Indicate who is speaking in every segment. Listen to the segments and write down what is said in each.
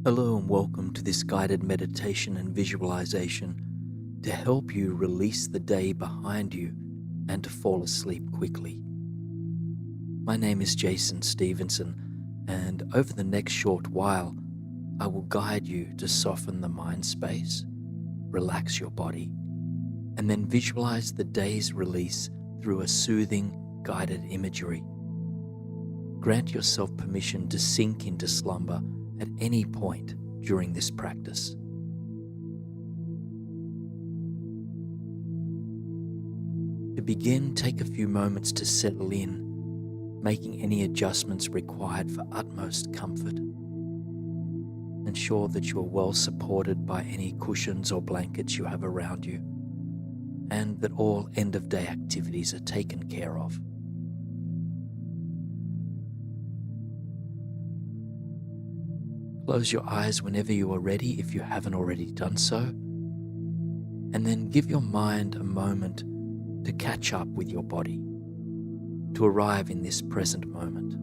Speaker 1: Hello and welcome to this guided meditation and visualization to help you release the day behind you and to fall asleep quickly. My name is Jason Stevenson, and over the next short while, I will guide you to soften the mind space, relax your body, and then visualize the day's release through a soothing, guided imagery. Grant yourself permission to sink into slumber at any point during this practice. To begin, take a few moments to settle in, making any adjustments required for utmost comfort. Ensure that you are well supported by any cushions or blankets you have around you, and that all end-of-day activities are taken care of. Close your eyes whenever you are ready if you haven't already done so, and then give your mind a moment to catch up with your body, to arrive in this present moment.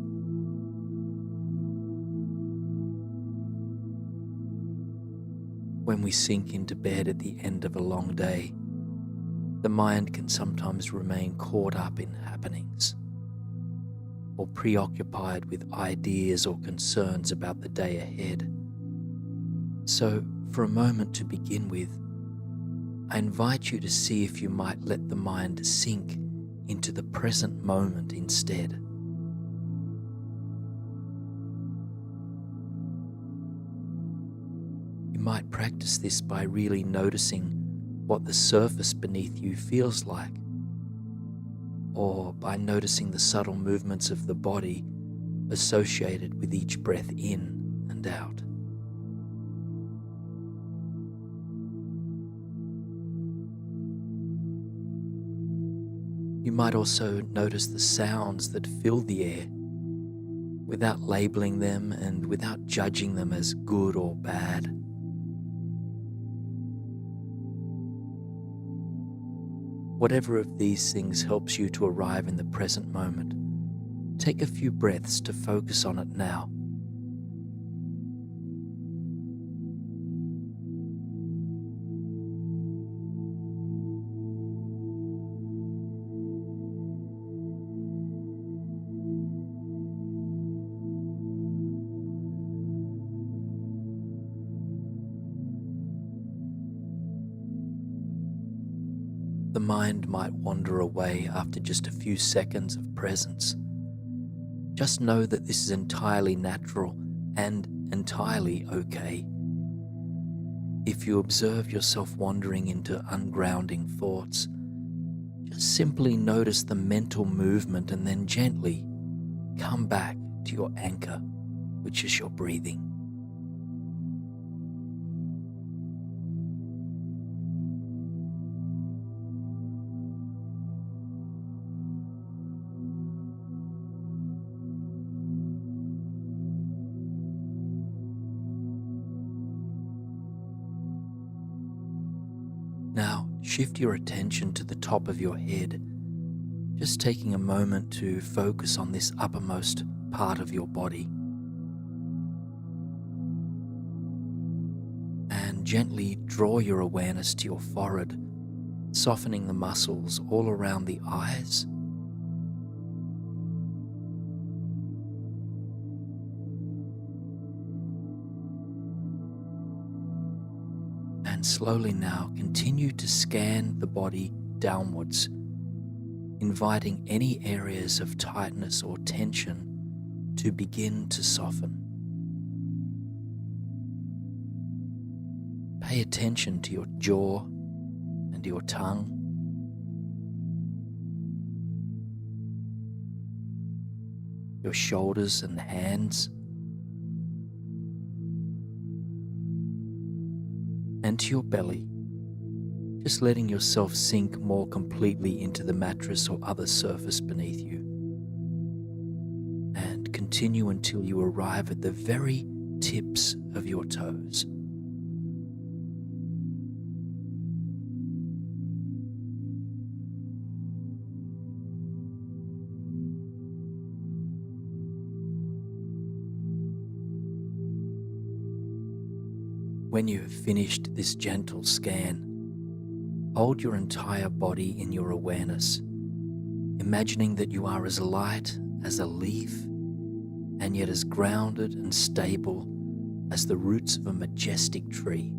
Speaker 1: When we sink into bed at the end of a long day, the mind can sometimes remain caught up in happenings or preoccupied with ideas or concerns about the day ahead. So, for a moment to begin with, I invite you to see if you might let the mind sink into the present moment instead. You might practice this by really noticing what the surface beneath you feels like, or by noticing the subtle movements of the body associated with each breath in and out. You might also notice the sounds that fill the air without labeling them and without judging them as good or bad. Whatever of these things helps you to arrive in the present moment, take a few breaths to focus on it now. The mind might wander away after just a few seconds of presence. Just know that this is entirely natural and entirely okay. If you observe yourself wandering into ungrounding thoughts, just simply notice the mental movement and then gently come back to your anchor, which is your breathing. Now, shift your attention to the top of your head, just taking a moment to focus on this uppermost part of your body. And gently draw your awareness to your forehead, softening the muscles all around the eyes. And slowly now continue to scan the body downwards, inviting any areas of tightness or tension to begin to soften. Pay attention to your jaw and your tongue. Your shoulders and hands. And to your belly, just letting yourself sink more completely into the mattress or other surface beneath you. And continue until you arrive at the very tips of your toes. When you have finished this gentle scan, hold your entire body in your awareness, imagining that you are as light as a leaf and yet as grounded and stable as the roots of a majestic tree.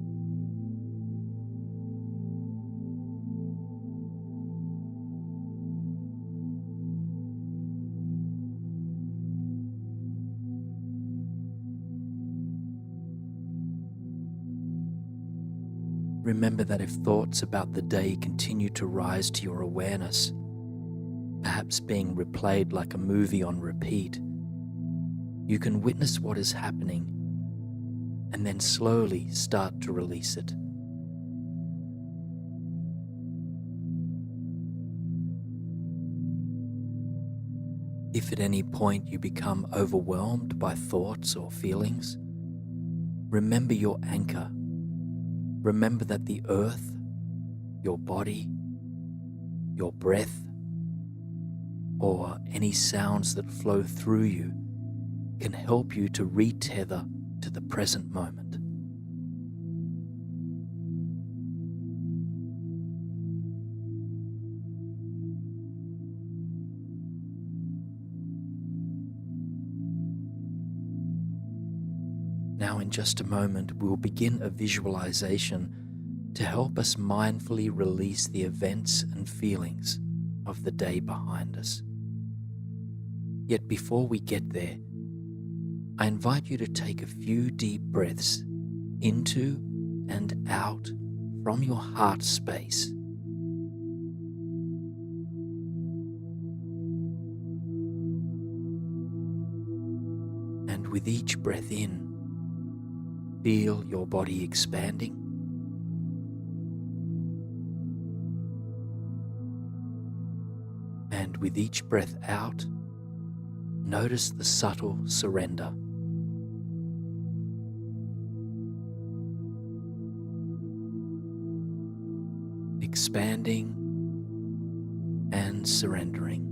Speaker 1: Remember that if thoughts about the day continue to rise to your awareness, perhaps being replayed like a movie on repeat, you can witness what is happening and then slowly start to release it. If at any point you become overwhelmed by thoughts or feelings, remember your anchor. Remember that the earth, your body, your breath, or any sounds that flow through you can help you to re-tether to the present moment. Now, in just a moment, we'll begin a visualization to help us mindfully release the events and feelings of the day behind us. Yet before we get there, I invite you to take a few deep breaths into and out from your heart space. And with each breath in, feel your body expanding. And with each breath out, notice the subtle surrender. Expanding and surrendering.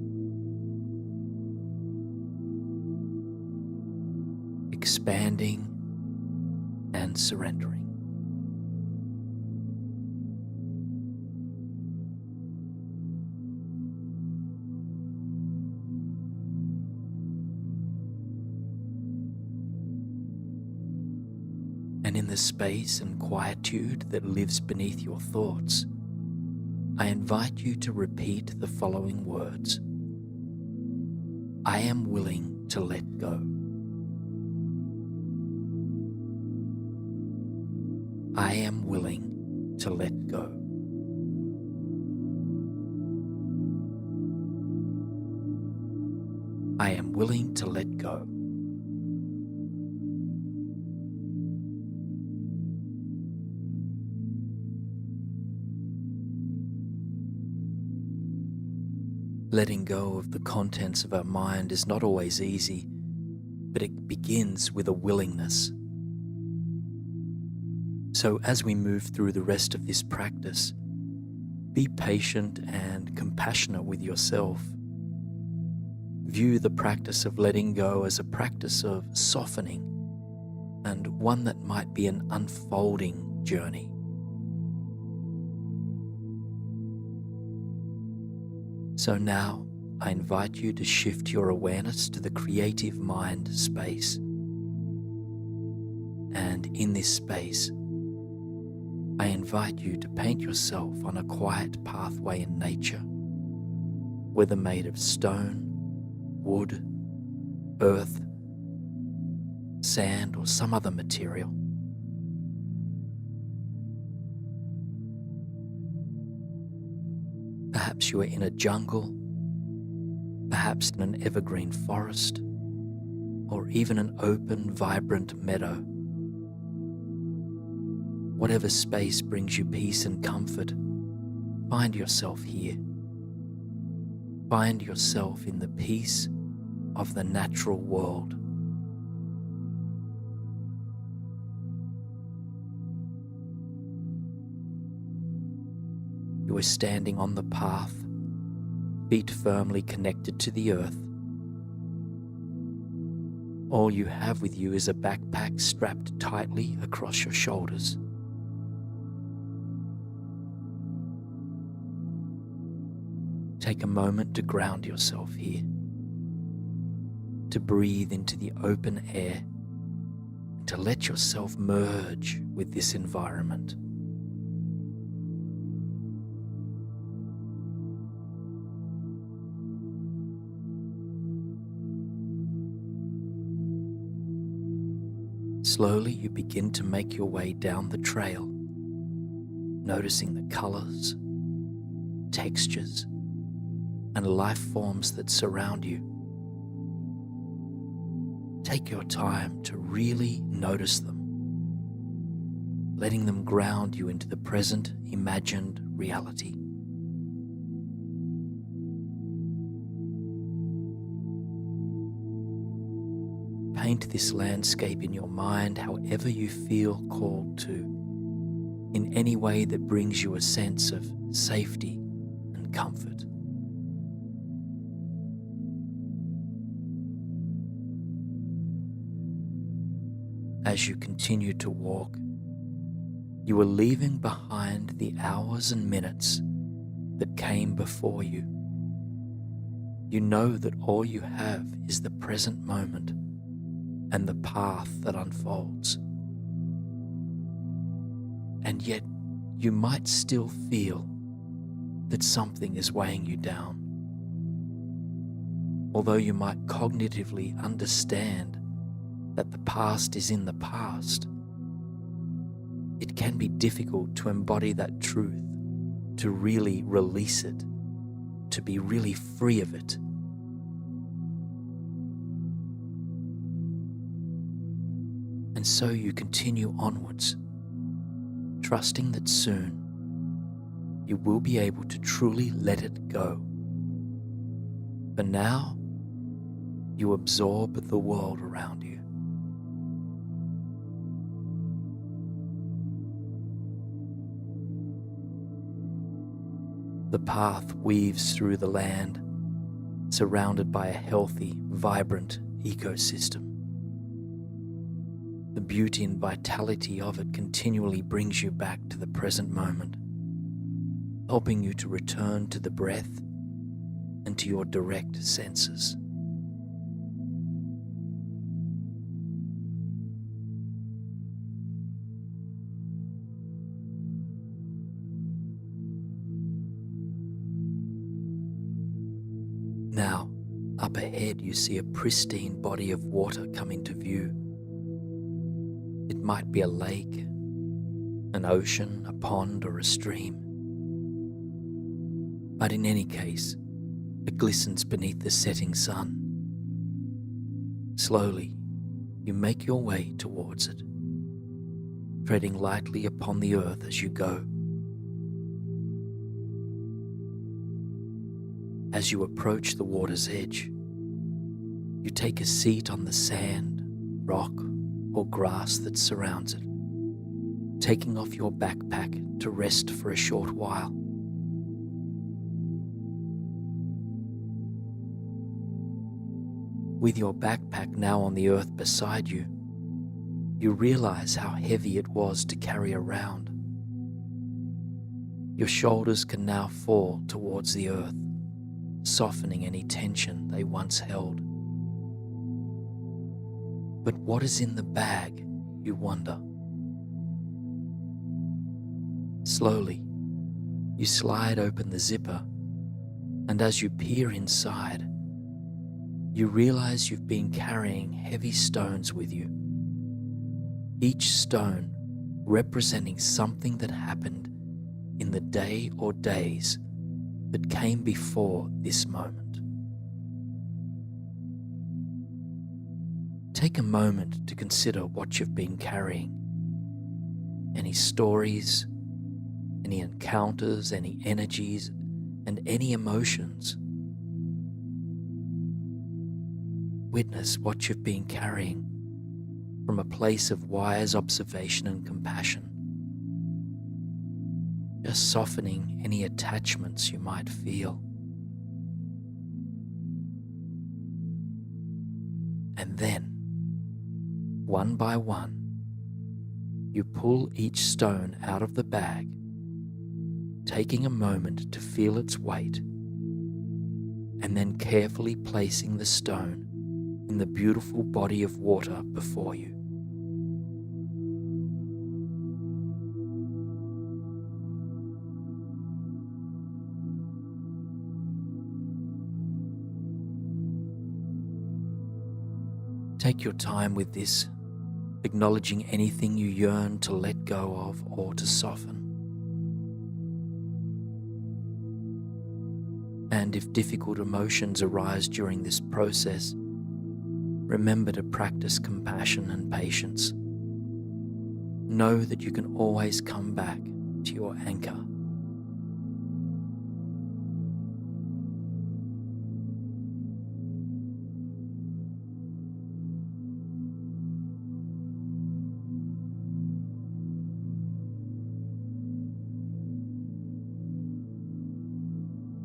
Speaker 1: Expanding and surrendering. And in the space and quietude that lives beneath your thoughts, I invite you to repeat the following words. I am willing to let go. I am willing to let go. I am willing to let go. Letting go of the contents of our mind is not always easy, but it begins with a willingness. So as we move through the rest of this practice, be patient and compassionate with yourself. View the practice of letting go as a practice of softening and one that might be an unfolding journey. So now I invite you to shift your awareness to the creative mind space. And in this space, I invite you to paint yourself on a quiet pathway in nature, whether made of stone, wood, earth, sand, or some other material. Perhaps you are in a jungle, perhaps in an evergreen forest, or even an open, vibrant meadow. Whatever space brings you peace and comfort, find yourself here. Find yourself in the peace of the natural world. You are standing on the path, feet firmly connected to the earth. All you have with you is a backpack strapped tightly across your shoulders. Take a moment to ground yourself here, to breathe into the open air, and to let yourself merge with this environment. Slowly you begin to make your way down the trail, noticing the colors, textures, and life forms that surround you. Take your time to really notice them, letting them ground you into the present imagined reality. Paint this landscape in your mind however you feel called to, in any way that brings you a sense of safety and comfort. As you continue to walk, you are leaving behind the hours and minutes that came before you. You know that all you have is the present moment and the path that unfolds. And yet, you might still feel that something is weighing you down. Although you might cognitively understand that the past is in the past, it can be difficult to embody that truth, to really release it, to be really free of it. And so you continue onwards, trusting that soon you will be able to truly let it go. For now, you absorb the world around you. The path weaves through the land, surrounded by a healthy, vibrant ecosystem. The beauty and vitality of it continually brings you back to the present moment, helping you to return to the breath and to your direct senses. Now, up ahead you see a pristine body of water come into view. It might be a lake, an ocean, a pond, or a stream. But in any case, it glistens beneath the setting sun. Slowly, you make your way towards it, treading lightly upon the earth as you go. As you approach the water's edge, you take a seat on the sand, rock, or grass that surrounds it, taking off your backpack to rest for a short while. With your backpack now on the earth beside you, you realize how heavy it was to carry around. Your shoulders can now fall towards the earth, softening any tension they once held. But what is in the bag, you wonder? Slowly, you slide open the zipper, and as you peer inside, you realize you've been carrying heavy stones with you, each stone representing something that happened in the day or days that came before this moment. Take a moment to consider what you've been carrying. Any stories, any encounters, any energies, and any emotions. Witness what you've been carrying from a place of wise observation and compassion, just softening any attachments you might feel. And then, One by one, you pull each stone out of the bag, taking a moment to feel its weight, and then carefully placing the stone in the beautiful body of water before you. Take your time with this, acknowledging anything you yearn to let go of or to soften. And if difficult emotions arise during this process, remember to practice compassion and patience. Know that you can always come back to your anchor.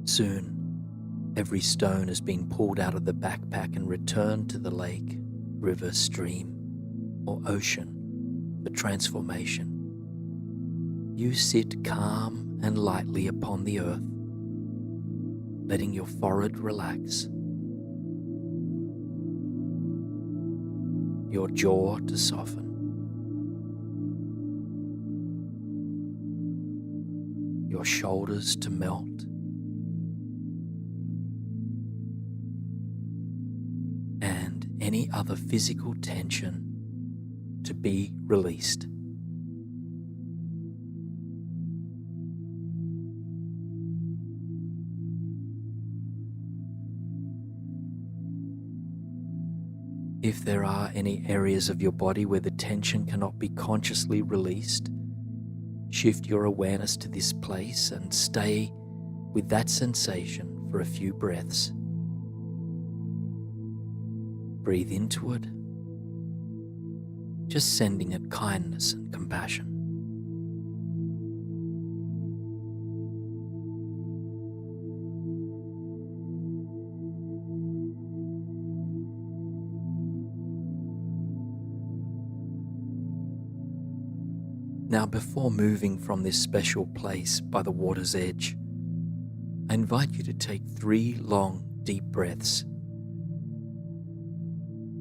Speaker 1: Soon, every stone has been pulled out of the backpack and returned to the lake, river, stream, or ocean for transformation. You sit calm and lightly upon the earth, letting your forehead relax, your jaw to soften, your shoulders to melt, and any other physical tension to be released. If there are any areas of your body where the tension cannot be consciously released, shift your awareness to this place and stay with that sensation for a few breaths. Breathe into it, just sending it kindness and compassion. Now, before moving from this special place by the water's edge, I invite you to take 3 long, deep breaths.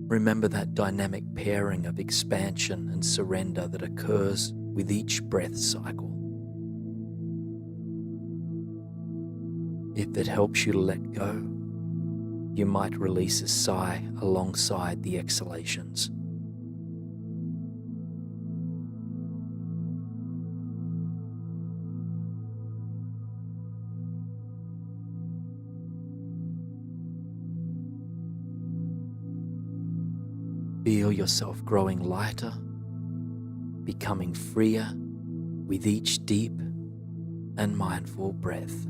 Speaker 1: Remember that dynamic pairing of expansion and surrender that occurs with each breath cycle. If that helps you to let go, you might release a sigh alongside the exhalations. Feel yourself growing lighter, becoming freer with each deep and mindful breath.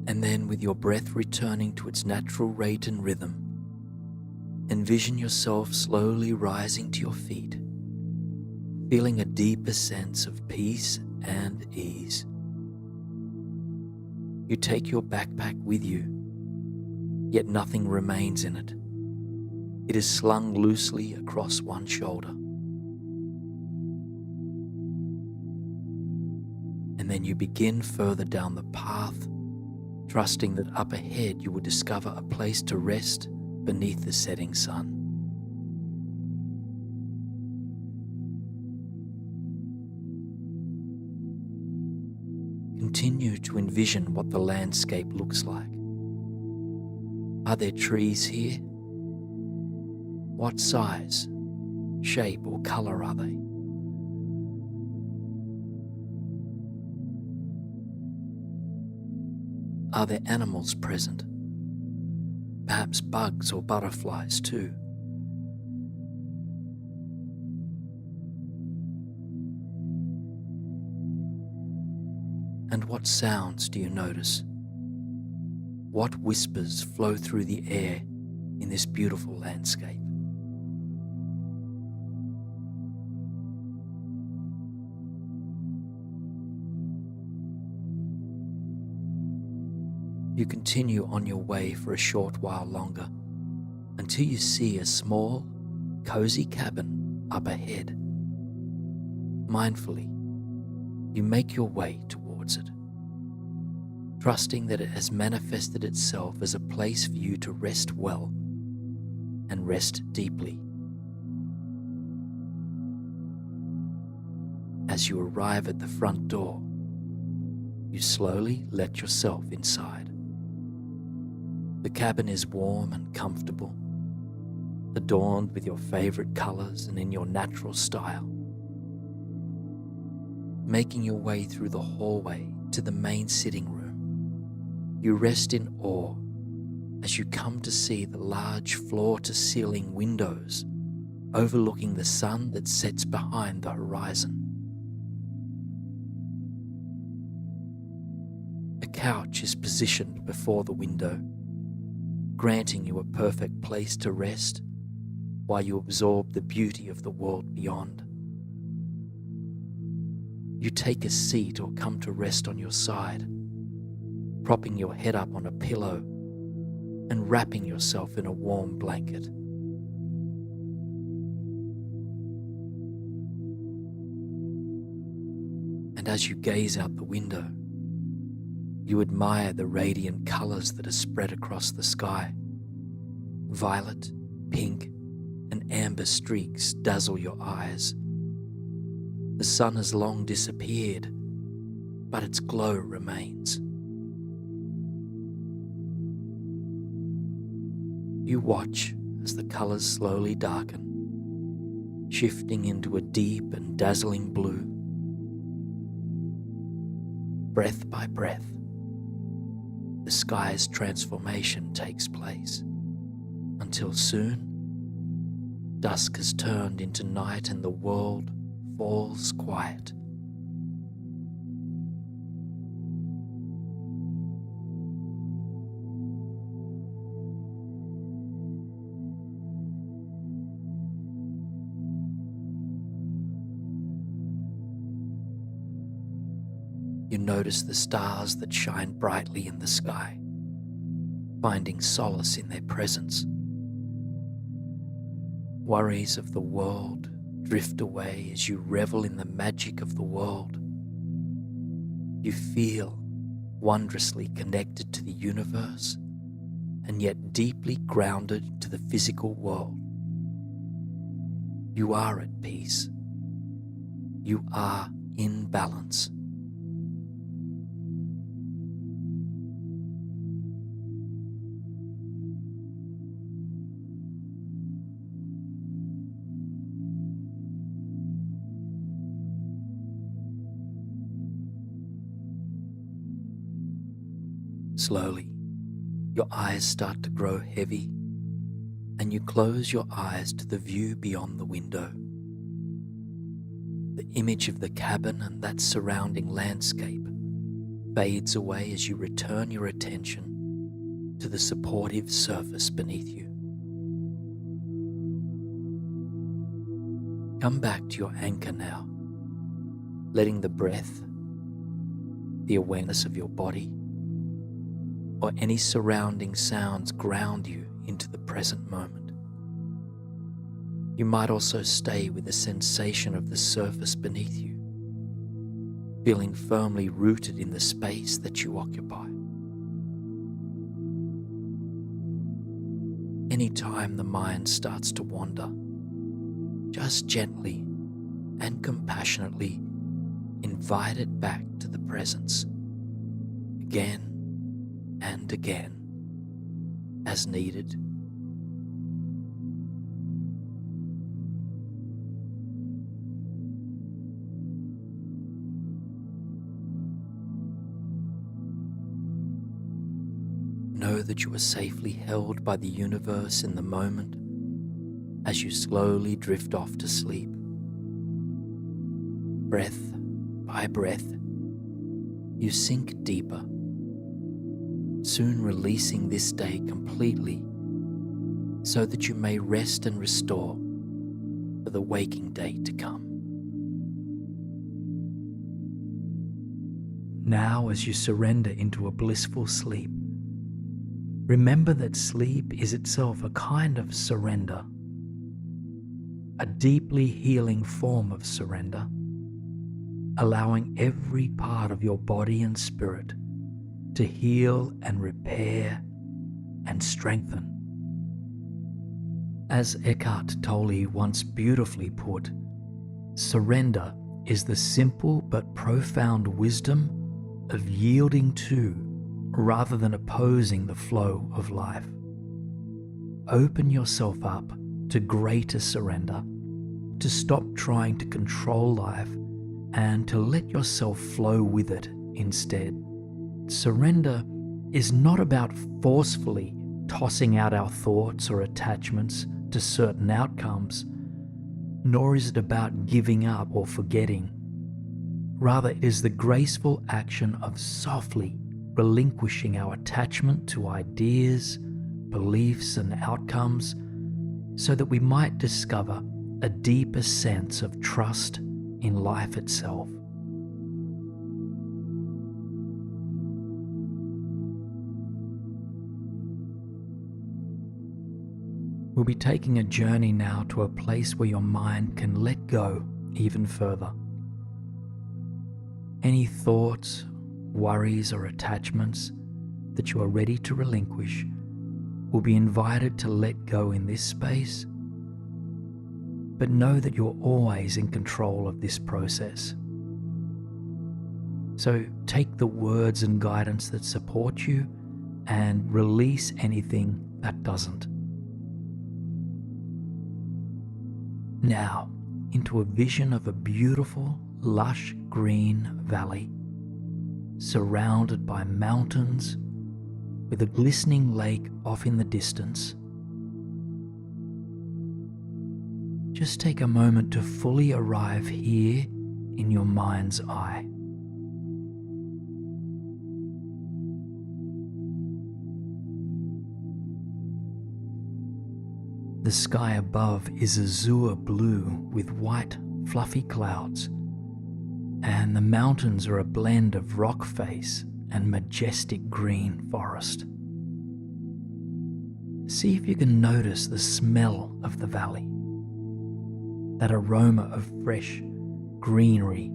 Speaker 1: And then, with your breath returning to its natural rate and rhythm, envision yourself slowly rising to your feet, feeling a deeper sense of peace and ease. You take your backpack with you, yet nothing remains in it. It is slung loosely across one shoulder. And then you begin further down the path, trusting that up ahead you will discover a place to rest beneath the setting sun. Continue to envision what the landscape looks like. Are there trees here? What size, shape, or color are they? Are there animals present? Perhaps bugs or butterflies too. And what sounds do you notice? What whispers flow through the air in this beautiful landscape? You continue on your way for a short while longer until you see a small, cozy cabin up ahead. Mindfully, you make your way towards it, trusting that it has manifested itself as a place for you to rest well and rest deeply. As you arrive at the front door, you slowly let yourself inside. The cabin is warm and comfortable, adorned with your favorite colors and in your natural style. Making your way through the hallway to the main sitting room, you rest in awe as you come to see the large floor-to-ceiling windows overlooking the sun that sets behind the horizon. A couch is positioned before the window, granting you a perfect place to rest while you absorb the beauty of the world beyond. You take a seat or come to rest on your side, propping your head up on a pillow and wrapping yourself in a warm blanket. And as you gaze out the window, you admire the radiant colors that are spread across the sky. Violet, pink, and amber streaks dazzle your eyes. The sun has long disappeared, but its glow remains. You watch as the colors slowly darken, shifting into a deep and dazzling blue. Breath by breath, the sky's transformation takes place, until soon, dusk has turned into night and the world falls quiet. You notice the stars that shine brightly in the sky, finding solace in their presence. Worries of the world drift away as you revel in the magic of the world. You feel wondrously connected to the universe and yet deeply grounded to the physical world. You are at peace. You are in balance. Slowly, your eyes start to grow heavy, and you close your eyes to the view beyond the window. The image of the cabin and that surrounding landscape fades away as you return your attention to the supportive surface beneath you. Come back to your anchor now, letting the breath, the awareness of your body, or any surrounding sounds ground you into the present moment. You might also stay with the sensation of the surface beneath you, feeling firmly rooted in the space that you occupy. Anytime the mind starts to wander, just gently and compassionately invite it back to the presence, again and again, as needed. Know that you are safely held by the universe in the moment as you slowly drift off to sleep. Breath by breath, you sink deeper, soon releasing this day completely so that you may rest and restore for the waking day to come. Now, as you surrender into a blissful sleep, Remember that sleep is itself a kind of surrender, a deeply healing form of surrender, allowing every part of your body and spirit to heal and repair and strengthen. As Eckhart Tolle once beautifully put, surrender is the simple but profound wisdom of yielding to rather than opposing the flow of life. Open yourself up to greater surrender, to stop trying to control life and to let yourself flow with it instead. Surrender is not about forcefully tossing out our thoughts or attachments to certain outcomes, nor is it about giving up or forgetting. Rather, it is the graceful action of softly relinquishing our attachment to ideas, beliefs, and outcomes so that we might discover a deeper sense of trust in life itself. We'll be taking a journey now to a place where your mind can let go even further. Any thoughts, worries, or attachments that you are ready to relinquish will be invited to let go in this space, but know that you're always in control of this process. So take the words and guidance that support you and release anything that doesn't. Now, into a vision of a beautiful, lush green valley, surrounded by mountains, with a glistening lake off in the distance. Just take a moment to fully arrive here in your mind's eye. The sky above is azure blue with white, fluffy clouds, and the mountains are a blend of rock face and majestic green forest. See if you can notice the smell of the valley, that aroma of fresh greenery,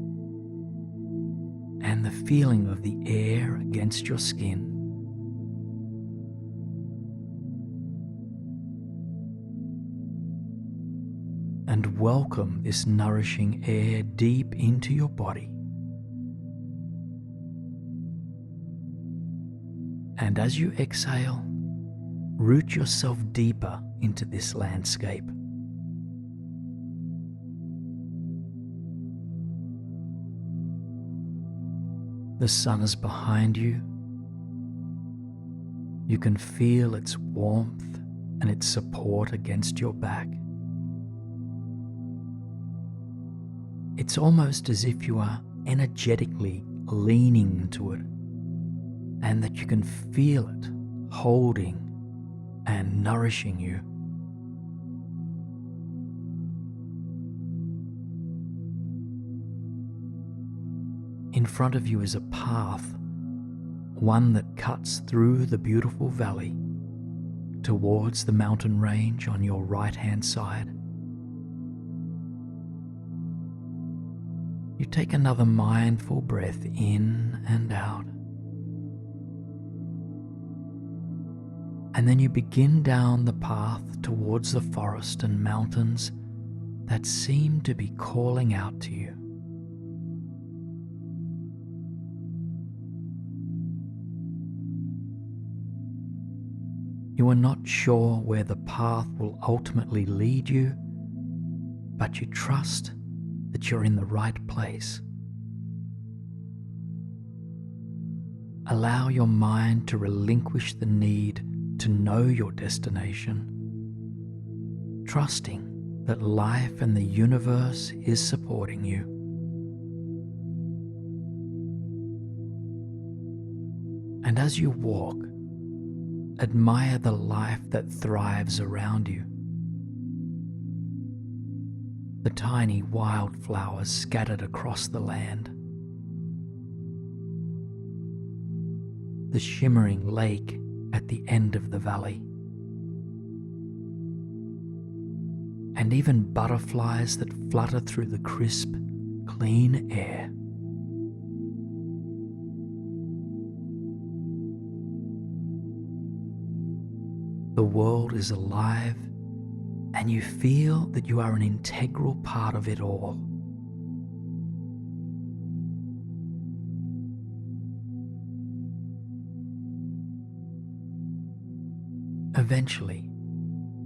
Speaker 1: and the feeling of the air against your skin. And welcome this nourishing air deep into your body. And as you exhale, root yourself deeper into this landscape. The sun is behind you. You can feel its warmth and its support against your back. It's almost as if you are energetically leaning into it, and that you can feel it holding and nourishing you. In front of you is a path, one that cuts through the beautiful valley towards the mountain range on your right-hand side. You take another mindful breath in and out. And then you begin down the path towards the forest and mountains that seem to be calling out to you. You are not sure where the path will ultimately lead you, but you trust that you're in the right place. Allow your mind to relinquish the need to know your destination, trusting that life and the universe is supporting you. And as you walk, admire the life that thrives around you. The tiny wildflowers scattered across the land, the shimmering lake at the end of the valley. And even butterflies that flutter through the crisp, clean air. The world is alive, and you feel that you are an integral part of it all. Eventually,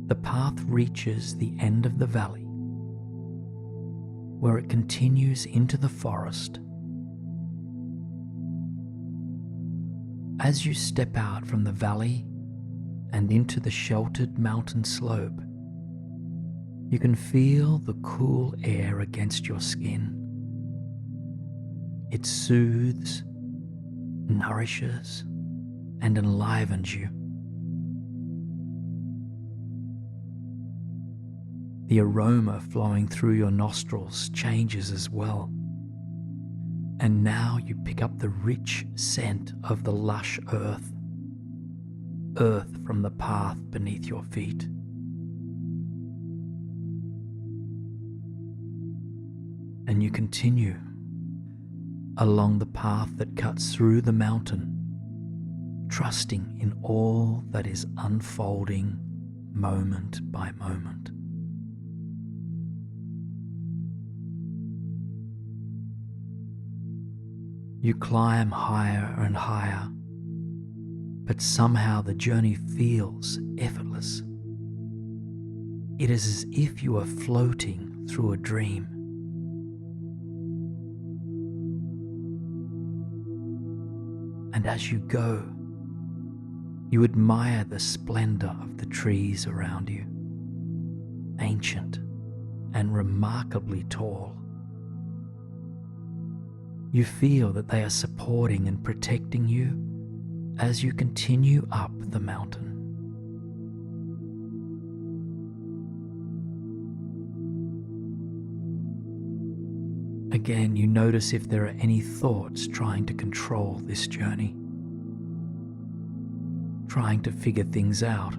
Speaker 1: the path reaches the end of the valley, where it continues into the forest. As you step out from the valley and into the sheltered mountain slope, you can feel the cool air against your skin. It soothes, nourishes, and enlivens you. The aroma flowing through your nostrils changes as well, and now you pick up the rich scent of the lush earth from the path beneath your feet. And you continue along the path that cuts through the mountain, trusting in all that is unfolding moment by moment. You climb higher and higher, but somehow the journey feels effortless. It is as if you are floating through a dream. And as you go, you admire the splendor of the trees around you, ancient and remarkably tall. You feel that they are supporting and protecting you as you continue up the mountain. Again, you notice if there are any thoughts trying to control this journey, trying to figure things out,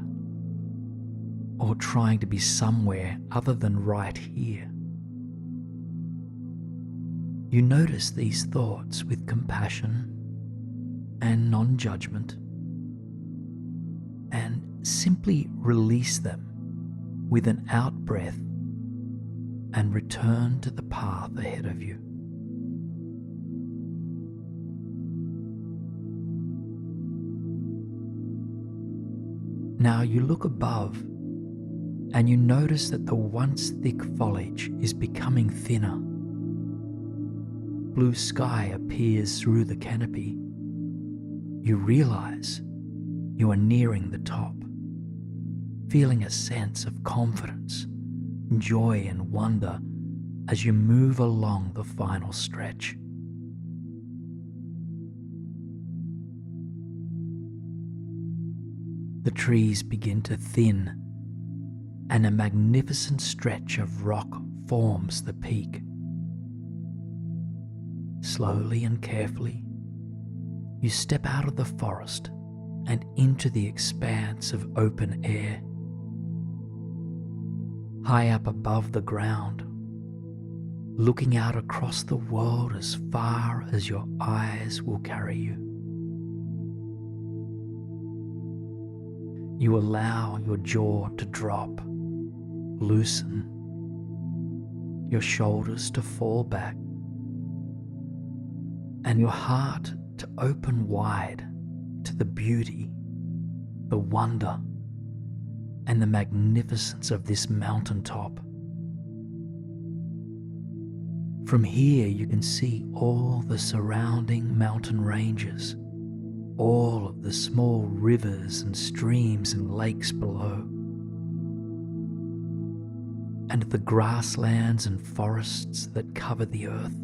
Speaker 1: or trying to be somewhere other than right here. You notice these thoughts with compassion and non-judgment, and simply release them with an out-breath and return to the path ahead of you. Now you look above and you notice that the once thick foliage is becoming thinner. Blue sky appears through the canopy. You realize you are nearing the top, feeling a sense of confidence, joy, and wonder as you move along the final stretch. The trees begin to thin, and a magnificent stretch of rock forms the peak. Slowly and carefully, you step out of the forest and into the expanse of open air. High up above the ground, looking out across the world as far as your eyes will carry you. You allow your jaw to drop, loosen, your shoulders to fall back, and your heart to open wide to the beauty, the wonder, and the magnificence of this mountaintop. From here you can see all the surrounding mountain ranges, all of the small rivers and streams and lakes below, and the grasslands and forests that cover the earth.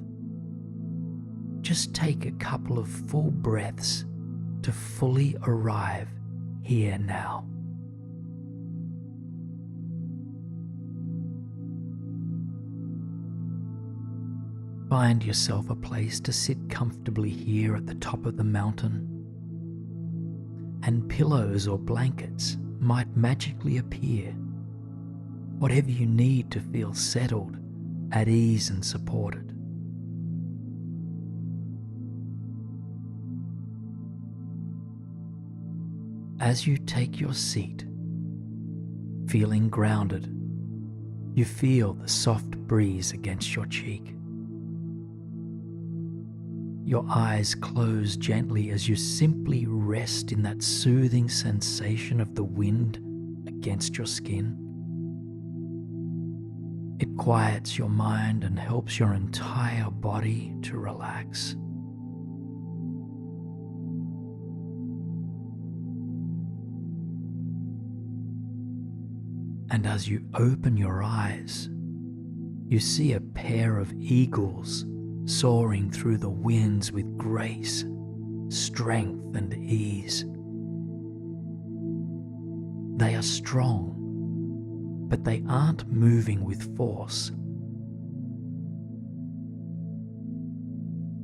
Speaker 1: Just take a couple of full breaths to fully arrive here now. Find yourself a place to sit comfortably here at the top of the mountain, and pillows or blankets might magically appear. Whatever you need to feel settled, at ease and supported. As you take your seat, feeling grounded, you feel the soft breeze against your cheek. Your eyes close gently as you simply rest in that soothing sensation of the wind against your skin. It quiets your mind and helps your entire body to relax. And as you open your eyes, you see a pair of eagles soaring through the winds with grace, strength, and ease. They are strong, but they aren't moving with force.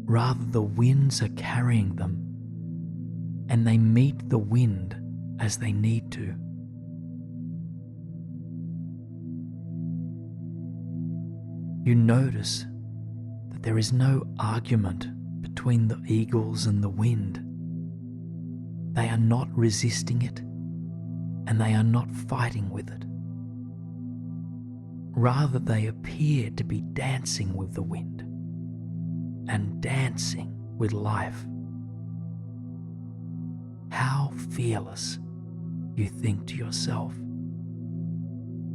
Speaker 1: Rather, the winds are carrying them, and they meet the wind as they need to. You notice that there is no argument between the eagles and the wind. They are not resisting it, and they are not fighting with it. Rather, they appear to be dancing with the wind and dancing with life. How fearless, you think to yourself.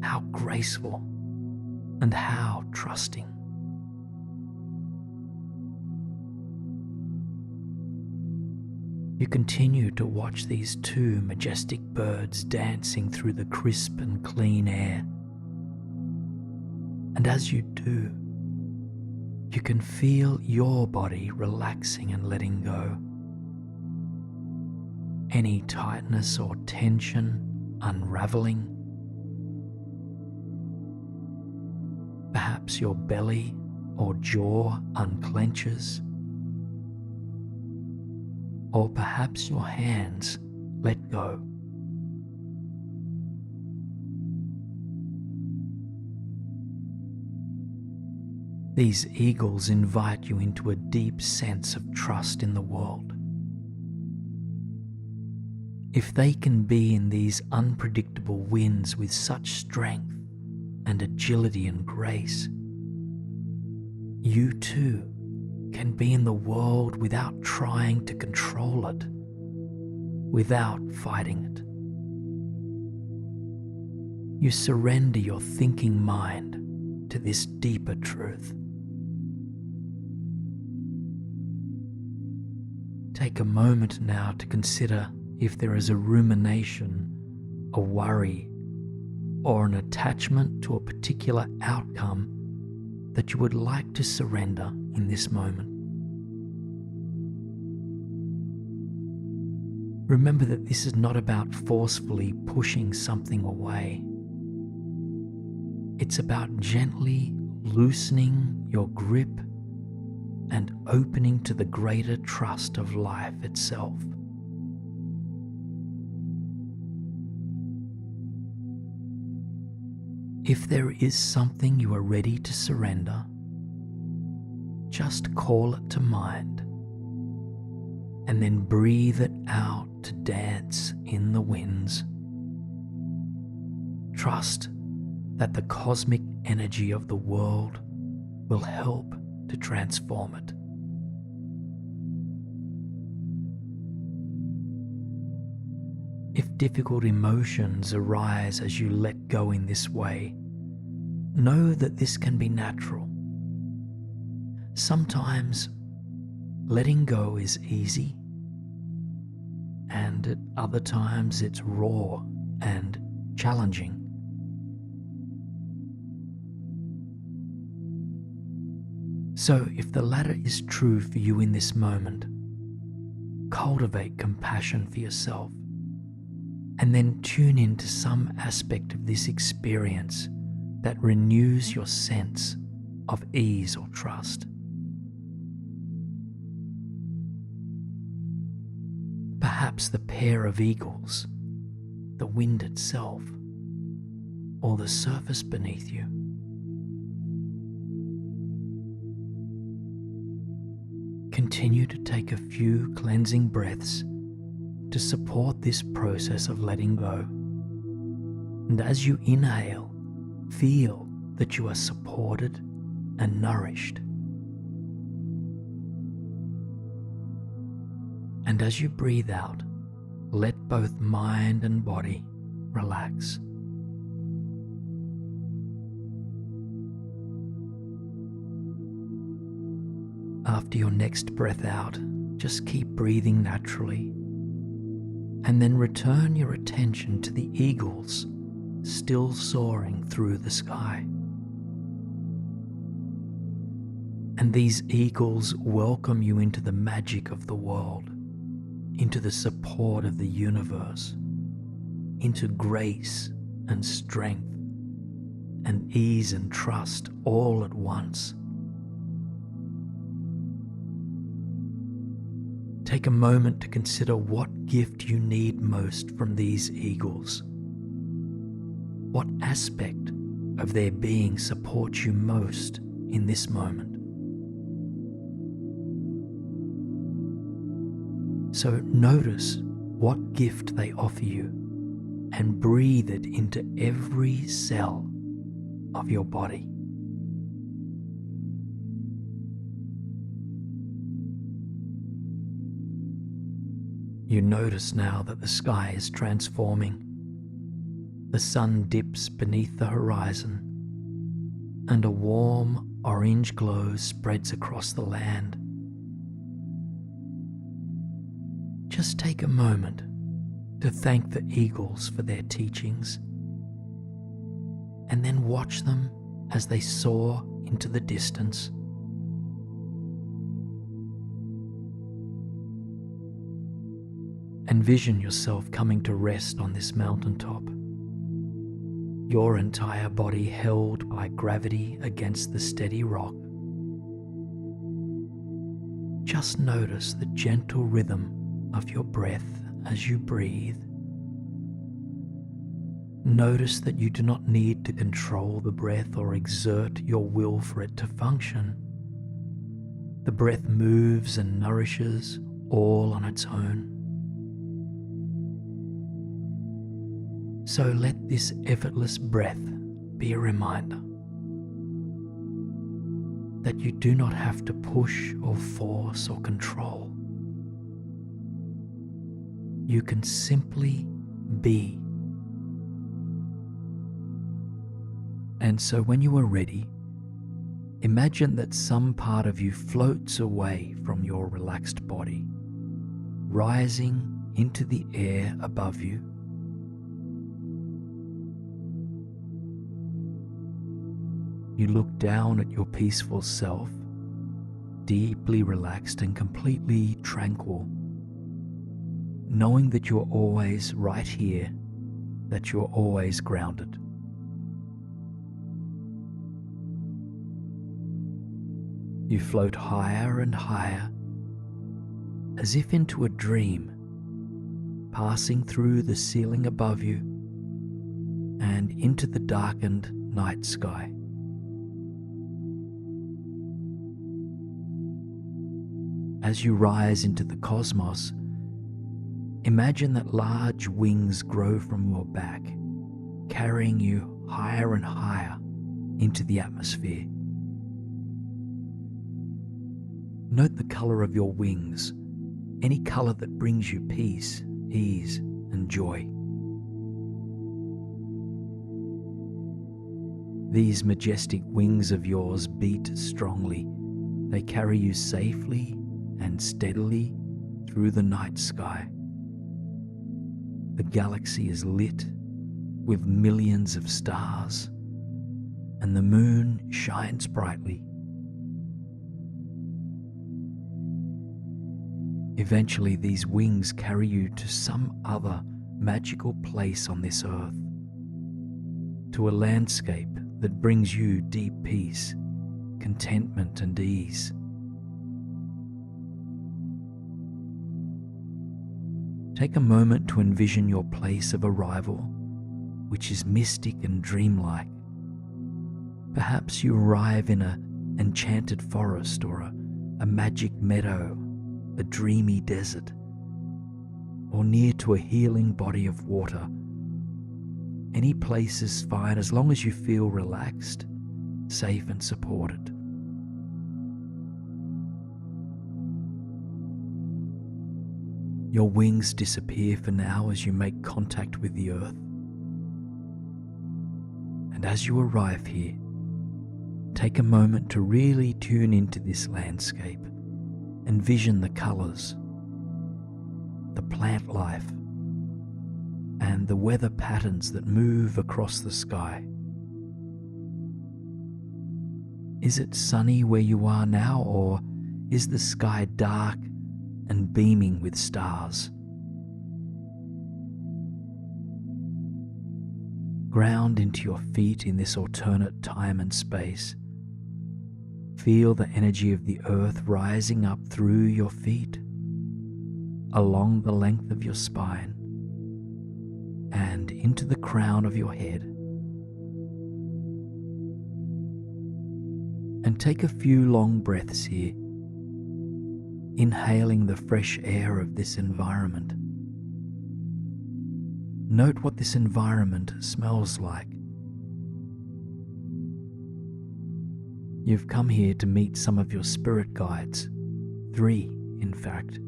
Speaker 1: How graceful and how trusting. You continue to watch these two majestic birds dancing through the crisp and clean air. And as you do, you can feel your body relaxing and letting go. Any tightness or tension unraveling. Perhaps your belly or jaw unclenches. Or perhaps your hands let go. These eagles invite you into a deep sense of trust in the world. If they can be in these unpredictable winds with such strength and agility and grace, you too can be in the world without trying to control it, without fighting it. You surrender your thinking mind to this deeper truth. Take a moment now to consider if there is a rumination, a worry, or an attachment to a particular outcome that you would like to surrender in this moment. Remember that this is not about forcefully pushing something away. It's about gently loosening your grip and opening to the greater trust of life itself. If there is something you are ready to surrender, just call it to mind and then breathe it out to dance in the winds. Trust that the cosmic energy of the world will help to transform it. If difficult emotions arise as you let go in this way, know that this can be natural. Sometimes letting go is easy, and at other times it's raw and challenging. So if the latter is true for you in this moment, cultivate compassion for yourself and then tune into some aspect of this experience that renews your sense of ease or trust. perhaps the pair of eagles, the wind itself, or the surface beneath you. Continue to take a few cleansing breaths to support this process of letting go. And as you inhale, feel that you are supported and nourished. And as you breathe out, let both mind and body relax. After your next breath out, just keep breathing naturally, and then return your attention to the eagles still soaring through the sky. And these eagles welcome you into the magic of the world, into the support of the universe, into grace and strength and ease and trust all at once. Take a moment to consider what gift you need most from these eagles. What aspect of their being supports you most in this moment? So notice what gift they offer you and breathe it into every cell of your body. You notice now that the sky is transforming. The sun dips beneath the horizon, and a warm orange glow spreads across the land. Just take a moment to thank the eagles for their teachings, and then watch them as they soar into the distance. Envision yourself coming to rest on this mountaintop, your entire body held by gravity against the steady rock. Just notice the gentle rhythm of your breath as you breathe. Notice that you do not need to control the breath or exert your will for it to function. The breath moves and nourishes all on its own. So let this effortless breath be a reminder that you do not have to push or force or control. You can simply be. And so when you are ready, imagine that some part of you floats away from your relaxed body, rising into the air above you. You look down at your peaceful self, deeply relaxed and completely tranquil, knowing that you're always right here, that you're always grounded. You float higher and higher, as if into a dream, passing through the ceiling above you and into the darkened night sky. As you rise into the cosmos, imagine that large wings grow from your back, carrying you higher and higher into the atmosphere. Note the color of your wings, any color that brings you peace, ease, and joy. These majestic wings of yours beat strongly. They carry you safely and steadily through the night sky. The galaxy is lit with millions of stars, and the moon shines brightly. Eventually, these wings carry you to some other magical place on this earth, to a landscape that brings you deep peace, contentment, and ease. Take a moment to envision your place of arrival, which is mystic and dreamlike. Perhaps you arrive in an enchanted forest or a magic meadow, a dreamy desert, or near to a healing body of water. Any place is fine as long as you feel relaxed, safe and supported. Your wings disappear for now as you make contact with the earth. And as you arrive here, take a moment to really tune into this landscape. Envision the colors, the plant life, and the weather patterns that move across the sky. Is it sunny where you are now, or is the sky dark and beaming with stars? Ground into your feet in this alternate time and space. Feel the energy of the earth rising up through your feet, along the length of your spine, and into the crown of your head. And take a few long breaths here, inhaling the fresh air of this environment. Note what this environment smells like. You've come here to meet some of your spirit guides, 3 in fact.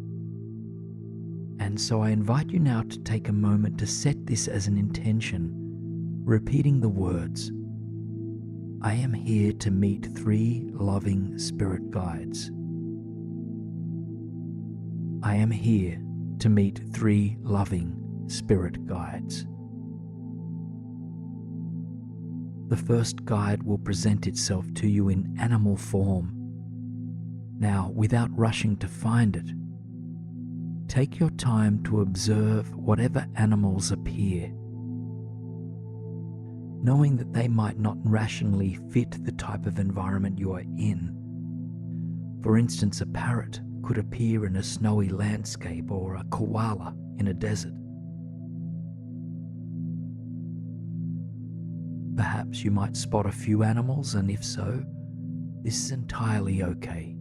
Speaker 1: And so I invite you now to take a moment to set this as an intention, repeating the words, I am here to meet 3 loving spirit guides. I am here to meet 3 loving spirit guides. The first guide will present itself to you in animal form. Now, without rushing to find it, take your time to observe whatever animals appear, knowing that they might not rationally fit the type of environment you are in. For instance, a parrot could appear in a snowy landscape, or a koala in a desert. Perhaps you might spot a few animals, and if so, this is entirely okay.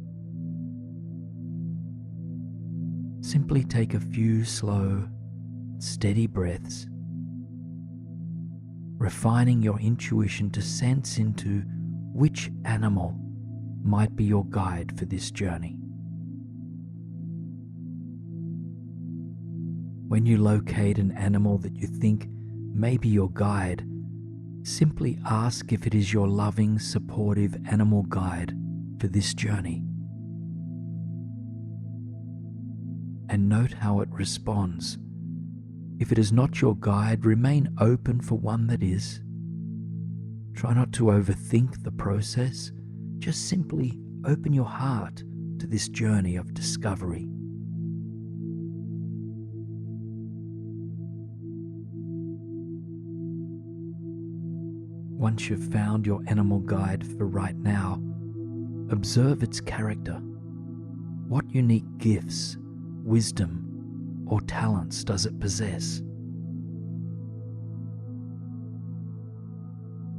Speaker 1: Simply take a few slow, steady breaths, refining your intuition to sense into which animal might be your guide for this journey. When you locate an animal that you think may be your guide, simply ask if it is your loving, supportive animal guide for this journey. And note how it responds. If it is not your guide, remain open for one that is. Try not to overthink the process. Just simply open your heart to this journey of discovery. Once you've found your animal guide for right now, observe its character. What unique gifts, wisdom, or talents does it possess?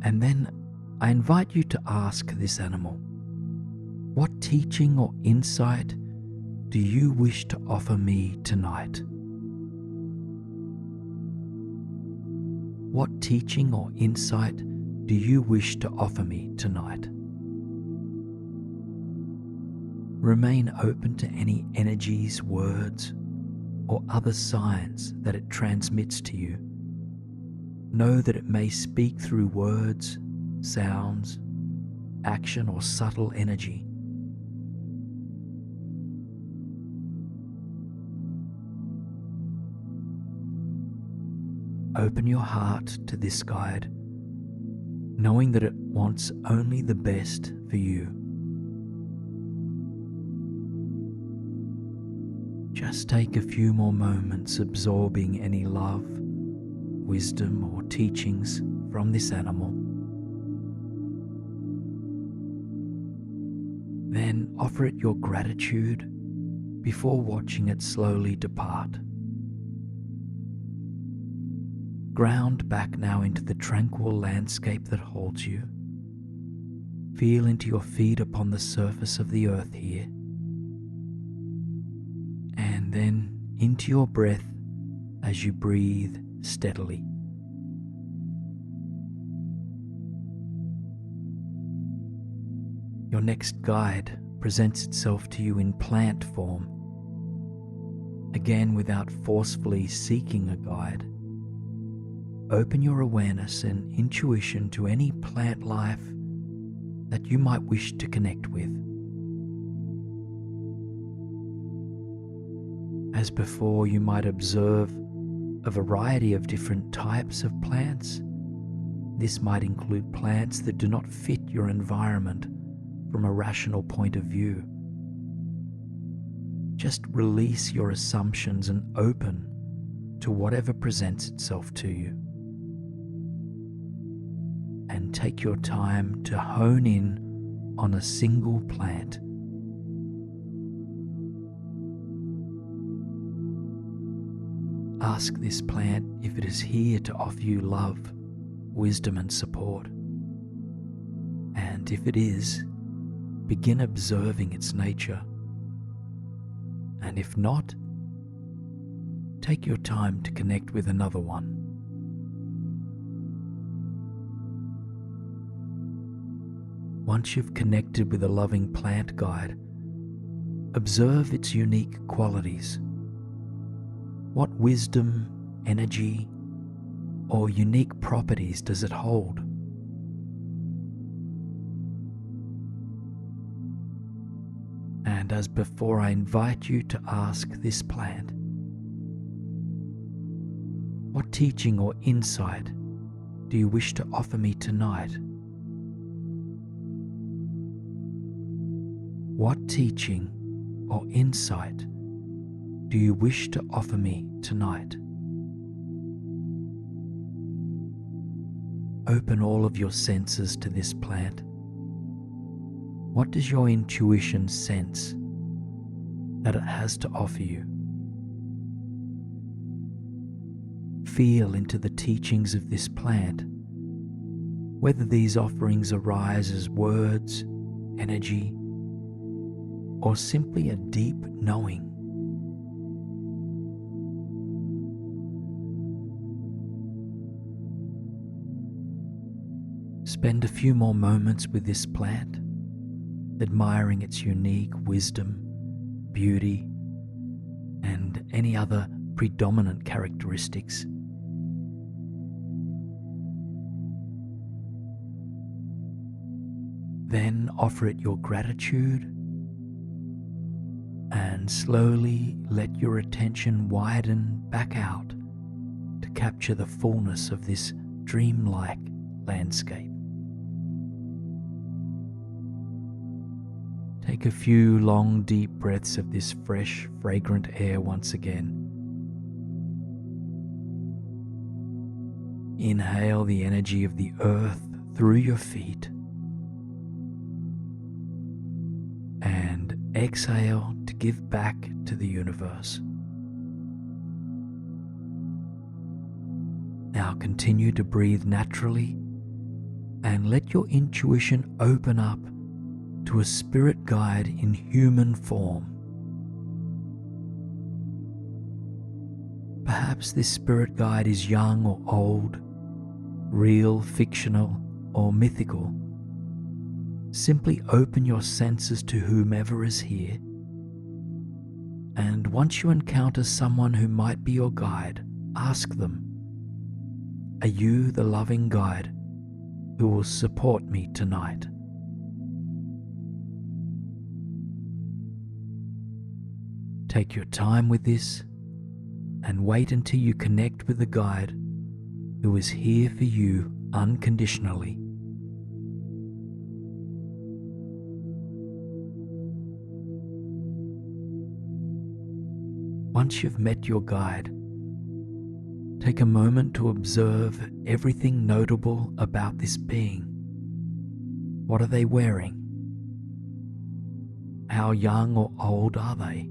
Speaker 1: And then I invite you to ask this animal, what teaching or insight do you wish to offer me tonight? What teaching or insight do you wish to offer me tonight? Remain open to any energies, words, or other signs that it transmits to you. Know that it may speak through words, sounds, action, or subtle energy. Open your heart to this guide, knowing that it wants only the best for you. Just take a few more moments absorbing any love, wisdom, or teachings from this animal. Then offer it your gratitude before watching it slowly depart. Ground back now into the tranquil landscape that holds you. Feel into your feet upon the surface of the earth here. And then into your breath as you breathe steadily. Your next guide presents itself to you in plant form. Again, without forcefully seeking a guide, open your awareness and intuition to any plant life that you might wish to connect with. As before, you might observe a variety of different types of plants. This might include plants that do not fit your environment from a rational point of view. Just release your assumptions and open to whatever presents itself to you. And take your time to hone in on a single plant. Ask this plant if it is here to offer you love, wisdom, and support. And if it is, begin observing its nature. And if not, take your time to connect with another one. Once you've connected with a loving plant guide, observe its unique qualities. What wisdom, energy, or unique properties does it hold? And as before, I invite you to ask this plant, what teaching or insight do you wish to offer me tonight? What teaching or insight do you wish to offer me tonight? Open all of your senses to this plant. What does your intuition sense that it has to offer you? Feel into the teachings of this plant, whether these offerings arise as words, energy, or simply a deep knowing. Spend a few more moments with this plant, admiring its unique wisdom, beauty, and any other predominant characteristics. Then offer it your gratitude and slowly let your attention widen back out to capture the fullness of this dreamlike landscape. Take a few long, deep breaths of this fresh, fragrant air once again. Inhale the energy of the earth through your feet. And exhale to give back to the universe. Now continue to breathe naturally and let your intuition open up to a spirit guide in human form. Perhaps this spirit guide is young or old, real, fictional, or mythical. Simply open your senses to whomever is here, and once you encounter someone who might be your guide, ask them, "Are you the loving guide who will support me tonight?" Take your time with this and wait until you connect with the guide who is here for you unconditionally. Once you've met your guide, take a moment to observe everything notable about this being. What are they wearing? How young or old are they?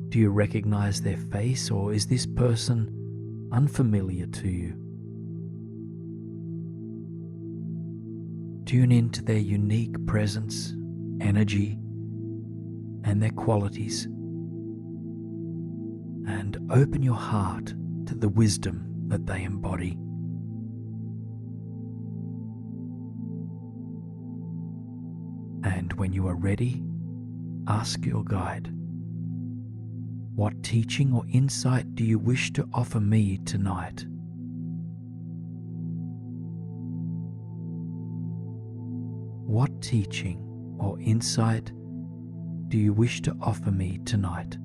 Speaker 1: Do you recognize their face, or is this person unfamiliar to you. Tune into their unique presence, energy, and their qualities, and open your heart to the wisdom that they embody. And when you are ready, ask your guide, "What teaching or insight do you wish to offer me tonight?" What teaching or insight do you wish to offer me tonight?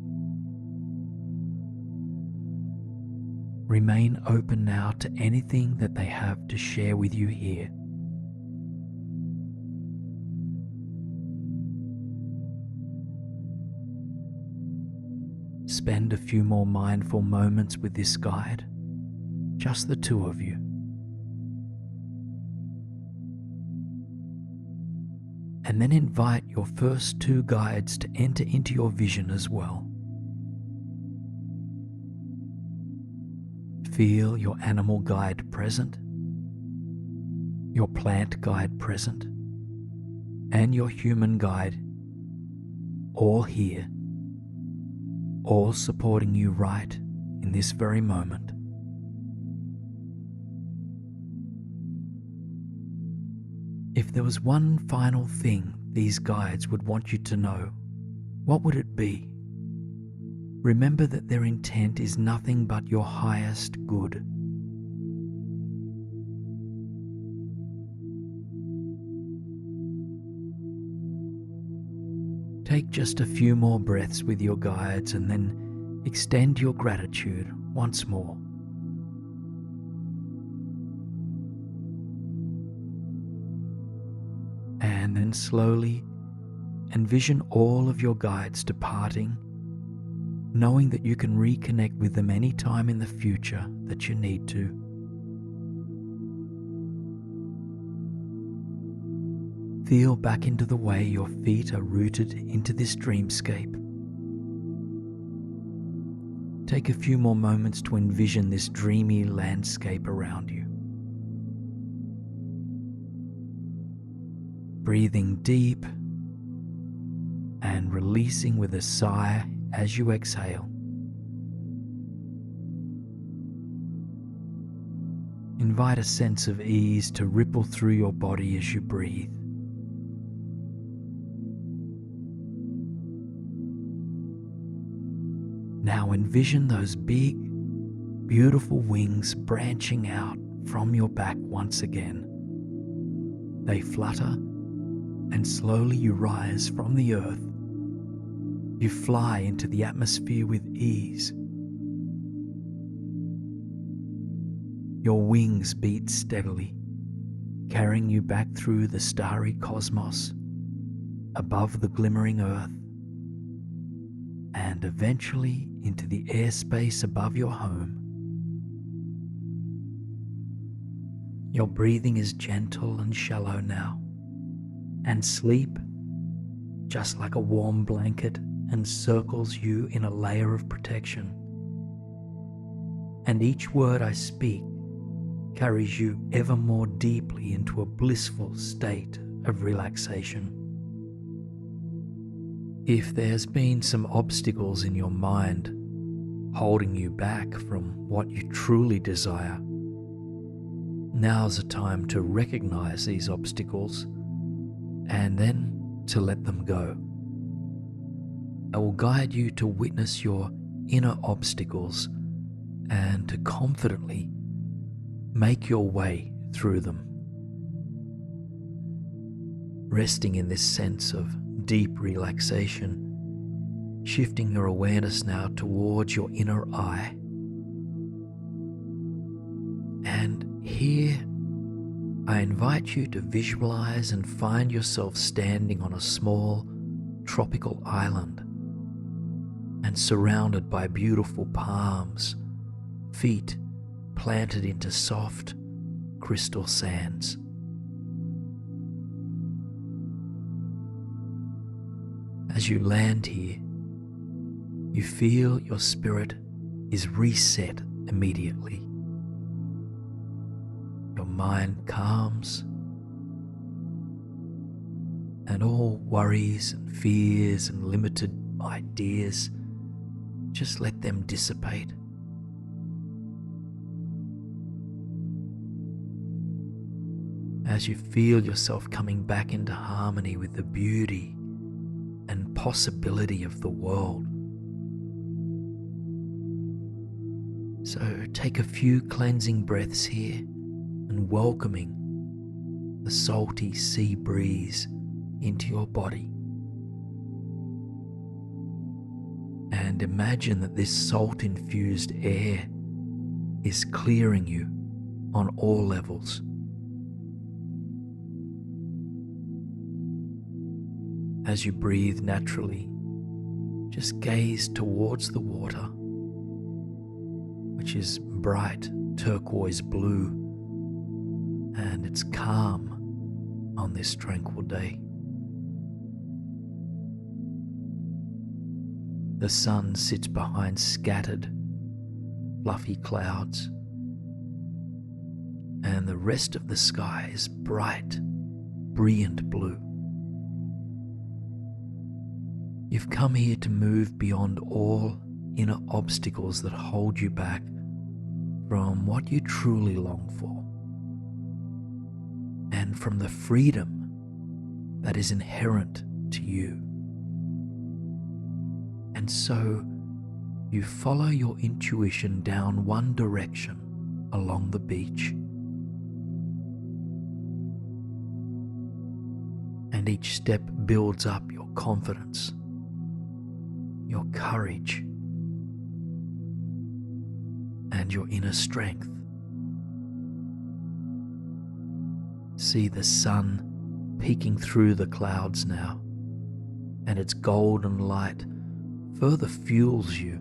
Speaker 1: Remain open now to anything that they have to share with you here. Spend a few more mindful moments with this guide, just the two of you. And then invite your first two guides to enter into your vision as well. Feel your animal guide present, your plant guide present, and your human guide all here, all supporting you right in this very moment. If there was one final thing these guides would want you to know, what would it be? Remember that their intent is nothing but your highest good. Take just a few more breaths with your guides and then extend your gratitude once more. And then slowly envision all of your guides departing, knowing that you can reconnect with them any time in the future that you need to. Feel back into the way your feet are rooted into this dreamscape. Take a few more moments to envision this dreamy landscape around you. Breathing deep and releasing with a sigh as you exhale. Invite a sense of ease to ripple through your body as you breathe. Now envision those big, beautiful wings branching out from your back once again. They flutter, and slowly you rise from the earth. You fly into the atmosphere with ease. Your wings beat steadily, carrying you back through the starry cosmos, above the glimmering earth, and eventually into the airspace above your home. Your breathing is gentle and shallow now, and sleep, just like a warm blanket, encircles you in a layer of protection. And each word I speak carries you ever more deeply into a blissful state of relaxation. If there's been some obstacles in your mind holding you back from what you truly desire, now's the time to recognize these obstacles and then to let them go. I will guide you to witness your inner obstacles and to confidently make your way through them. Resting in this sense of deep relaxation, shifting your awareness now towards your inner eye. And here, I invite you to visualize and find yourself standing on a small tropical island and surrounded by beautiful palms, feet planted into soft crystal sands. As you land here, you feel your spirit is reset immediately. Your mind calms, and all worries and fears and limited ideas, just let them dissipate. As you feel yourself coming back into harmony with the beauty and possibility of the world. So take a few cleansing breaths here and welcoming the salty sea breeze into your body. And imagine that this salt-infused air is clearing you on all levels. As you breathe naturally, just gaze towards the water, which is bright turquoise blue, and it's calm on this tranquil day. The sun sits behind scattered, fluffy clouds, and the rest of the sky is bright, brilliant blue. You've come here to move beyond all inner obstacles that hold you back from what you truly long for, and from the freedom that is inherent to you. And so you follow your intuition down one direction along the beach. And each step builds up your confidence, your courage, and your inner strength. See the sun peeking through the clouds now, and its golden light further fuels you,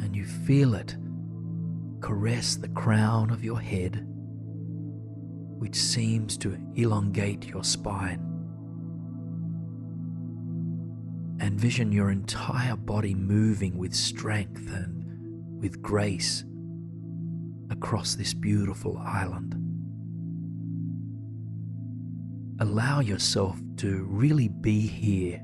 Speaker 1: and you feel it caress the crown of your head, which seems to elongate your spine. And vision your entire body moving with strength and with grace across this beautiful island. Allow yourself to really be here.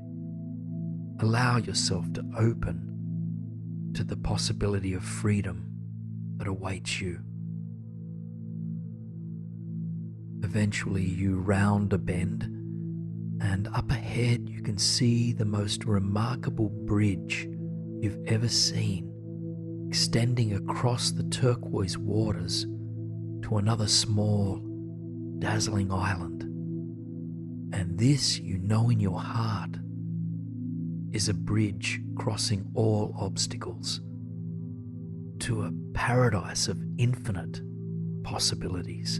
Speaker 1: Allow yourself to open to the possibility of freedom that awaits you. Eventually you round a bend, and up ahead you can see the most remarkable bridge you've ever seen, extending across the turquoise waters to another small, dazzling island. And this, you know in your heart, is a bridge crossing all obstacles to a paradise of infinite possibilities.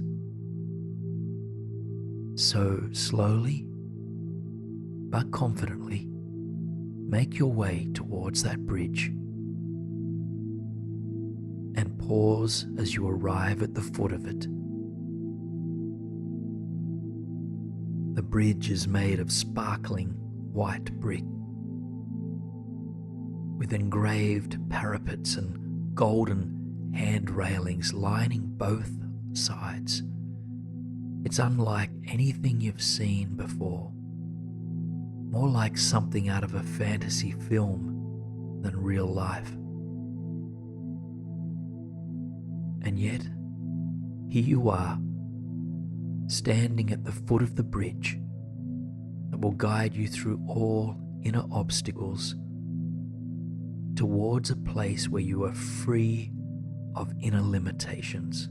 Speaker 1: So slowly but confidently make your way towards that bridge, and pause as you arrive at the foot of it. The bridge is made of sparkling white brick, with engraved parapets and golden hand railings lining both sides. It's unlike anything you've seen before, more like something out of a fantasy film than real life. And yet, here you are, standing at the foot of the bridge that will guide you through all inner obstacles towards a place where you are free of inner limitations.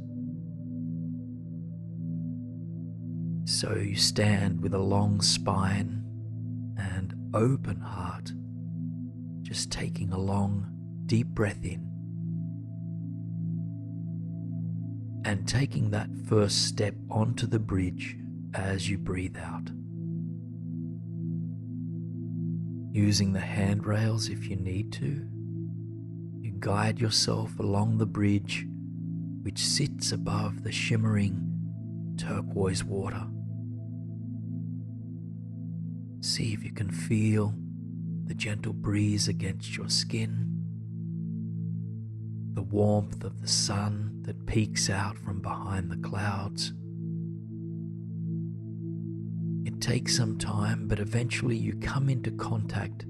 Speaker 1: So you stand with a long spine and open heart, just taking a long, deep breath in, and taking that first step onto the bridge as you breathe out. Using the handrails if you need to, you guide yourself along the bridge, which sits above the shimmering turquoise water. See if you can feel the gentle breeze against your skin, the the warmth of the sun that peeks out from behind the clouds. It takes some time, but eventually you come into contact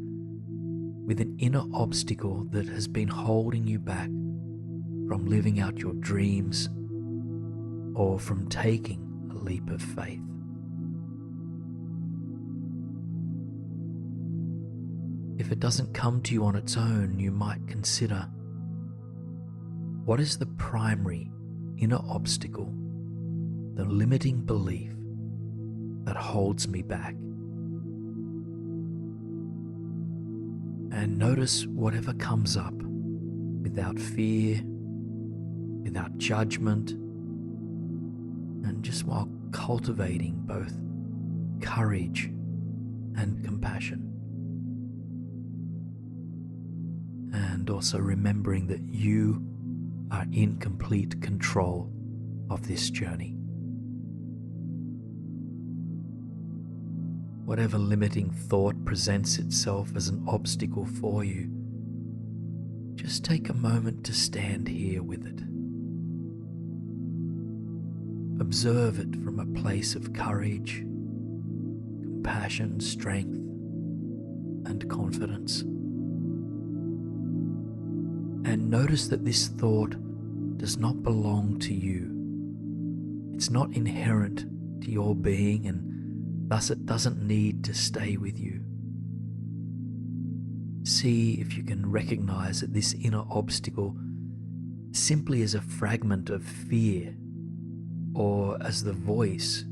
Speaker 1: with an inner obstacle that has been holding you back from living out your dreams or from taking a leap of faith. If it doesn't come to you on its own, you might consider, what is the primary inner obstacle, the limiting belief that holds me back? And notice whatever comes up without fear, without judgment, and just while cultivating both courage and compassion. And also remembering that you are in complete control of this journey. Whatever limiting thought presents itself as an obstacle for you, just take a moment to stand here with it. Observe it from a place of courage, compassion, strength, and confidence. And notice that this thought does not belong to you. It's not inherent to your being, and thus it doesn't need to stay with you. See if you can recognize that this inner obstacle simply is a fragment of fear, or as the voice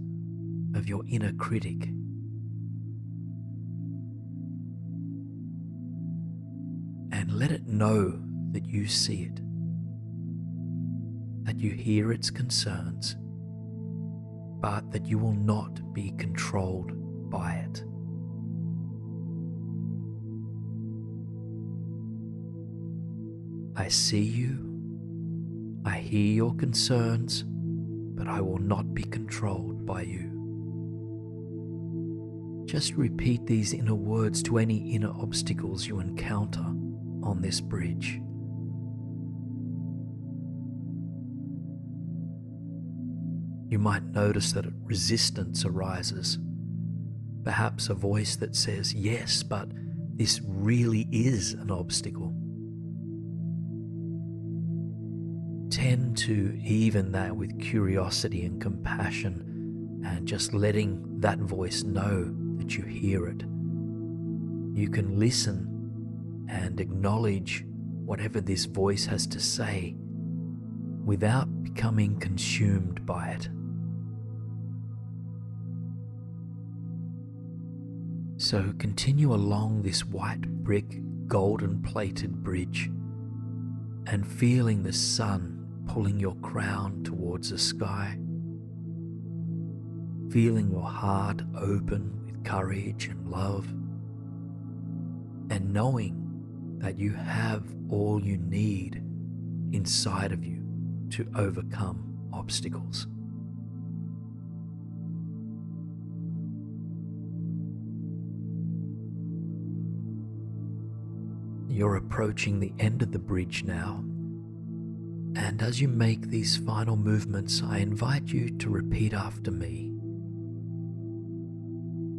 Speaker 1: of your inner critic. And let it know that you see it, that you hear its concerns, but that you will not be controlled by it. I see you, I hear your concerns, but I will not be controlled by you. Just repeat these inner words to any inner obstacles you encounter on this bridge. You might notice that resistance arises, perhaps a voice that says, yes, but this really is an obstacle. Tend to even that with curiosity and compassion, and just letting that voice know that you hear it. You can listen and acknowledge whatever this voice has to say without becoming consumed by it. So continue along this white brick, golden plated bridge, and feeling the sun pulling your crown towards the sky, feeling your heart open with courage and love, and knowing that you have all you need inside of you to overcome obstacles. You're approaching the end of the bridge now, and as you make these final movements, I invite you to repeat after me.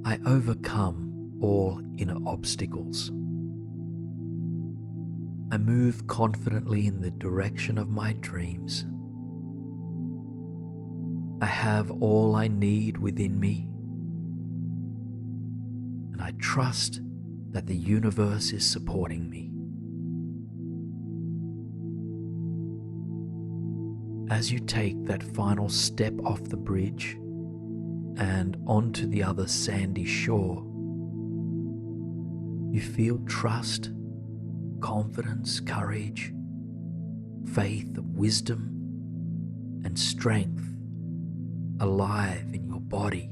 Speaker 1: I overcome all inner obstacles. I move confidently in the direction of my dreams. I have all I need within me, and I trust that the universe is supporting me. As you take that final step off the bridge and onto the other sandy shore, you feel trust, confidence, courage, faith, wisdom, and strength alive in your body,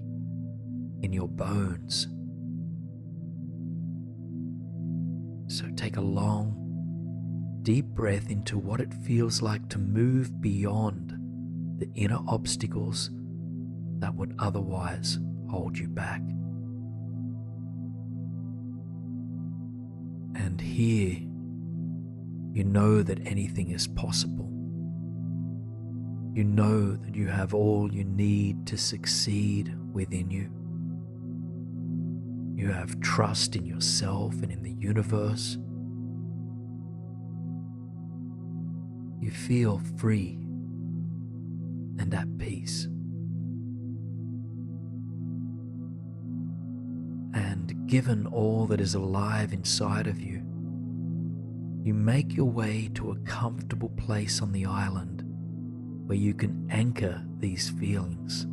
Speaker 1: in your bones. So take a long, deep breath into what it feels like to move beyond the inner obstacles that would otherwise hold you back. And here You know that anything is possible. You know that you have all you need to succeed within you. You have trust in yourself and in the universe. You feel free and at peace. And given all that is alive inside of you, you make your way to a comfortable place on the island where you can anchor these feelings.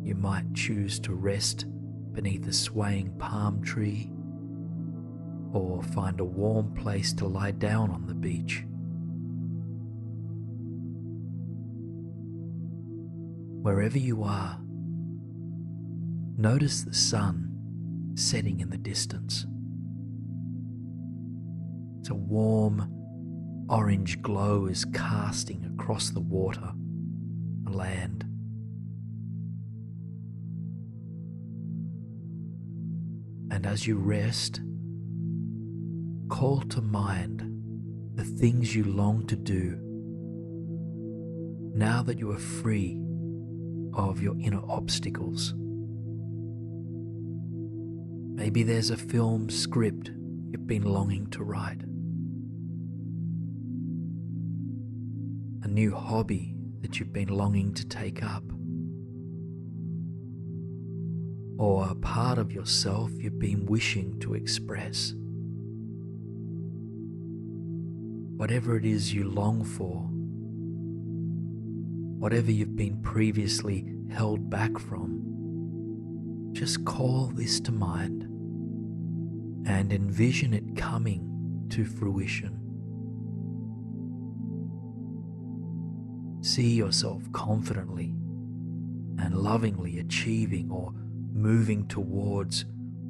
Speaker 1: You might choose to rest beneath a swaying palm tree, or find a warm place to lie down on the beach. Wherever you are, notice the sun setting in the distance. It's a warm orange glow is casting across the water and land. And as you rest, call to mind the things you long to do now that you are free of your inner obstacles. Maybe there's a film script you've been longing to write, a new hobby that you've been longing to take up, or a part of yourself you've been wishing to express. Whatever it is you long for, whatever you've been previously held back from, just call this to mind and envision it coming to fruition. See yourself confidently and lovingly achieving or moving towards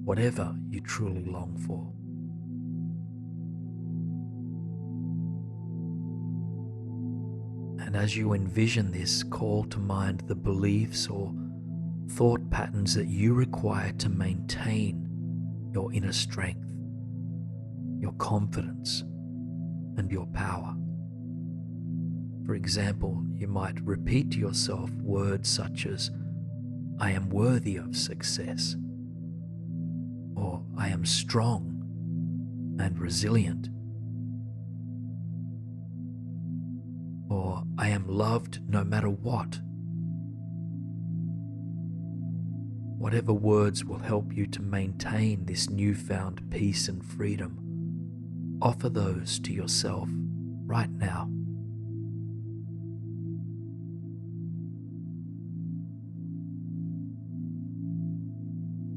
Speaker 1: whatever you truly long for. And as you envision this, call to mind the beliefs or thought patterns that you require to maintain your inner strength, your confidence, and your power. For example, you might repeat to yourself words such as, "I am worthy of success," or "I am strong and resilient," or "I am loved no matter what." Whatever words will help you to maintain this newfound peace and freedom, offer those to yourself right now.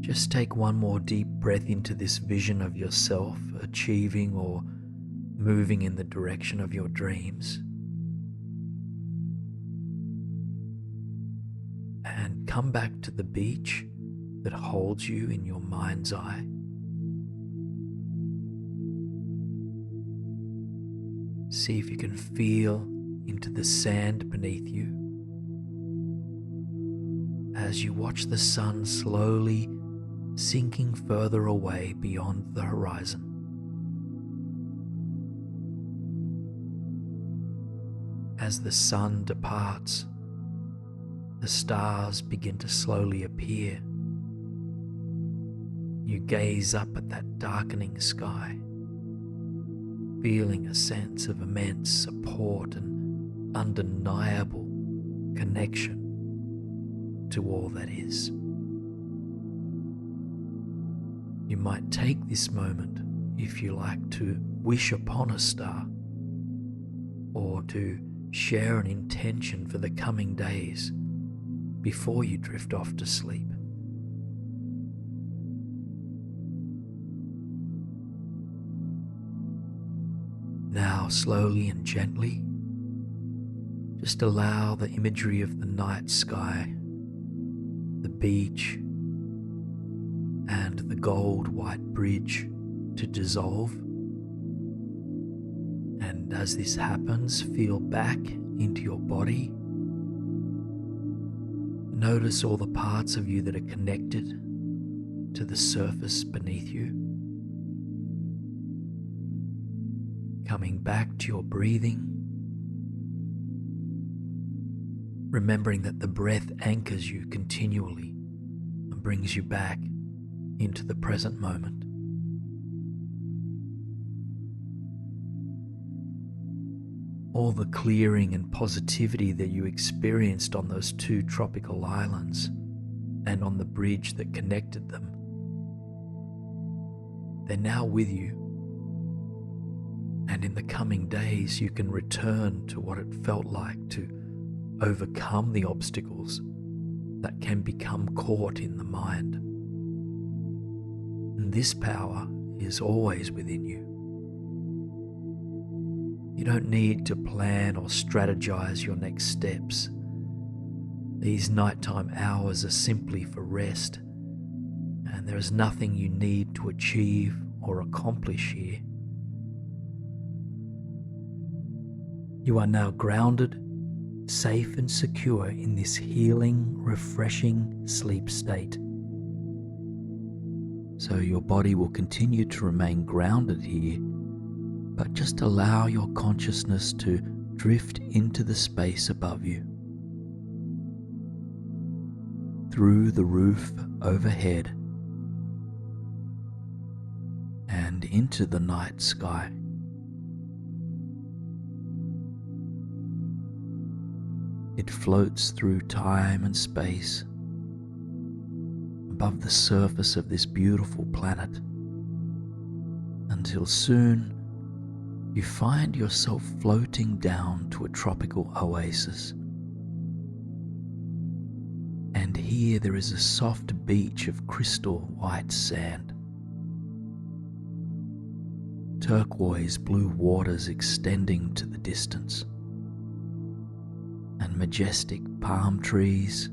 Speaker 1: Just take one more deep breath into this vision of yourself achieving or moving in the direction of your dreams. And come back to the beach that holds you in your mind's eye. See if you can feel into the sand beneath you as you watch the sun slowly sinking further away beyond the horizon. As the sun departs, the stars begin to slowly appear. You gaze up at that darkening sky, feeling a sense of immense support and undeniable connection to all that is. You might take this moment, if you like, to wish upon a star or to share an intention for the coming days before you drift off to sleep. Now, slowly and gently, just allow the imagery of the night sky, the beach, and the gold-white bridge to dissolve. And as this happens, feel back into your body. Notice all the parts of you that are connected to the surface beneath you. Coming back to your breathing, remembering that the breath anchors you continually and brings you back into the present moment. All the clearing and positivity that you experienced on those 2 tropical islands and on the bridge that connected them, they're now with you. And in the coming days, you can return to what it felt like to overcome the obstacles that can become caught in the mind. And this power is always within you. You don't need to plan or strategize your next steps. These nighttime hours are simply for rest, and there is nothing you need to achieve or accomplish here. You are now grounded, safe and secure in this healing, refreshing sleep state. So your body will continue to remain grounded here, but just allow your consciousness to drift into the space above you, through the roof overhead, and into the night sky. It floats through time and space above the surface of this beautiful planet, until soon you find yourself floating down to a tropical oasis. And here there is a soft beach of crystal white sand, turquoise blue waters extending to the distance, and majestic palm trees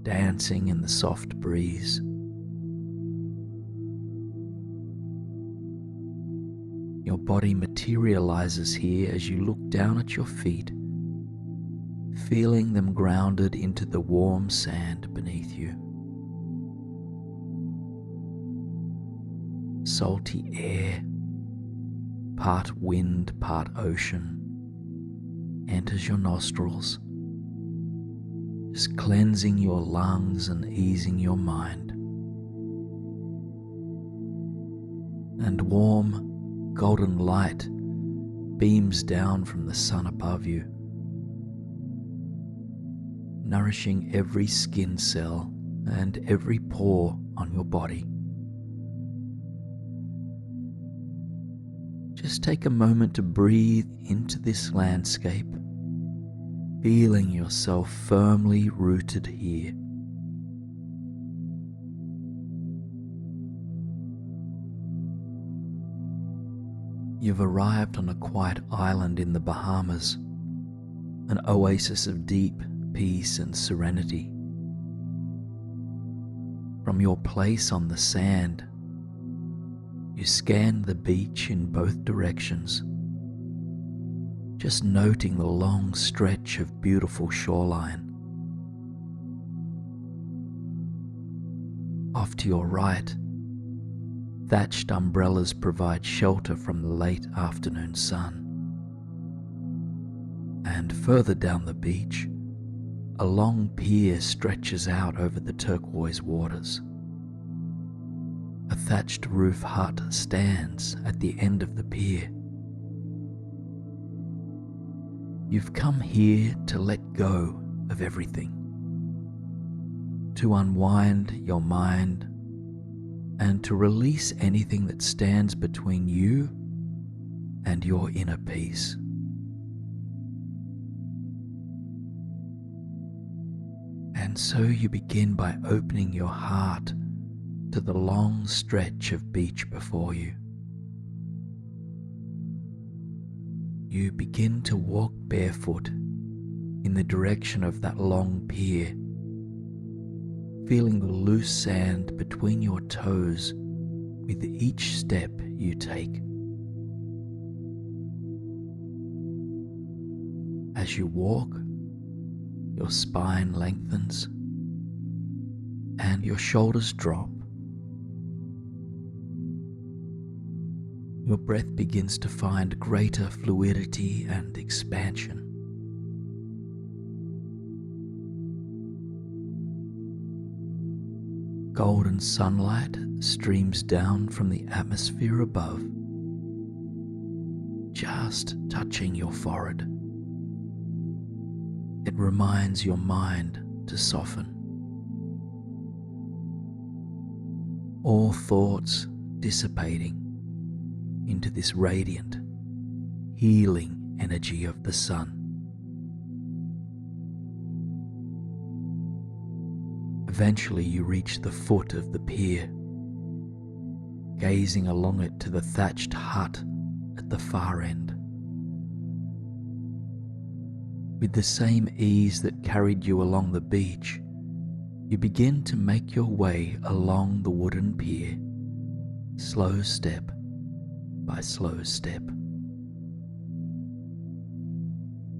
Speaker 1: dancing in the soft breeze. Your body materializes here as you look down at your feet, feeling them grounded into the warm sand beneath you. Salty air, part wind, part ocean, enters your nostrils, just cleansing your lungs and easing your mind. And warm, golden light beams down from the sun above you, nourishing every skin cell and every pore on your body. Just take a moment to breathe into this landscape, feeling yourself firmly rooted here. You've arrived on a quiet island in the Bahamas, an oasis of deep peace and serenity. From your place on the sand, you scan the beach in both directions, just noting the long stretch of beautiful shoreline. Off to your right, thatched umbrellas provide shelter from the late afternoon sun. And further down the beach, a long pier stretches out over the turquoise waters. A thatched roof hut stands at the end of the pier. You've come here to let go of everything, to unwind your mind, and to release anything that stands between you and your inner peace. And so you begin by opening your heart to the long stretch of beach before you. You begin to walk barefoot in the direction of that long pier, feeling the loose sand between your toes with each step you take. As you walk, your spine lengthens and your shoulders drop. your breath begins to find greater fluidity and expansion. Golden sunlight streams down from the atmosphere above, just touching your forehead. It reminds your mind to soften. All thoughts dissipating into this radiant, healing energy of the sun. Eventually you reach the foot of the pier, gazing along it to the thatched hut at the far end. With the same ease that carried you along the beach, you begin to make your way along the wooden pier, slow step by slow step.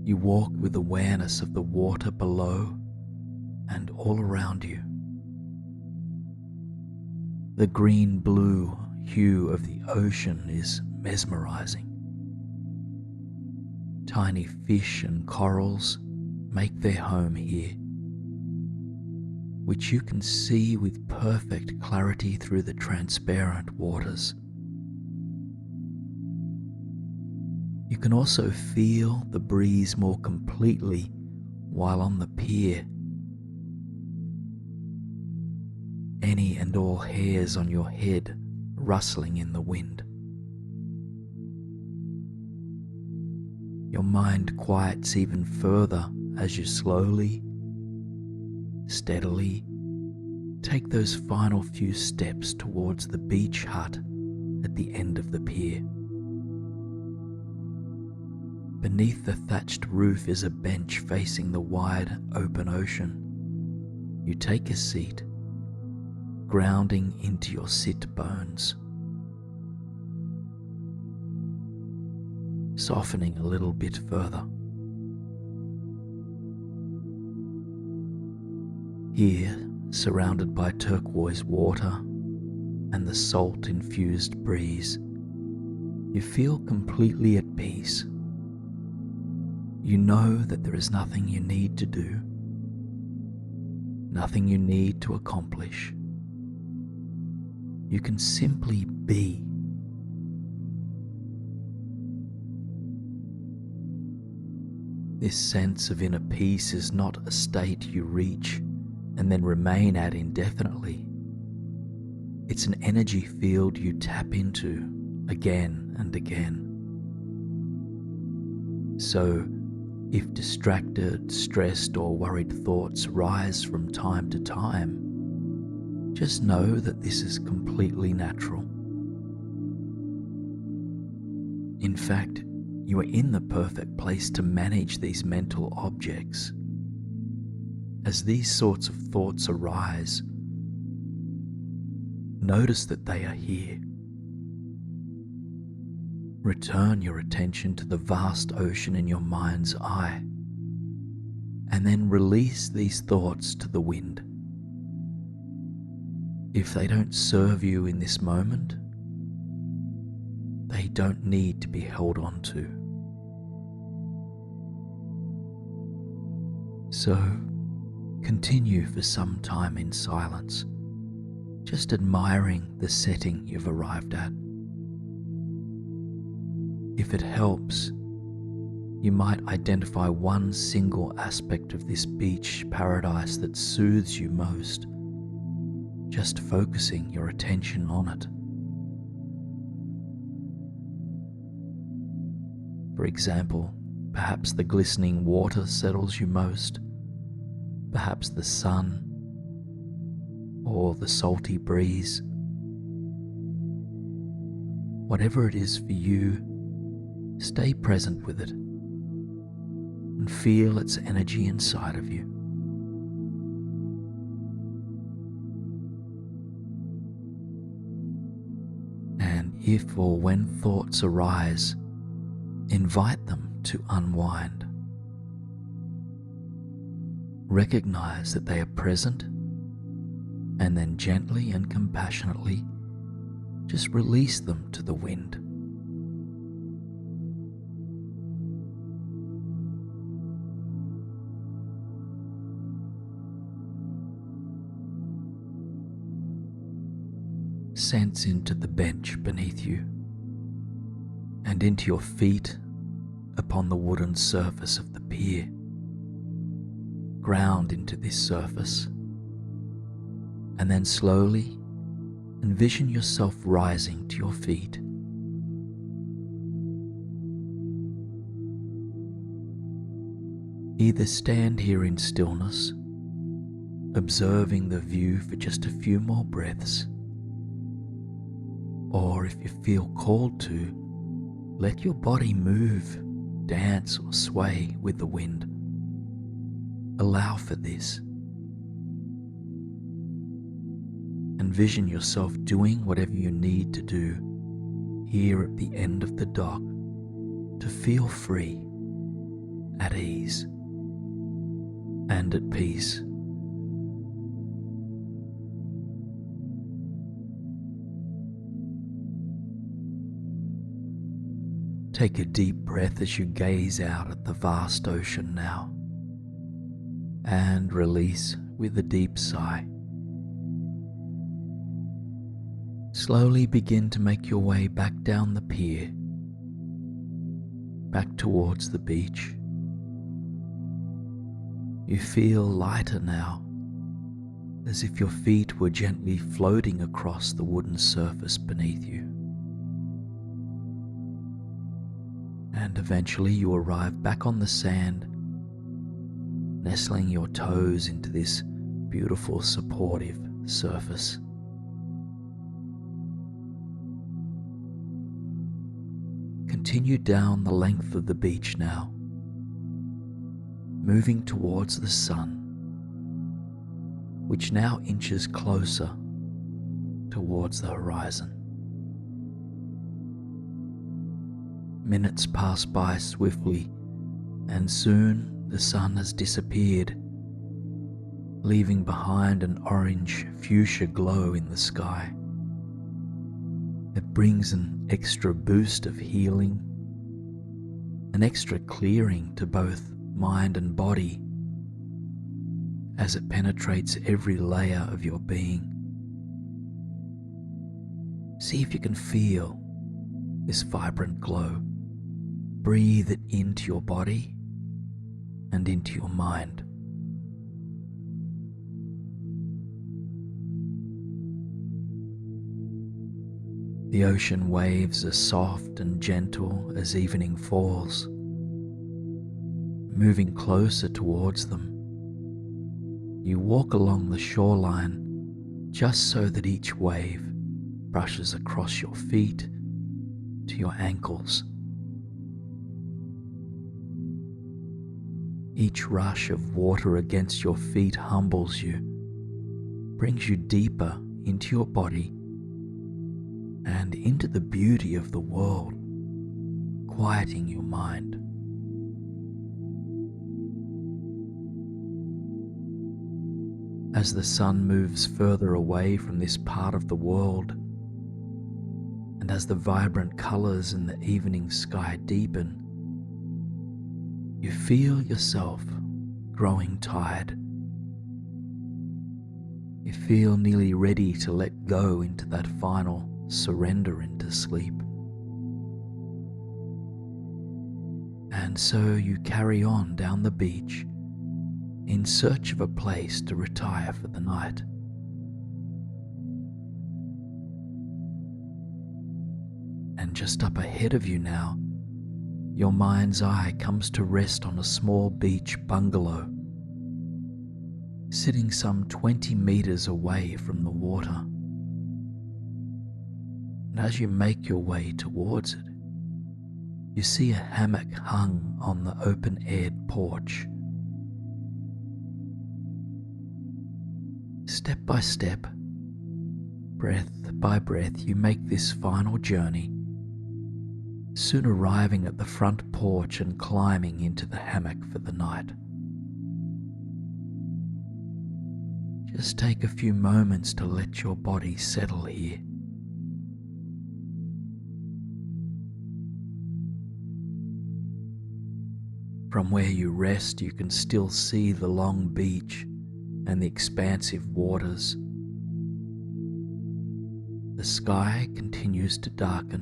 Speaker 1: You walk with awareness of the water below and all around you. The green-blue hue of the ocean is mesmerizing. Tiny fish and corals make their home here, which you can see with perfect clarity through the transparent waters. You can also feel the breeze more completely while on the pier. Any and all hairs on your head rustling in the wind. Your mind quiets even further as you slowly, steadily take those final few steps towards the beach hut at the end of the pier. Beneath the thatched roof is a bench facing the wide open ocean. You take a seat, grounding into your sit bones, softening a little bit further. Here, surrounded by turquoise water and the salt-infused breeze, you feel completely at peace. You know that there is nothing you need to do, nothing you need to accomplish. You can simply be. This sense of inner peace is not a state you reach and then remain at indefinitely. It's an energy field you tap into again and again. So, if distracted, stressed, or worried thoughts rise from time to time, just know that this is completely natural. In fact, you are in the perfect place to manage these mental objects. As these sorts of thoughts arise, notice that they are here. Return your attention to the vast ocean in your mind's eye, and then release these thoughts to the wind. If they don't serve you in this moment, they don't need to be held on to. So, continue for some time in silence, just admiring the setting you've arrived at. If it helps, you might identify one single aspect of this beach paradise that soothes you most, just focusing your attention on it. For example, perhaps the glistening water settles you most, perhaps the sun, or the salty breeze. Whatever it is for you, stay present with it and feel its energy inside of you. And if or when thoughts arise, invite them to unwind. Recognize that they are present, and then gently and compassionately just release them to the wind. Sense into the bench beneath you and into your feet upon the wooden surface of the pier. Ground into this surface, and then slowly envision yourself rising to your feet. Either stand here in stillness, observing the view for just a few more breaths, or if you feel called to, let your body move, dance or sway with the wind. Allow for this. Envision yourself doing whatever you need to do here at the end of the dock to feel free, at ease, and at peace. Take a deep breath as you gaze out at the vast ocean now, and release with a deep sigh. Slowly begin to make your way back down the pier, back towards the beach. You feel lighter now, as if your feet were gently floating across the wooden surface beneath you. And eventually you arrive back on the sand, nestling your toes into this beautiful supportive surface. Continue down the length of the beach now, moving towards the sun, which now inches closer towards the horizon. Minutes pass by swiftly, and soon the sun has disappeared, leaving behind an orange fuchsia glow in the sky. It brings an extra boost of healing, an extra clearing to both mind and body as it penetrates every layer of your being. See if you can feel this vibrant glow. Breathe it into your body and into your mind. The ocean waves are soft and gentle as evening falls. Moving closer towards them, you walk along the shoreline just so that each wave brushes across your feet to your ankles. Each rush of water against your feet humbles you, brings you deeper into your body and into the beauty of the world, quieting your mind. As the sun moves further away from this part of the world, and as the vibrant colors in the evening sky deepen, you feel yourself growing tired. You feel nearly ready to let go into that final surrender into sleep. And so you carry on down the beach in search of a place to retire for the night. And just up ahead of you now, your mind's eye comes to rest on a small beach bungalow, sitting some 20 meters away from the water. And as you make your way towards it, you see a hammock hung on the open-aired porch. Step by step, breath by breath, you make this final journey, soon arriving at the front porch and climbing into the hammock for the night. Just take a few moments to let your body settle here. From where you rest, you can still see the long beach and the expansive waters. The sky continues to darken,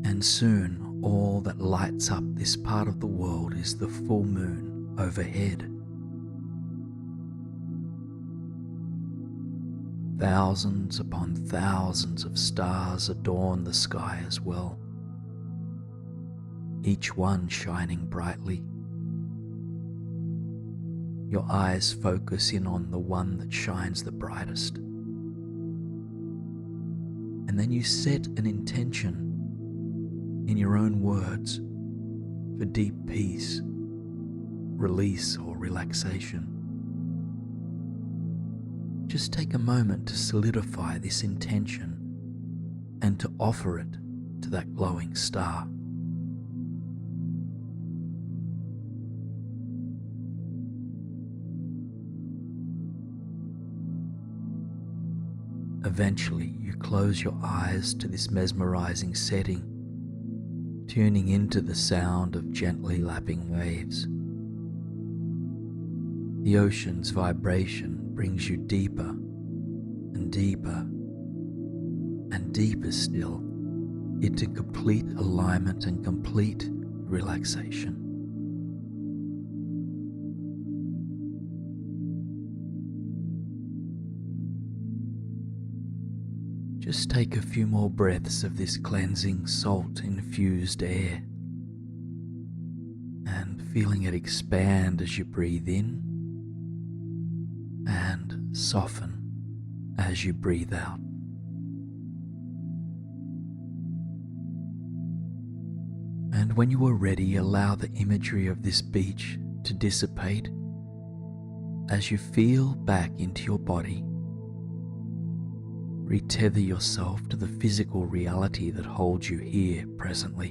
Speaker 1: and soon all that lights up this part of the world is the full moon overhead. Thousands upon thousands of stars adorn the sky as well, each one shining brightly. Your eyes focus in on the one that shines the brightest, and then you set an intention in your own words for deep peace, release, or relaxation. Just take a moment to solidify this intention and to offer it to that glowing star. Eventually, you close your eyes to this mesmerizing setting, tuning into the sound of gently lapping waves. The ocean's vibration brings you deeper and deeper and deeper still into complete alignment and complete relaxation. Just take a few more breaths of this cleansing, salt-infused air, and feeling it expand as you breathe in and soften as you breathe out. And when you are ready, allow the imagery of this beach to dissipate as you feel back into your body. Retether yourself to the physical reality that holds you here presently.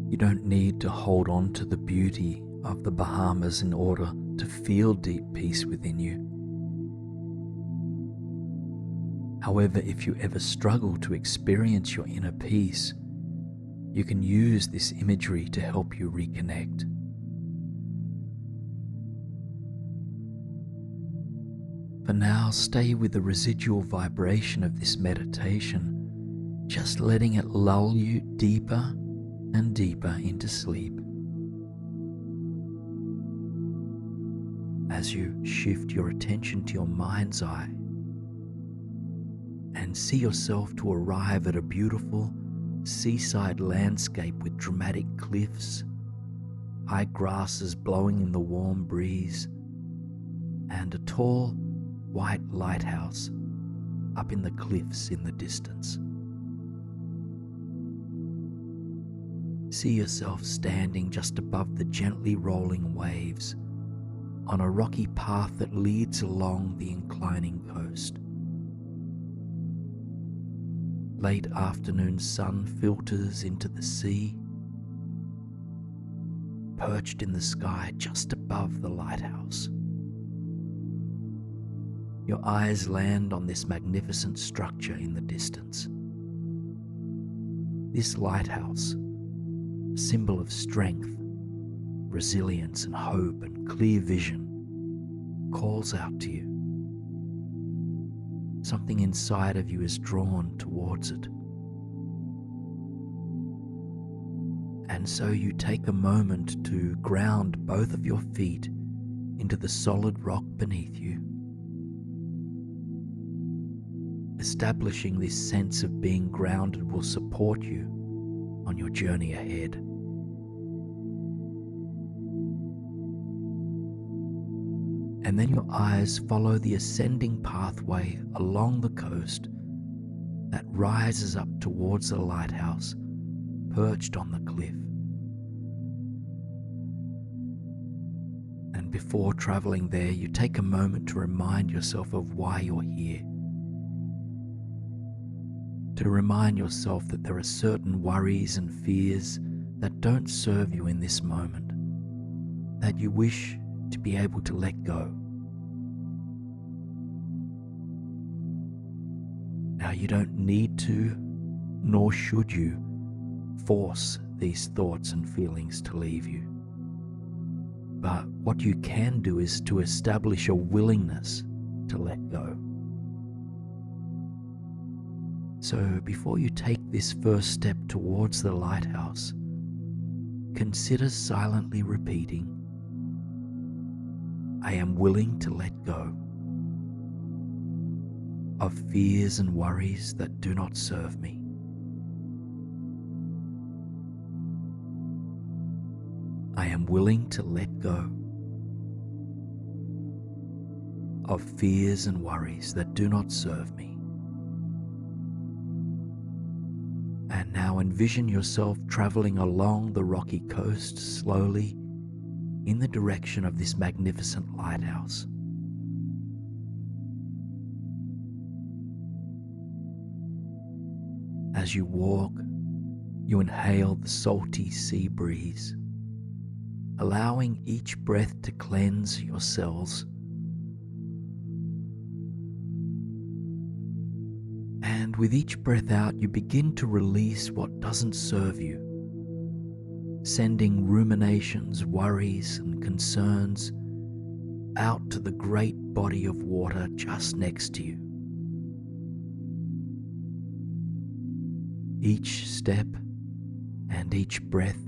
Speaker 1: You don't need to hold on to the beauty of the Bahamas in order to feel deep peace within you. However, if you ever struggle to experience your inner peace, you can use this imagery to help you reconnect. For now, stay with the residual vibration of this meditation, just letting it lull you deeper and deeper into sleep. As you shift your attention to your mind's eye and see yourself to arrive at a beautiful seaside landscape with dramatic cliffs, high grasses blowing in the warm breeze, and a tall white lighthouse up in the cliffs in the distance. See yourself standing just above the gently rolling waves on a rocky path that leads along the inclining coast. Late afternoon sun filters into the sea, perched in the sky just above the lighthouse. Your eyes land on this magnificent structure in the distance. This lighthouse, a symbol of strength, resilience and hope and clear vision, calls out to you. Something inside of you is drawn towards it. And so you take a moment to ground both of your feet into the solid rock beneath you, establishing this sense of being grounded will support you on your journey ahead. And then your eyes follow the ascending pathway along the coast that rises up towards the lighthouse perched on the cliff. And before traveling there, you take a moment to remind yourself of why you're here. To remind yourself that there are certain worries and fears that don't serve you in this moment, that you wish to be able to let go. Now, you don't need to, nor should you, force these thoughts and feelings to leave you. But what you can do is to establish a willingness to let go. So before you take this first step towards the lighthouse, consider silently repeating, I am willing to let go of fears and worries that do not serve me. I am willing to let go of fears and worries that do not serve me. And now envision yourself traveling along the rocky coast slowly in the direction of this magnificent lighthouse. As you walk, you inhale the salty sea breeze, allowing each breath to cleanse your cells. And with each breath out, you begin to release what doesn't serve you, sending ruminations, worries, and concerns out to the great body of water just next to you. Each step and each breath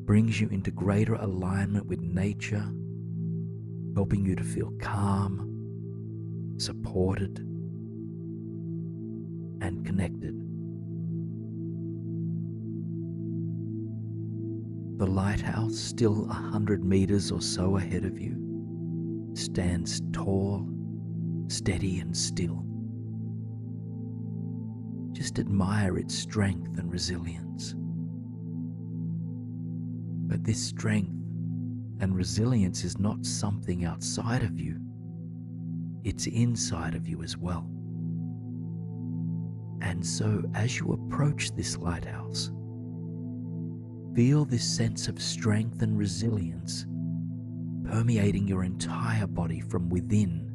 Speaker 1: brings you into greater alignment with nature, helping you to feel calm, supported, and connected. The lighthouse, still 100 meters or so ahead of you, stands tall, steady, and still. Just admire its strength and resilience. But this strength and resilience is not something outside of you. It's inside of you as well. And so as you approach this lighthouse, feel this sense of strength and resilience permeating your entire body from within,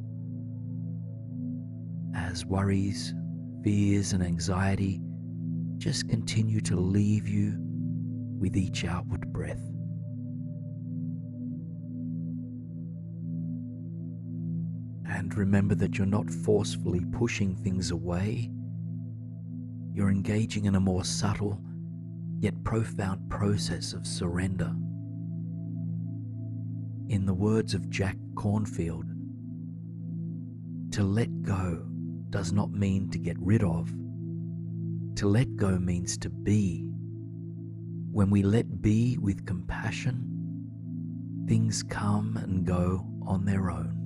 Speaker 1: as worries, fears, and anxiety just continue to leave you with each outward breath. And remember that you're not forcefully pushing things away. You're engaging in a more subtle yet profound process of surrender. In the words of Jack Cornfield, to let go does not mean to get rid of. To let go means to be. When we let be with compassion, things come and go on their own.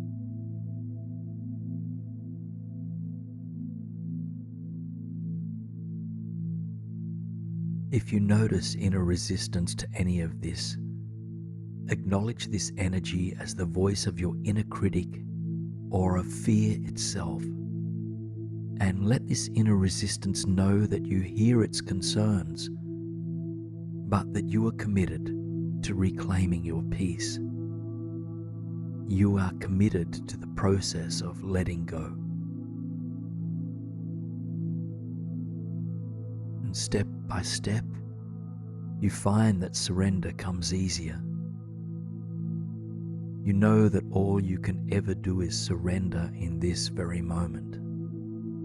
Speaker 1: If you notice inner resistance to any of this, acknowledge this energy as the voice of your inner critic or of fear itself, and let this inner resistance know that you hear its concerns, but that you are committed to reclaiming your peace. You are committed to the process of letting go. And step by step, you find that surrender comes easier. You know that all you can ever do is surrender in this very moment,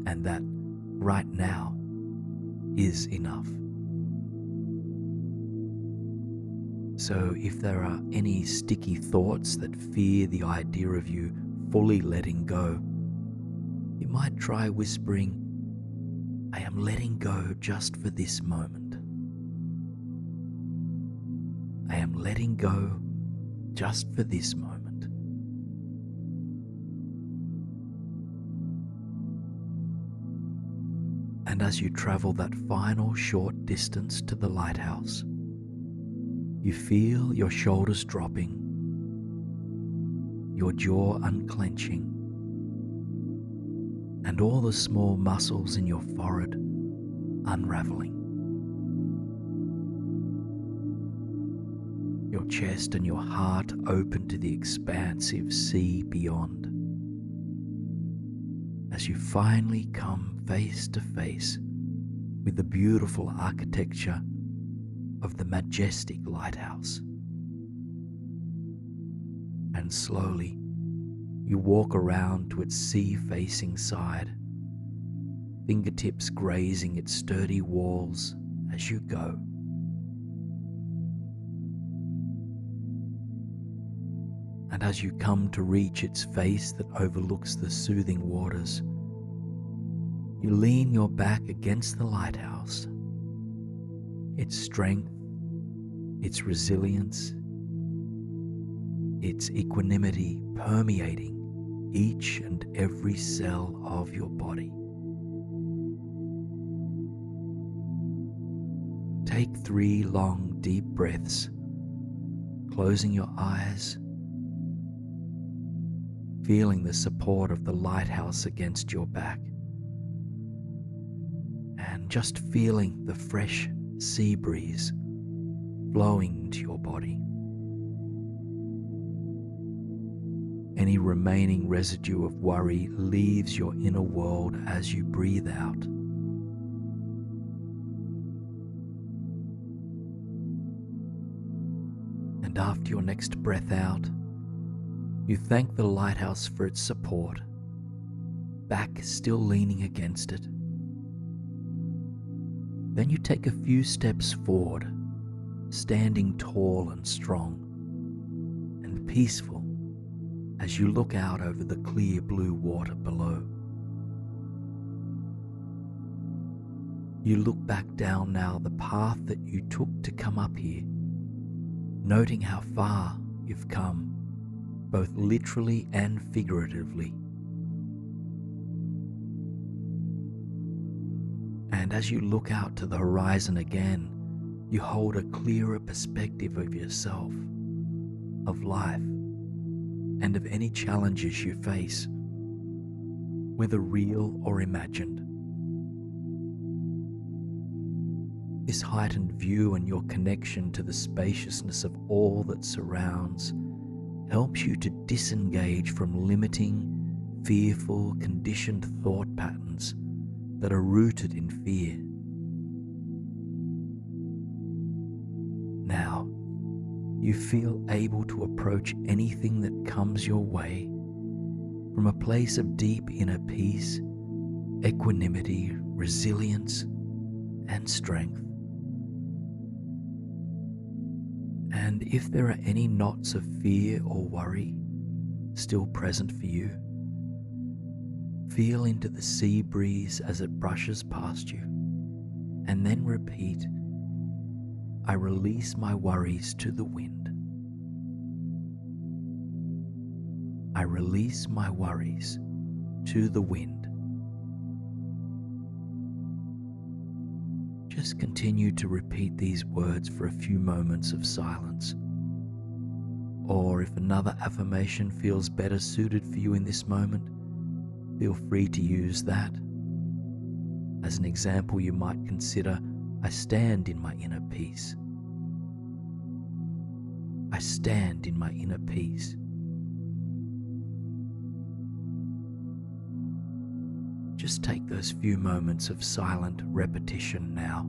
Speaker 1: and that right now is enough. So if there are any sticky thoughts that fear the idea of you fully letting go, you might try whispering, I am letting go just for this moment. I am letting go just for this moment. And as you travel that final short distance to the lighthouse, you feel your shoulders dropping, your jaw unclenching, and all the small muscles in your forehead unraveling. Your chest and your heart open to the expansive sea beyond, as you finally come face to face with the beautiful architecture of the majestic lighthouse. and slowly you walk around to its sea-facing side, fingertips grazing its sturdy walls as you go. And as you come to reach its face that overlooks the soothing waters, you lean your back against the lighthouse, its strength, its resilience, its equanimity permeating each and every cell of your body. Take 3 long, deep breaths, closing your eyes, feeling the support of the lighthouse against your back, and just feeling the fresh sea breeze blowing into your body. Any remaining residue of worry leaves your inner world as you breathe out. And after your next breath out, you thank the lighthouse for its support, back still leaning against it. Then you take a few steps forward, standing tall and strong and peaceful as you look out over the clear blue water below. You look back down now the path that you took to come up here, noting how far you've come, both literally and figuratively. And as you look out to the horizon again, you hold a clearer perspective of yourself, of life, and of any challenges you face, whether real or imagined. This heightened view and your connection to the spaciousness of all that surrounds helps you to disengage from limiting, fearful, conditioned thought patterns that are rooted in fear. Now, you feel able to approach anything that comes your way from a place of deep inner peace, equanimity, resilience, and strength. And if there are any knots of fear or worry still present for you, feel into the sea breeze as it brushes past you, and then repeat, I release my worries to the wind. I release my worries to the wind. Just continue to repeat these words for a few moments of silence. Or if another affirmation feels better suited for you in this moment, feel free to use that. As an example, you might consider, I stand in my inner peace. I stand in my inner peace. Just take those few moments of silent repetition now.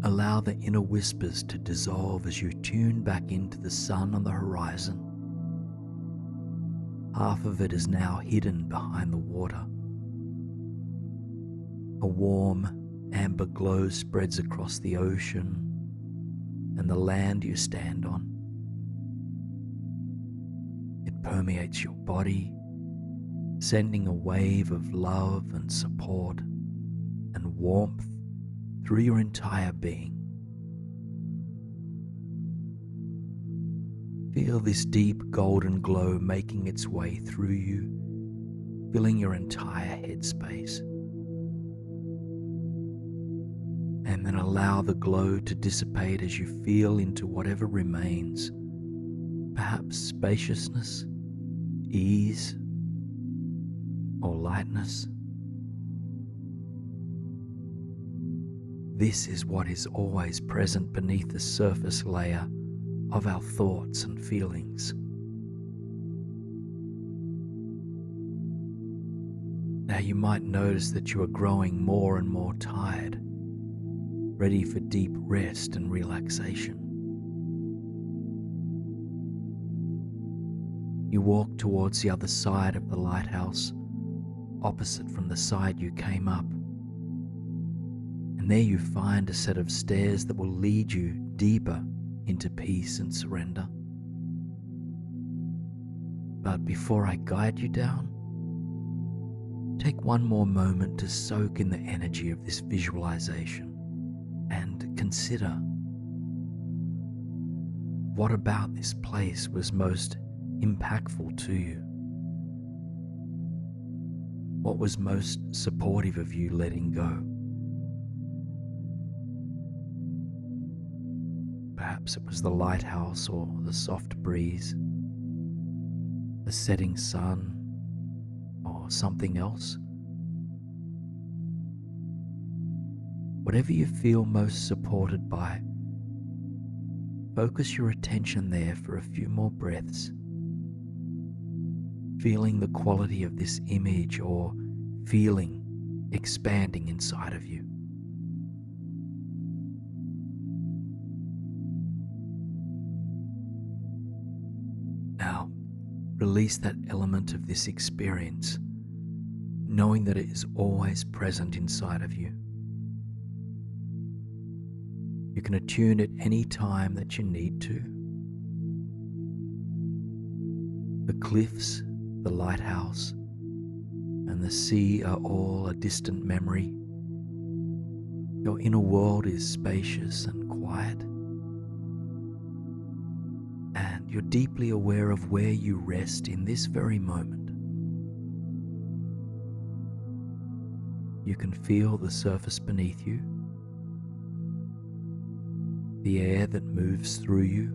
Speaker 1: Allow the inner whispers to dissolve as you tune back into the sun on the horizon. Half of it is now hidden behind the water. A warm, amber glow spreads across the ocean and the land you stand on. It permeates your body, sending a wave of love and support and warmth through your entire being. Feel this deep golden glow making its way through you, filling your entire headspace. And then allow the glow to dissipate as you feel into whatever remains, perhaps spaciousness, ease, or lightness. This is what is always present beneath the surface layer of our thoughts and feelings. Now you might notice that you are growing more and more tired, ready for deep rest and relaxation. You walk towards the other side of the lighthouse, opposite from the side you came up. And there you find a set of stairs that will lead you deeper into peace and surrender. But before I guide you down, take one more moment to soak in the energy of this visualization and consider what about this place was most impactful to you. What was most supportive of you letting go? Perhaps it was the lighthouse or the soft breeze, the setting sun, or something else. Whatever you feel most supported by, focus your attention there for a few more breaths, feeling the quality of this image or feeling expanding inside of you. Now, release that element of this experience, knowing that it is always present inside of you. You can attune at any time that you need to. The cliffs, the lighthouse, and the sea are all a distant memory. Your inner world is spacious and quiet, and you're deeply aware of where you rest in this very moment. You can feel the surface beneath you, the air that moves through you,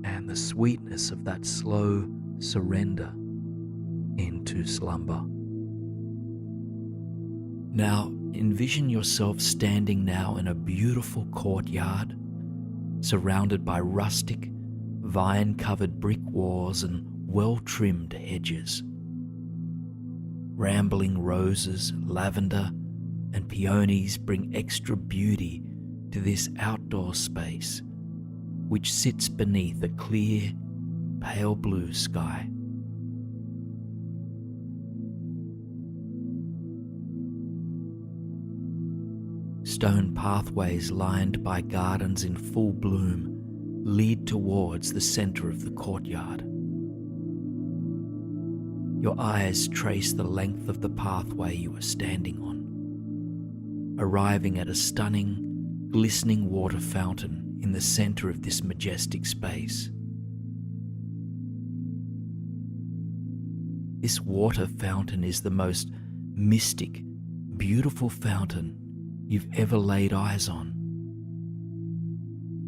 Speaker 1: and the sweetness of that slow surrender into slumber. Now, envision yourself standing now in a beautiful courtyard, surrounded by rustic, vine-covered brick walls and well-trimmed hedges. Rambling roses, lavender, and peonies bring extra beauty to this outdoor space, which sits beneath a clear, pale blue sky. Stone pathways lined by gardens in full bloom lead towards the center of the courtyard. Your eyes trace the length of the pathway you are standing on, arriving at a stunning, glistening water fountain in the center of this majestic space. This water fountain is the most mystic, beautiful fountain you've ever laid eyes on.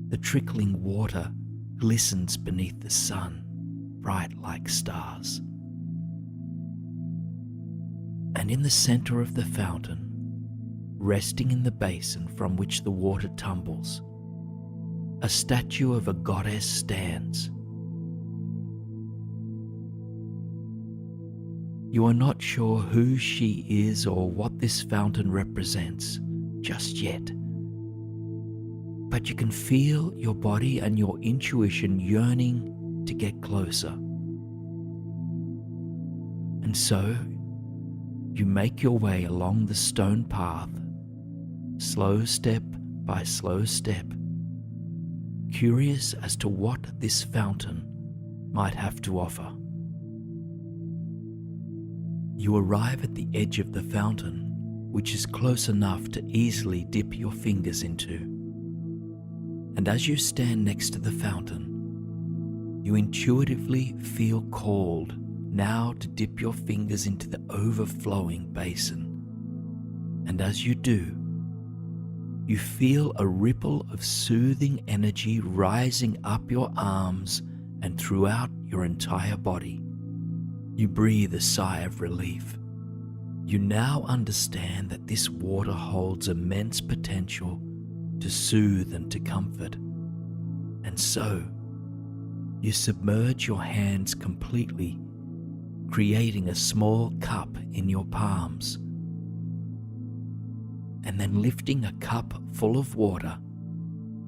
Speaker 1: The trickling water glistens beneath the sun, bright like stars. And in the center of the fountain, resting in the basin from which the water tumbles, a statue of a goddess stands. You are not sure who she is or what this fountain represents just yet, but you can feel your body and your intuition yearning to get closer. And so, you make your way along the stone path, slow step by slow step, curious as to what this fountain might have to offer. You arrive at the edge of the fountain, which is close enough to easily dip your fingers into. And as you stand next to the fountain, you intuitively feel called now to dip your fingers into the overflowing basin. And as you do, you feel a ripple of soothing energy rising up your arms and throughout your entire body. You breathe a sigh of relief. You now understand that this water holds immense potential to soothe and to comfort. And so, you submerge your hands completely creating a small cup in your palms, and then lifting a cup full of water.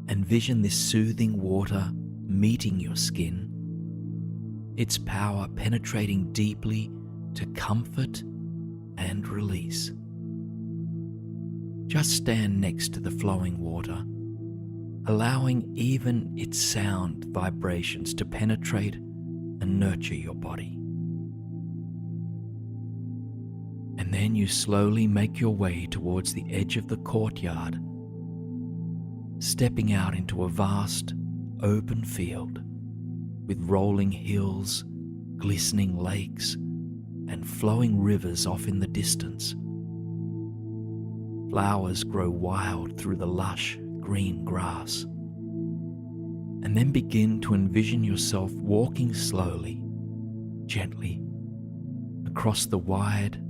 Speaker 1: Envision this soothing water meeting your skin, its power penetrating deeply to comfort and release. Just stand next to the flowing water, allowing even its sound vibrations to penetrate and nurture your body. And then you slowly make your way towards the edge of the courtyard, stepping out into a vast, open field with rolling hills, glistening lakes, and flowing rivers off in the distance. Flowers grow wild through the lush green grass. And then begin to envision yourself walking slowly, gently, across the wide,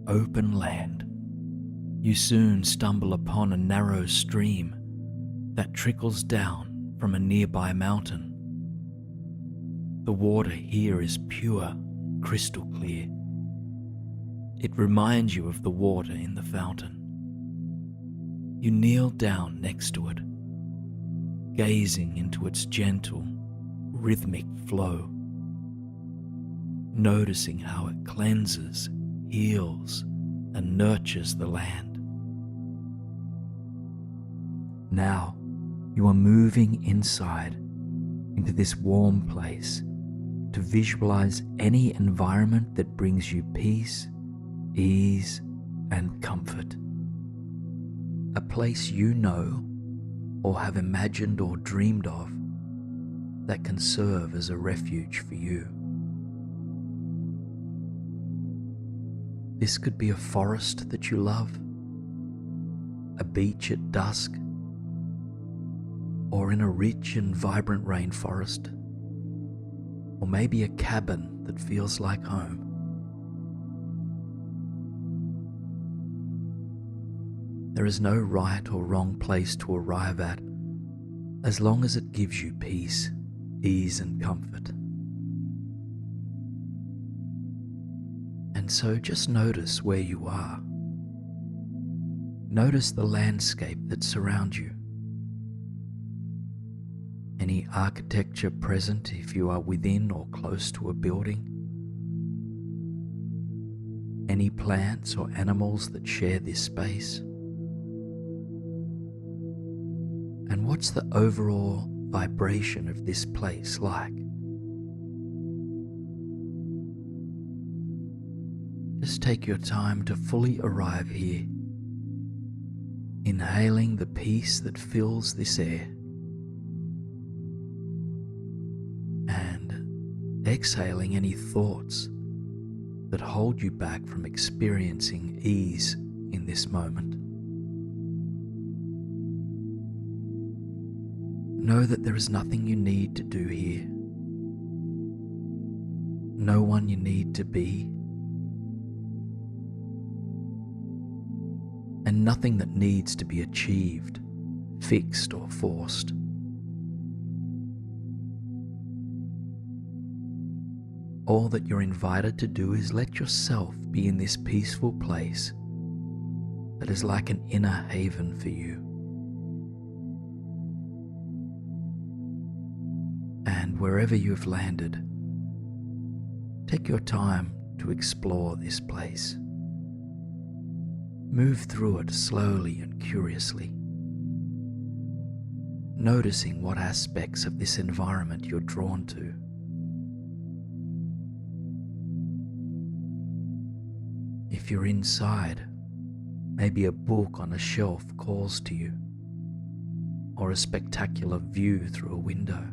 Speaker 1: open land. You soon stumble upon a narrow stream that trickles down from a nearby mountain. The water here is pure, crystal clear. It reminds you of the water in the fountain. You kneel down next to it, gazing into its gentle, rhythmic flow, noticing how it cleanses, heals, and nurtures the land. Now, you are moving inside into this warm place to visualize any environment that brings you peace, ease, and comfort. A place you know or have imagined or dreamed of that can serve as a refuge for you. This could be a forest that you love, a beach at dusk, or in a rich and vibrant rainforest, or maybe a cabin that feels like home. There is no right or wrong place to arrive at, as long as it gives you peace, ease, and comfort. And so just notice where you are. Notice the landscape that surrounds you. Any architecture present if you are within or close to a building. Any plants or animals that share this space. And what's the overall vibration of this place like? Just take your time to fully arrive here, inhaling the peace that fills this air, and exhaling any thoughts that hold you back from experiencing ease in this moment. Know that there is nothing you need to do here, no one you need to be, and nothing that needs to be achieved, fixed, or forced. All that you're invited to do is let yourself be in this peaceful place that is like an inner haven for you. And wherever you've landed, take your time to explore this place. Move through it slowly and curiously, noticing what aspects of this environment you're drawn to. If you're inside, maybe a book on a shelf calls to you, or a spectacular view through a window.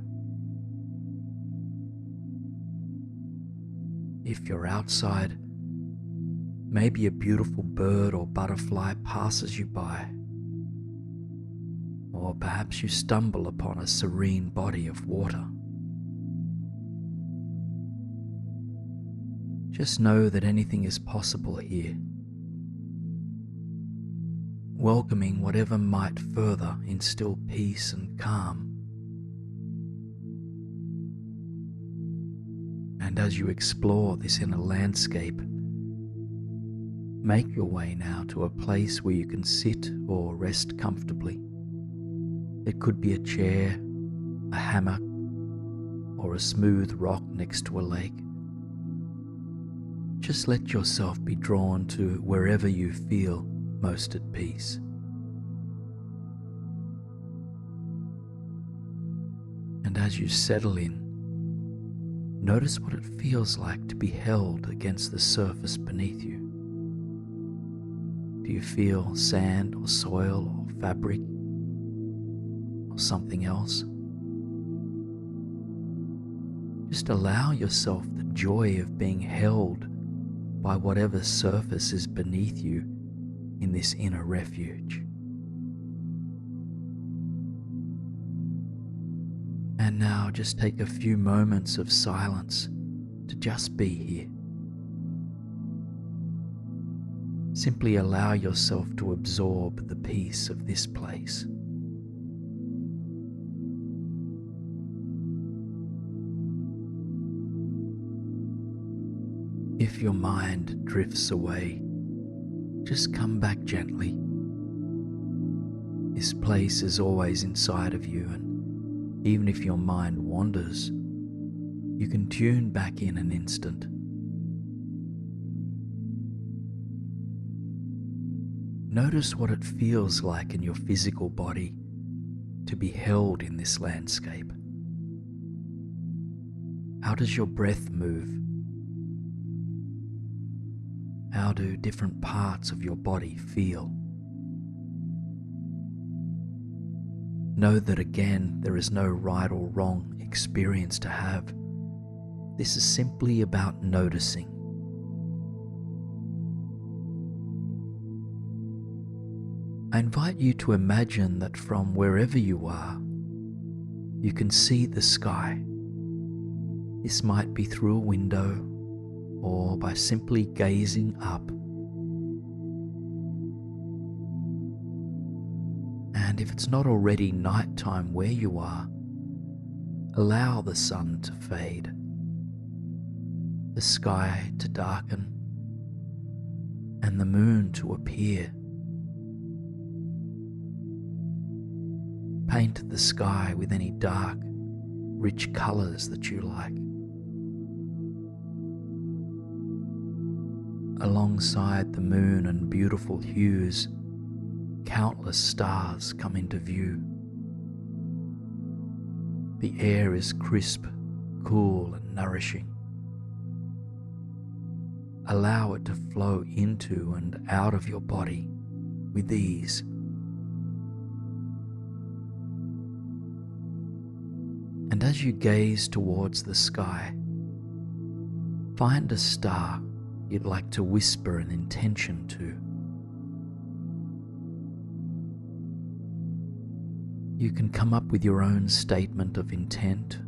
Speaker 1: If you're outside, maybe a beautiful bird or butterfly passes you by, or perhaps you stumble upon a serene body of water. Just know that anything is possible here, welcoming whatever might further instill peace and calm. And as you explore this inner landscape, make your way now to a place where you can sit or rest comfortably. It could be a chair, a hammock, or a smooth rock next to a lake. Just let yourself be drawn to wherever you feel most at peace. And as you settle in, notice what it feels like to be held against the surface beneath you. Do you feel sand or soil or fabric or something else? Just allow yourself the joy of being held by whatever surface is beneath you in this inner refuge. And now just take a few moments of silence to just be here. Simply allow yourself to absorb the peace of this place. If your mind drifts away, just come back gently. This place is always inside of you, and even if your mind wanders, you can tune back in an instant. Notice what it feels like in your physical body to be held in this landscape. How does your breath move? How do different parts of your body feel? Know that again, there is no right or wrong experience to have. This is simply about noticing. I invite you to imagine that from wherever you are, you can see the sky. This might be through a window or by simply gazing up. And if it's not already nighttime where you are, allow the sun to fade, the sky to darken, and the moon to appear. Paint the sky with any dark, rich colors that you like. Alongside the moon and beautiful hues, countless stars come into view. The air is crisp, cool, and nourishing. Allow it to flow into and out of your body with ease. And as you gaze towards the sky, find a star you'd like to whisper an intention to. You can come up with your own statement of intent,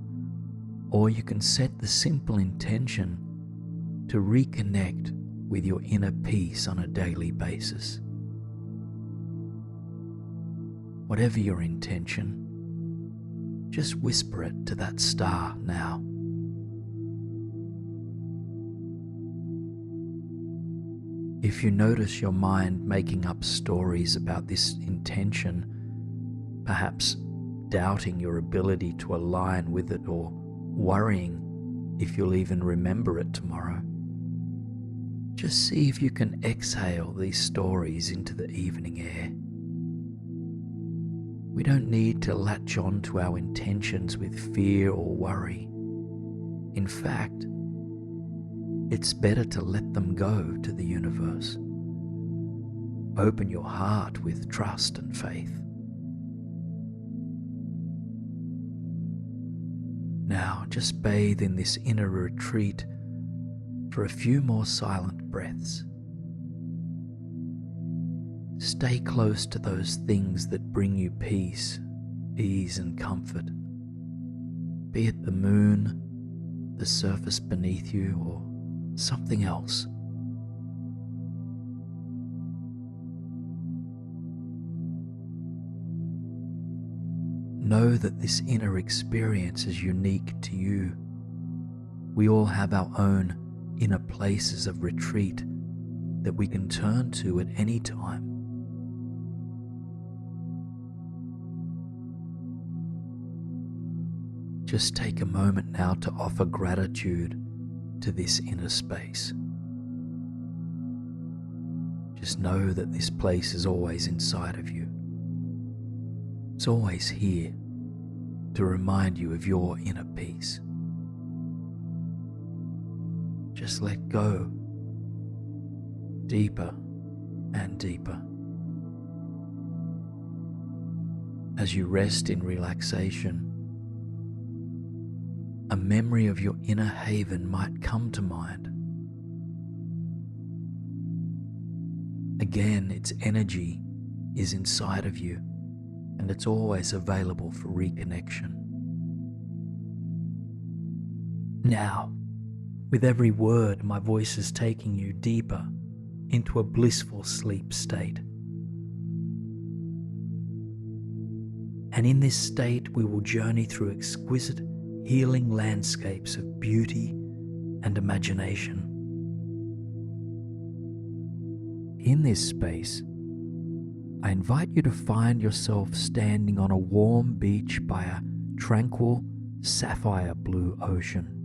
Speaker 1: or you can set the simple intention to reconnect with your inner peace on a daily basis. Whatever your intention, just whisper it to that star now. If you notice your mind making up stories about this intention, perhaps doubting your ability to align with it or worrying if you'll even remember it tomorrow, just see if you can exhale these stories into the evening air. We don't need to latch on to our intentions with fear or worry. In fact, it's better to let them go to the universe. Open your heart with trust and faith. Now just bathe in this inner retreat for a few more silent breaths. Stay close to those things that bring you peace, ease, and comfort. Be it the moon, the surface beneath you, or something else. Know that this inner experience is unique to you. We all have our own inner places of retreat that we can turn to at any time. Just take a moment now to offer gratitude to this inner space. Just know that this place is always inside of you. It's always here to remind you of your inner peace. Just let go deeper and deeper. As you rest in relaxation, a memory of your inner haven might come to mind. Again, its energy is inside of you, and it's always available for reconnection. Now, with every word, my voice is taking you deeper into a blissful sleep state. And in this state, we will journey through exquisite, healing landscapes of beauty and imagination. In this space, I invite you to find yourself standing on a warm beach by a tranquil, sapphire blue ocean.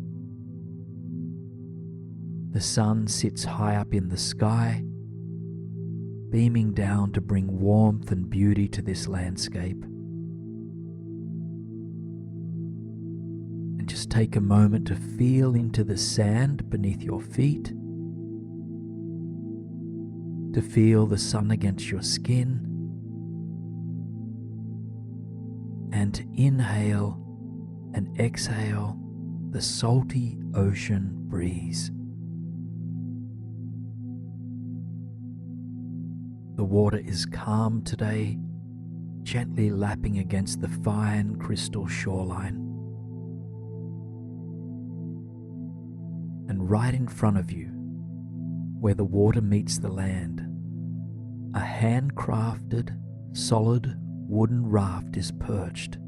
Speaker 1: The sun sits high up in the sky, beaming down to bring warmth and beauty to this landscape. And just take a moment to feel into the sand beneath your feet, to feel the sun against your skin, and to inhale and exhale the salty ocean breeze. The water is calm today, gently lapping against the fine crystal shoreline. And right in front of you, where the water meets the land, a handcrafted, solid wooden raft is perched.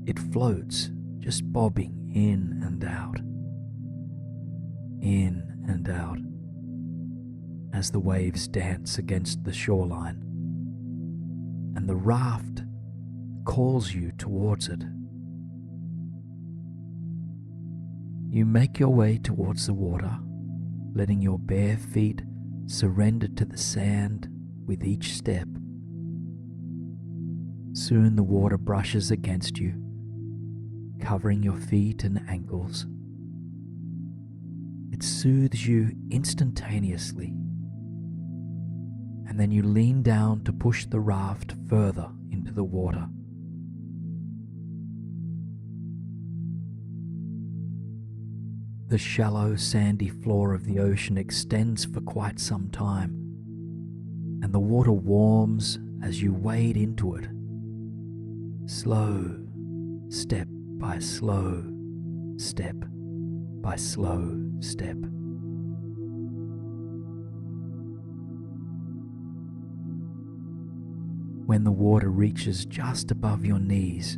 Speaker 1: It floats, just bobbing in and out, as the waves dance against the shoreline, and the raft calls you towards it. You make your way towards the water, letting your bare feet surrender to the sand with each step. Soon the water brushes against you, covering your feet and ankles. It soothes you instantaneously, and then you lean down to push the raft further into the water. The shallow, sandy floor of the ocean extends for quite some time, and the water warms as you wade into it. Slow step by slow step by slow step. When the water reaches just above your knees,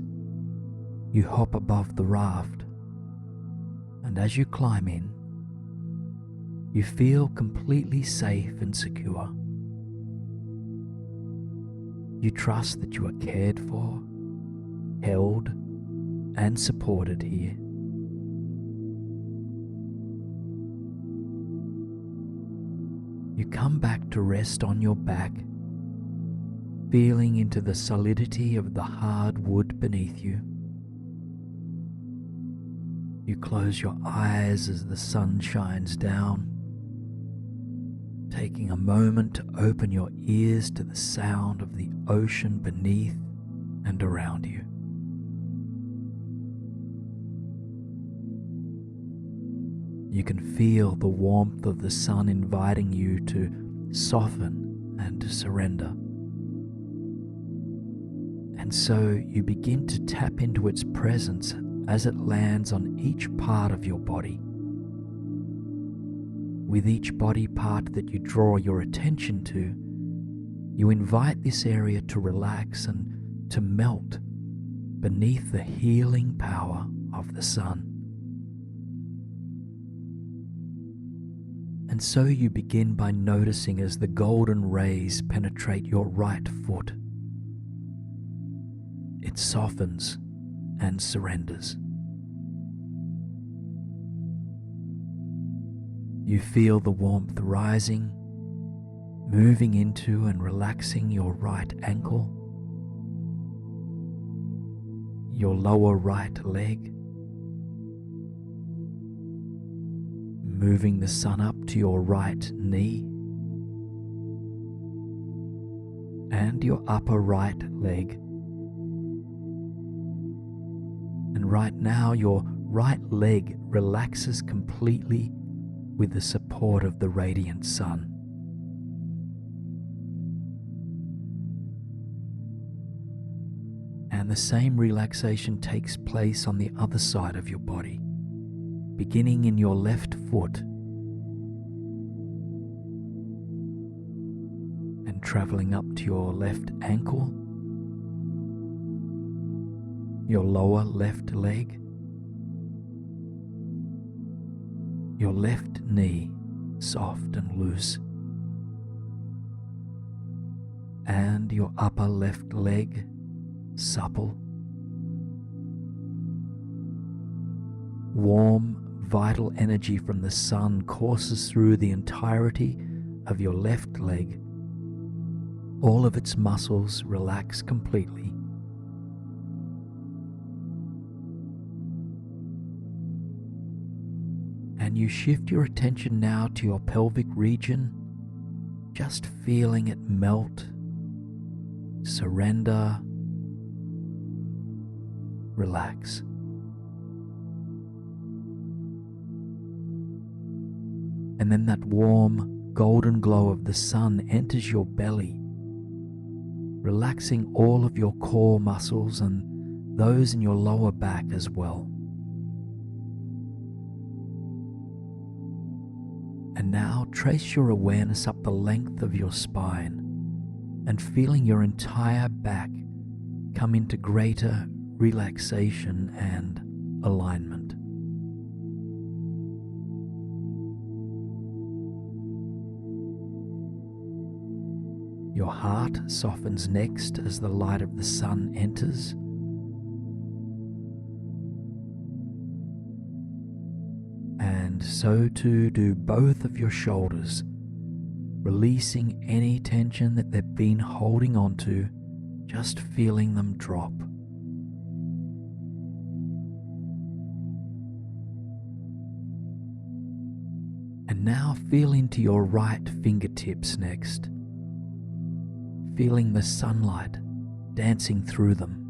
Speaker 1: you hop above the raft, and as you climb in, you feel completely safe and secure. You trust that you are cared for, held, and supported here. You come back to rest on your back, feeling into the solidity of the hard wood beneath you. You close your eyes as the sun shines down, taking a moment to open your ears to the sound of the ocean beneath and around you. You can feel the warmth of the sun inviting you to soften and to surrender. And so you begin to tap into its presence as it lands on each part of your body. With each body part that you draw your attention to, you invite this area to relax and to melt beneath the healing power of the sun. And so you begin by noticing as the golden rays penetrate your right foot. It softens and surrenders. You feel the warmth rising, moving into and relaxing your right ankle, your lower right leg, moving the sun up to your right knee, and your upper right leg. And right now your right leg relaxes completely with the support of the radiant sun. And the same relaxation takes place on the other side of your body, beginning in your left foot and traveling up to your left ankle, your lower left leg, your left knee soft and loose, and your upper left leg supple. Warm, vital energy from the sun courses through the entirety of your left leg. All of its muscles relax completely. And you shift your attention now to your pelvic region, just feeling it melt, surrender, relax. And then that warm, golden glow of the sun enters your belly, relaxing all of your core muscles and those in your lower back as well. And now trace your awareness up the length of your spine and feeling your entire back come into greater relaxation and alignment. Your heart softens next as the light of the sun enters. And so too do both of your shoulders, releasing any tension that they've been holding on to, just feeling them drop. And now feel into your right fingertips next, feeling the sunlight dancing through them.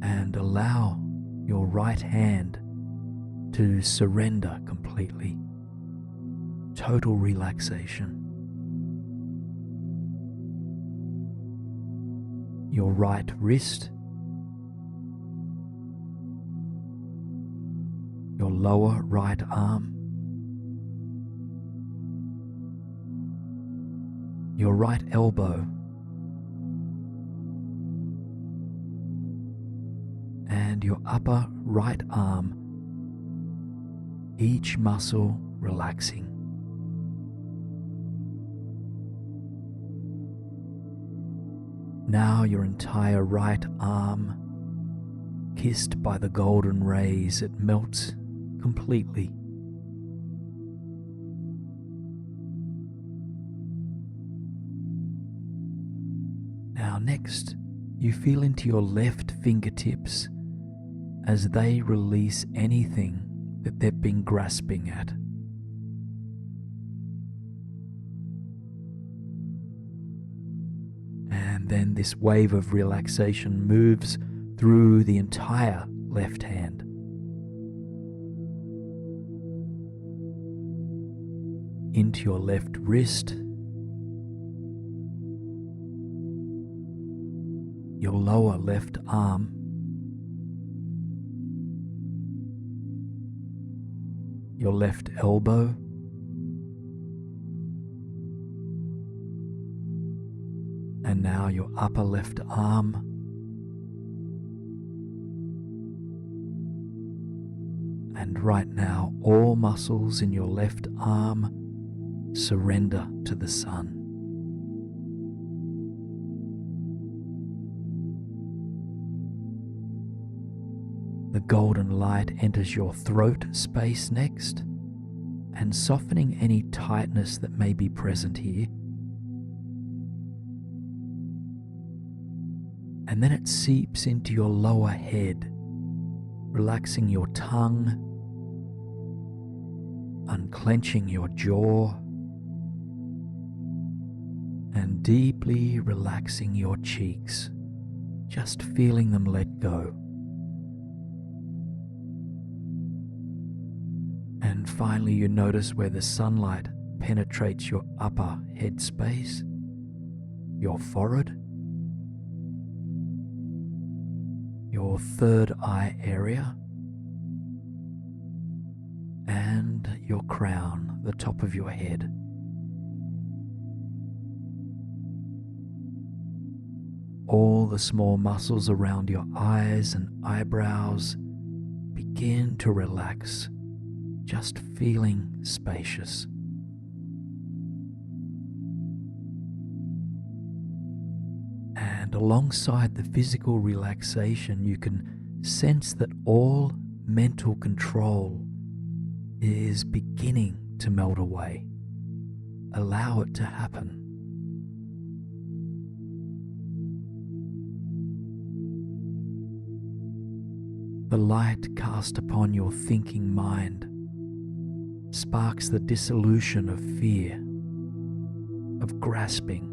Speaker 1: And allow your right hand to surrender completely. Total relaxation. Your right wrist, your lower right arm, your right elbow, and your upper right arm, each muscle relaxing. Now your entire right arm, kissed by the golden rays, it melts completely. Now next, you feel into your left fingertips as they release anything that they've been grasping at. And then this wave of relaxation moves through the entire left hand. Into your left wrist, your lower left arm, your left elbow, and now your upper left arm, And right now, all muscles in your left arm surrender to the sun. The golden light enters your throat space next, and softening any tightness that may be present here. And then it seeps into your lower head, relaxing your tongue, unclenching your jaw, and deeply relaxing your cheeks, just feeling them let go. And finally, you notice where the sunlight penetrates your upper head space, your forehead, your third eye area, and your crown, the top of your head. All the small muscles around your eyes and eyebrows begin to relax, just feeling spacious. And alongside the physical relaxation, you can sense that all mental control is beginning to melt away. Allow it to happen. The light cast upon your thinking mind sparks the dissolution of fear, of grasping,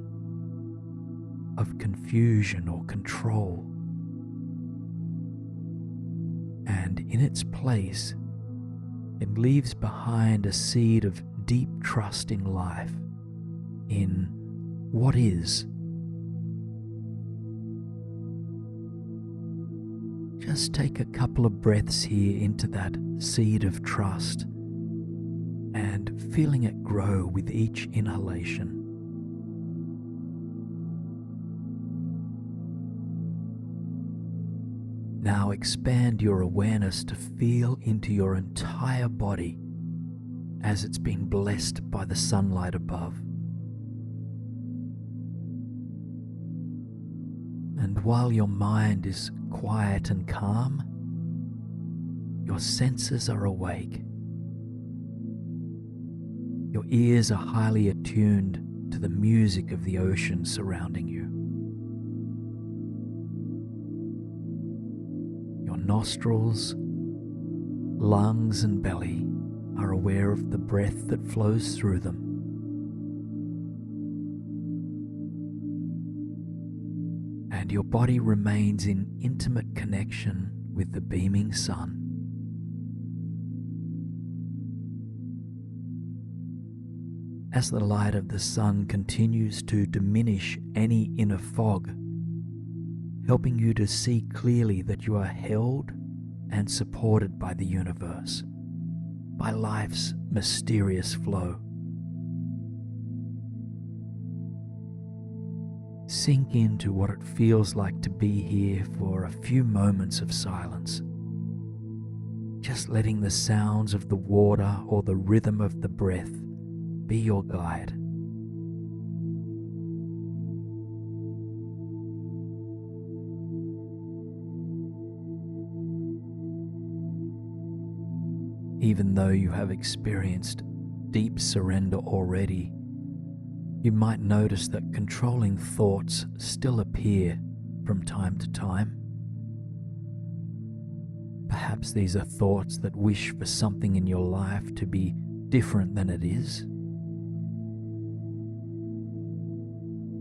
Speaker 1: of confusion or control. And in its place, it leaves behind a seed of deep trust in life, in what is. Just take a couple of breaths here into that seed of trust and feeling it grow with each inhalation. Now expand your awareness to feel into your entire body as it's been blessed by the sunlight above. And while your mind is quiet and calm, your senses are awake. Your ears are highly attuned to the music of the ocean surrounding you. Your nostrils, lungs, and belly are aware of the breath that flows through them. And your body remains in intimate connection with the beaming sun. As the light of the sun continues to diminish any inner fog, helping you to see clearly that you are held and supported by the universe, by life's mysterious flow. Sink into what it feels like to be here for a few moments of silence, just letting the sounds of the water or the rhythm of the breath be your guide. Even though you have experienced deep surrender already, you might notice that controlling thoughts still appear from time to time. Perhaps these are thoughts that wish for something in your life to be different than it is.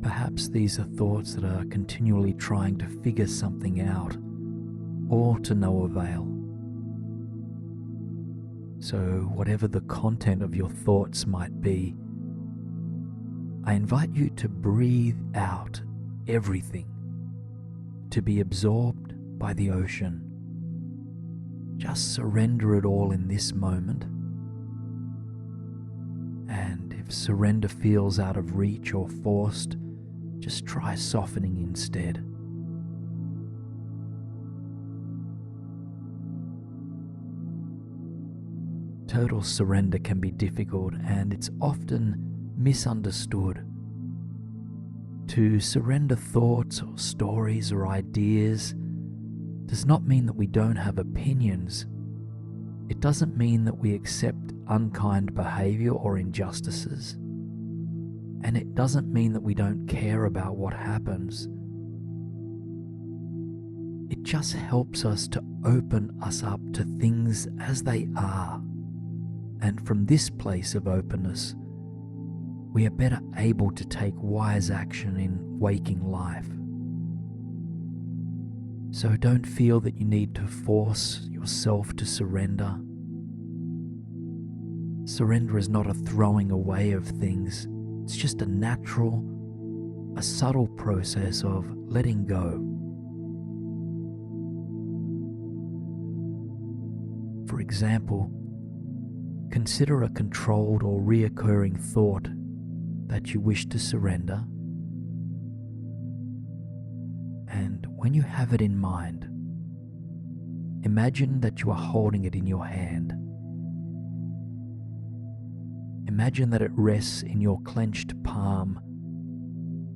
Speaker 1: Perhaps these are thoughts that are continually trying to figure something out, all to no avail. So, whatever the content of your thoughts might be, I invite you to breathe out everything, to be absorbed by the ocean. Just surrender it all in this moment. And if surrender feels out of reach or forced, just try softening instead. total surrender can be difficult, and it's often misunderstood. To surrender thoughts or stories or ideas does not mean that we don't have opinions. It doesn't mean that we accept unkind behavior or injustices. And it doesn't mean that we don't care about what happens. It just helps us to open us up to things as they are. And from this place of openness, we are better able to take wise action in waking life. So don't feel that you need to force yourself to surrender. Surrender is not a throwing away of things. It's just a natural, a subtle process of letting go. For example, consider a controlled or reoccurring thought that you wish to surrender. And when you have it in mind, imagine that you are holding it in your hand. Imagine that it rests in your clenched palm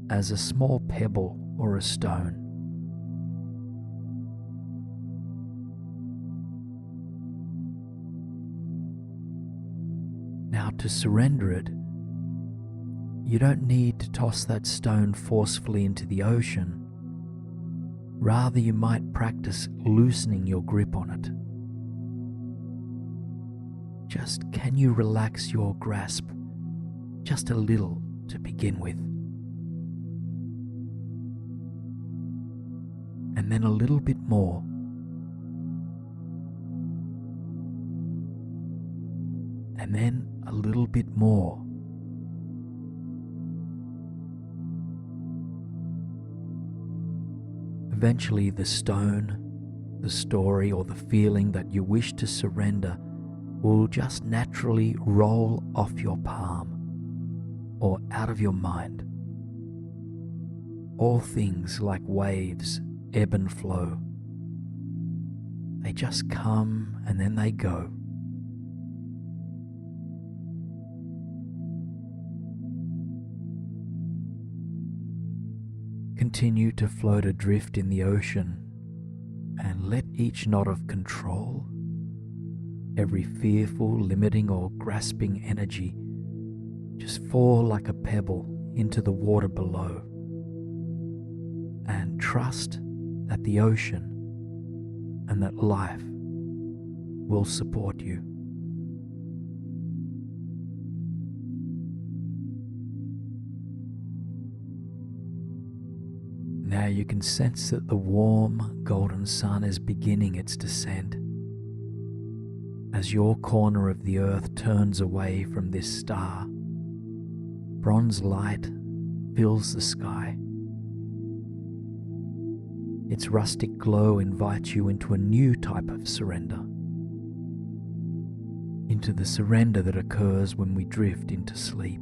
Speaker 1: as a small pebble or a stone. Now, to surrender it, you don't need to toss that stone forcefully into the ocean. Rather, you might practice loosening your grip on it. Just can you relax your grasp just a little to begin with? And then a little bit more. And then a little bit more. Eventually, the stone, the story, or the feeling that you wish to surrender will just naturally roll off your palm or out of your mind. All things, like waves, ebb and flow. They just come and then they go. Continue to float adrift in the ocean and let each knot of control, every fearful, limiting or grasping energy just fall like a pebble into the water below, and trust that the ocean and that life will support you. Now you can sense that the warm golden sun is beginning its descent. As your corner of the earth turns away from this star, bronze light fills the sky. Its rustic glow invites you into a new type of surrender, into the surrender that occurs when we drift into sleep.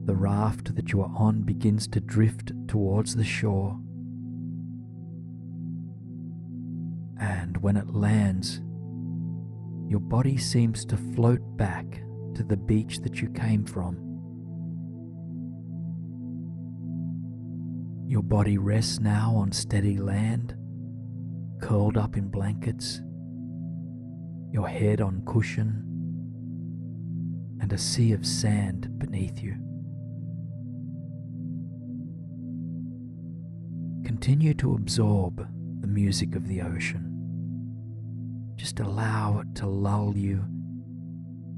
Speaker 1: The raft that you are on begins to drift towards the shore, and when it lands, your body seems to float back to the beach that you came from. Your body rests now on steady land, curled up in blankets, your head on cushion, and a sea of sand beneath you. Continue to absorb the music of the ocean. Just allow it to lull you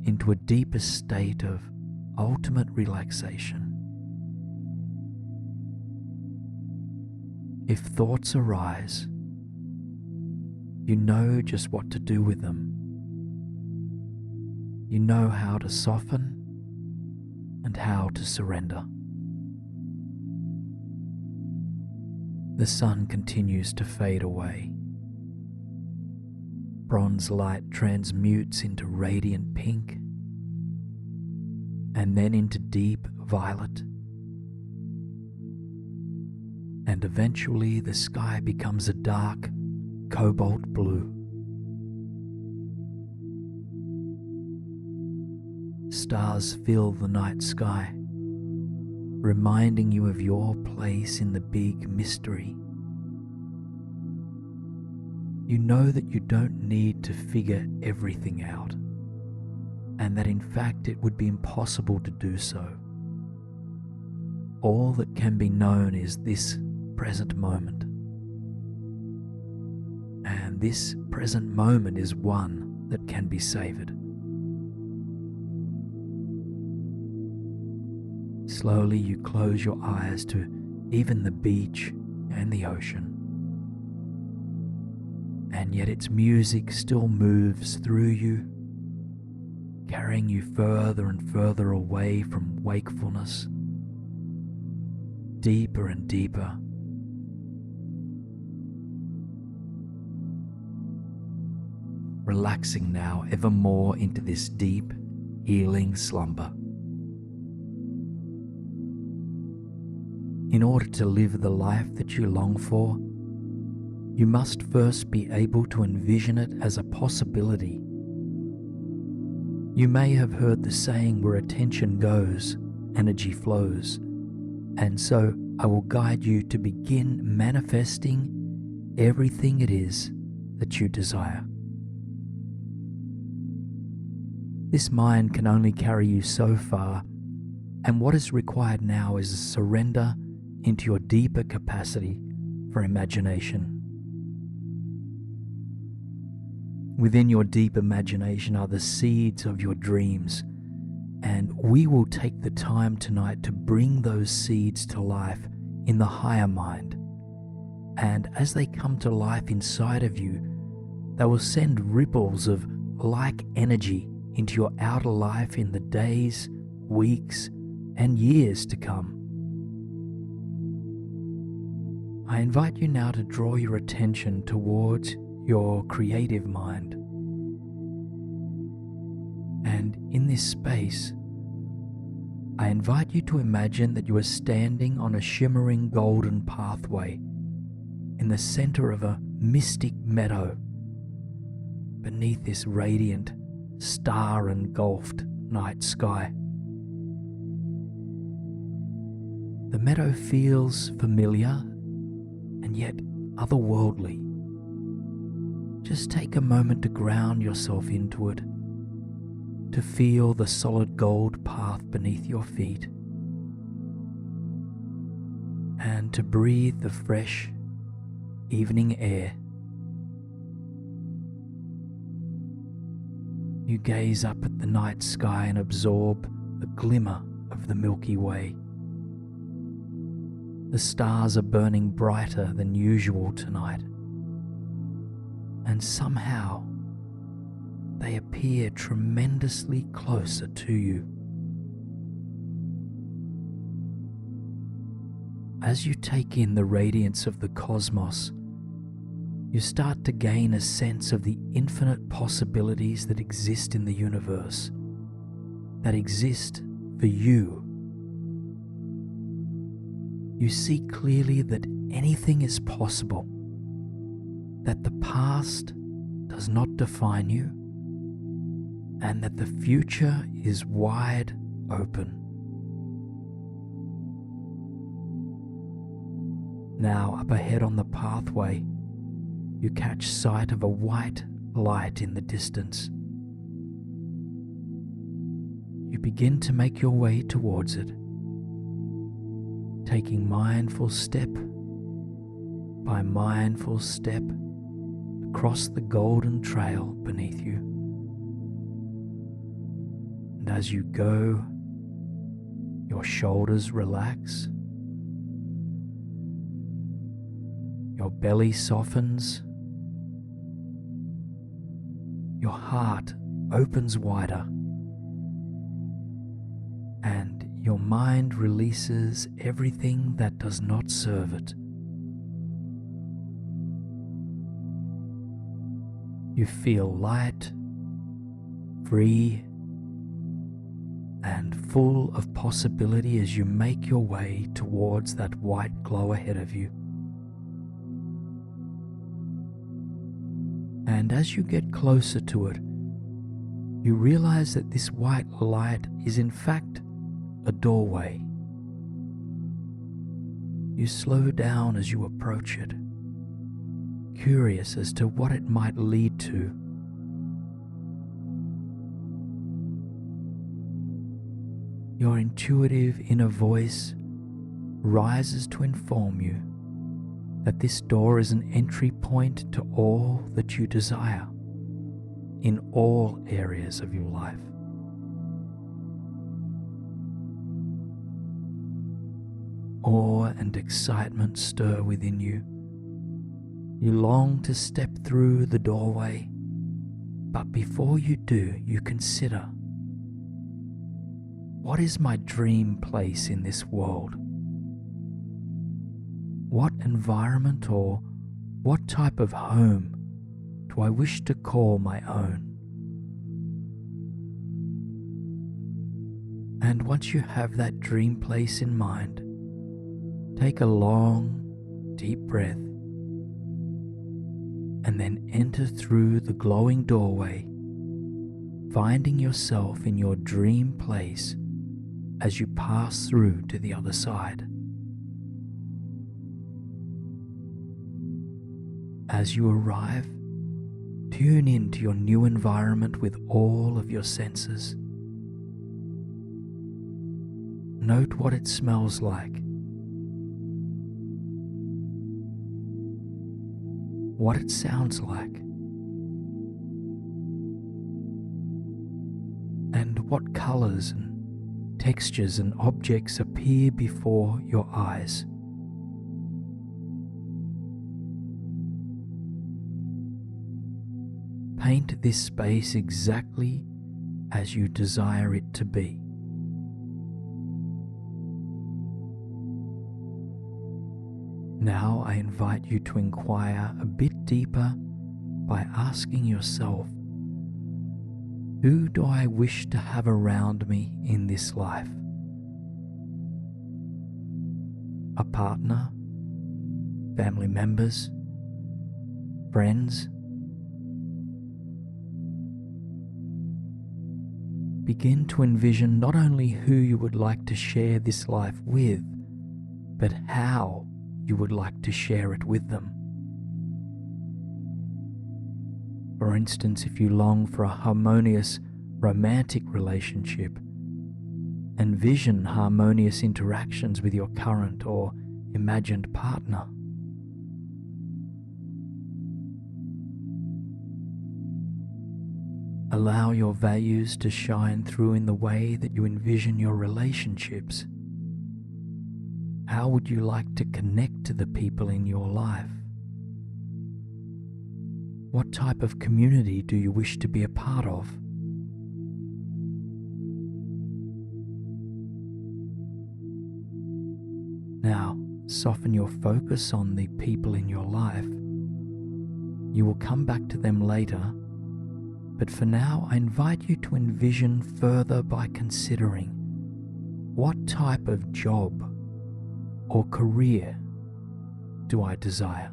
Speaker 1: into a deeper state of ultimate relaxation. If thoughts arise, you know just what to do with them. You know how to soften and how to surrender. The sun continues to fade away. Bronze light transmutes into radiant pink and then into deep violet. And eventually the sky becomes a dark, cobalt blue. Stars fill the night sky, reminding you of your place in the big mystery. You know that you don't need to figure everything out, and that in fact it would be impossible to do so. All that can be known is this present moment. And this present moment is one that can be savored. Slowly you close your eyes to even the beach and the ocean. And yet its music still moves through you, carrying you further and further away from wakefulness, deeper and deeper. Relaxing now ever more into this deep, healing slumber. In order to live the life that you long for, you must first be able to envision it as a possibility. You may have heard the saying, where attention goes, energy flows, and so I will guide you to begin manifesting everything it is that you desire. This mind can only carry you so far, and what is required now is a surrender into your deeper capacity for imagination. Within your deep imagination are the seeds of your dreams, and we will take the time tonight to bring those seeds to life in the higher mind. And as they come to life inside of you, they will send ripples of like energy into your outer life in the days, weeks, and years to come. I invite you now to draw your attention towards your creative mind. And in this space, I invite you to imagine that you are standing on a shimmering golden pathway in the center of a mystic meadow beneath this radiant, star-engulfed night sky. The meadow feels familiar and yet otherworldly. Just take a moment to ground yourself into it, to feel the solid gold path beneath your feet, and to breathe the fresh evening air. You gaze up at the night sky and absorb the glimmer of the Milky Way. The stars are burning brighter than usual tonight, and somehow they appear tremendously closer to you. As you take in the radiance of the cosmos, you start to gain a sense of the infinite possibilities that exist in the universe, that exist for you. You see clearly that anything is possible, that the past does not define you, and that the future is wide open. Now, up ahead on the pathway, you catch sight of a white light in the distance. You begin to make your way towards it, taking mindful step by mindful step across the golden trail beneath you. And as you go, your shoulders relax, your belly softens, your heart opens wider, and your mind releases everything that does not serve it. You feel light, free, and full of possibility as you make your way towards that white glow ahead of you. And as you get closer to it, you realize that this white light is in fact a doorway. You slow down as you approach it, curious as to what it might lead to. Your intuitive inner voice rises to inform you that this door is an entry point to all that you desire in all areas of your life. Awe and excitement stir within you. You long to step through the doorway, but before you do, you consider, what is my dream place in this world? What environment or what type of home do I wish to call my own? And once you have that dream place in mind, take a long, deep breath and then enter through the glowing doorway, finding yourself in your dream place as you pass through to the other side. As you arrive, tune into your new environment with all of your senses. Note what it smells like, what it sounds like, and what colors and textures and objects appear before your eyes. Paint this space exactly as you desire it to be. Now I invite you to inquire a bit deeper by asking yourself, who do I wish to have around me in this life? A partner, family members, friends? Begin to envision not only who you would like to share this life with, but how you would like to share it with them. For instance, if you long for a harmonious romantic relationship, envision harmonious interactions with your current or imagined partner. Allow your values to shine through in the way that you envision your relationships. How would you like to connect to the people in your life? What type of community do you wish to be a part of? Now, soften your focus on the people in your life. You will come back to them later, but for now I invite you to envision further by considering, what type of job or career do I desire?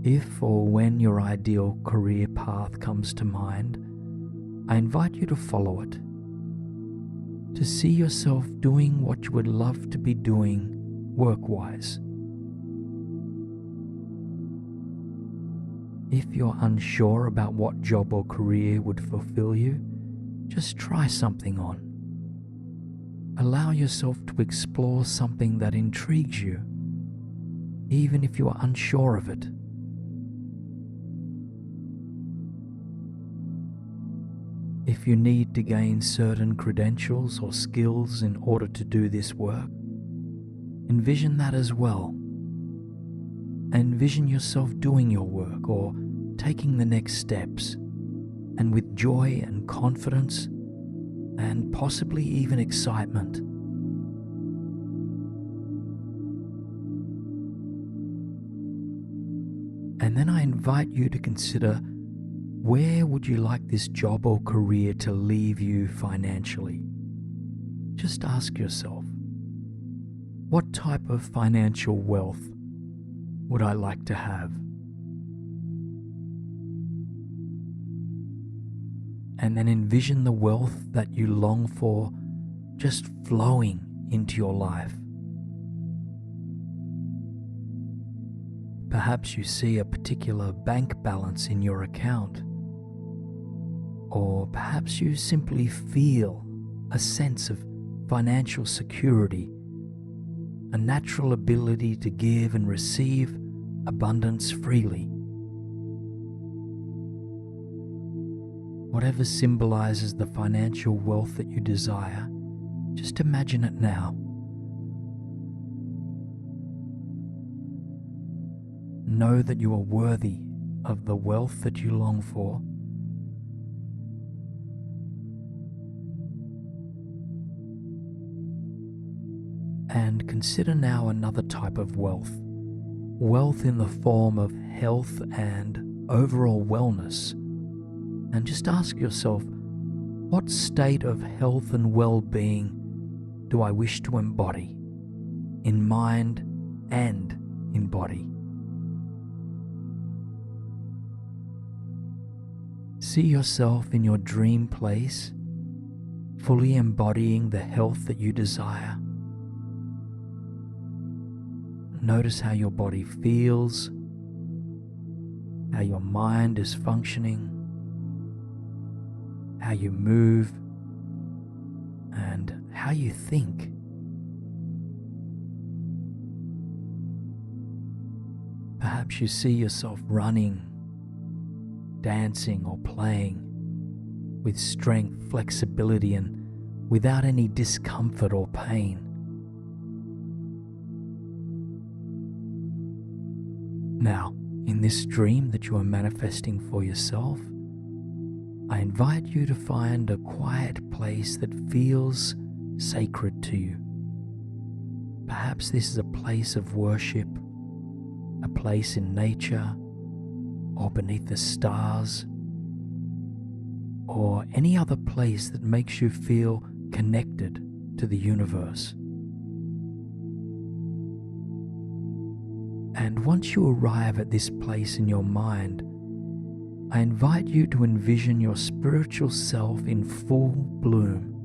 Speaker 1: If or when your ideal career path comes to mind, I invite you to follow it, to see yourself doing what you would love to be doing work-wise. If you're unsure about what job or career would fulfill you, just try something on. Allow yourself to explore something that intrigues you, even if you are unsure of it. If you need to gain certain credentials or skills in order to do this work, envision that as well. Envision yourself doing your work or taking the next steps, and with joy and confidence and possibly even excitement. And then I invite you to consider, where would you like this job or career to leave you financially? Just ask yourself, what type of financial wealth would I like to have? And then envision the wealth that you long for just flowing into your life. Perhaps you see a particular bank balance in your account, or perhaps you simply feel a sense of financial security, a natural ability to give and receive abundance freely. Whatever symbolizes the financial wealth that you desire, just imagine it now. Know that you are worthy of the wealth that you long for. And consider now another type of wealth. Wealth in the form of health and overall wellness. And just ask yourself, what state of health and well-being do I wish to embody in mind and in body? See yourself in your dream place, fully embodying the health that you desire. Notice how your body feels, how your mind is functioning, how you move, and how you think. Perhaps you see yourself running, dancing or playing with strength, flexibility, and without any discomfort or pain. Now, in this dream that you are manifesting for yourself, I invite you to find a quiet place that feels sacred to you. Perhaps this is a place of worship, a place in nature, or beneath the stars, or any other place that makes you feel connected to the universe. And once you arrive at this place in your mind, I invite you to envision your spiritual self in full bloom.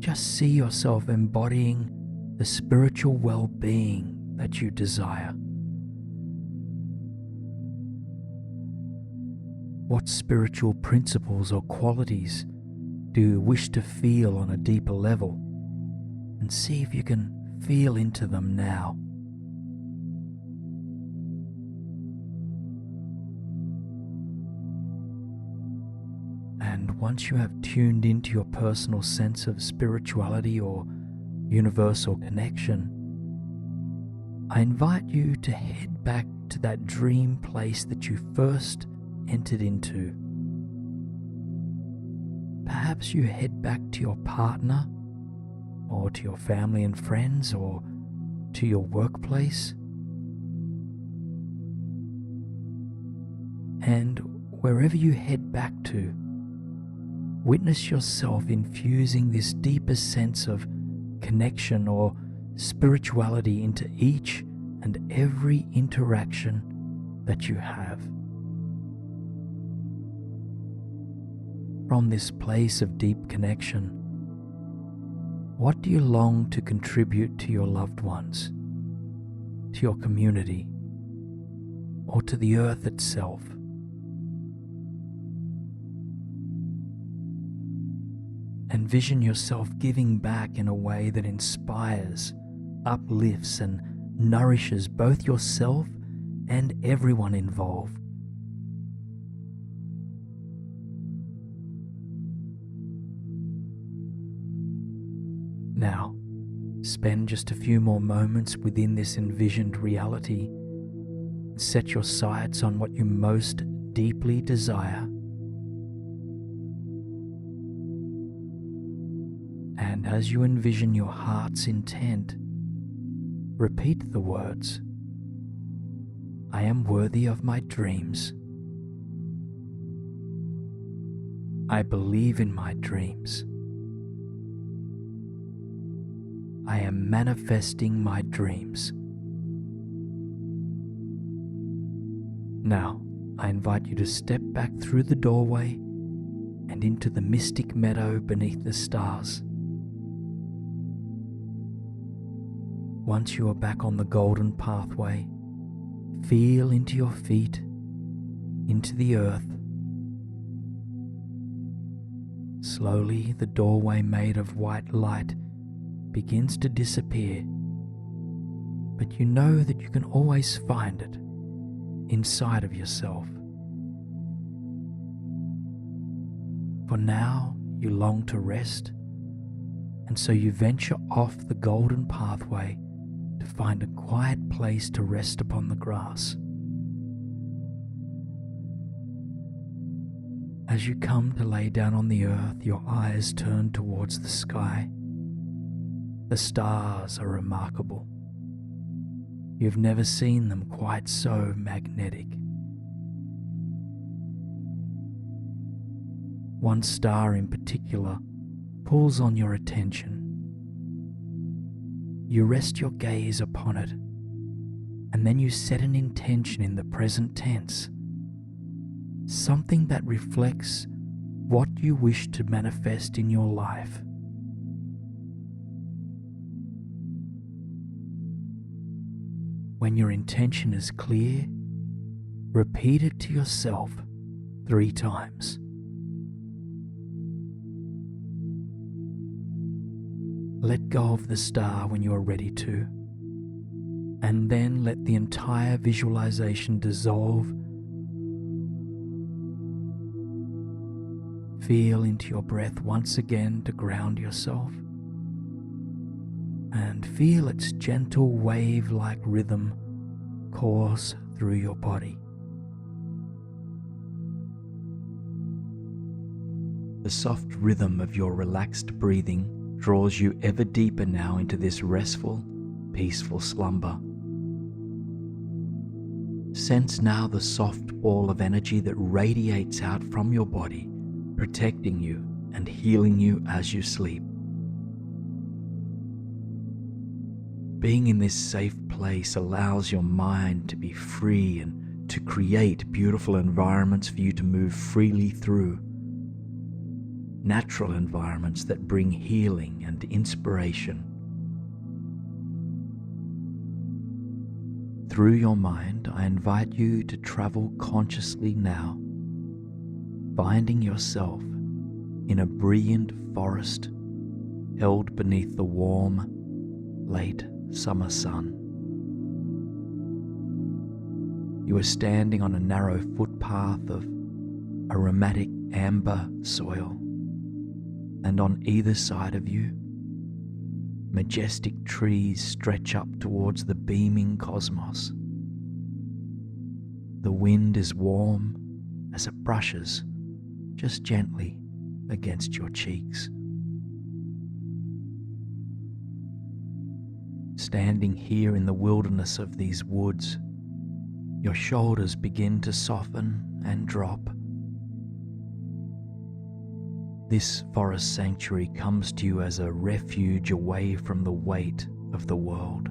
Speaker 1: Just see yourself embodying the spiritual well-being that you desire. What spiritual principles or qualities do you wish to feel on a deeper level? And see if you can feel into them now. And once you have tuned into your personal sense of spirituality or universal connection, I invite you to head back to that dream place that you first entered into. Perhaps you head back to your partner, or to your family and friends, or to your workplace. And wherever you head back to, witness yourself infusing this deeper sense of connection or spirituality into each and every interaction that you have. From this place of deep connection, what do you long to contribute to your loved ones, to your community, or to the earth itself? Envision yourself giving back in a way that inspires, uplifts, and nourishes both yourself and everyone involved. Now, spend just a few more moments within this envisioned reality. Set your sights on what you most deeply desire. And as you envision your heart's intent, repeat the words, "I am worthy of my dreams. I believe in my dreams. I am manifesting my dreams. Now, I invite you to step back through the doorway and into the mystic meadow beneath the stars. Once you are back on the golden pathway, feel into your feet, into the earth. Slowly, the doorway made of white light begins to disappear, but you know that you can always find it inside of yourself. For now, you long to rest, and so you venture off the golden pathway to find a quiet place to rest upon the grass. As you come to lay down on the earth, your eyes turn towards the sky. The stars are remarkable. You've never seen them quite so magnetic. One star in particular pulls on your attention. You rest your gaze upon it, and then you set an intention in the present tense, something that reflects what you wish to manifest in your life. When your intention is clear, repeat it to yourself 3 times. Let go of the star when you are ready to, and then let the entire visualization dissolve. Feel into your breath once again to ground yourself, and feel its gentle wave-like rhythm course through your body. The soft rhythm of your relaxed breathing draws you ever deeper now into this restful, peaceful slumber. Sense now the soft ball of energy that radiates out from your body, protecting you and healing you as you sleep. Being in this safe place allows your mind to be free and to create beautiful environments for you to move freely through. Natural environments that bring healing and inspiration. Through your mind, I invite you to travel consciously now, finding yourself in a brilliant forest held beneath the warm, late summer sun. You are standing on a narrow footpath of aromatic amber soil, and on either side of you, majestic trees stretch up towards the beaming cosmos. The wind is warm as it brushes just gently against your cheeks. Standing here in the wilderness of these woods, your shoulders begin to soften and drop. This forest sanctuary comes to you as a refuge away from the weight of the world,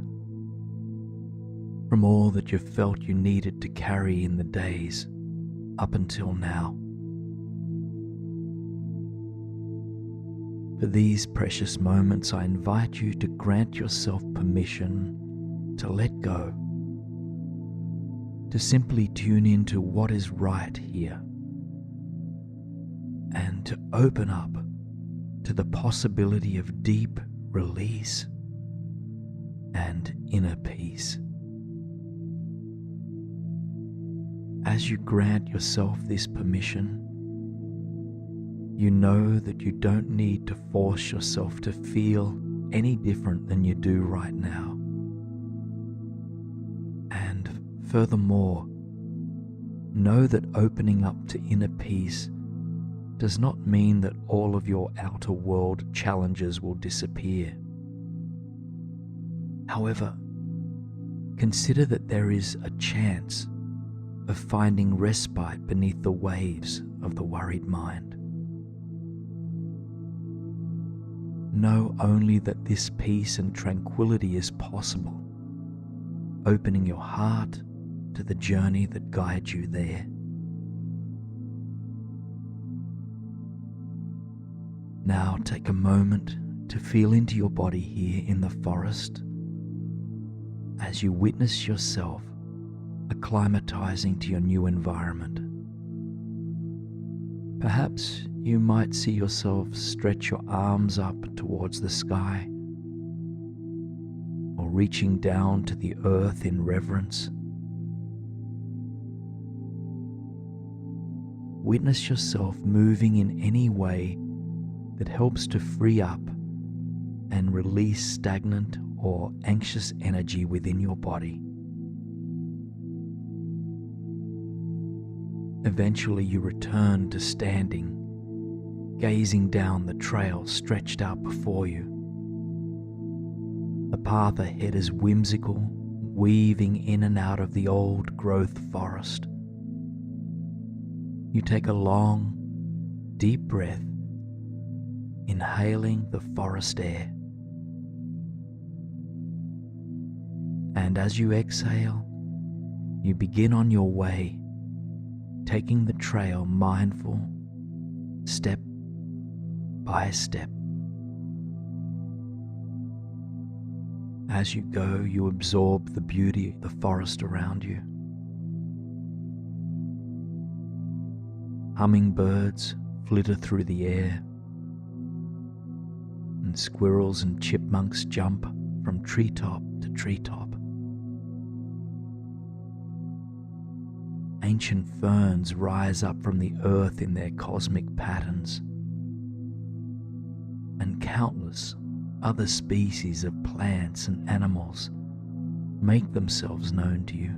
Speaker 1: from all that you felt you needed to carry in the days up until now. For these precious moments, I invite you to grant yourself permission to let go, to simply tune into what is right here, and to open up to the possibility of deep release and inner peace. As you grant yourself this permission, you know that you don't need to force yourself to feel any different than you do right now. And furthermore, know that opening up to inner peace does not mean that all of your outer world challenges will disappear. However, consider that there is a chance of finding respite beneath the waves of the worried mind. Know only that this peace and tranquility is possible, opening your heart to the journey that guides you there. Now take a moment to feel into your body here in the forest as you witness yourself acclimatizing to your new environment. Perhaps you might see yourself stretch your arms up towards the sky, or reaching down to the earth in reverence. Witness yourself moving in any way that helps to free up and release stagnant or anxious energy within your body. Eventually you return to standing, gazing down the trail stretched out before you. The path ahead is whimsical, weaving in and out of the old growth forest. You take a long, deep breath, inhaling the forest air. And as you exhale, you begin on your way, taking the trail mindful, step by step. As you go, you absorb the beauty of the forest around you. Hummingbirds flitter through the air, and squirrels and chipmunks jump from treetop to treetop. Ancient ferns rise up from the earth in their cosmic patterns, and countless other species of plants and animals make themselves known to you.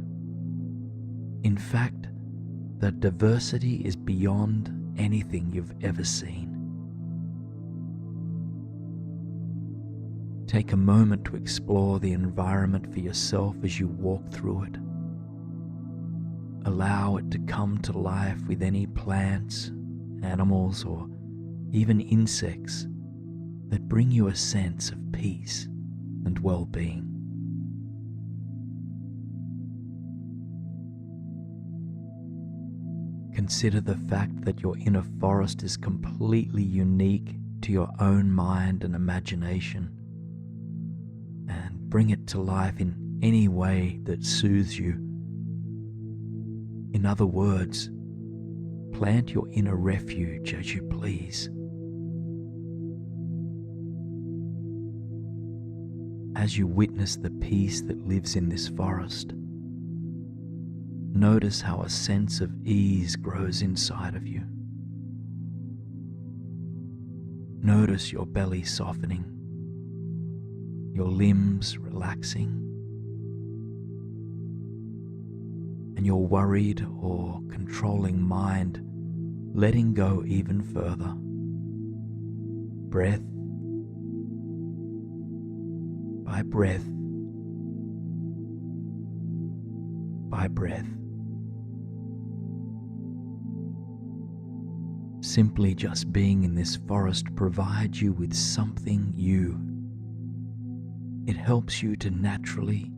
Speaker 1: In fact, the diversity is beyond anything you've ever seen. Take a moment to explore the environment for yourself as you walk through it. Allow it to come to life with any plants, animals, or even insects that bring you a sense of peace and well-being. Consider the fact that your inner forest is completely unique to your own mind and imagination, and bring it to life in any way that soothes you. In other words, plant your inner refuge as you please. As you witness the peace that lives in this forest, notice how a sense of ease grows inside of you. Notice your belly softening, your limbs relaxing, and your worried or controlling mind letting go even further. Breath by breath by breath. Simply just being in this forest provides you with something new. It helps you to naturally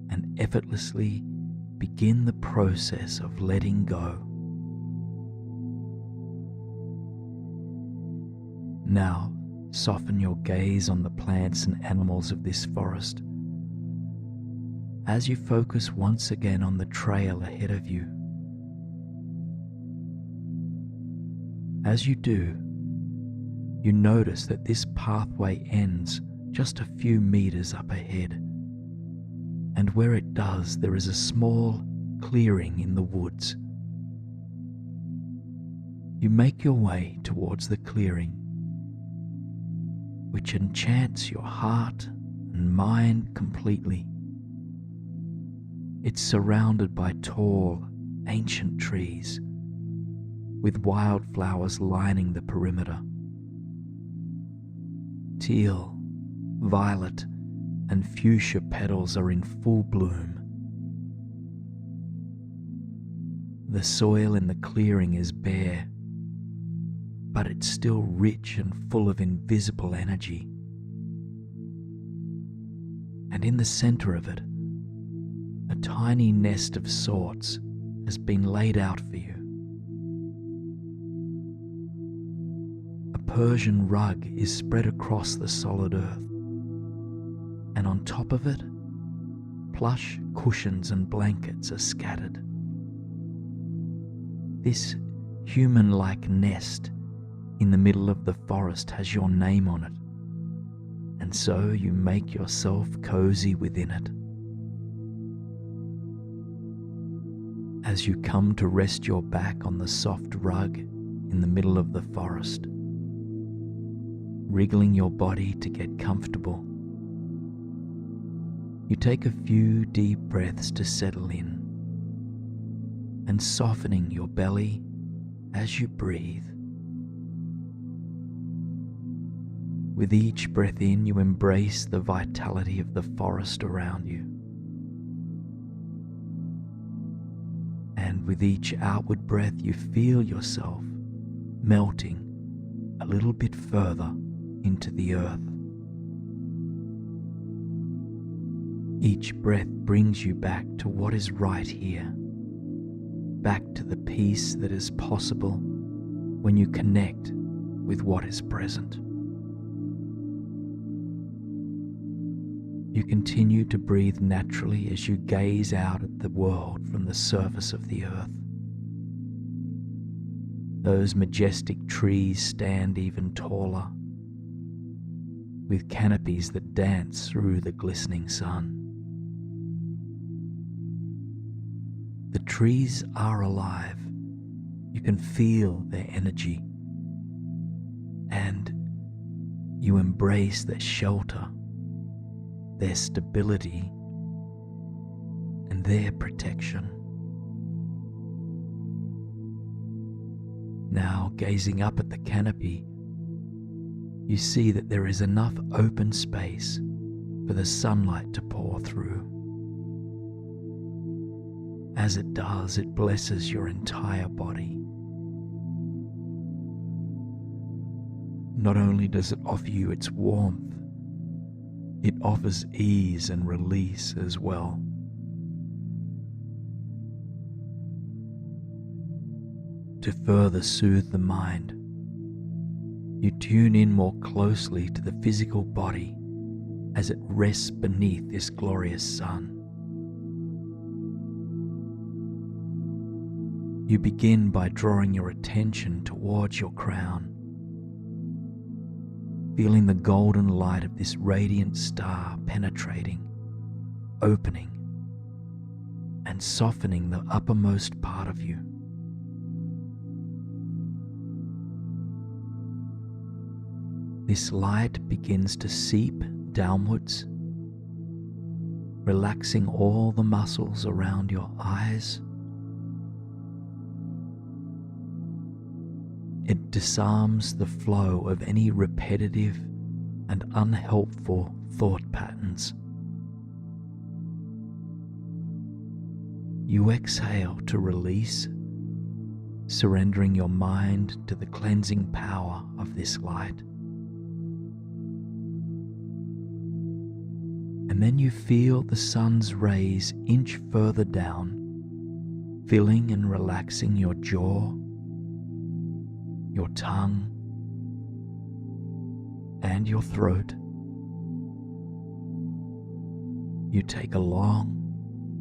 Speaker 1: and effortlessly begin the process of letting go. Now, soften your gaze on the plants and animals of this forest as you focus once again on the trail ahead of you. As you do, you notice that this pathway ends just a few meters up ahead, and where it does, there is a small clearing in the woods. You make your way towards the clearing, which enchants your heart and mind completely. It's surrounded by tall, ancient trees, with wildflowers lining the perimeter. Teal, violet, and fuchsia petals are in full bloom. The soil in the clearing is bare, but it's still rich and full of invisible energy. And in the center of it, A tiny nest of sorts has been laid out for you. A Persian rug is spread across the solid earth, and on top of it, plush cushions and blankets are scattered. This human-like nest in the middle of the forest has your name on it, and so you make yourself cozy within it. As you come to rest your back on the soft rug in the middle of the forest, wriggling your body to get comfortable, you take a few deep breaths to settle in, and softening your belly as you breathe. With each breath in, you embrace the vitality of the forest around you. And with each outward breath, you feel yourself melting a little bit further into the earth. Each breath brings you back to what is right here, back to the peace that is possible when you connect with what is present. You continue to breathe naturally as you gaze out at the world from the surface of the earth. Those majestic trees stand even taller, with canopies that dance through the glistening sun. The trees are alive. You can feel their energy, and you embrace their shelter, their stability, and their protection. Now, gazing up at the canopy, you see that there is enough open space for the sunlight to pour through. As it does, it blesses your entire body. Not only does it offer you its warmth, it offers ease and release as well. To further soothe the mind, you tune in more closely to the physical body as it rests beneath this glorious sun. You begin by drawing your attention towards your crown, feeling the golden light of this radiant star penetrating, opening, and softening the uppermost part of you. This light begins to seep downwards, relaxing all the muscles around your eyes. It disarms the flow of any repetitive and unhelpful thought patterns. You exhale to release, surrendering your mind to the cleansing power of this light. And then you feel the sun's rays inch further down, filling and relaxing your jaw, your tongue, and your throat. You take a long,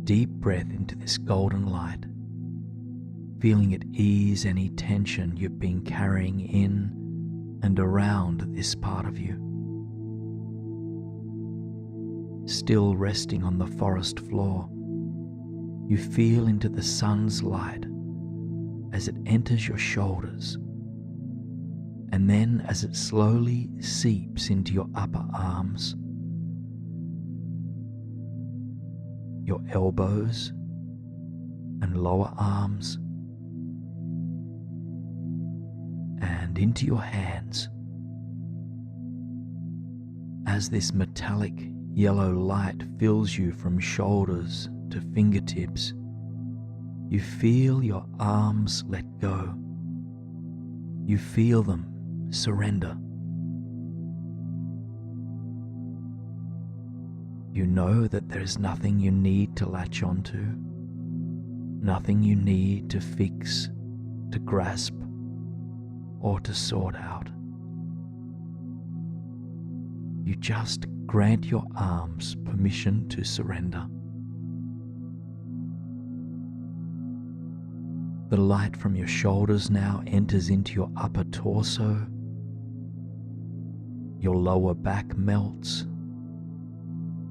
Speaker 1: deep breath into this golden light, feeling it ease any tension you've been carrying in and around this part of you. Still resting on the forest floor, you feel into the sun's light as it enters your shoulders, and then as it slowly seeps into your upper arms, your elbows and lower arms, and into your hands. As this metallic yellow light fills you from shoulders to fingertips, you feel your arms let go. You feel them surrender. You know that there is nothing you need to latch onto, nothing you need to fix, to grasp, or to sort out. You just grant your arms permission to surrender. The light from your shoulders now enters into your upper torso. Your lower back melts.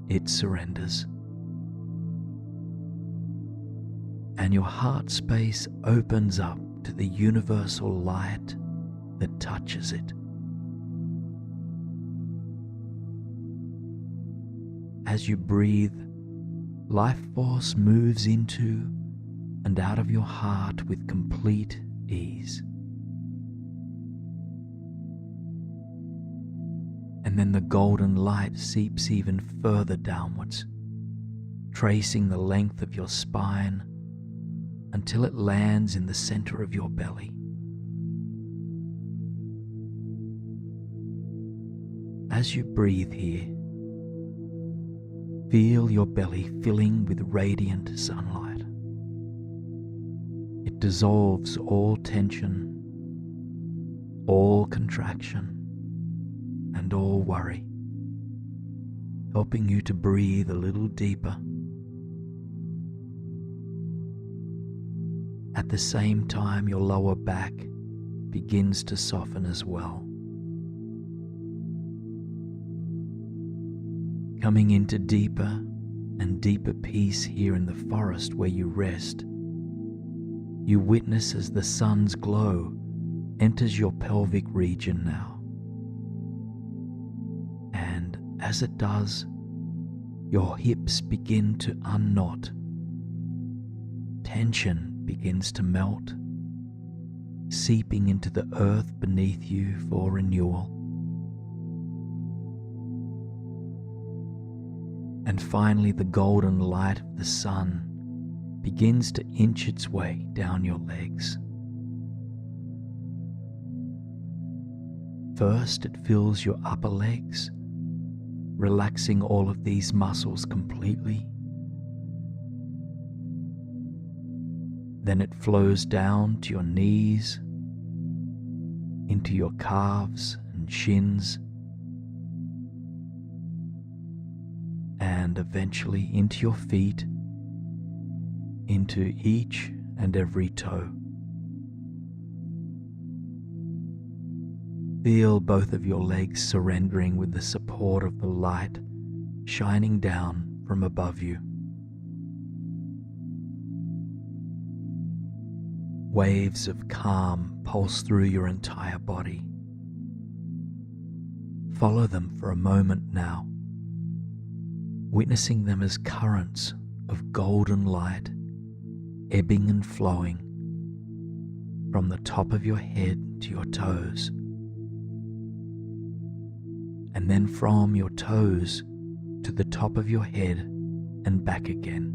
Speaker 1: It surrenders. And your heart space opens up to the universal light that touches it. As you breathe, life force moves into and out of your heart with complete ease. And then the golden light seeps even further downwards, tracing the length of your spine until it lands in the center of your belly. As you breathe here, feel your belly filling with radiant sunlight. It dissolves all tension, all contraction, and all worry, helping you to breathe a little deeper. At the same time, your lower back begins to soften as well. Coming into deeper and deeper peace here in the forest where you rest, you witness as the sun's glow enters your pelvic region now. And as it does, your hips begin to unknot. Tension begins to melt, seeping into the earth beneath you for renewal. And finally, the golden light of the sun begins to inch its way down your legs. First, it fills your upper legs, relaxing all of these muscles completely. Then it flows down to your knees, into your calves and shins, and eventually into your feet, into each and every toe. Feel both of your legs surrendering with the support of the light shining down from above you. Waves of calm pulse through your entire body. Follow them for a moment now, witnessing them as currents of golden light ebbing and flowing from the top of your head to your toes, and then from your toes to the top of your head and back again.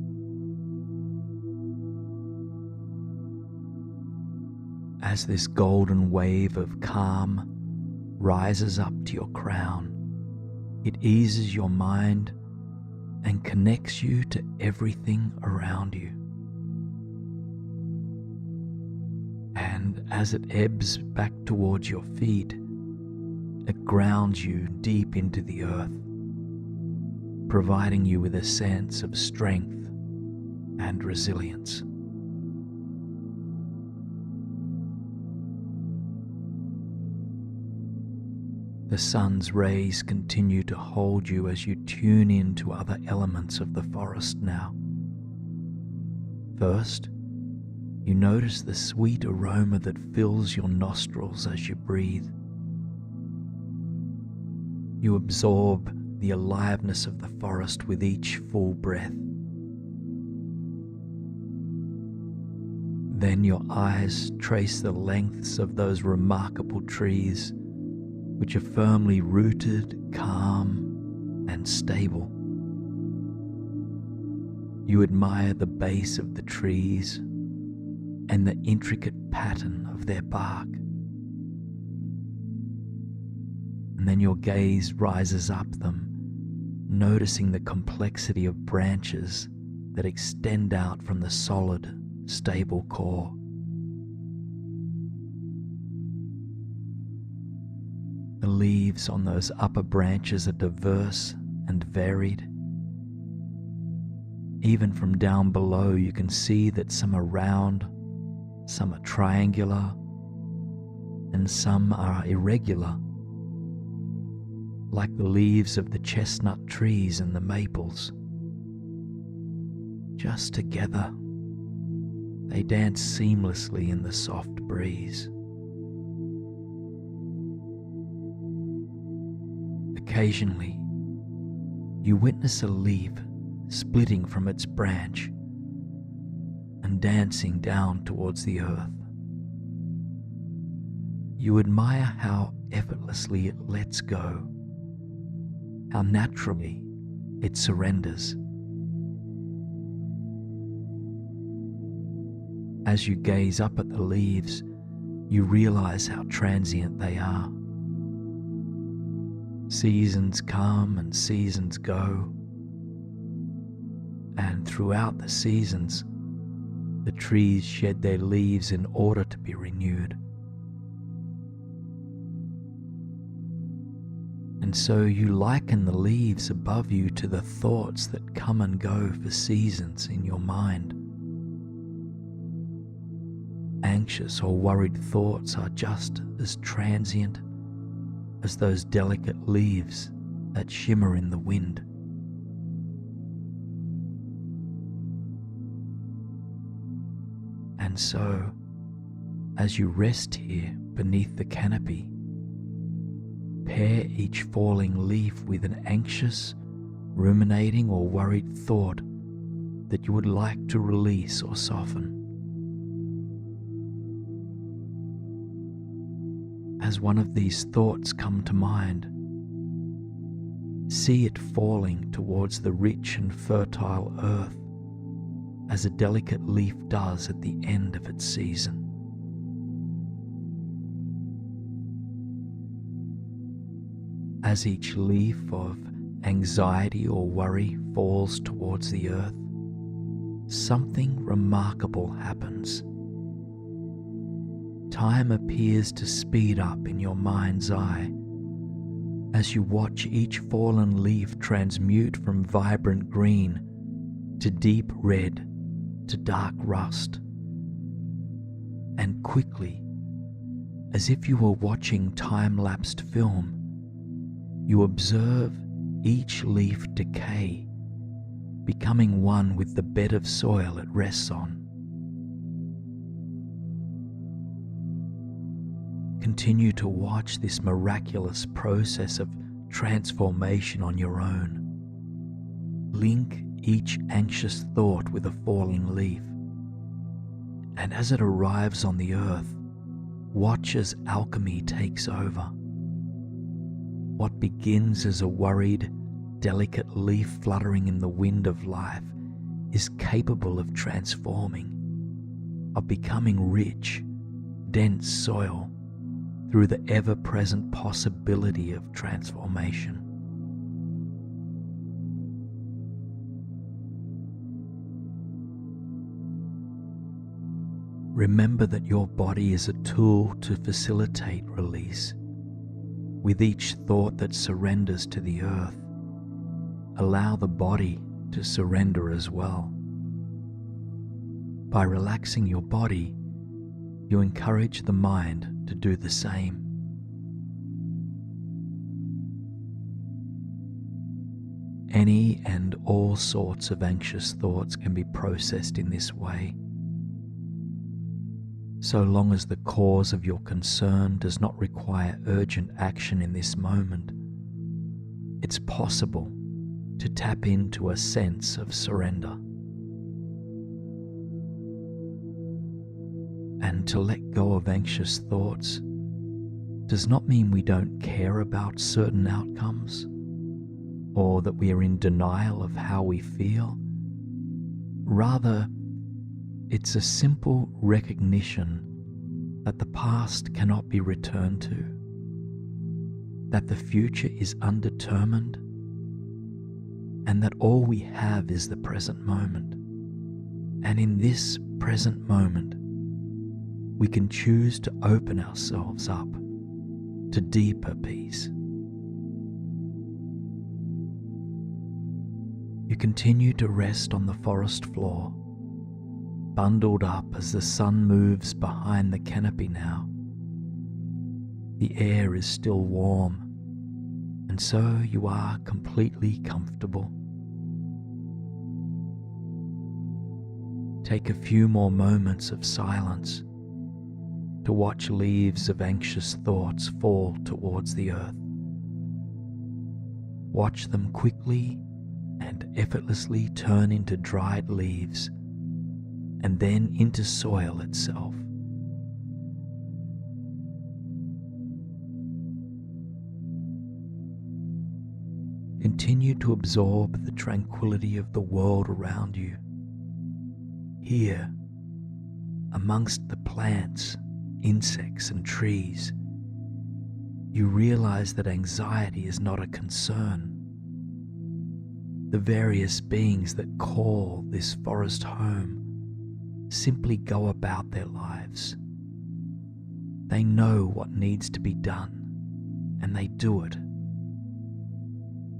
Speaker 1: As this golden wave of calm rises up to your crown, it eases your mind and connects you to everything around you. And as it ebbs back towards your feet, it grounds you deep into the earth, providing you with a sense of strength and resilience. The sun's rays continue to hold you as you tune in to other elements of the forest now. First, you notice the sweet aroma that fills your nostrils as you breathe. You absorb the aliveness of the forest with each full breath. Then your eyes trace the lengths of those remarkable trees, which are firmly rooted, calm, and stable. You admire the base of the trees and the intricate pattern of their bark. And then your gaze rises up them, noticing the complexity of branches that extend out from the solid, stable core. The leaves on those upper branches are diverse and varied. Even from down below, you can see that some are round, some are triangular, and some are irregular, like the leaves of the chestnut trees and the maples. Just together, they dance seamlessly in the soft breeze. Occasionally, you witness a leaf splitting from its branch and dancing down towards the earth. You admire how effortlessly it lets go, how naturally it surrenders. As you gaze up at the leaves, you realize how transient they are. Seasons come and seasons go, and throughout the seasons, the trees shed their leaves in order to be renewed. And so you liken the leaves above you to the thoughts that come and go for seasons in your mind. Anxious or worried thoughts are just as transient as those delicate leaves that shimmer in the wind. And so, as you rest here beneath the canopy, pair each falling leaf with an anxious, ruminating or worried thought that you would like to release or soften. As one of these thoughts come to mind, see it falling towards the rich and fertile earth as a delicate leaf does at the end of its season. As each leaf of anxiety or worry falls towards the earth, something remarkable happens. Time appears to speed up in your mind's eye as you watch each fallen leaf transmute from vibrant green to deep red to dark rust. And quickly, as if you were watching time-lapsed film, you observe each leaf decay, becoming one with the bed of soil it rests on. Continue to watch this miraculous process of transformation on your own. Link each anxious thought with a falling leaf, and as it arrives on the earth, watch as alchemy takes over. What begins as a worried, delicate leaf fluttering in the wind of life is capable of transforming, of becoming rich, dense soil through the ever-present possibility of transformation. Remember that your body is a tool to facilitate release. With each thought that surrenders to the earth, allow the body to surrender as well. By relaxing your body, you encourage the mind to do the same. Any and all sorts of anxious thoughts can be processed in this way, so long as the cause of your concern does not require urgent action in this moment. It's possible to tap into a sense of surrender. And to let go of anxious thoughts does not mean we don't care about certain outcomes, or that we are in denial of how we feel. Rather, it's a simple recognition that the past cannot be returned to, that the future is undetermined, and that all we have is the present moment. And in this present moment, we can choose to open ourselves up to deeper peace. You continue to rest on the forest floor, bundled up as the sun moves behind the canopy now. The air is still warm, and so you are completely comfortable. Take a few more moments of silence to watch leaves of anxious thoughts fall towards the earth. Watch them quickly and effortlessly turn into dried leaves and then into soil itself. Continue to absorb the tranquility of the world around you. Here, amongst the plants, insects, and trees, you realize that anxiety is not a concern. The various beings that call this forest home simply go about their lives. They know what needs to be done, and they do it.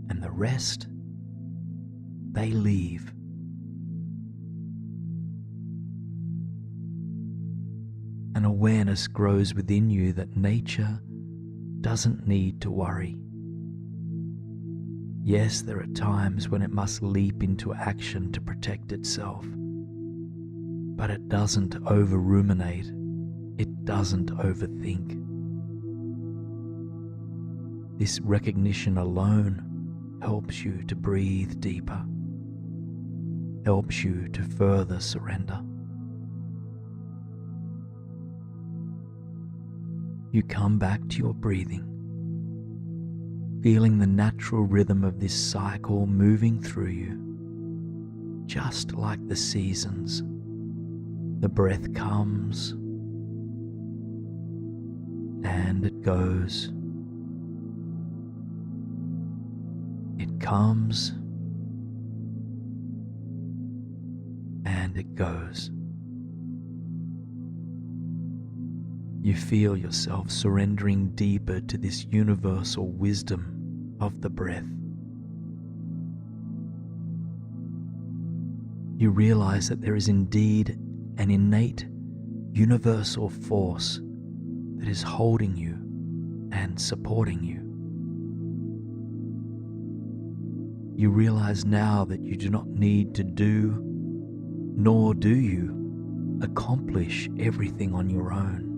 Speaker 1: And the rest, they leave. An awareness grows within you that nature doesn't need to worry. Yes, there are times when it must leap into action to protect itself, but it doesn't over-ruminate, it doesn't overthink. This recognition alone helps you to breathe deeper, helps you to further surrender. You come back to your breathing, feeling the natural rhythm of this cycle moving through you, just like the seasons. The breath comes and it goes. It comes and it goes. You feel yourself surrendering deeper to this universal wisdom of the breath. You realize that there is indeed an innate universal force that is holding you and supporting you. You realize now that you do not need to do, nor do you accomplish everything on your own.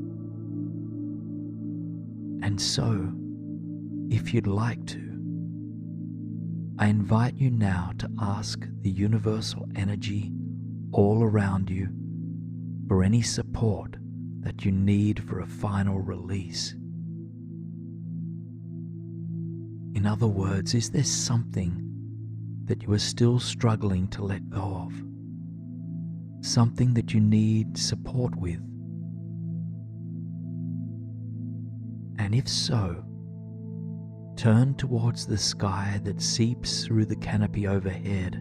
Speaker 1: And so, if you'd like to, I invite you now to ask the universal energy all around you for any support that you need for a final release. In other words, is there something that you are still struggling to let go of? Something that you need support with? And if so, turn towards the sky that seeps through the canopy overhead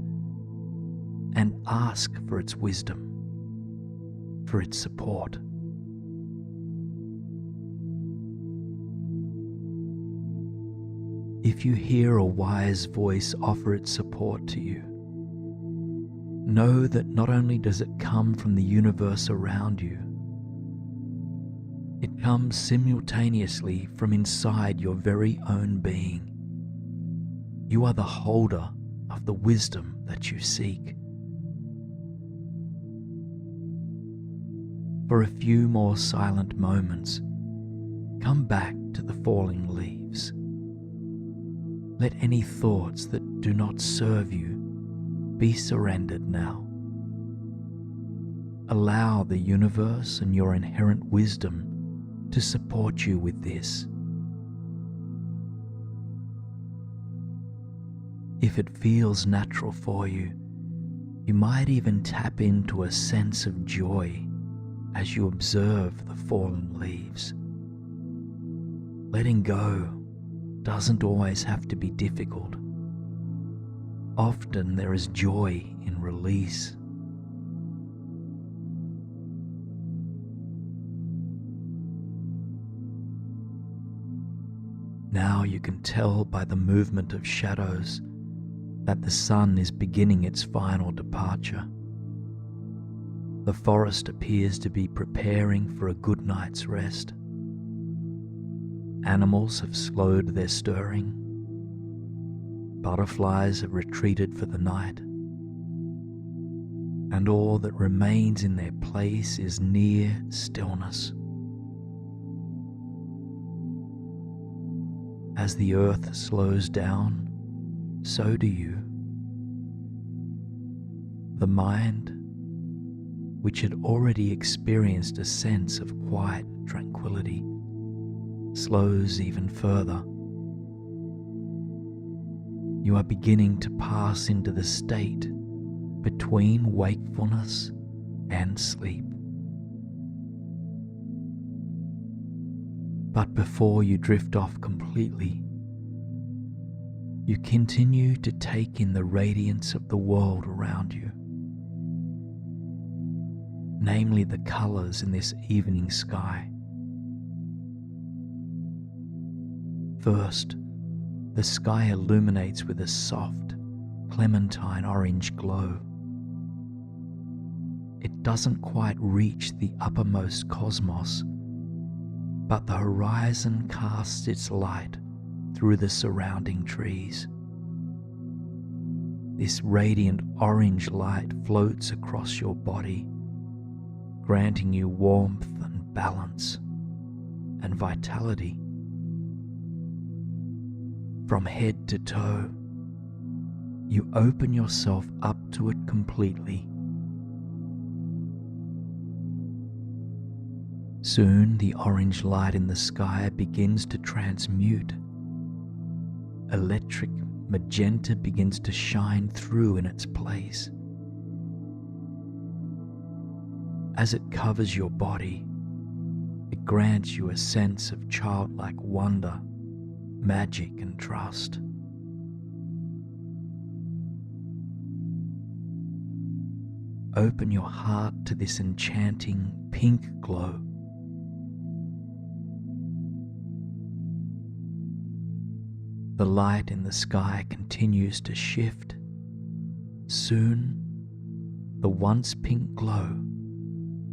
Speaker 1: and ask for its wisdom, for its support. If you hear a wise voice offer its support to you, know that not only does it come from the universe around you, it comes simultaneously from inside your very own being. You are the holder of the wisdom that you seek. For a few more silent moments, come back to the falling leaves. Let any thoughts that do not serve you be surrendered now. Allow the universe and your inherent wisdom to support you with this. If it feels natural for you, you might even tap into a sense of joy as you observe the fallen leaves. Letting go doesn't always have to be difficult. often there is joy in release. Now you can tell by the movement of shadows that the sun is beginning its final departure. The forest appears to be preparing for a good night's rest. Animals have slowed their stirring. Butterflies have retreated for the night. And all that remains in their place is near stillness. As the earth slows down, so do you. The mind, which had already experienced a sense of quiet tranquility, slows even further. You are beginning to pass into the state between wakefulness and sleep. But before you drift off completely, you continue to take in the radiance of the world around you, namely the colors in this evening sky. First, the sky illuminates with a soft, clementine orange glow. It doesn't quite reach the uppermost cosmos, but the horizon casts its light through the surrounding trees. This radiant orange light floats across your body, granting you warmth and balance and vitality. From head to toe, you open yourself up to it completely. Soon the orange light in the sky begins to transmute. Electric magenta begins to shine through in its place. As it covers your body, it grants you a sense of childlike wonder, magic, and trust. Open your heart to this enchanting pink glow. The light in the sky continues to shift. Soon, the once pink glow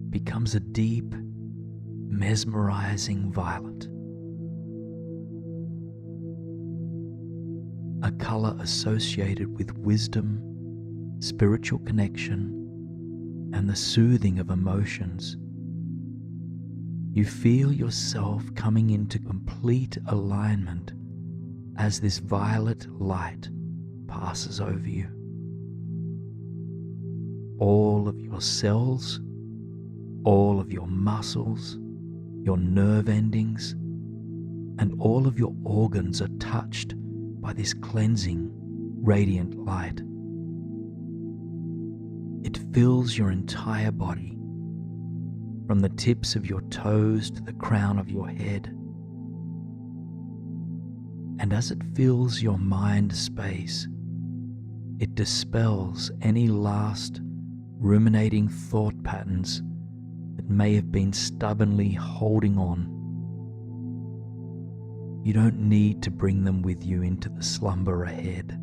Speaker 1: becomes a deep, mesmerizing violet. A color associated with wisdom, spiritual connection, and the soothing of emotions. You feel yourself coming into complete alignment as this violet light passes over you. All of your cells, all of your muscles, your nerve endings, and all of your organs are touched by this cleansing, radiant light. It fills your entire body, from the tips of your toes to the crown of your head. And as it fills your mind space, it dispels any last ruminating thought patterns that may have been stubbornly holding on. You don't need to bring them with you into the slumber ahead.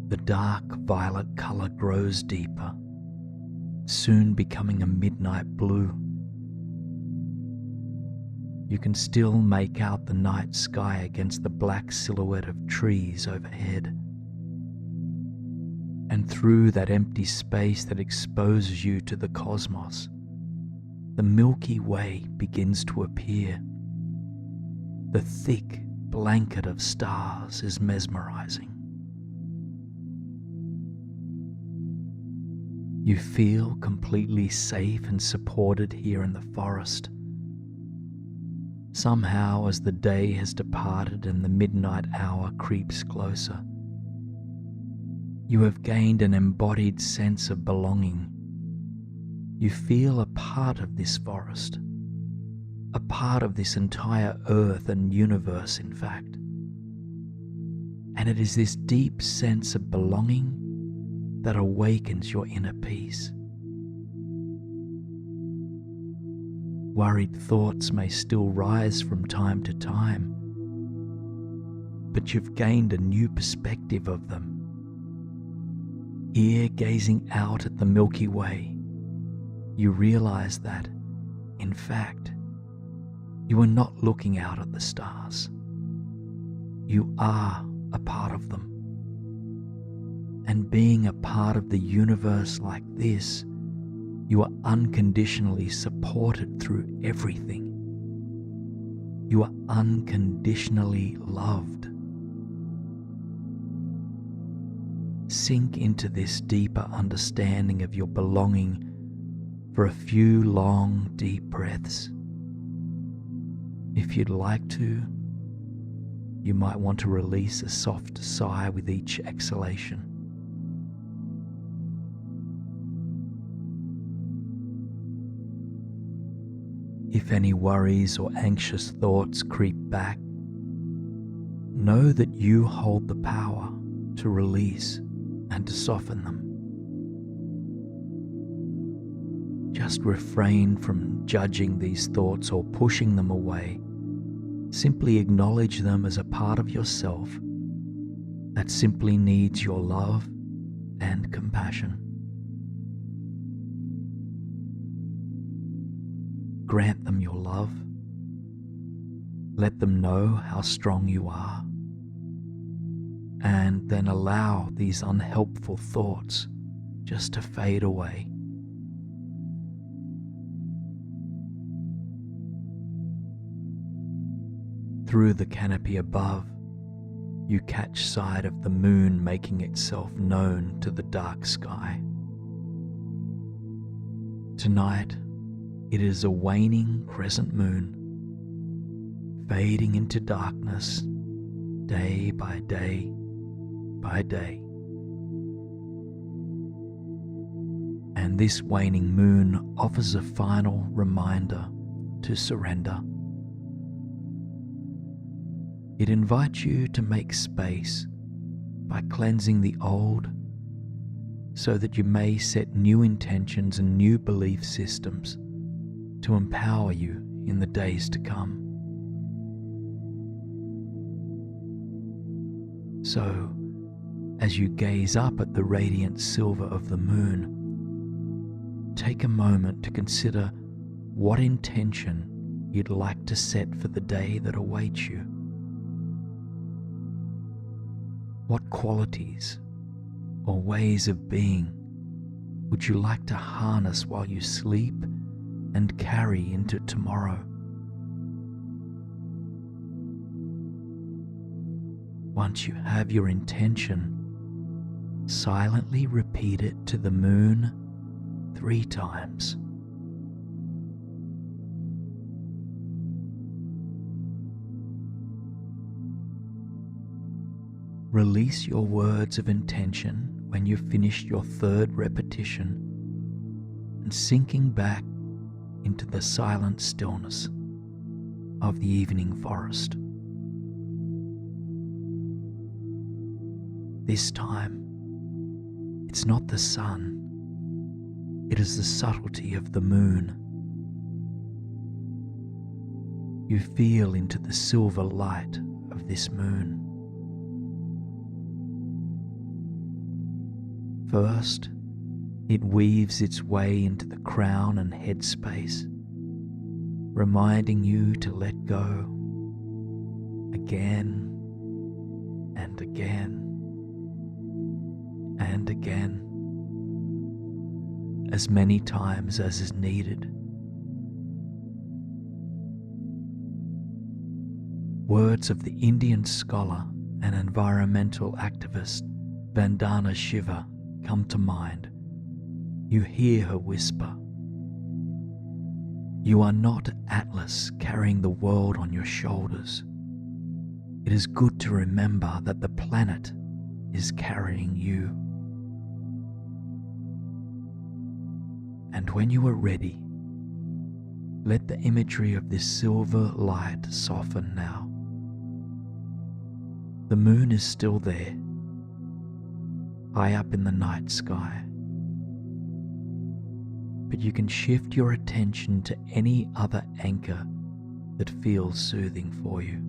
Speaker 1: The dark violet color grows deeper, soon becoming a midnight blue. You can still make out the night sky against the black silhouette of trees overhead. And through that empty space that exposes you to the cosmos, the Milky Way begins to appear. The thick blanket of stars is mesmerizing. You feel completely safe and supported here in the forest. Somehow, as the day has departed and the midnight hour creeps closer, you have gained an embodied sense of belonging. You feel a part of this forest, a part of this entire earth and universe, in fact. And it is this deep sense of belonging that awakens your inner peace. Worried thoughts may still rise from time to time, but you've gained a new perspective of them. Here, gazing out at the Milky Way, you realize that, in fact, you are not looking out at the stars. You are a part of them. And being a part of the universe like this, you are unconditionally supported through everything. You are unconditionally loved. Sink into this deeper understanding of your belonging for a few long, deep breaths. If you'd like to, you might want to release a soft sigh with each exhalation. If any worries or anxious thoughts creep back, know that you hold the power to release and to soften them. Just refrain from judging these thoughts or pushing them away. Simply acknowledge them as a part of yourself that simply needs your love and compassion. Grant them your love. Let them know how strong you are. And then allow these unhelpful thoughts just to fade away. Through the canopy above, you catch sight of the moon making itself known to the dark sky. Tonight, it is a waning crescent moon, fading into darkness day by day by day. And this waning moon offers a final reminder to surrender. It invites you to make space by cleansing the old so that you may set new intentions and new belief systems to empower you in the days to come. So, as you gaze up at the radiant silver of the moon, take a moment to consider what intention you'd like to set for the day that awaits you. What qualities or ways of being would you like to harness while you sleep and carry into tomorrow? Once you have your intention, silently repeat it to the moon 3 times. Release your words of intention when you've finished your 3rd repetition and sinking back into the silent stillness of the evening forest. This time, it's not the sun, it is the subtlety of the moon. You feel into the silver light of this moon. First, it weaves its way into the crown and head space, reminding you to let go again and again and again, as many times as is needed. Words of the Indian scholar and environmental activist Vandana Shiva come to mind. You hear her whisper, "You are not Atlas carrying the world on your shoulders. It is good to remember that the planet is carrying you." And when you are ready, Let the imagery of this silver light soften now. The moon is still there, high up in the night sky. But you can shift your attention to any other anchor that feels soothing for you.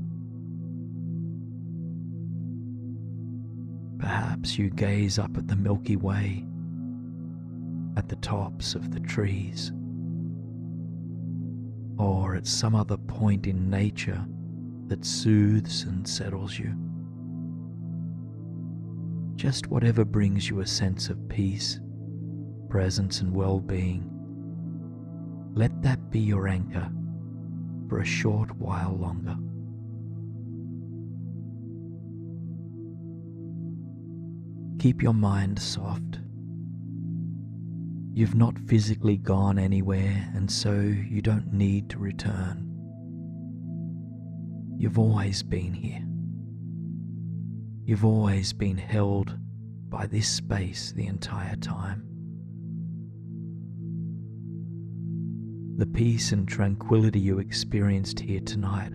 Speaker 1: Perhaps you gaze up at the Milky Way, at the tops of the trees, or at some other point in nature that soothes and settles you. Just whatever brings you a sense of peace, presence and well-being, let that be your anchor for a short while longer. Keep your mind soft. You've not physically gone anywhere, and so you don't need to return. You've always been here. You've always been held by this space the entire time. The peace and tranquility you experienced here tonight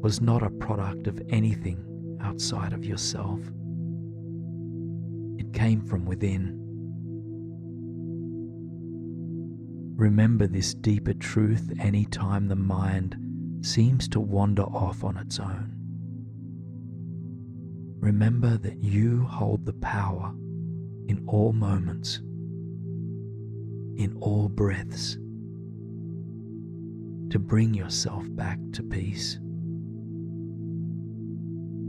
Speaker 1: was not a product of anything outside of yourself. It came from within. Remember this deeper truth any time the mind seems to wander off on its own. Remember that you hold the power in all moments, in all breaths, to bring yourself back to peace.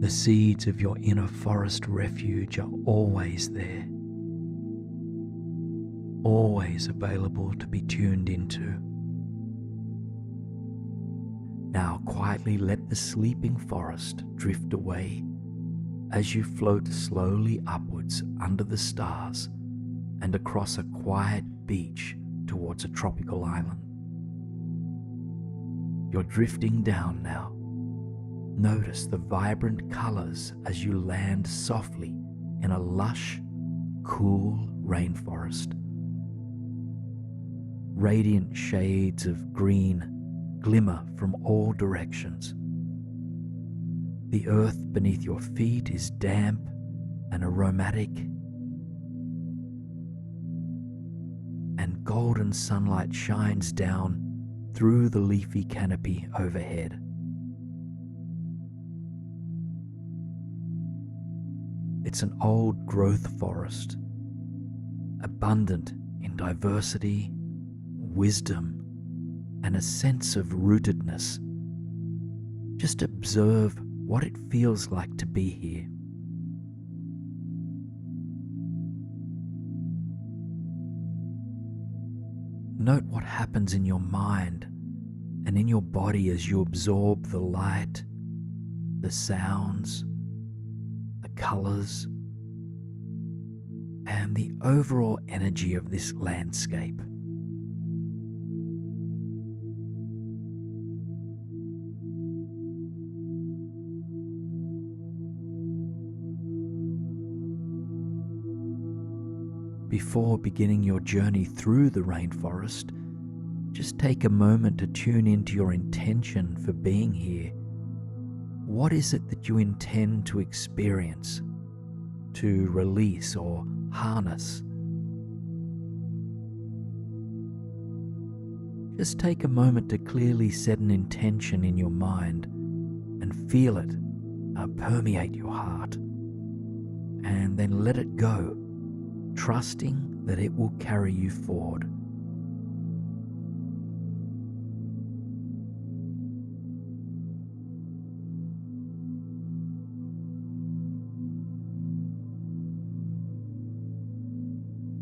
Speaker 1: The seeds of your inner forest refuge are always there, always available to be tuned into. Now quietly let the sleeping forest drift away as you float slowly upwards under the stars and across a quiet beach towards a tropical island. You're drifting down now. Notice the vibrant colors as you land softly in a lush, cool rainforest. Radiant shades of green glimmer from all directions. The earth beneath your feet is damp and aromatic, and golden sunlight shines down through the leafy canopy overhead. It's an old growth forest, abundant in diversity, wisdom, and a sense of rootedness. Just observe what it feels like to be here. Note what happens in your mind and in your body as you absorb the light, the sounds, the colors, and the overall energy of this landscape. Before beginning your journey through the rainforest, just take a moment to tune into your intention for being here. What is it that you intend to experience, to release or harness? Just take a moment to clearly set an intention in your mind and feel it permeate your heart, and then let it go, trusting that it will carry you forward.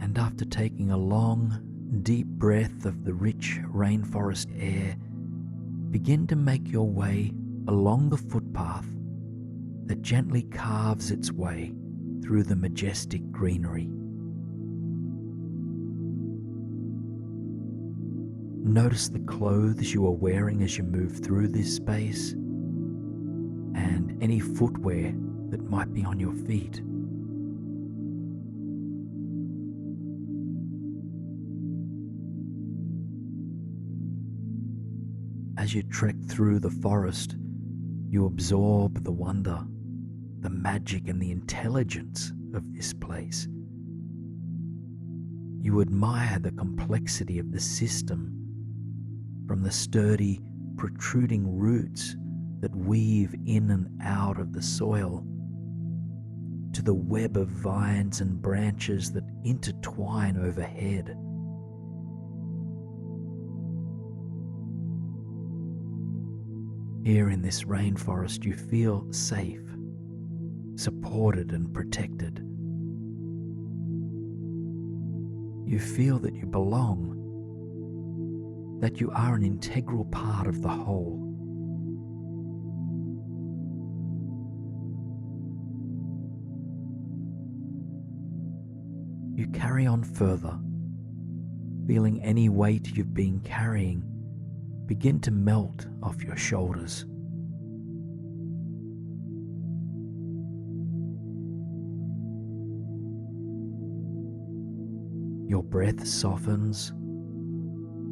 Speaker 1: And after taking a long, deep breath of the rich rainforest air, begin to make your way along the footpath that gently carves its way through the majestic greenery. Notice the clothes you are wearing as you move through this space, and any footwear that might be on your feet. As you trek through the forest, you absorb the wonder, the magic, and the intelligence of this place. You admire the complexity of the system, from the sturdy, protruding roots that weave in and out of the soil, to the web of vines and branches that intertwine overhead. Here in this rainforest, you feel safe, supported and protected. You feel that you belong, that you are an integral part of the whole. You carry on further, feeling any weight you've been carrying begin to melt off your shoulders. Your breath softens,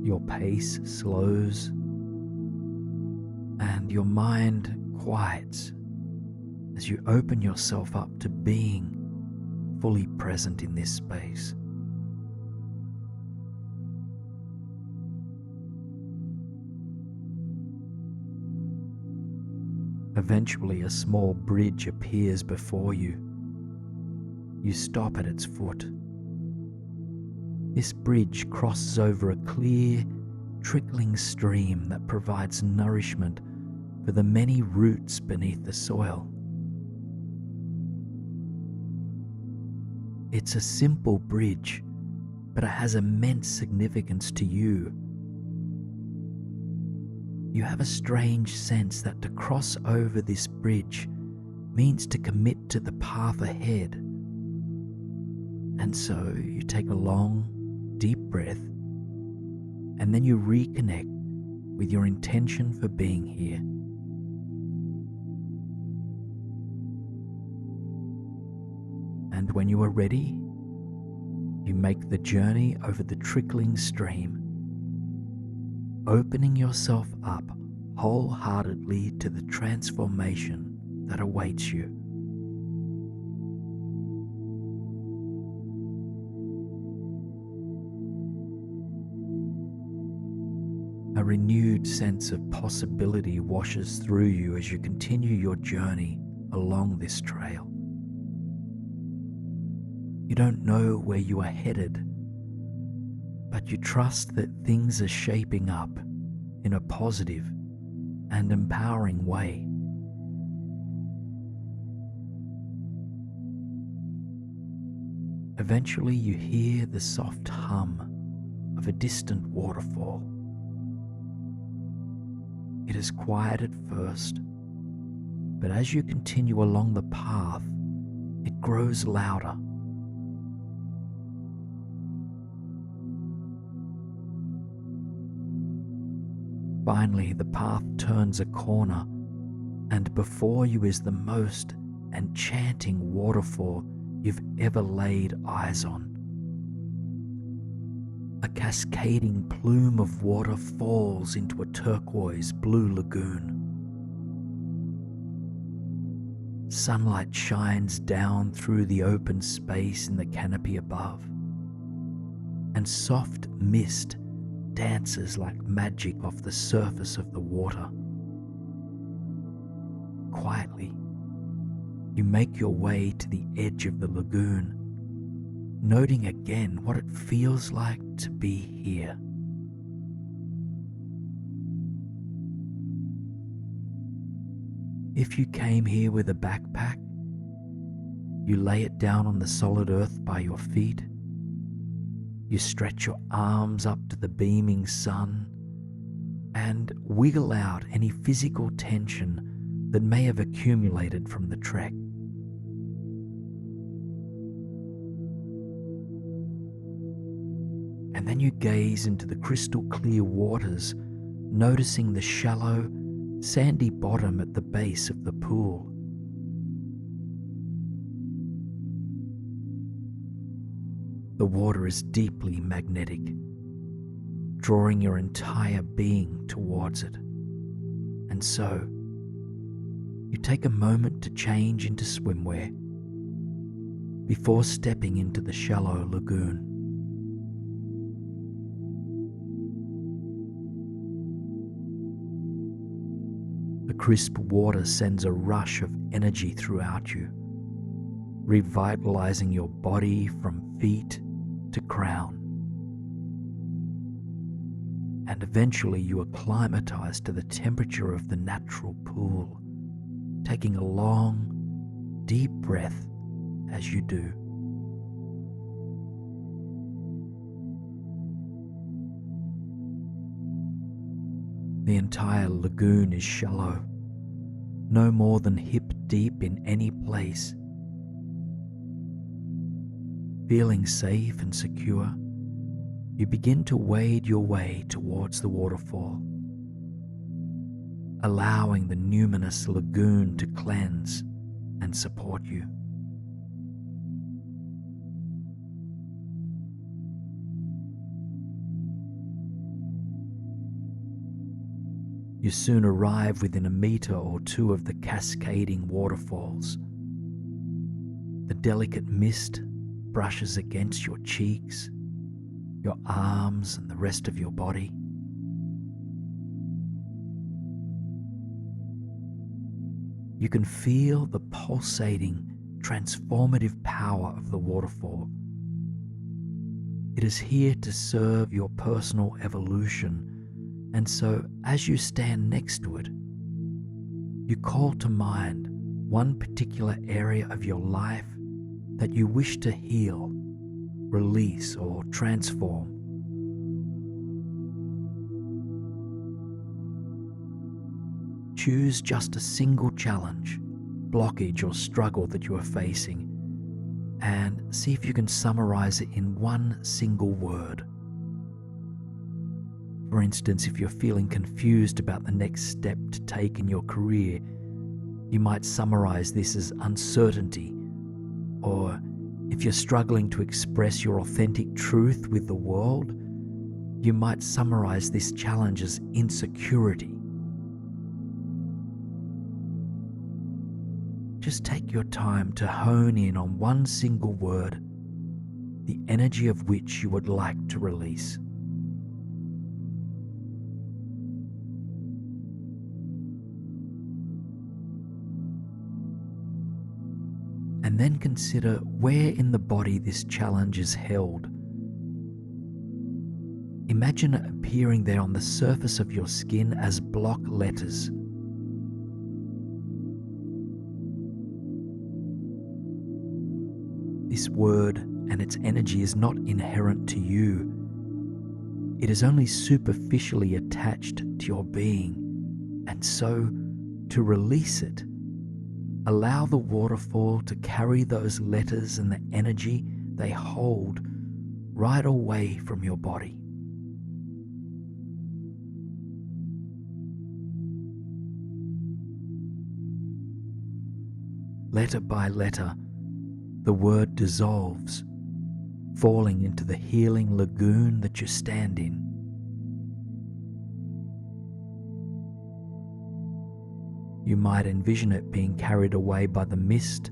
Speaker 1: your pace slows, and your mind quiets as you open yourself up to being fully present in this space. Eventually, a small bridge appears before you. You stop at its foot. This bridge crosses over a clear, trickling stream that provides nourishment for the many roots beneath the soil. It's a simple bridge, but it has immense significance to you. You have a strange sense that to cross over this bridge means to commit to the path ahead. And so you take a long, deep breath, and then you reconnect with your intention for being here. And when you are ready, you make the journey over the trickling stream, opening yourself up wholeheartedly to the transformation that awaits you. A renewed sense of possibility washes through you as you continue your journey along this trail. You don't know where you are headed, but you trust that things are shaping up in a positive and empowering way. Eventually, you hear the soft hum of a distant waterfall. It is quiet at first, but as you continue along the path, it grows louder. Finally, the path turns a corner, and before you is the most enchanting waterfall you've ever laid eyes on. A cascading plume of water falls into a turquoise blue lagoon. Sunlight shines down through the open space in the canopy above, and soft mist dances like magic off the surface of the water. Quietly, you make your way to the edge of the lagoon, noting again what it feels like to be here. If you came here with a backpack, you lay it down on the solid earth by your feet. You stretch your arms up to the beaming sun and wiggle out any physical tension that may have accumulated from the trek. And then you gaze into the crystal clear waters, noticing the shallow, sandy bottom at the base of the pool. The water is deeply magnetic, drawing your entire being towards it. And so, you take a moment to change into swimwear before stepping into the shallow lagoon. The crisp water sends a rush of energy throughout you, revitalizing your body from feet to crown. And eventually you acclimatize to the temperature of the natural pool, taking a long, deep breath as you do. The entire lagoon is shallow, no more than hip deep in any place. Feeling safe and secure, you begin to wade your way towards the waterfall, allowing the numinous lagoon to cleanse and support you. You soon arrive within a meter or two of the cascading waterfalls. The delicate mist brushes against your cheeks, your arms, and the rest of your body. You can feel the pulsating, transformative power of the waterfall. It is here to serve your personal evolution, and so as you stand next to it, you call to mind one particular area of your life that you wish to heal, release, or transform. Choose just a single challenge, blockage, or struggle that you are facing, and see if you can summarize it in one single word. For instance, if you're feeling confused about the next step to take in your career, you might summarize this as uncertainty. Or if you're struggling to express your authentic truth with the world, you might summarize this challenge as insecurity. Just take your time to hone in on one single word, the energy of which you would like to release. And then consider where in the body this challenge is held. Imagine it appearing there on the surface of your skin as block letters. This word and its energy is not inherent to you. It is only superficially attached to your being, and so to release it, allow the waterfall to carry those letters and the energy they hold right away from your body. Letter by letter, the word dissolves, falling into the healing lagoon that you stand in. You might envision it being carried away by the mist,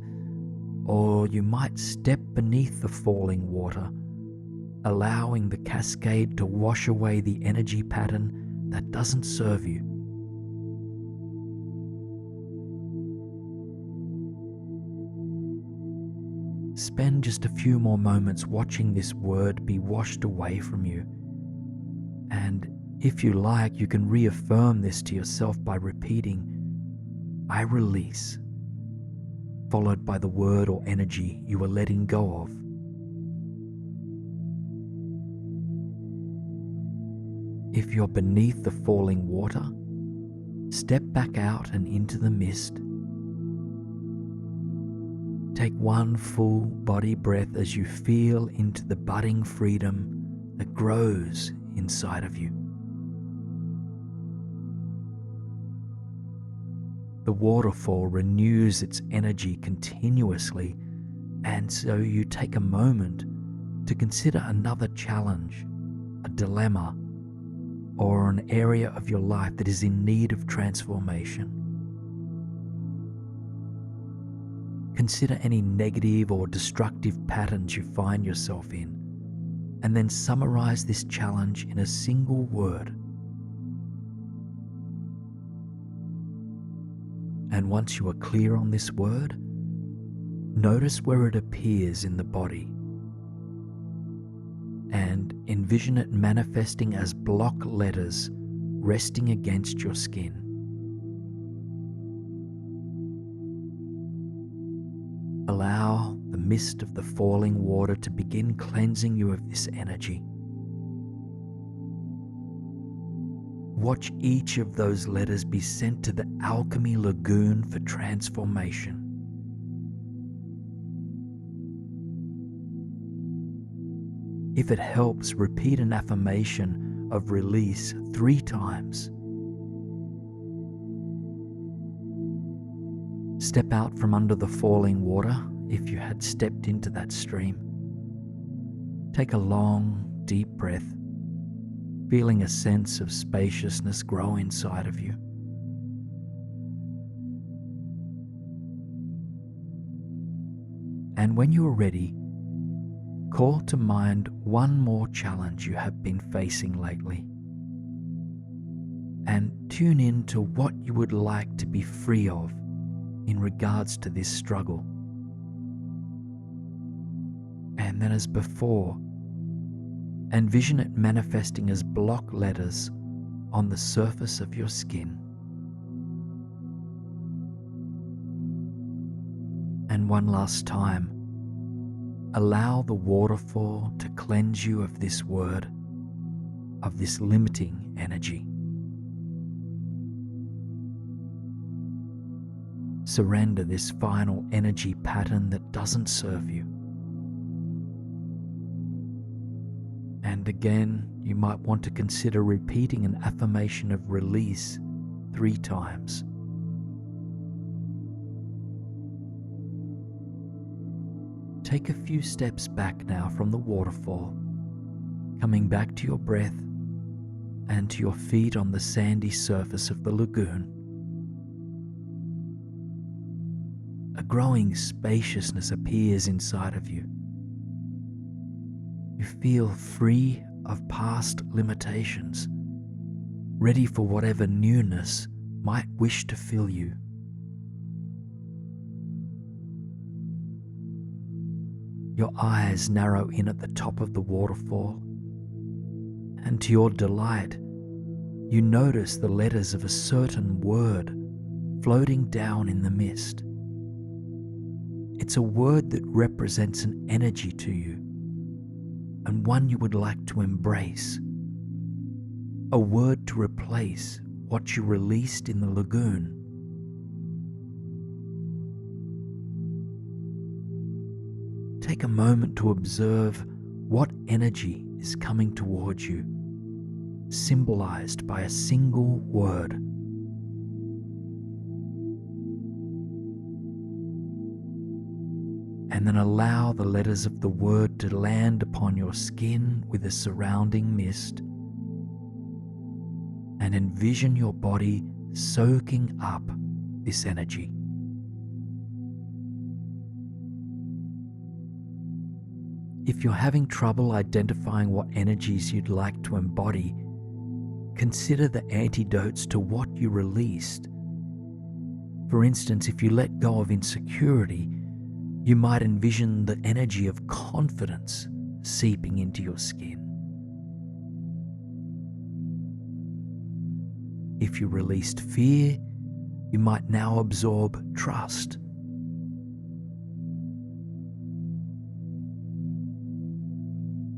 Speaker 1: or you might step beneath the falling water, allowing the cascade to wash away the energy pattern that doesn't serve you. Spend just a few more moments watching this word be washed away from you. And if you like, you can reaffirm this to yourself by repeating, "I release," followed by the word or energy you are letting go of. If you're beneath the falling water, step back out and into the mist. Take one full body breath as you feel into the budding freedom that grows inside of you. The waterfall renews its energy continuously, and so you take a moment to consider another challenge, a dilemma, or an area of your life that is in need of transformation. Consider any negative or destructive patterns you find yourself in, and then summarize this challenge in a single word. And once you are clear on this word, notice where it appears in the body and envision it manifesting as block letters resting against your skin. Allow the mist of the falling water to begin cleansing you of this energy. Watch each of those letters be sent to the alchemy lagoon for transformation. If it helps, repeat an affirmation of release 3 times. Step out from under the falling water if you had stepped into that stream. Take a long, deep breath, feeling a sense of spaciousness grow inside of you. And when you are ready, call to mind one more challenge you have been facing lately, and tune in to what you would like to be free of in regards to this struggle. And then, as before, envision it manifesting as block letters on the surface of your skin. And one last time, allow the waterfall to cleanse you of this word, of this limiting energy. Surrender this final energy pattern that doesn't serve you. And again, you might want to consider repeating an affirmation of release 3 times. Take a few steps back now from the waterfall, coming back to your breath and to your feet on the sandy surface of the lagoon. A growing spaciousness appears inside of you. You feel free of past limitations, ready for whatever newness might wish to fill you. Your eyes narrow in at the top of the waterfall, and to your delight, you notice the letters of a certain word floating down in the mist. It's a word that represents an energy to you, and one you would like to embrace. A word to replace what you released in the lagoon. Take a moment to observe what energy is coming towards you, symbolized by a single word. And then allow the letters of the word to land upon your skin with the surrounding mist, and envision your body soaking up this energy. If you're having trouble identifying what energies you'd like to embody, consider the antidotes to what you released. For instance, if you let go of insecurity, you might envision the energy of confidence seeping into your skin. If you released fear, you might now absorb trust.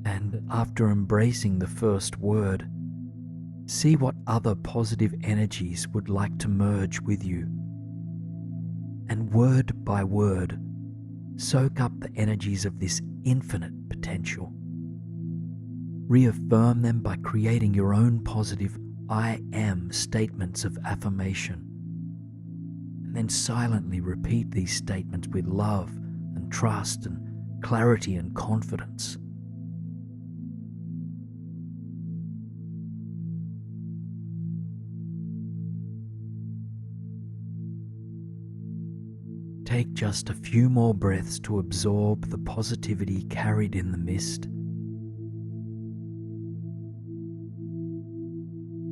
Speaker 1: And after embracing the first word, see what other positive energies would like to merge with you. And word by word, soak up the energies of this infinite potential. Reaffirm them by creating your own positive I am statements of affirmation. And then silently repeat these statements with love and trust and clarity and confidence. Take just a few more breaths to absorb the positivity carried in the mist.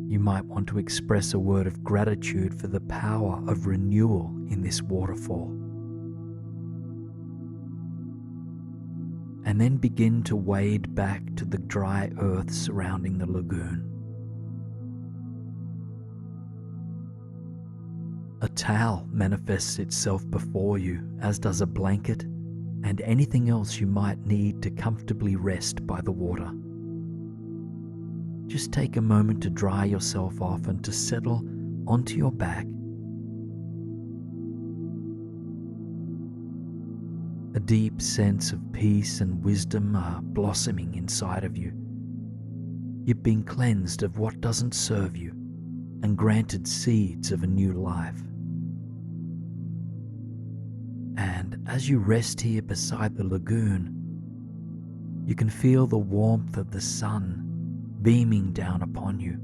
Speaker 1: You might want to express a word of gratitude for the power of renewal in this waterfall. And then begin to wade back to the dry earth surrounding the lagoon. A towel manifests itself before you, as does a blanket and anything else you might need to comfortably rest by the water. Just take a moment to dry yourself off and to settle onto your back. A deep sense of peace and wisdom are blossoming inside of you. You've been cleansed of what doesn't serve you and granted seeds of a new life. And as you rest here beside the lagoon, you can feel the warmth of the sun beaming down upon you.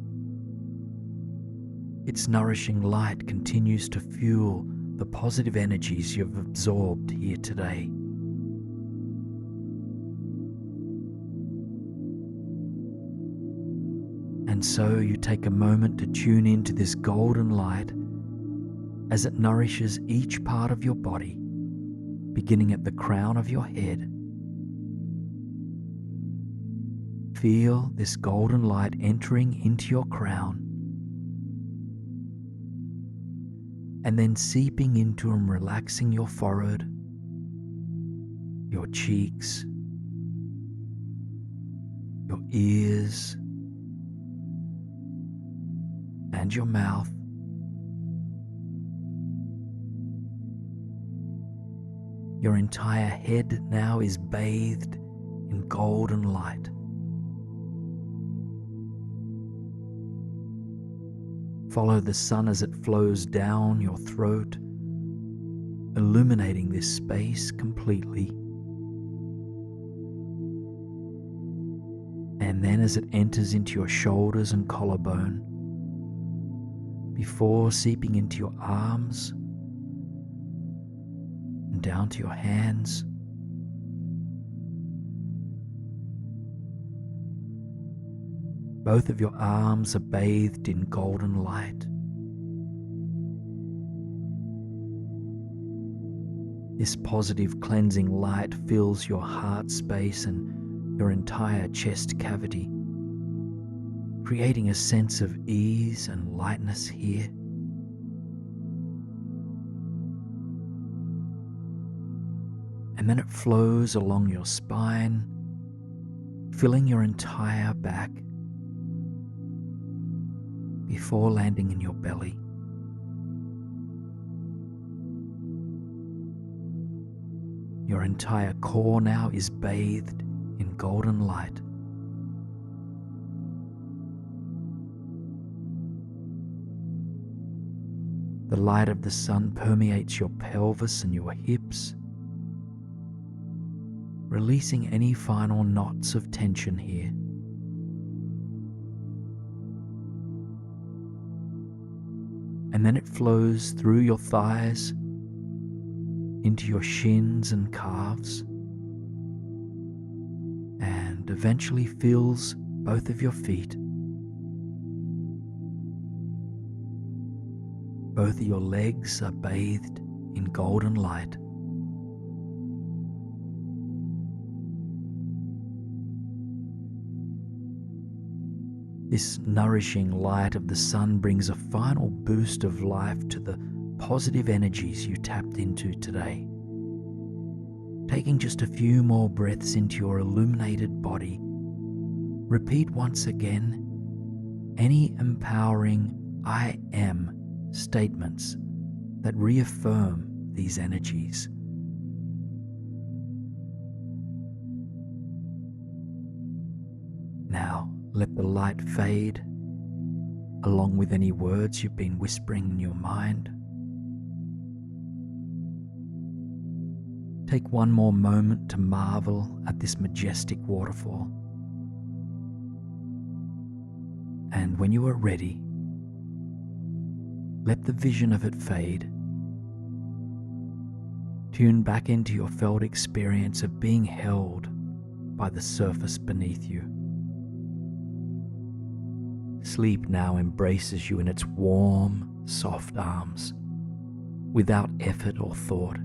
Speaker 1: Its nourishing light continues to fuel the positive energies you've absorbed here today. And so you take a moment to tune into this golden light as it nourishes each part of your body, beginning at the crown of your head. Feel this golden light entering into your crown and then seeping into and relaxing your forehead, your cheeks, your ears, and your mouth. Your entire head now is bathed in golden light. Follow the sun as it flows down your throat, illuminating this space completely. And then as it enters into your shoulders and collarbone, before seeping into your arms and down to your hands, both of your arms are bathed in golden light. This positive cleansing light fills your heart space and your entire chest cavity, creating a sense of ease and lightness here. And then it flows along your spine, filling your entire back before landing in your belly. Your entire core now is bathed in golden light. The light of the sun permeates your pelvis and your hips, releasing any final knots of tension here. And then it flows through your thighs, into your shins and calves, and eventually fills both of your feet. Both of your legs are bathed in golden light. This nourishing light of the sun brings a final boost of life to the positive energies you tapped into today. Taking just a few more breaths into your illuminated body, repeat once again any empowering I am statements that reaffirm these energies. Now, let the light fade, along with any words you've been whispering in your mind. Take one more moment to marvel at this majestic waterfall. And when you are ready, let the vision of it fade, Tune back into your felt experience of being held by the surface beneath you. Sleep now embraces you in its warm, soft arms. Without effort or thought,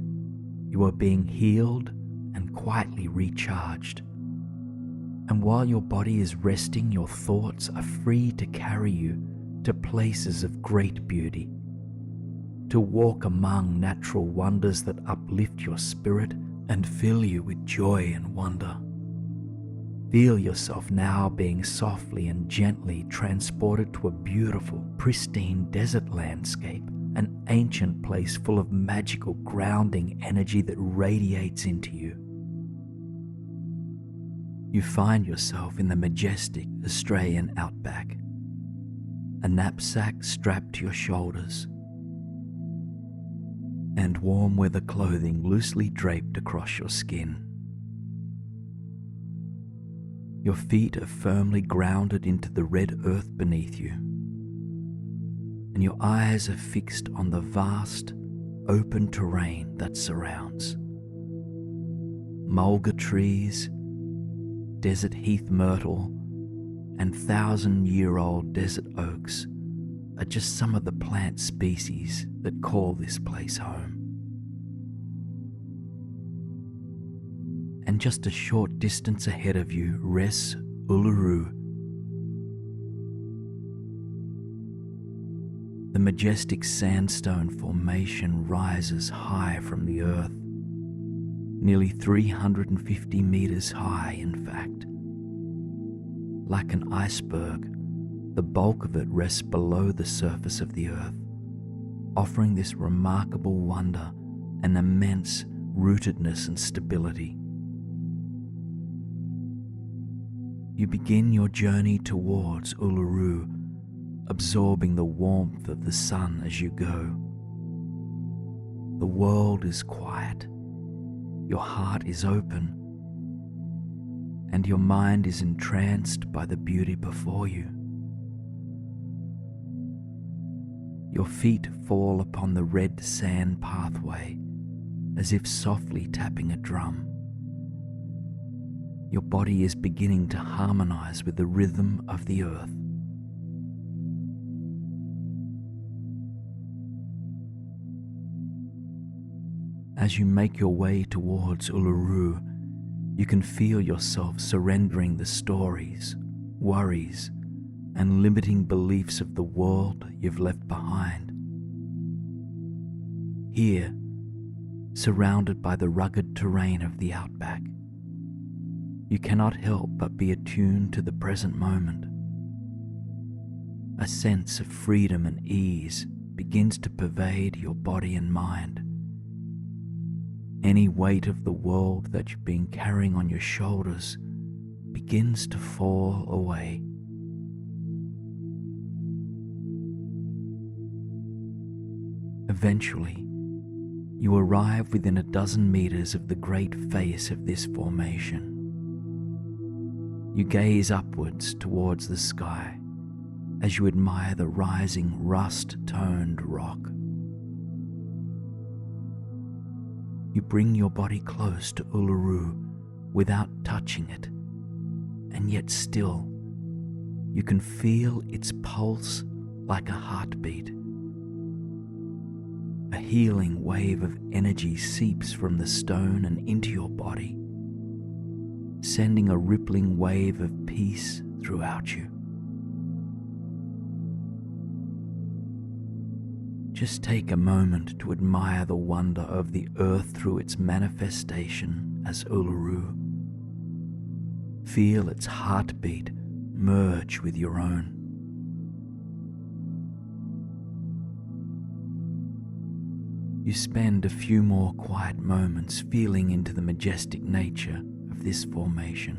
Speaker 1: you are being healed and quietly recharged. And while your body is resting, your thoughts are free to carry you to places of great beauty, to walk among natural wonders that uplift your spirit and fill you with joy and wonder. Feel yourself now being softly and gently transported to a beautiful, pristine desert landscape, an ancient place full of magical grounding energy that radiates into you. You find yourself in the majestic Australian outback, a knapsack strapped to your shoulders, and warm weather clothing loosely draped across your skin. Your feet are firmly grounded into the red earth beneath you, and your eyes are fixed on the vast, open terrain that surrounds. Mulga trees, desert heath myrtle, and 1,000-year-old desert oaks are just some of the plant species that call this place home. And just a short distance ahead of you rests Uluru, the majestic sandstone formation rises high from the earth, nearly 350 meters high in fact. Like an iceberg, the bulk of it rests below the surface of the earth, offering this remarkable wonder an immense rootedness and stability. You begin your journey towards Uluru, absorbing the warmth of the sun as you go. The world is quiet, your heart is open, and your mind is entranced by the beauty before you. Your feet fall upon the red sand pathway as if softly tapping a drum. Your body is beginning to harmonize with the rhythm of the earth. As you make your way towards Uluru, you can feel yourself surrendering the stories, worries, and limiting beliefs of the world you've left behind. Here, surrounded by the rugged terrain of the outback, you cannot help but be attuned to the present moment. A sense of freedom and ease begins to pervade your body and mind. Any weight of the world that you've been carrying on your shoulders begins to fall away. Eventually, you arrive within a dozen meters of the great face of this formation. You gaze upwards towards the sky as you admire the rising rust-toned rock. You bring your body close to Uluru without touching it, and yet still you can feel its pulse like a heartbeat. A healing wave of energy seeps from the stone and into your body, sending a rippling wave of peace throughout you. Just take a moment to admire the wonder of the earth through its manifestation as Uluru. Feel its heartbeat merge with your own. You spend a few more quiet moments feeling into the majestic nature of this formation.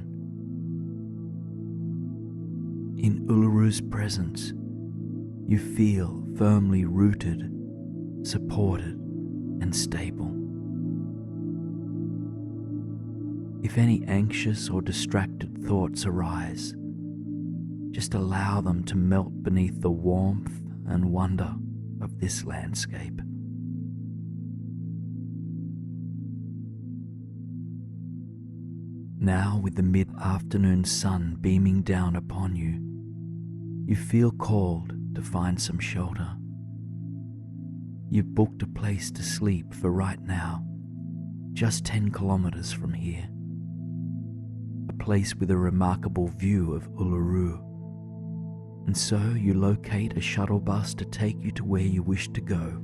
Speaker 1: In Uluru's presence, you feel firmly rooted, supported, and stable. If any anxious or distracted thoughts arise, just allow them to melt beneath the warmth and wonder of this landscape. Now, with the mid-afternoon sun beaming down upon you, you feel called to find some shelter. You've booked a place to sleep for right now, just 10 kilometers from here. A place with a remarkable view of Uluru. And so you locate a shuttle bus to take you to where you wish to go,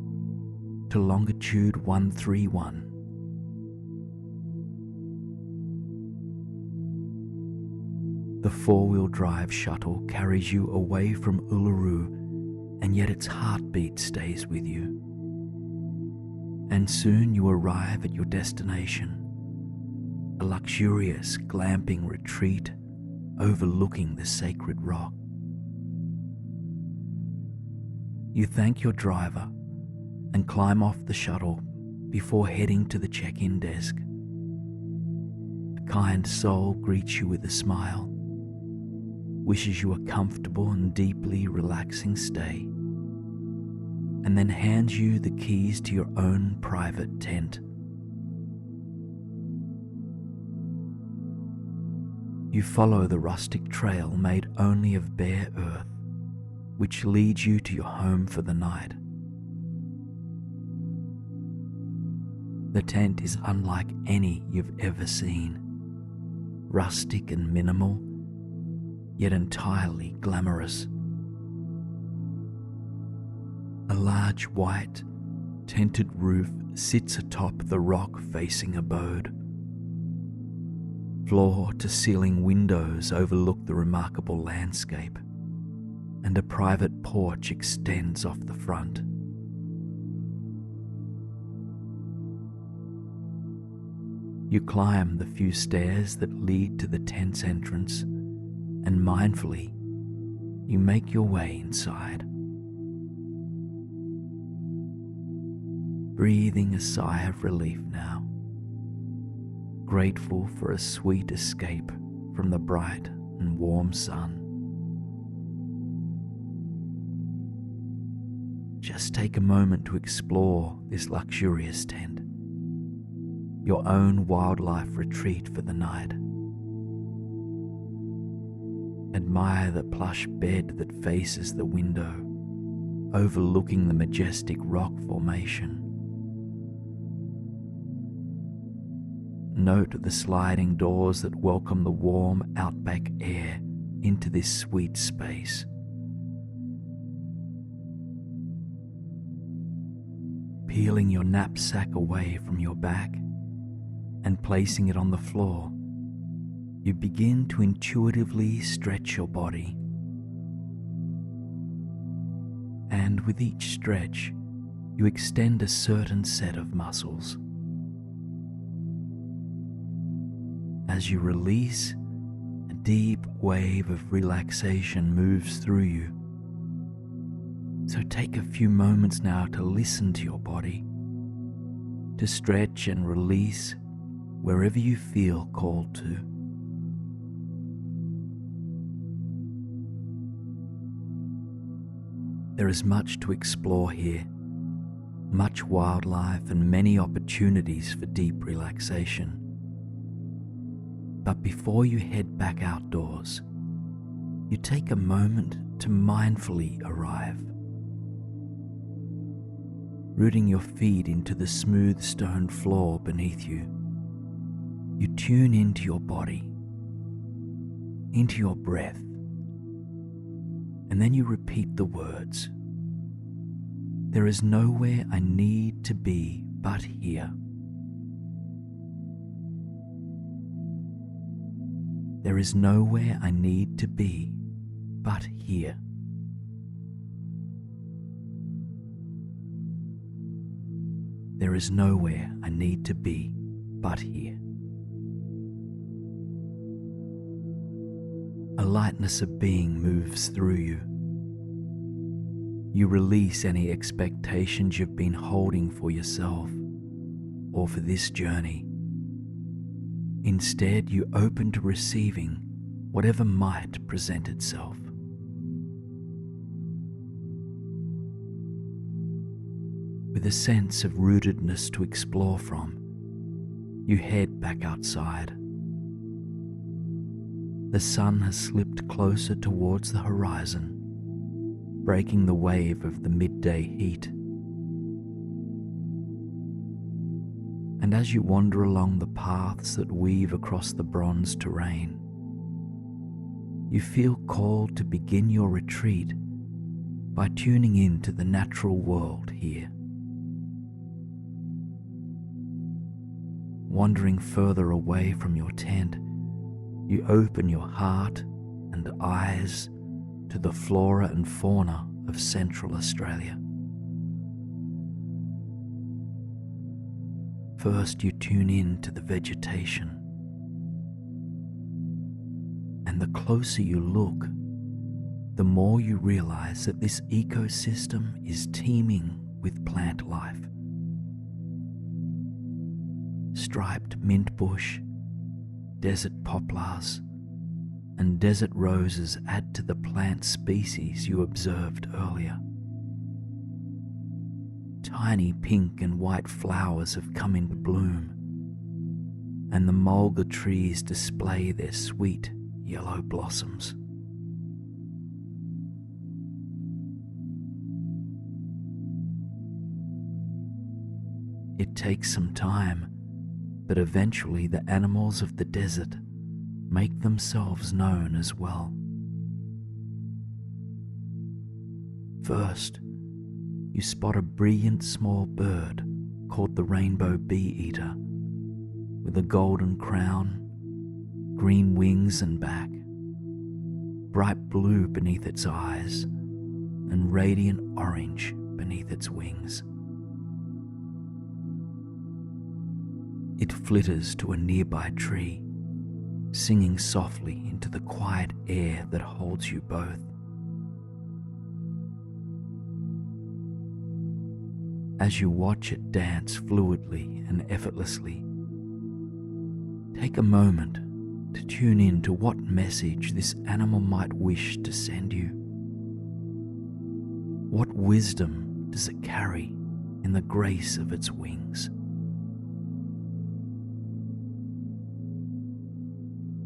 Speaker 1: to longitude 131. The four-wheel drive shuttle carries you away from Uluru, and yet its heartbeat stays with you. And soon you arrive at your destination, a luxurious glamping retreat overlooking the sacred rock. You thank your driver and climb off the shuttle before heading to the check-in desk. A kind soul greets you with a smile, wishes you a comfortable and deeply relaxing stay, and then hands you the keys to your own private tent. You follow the rustic trail made only of bare earth, which leads you to your home for the night. The tent is unlike any you've ever seen, rustic and minimal, yet entirely glamorous. A large white, tented roof sits atop the rock-facing abode. Floor-to-ceiling windows overlook the remarkable landscape, and a private porch extends off the front. You climb the few stairs that lead to the tent's entrance, and mindfully, you make your way inside. Breathing a sigh of relief now, grateful for a sweet escape from the bright and warm sun. Just take a moment to explore this luxurious tent, your own wildlife retreat for the night. Admire the plush bed that faces the window, overlooking the majestic rock formation. Note the sliding doors that welcome the warm outback air into this sweet space. Peeling your knapsack away from your back and placing it on the floor, you begin to intuitively stretch your body. And with each stretch, you extend a certain set of muscles. As you release, a deep wave of relaxation moves through you. So take a few moments now to listen to your body, to stretch and release wherever you feel called to. There is much to explore here, much wildlife and many opportunities for deep relaxation. But before you head back outdoors, you take a moment to mindfully arrive. Rooting your feet into the smooth stone floor beneath you, you tune into your body, into your breath, and then you repeat the words, "There is nowhere I need to be but here. There is nowhere I need to be but here." There is nowhere I need to be but here. A lightness of being moves through you. You release any expectations you've been holding for yourself or for this journey. Instead, you open to receiving whatever might present itself. With a sense of rootedness to explore from, you head back outside, The sun has slipped closer towards the horizon, breaking the wave of the midday heat. And as you wander along the paths that weave across the bronze terrain, you feel called to begin your retreat by tuning in to the natural world here. Wandering further away from your tent, you open your heart and eyes to the flora and fauna of Central Australia. First, you tune in to the vegetation, and the closer you look, the more you realize that this ecosystem is teeming with plant life. Striped mint bush, desert poplars, and desert roses add to the plant species you observed earlier. Tiny pink and white flowers have come into bloom, and the mulga trees display their sweet yellow blossoms. It takes some time, but eventually the animals of the desert make themselves known as well. First, you spot a brilliant small bird called the rainbow bee-eater, with a golden crown, green wings and back, bright blue beneath its eyes, and radiant orange beneath its wings. It flitters to a nearby tree, singing softly into the quiet air that holds you both. As you watch it dance fluidly and effortlessly, take a moment to tune in to what message this animal might wish to send you. What wisdom does it carry in the grace of its wings?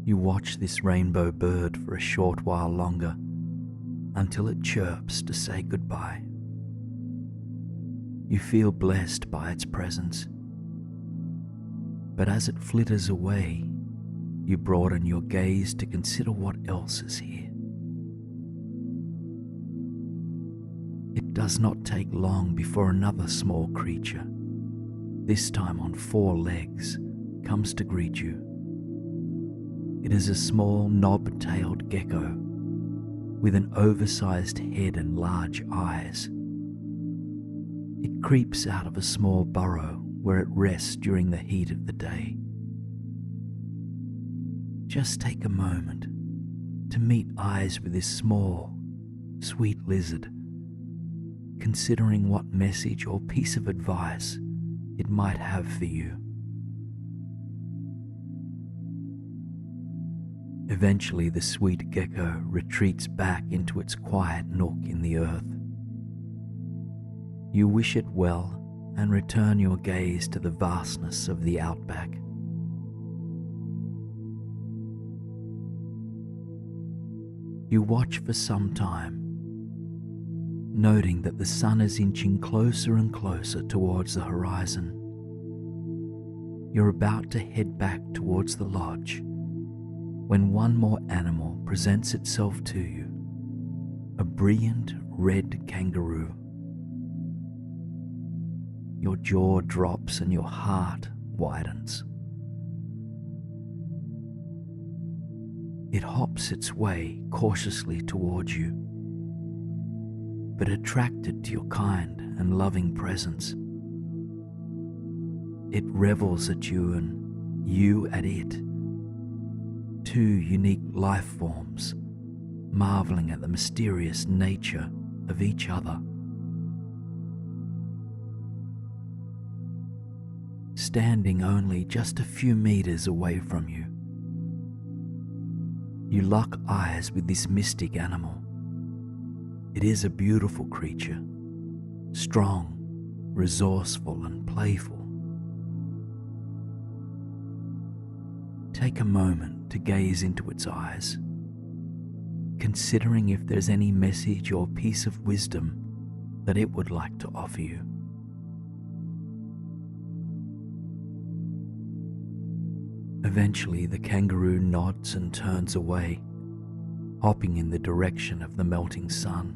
Speaker 1: You watch this rainbow bird for a short while longer until it chirps to say goodbye. You feel blessed by its presence, but as it flitters away, you broaden your gaze to consider what else is here. It does not take long before another small creature, this time on 4 legs, comes to greet you. It is a small knob-tailed gecko with an oversized head and large eyes. It creeps out of a small burrow where it rests during the heat of the day. Just take a moment to meet eyes with this small, sweet lizard, considering what message or piece of advice it might have for you. Eventually, the sweet gecko retreats back into its quiet nook in the earth. You wish it well and return your gaze to the vastness of the outback. You watch for some time, noting that the sun is inching closer and closer towards the horizon. You're about to head back towards the lodge when one more animal presents itself to you, a brilliant red kangaroo. Your jaw drops and your heart widens. It hops its way cautiously towards you, but attracted to your kind and loving presence. It revels at you and you at it, 2 unique life forms, marveling at the mysterious nature of each other. Standing only just a few meters away from you, you lock eyes with this mystic animal. It is a beautiful creature, strong, resourceful, and playful. Take a moment to gaze into its eyes, considering if there's any message or piece of wisdom that it would like to offer you. Eventually, the kangaroo nods and turns away, hopping in the direction of the melting sun.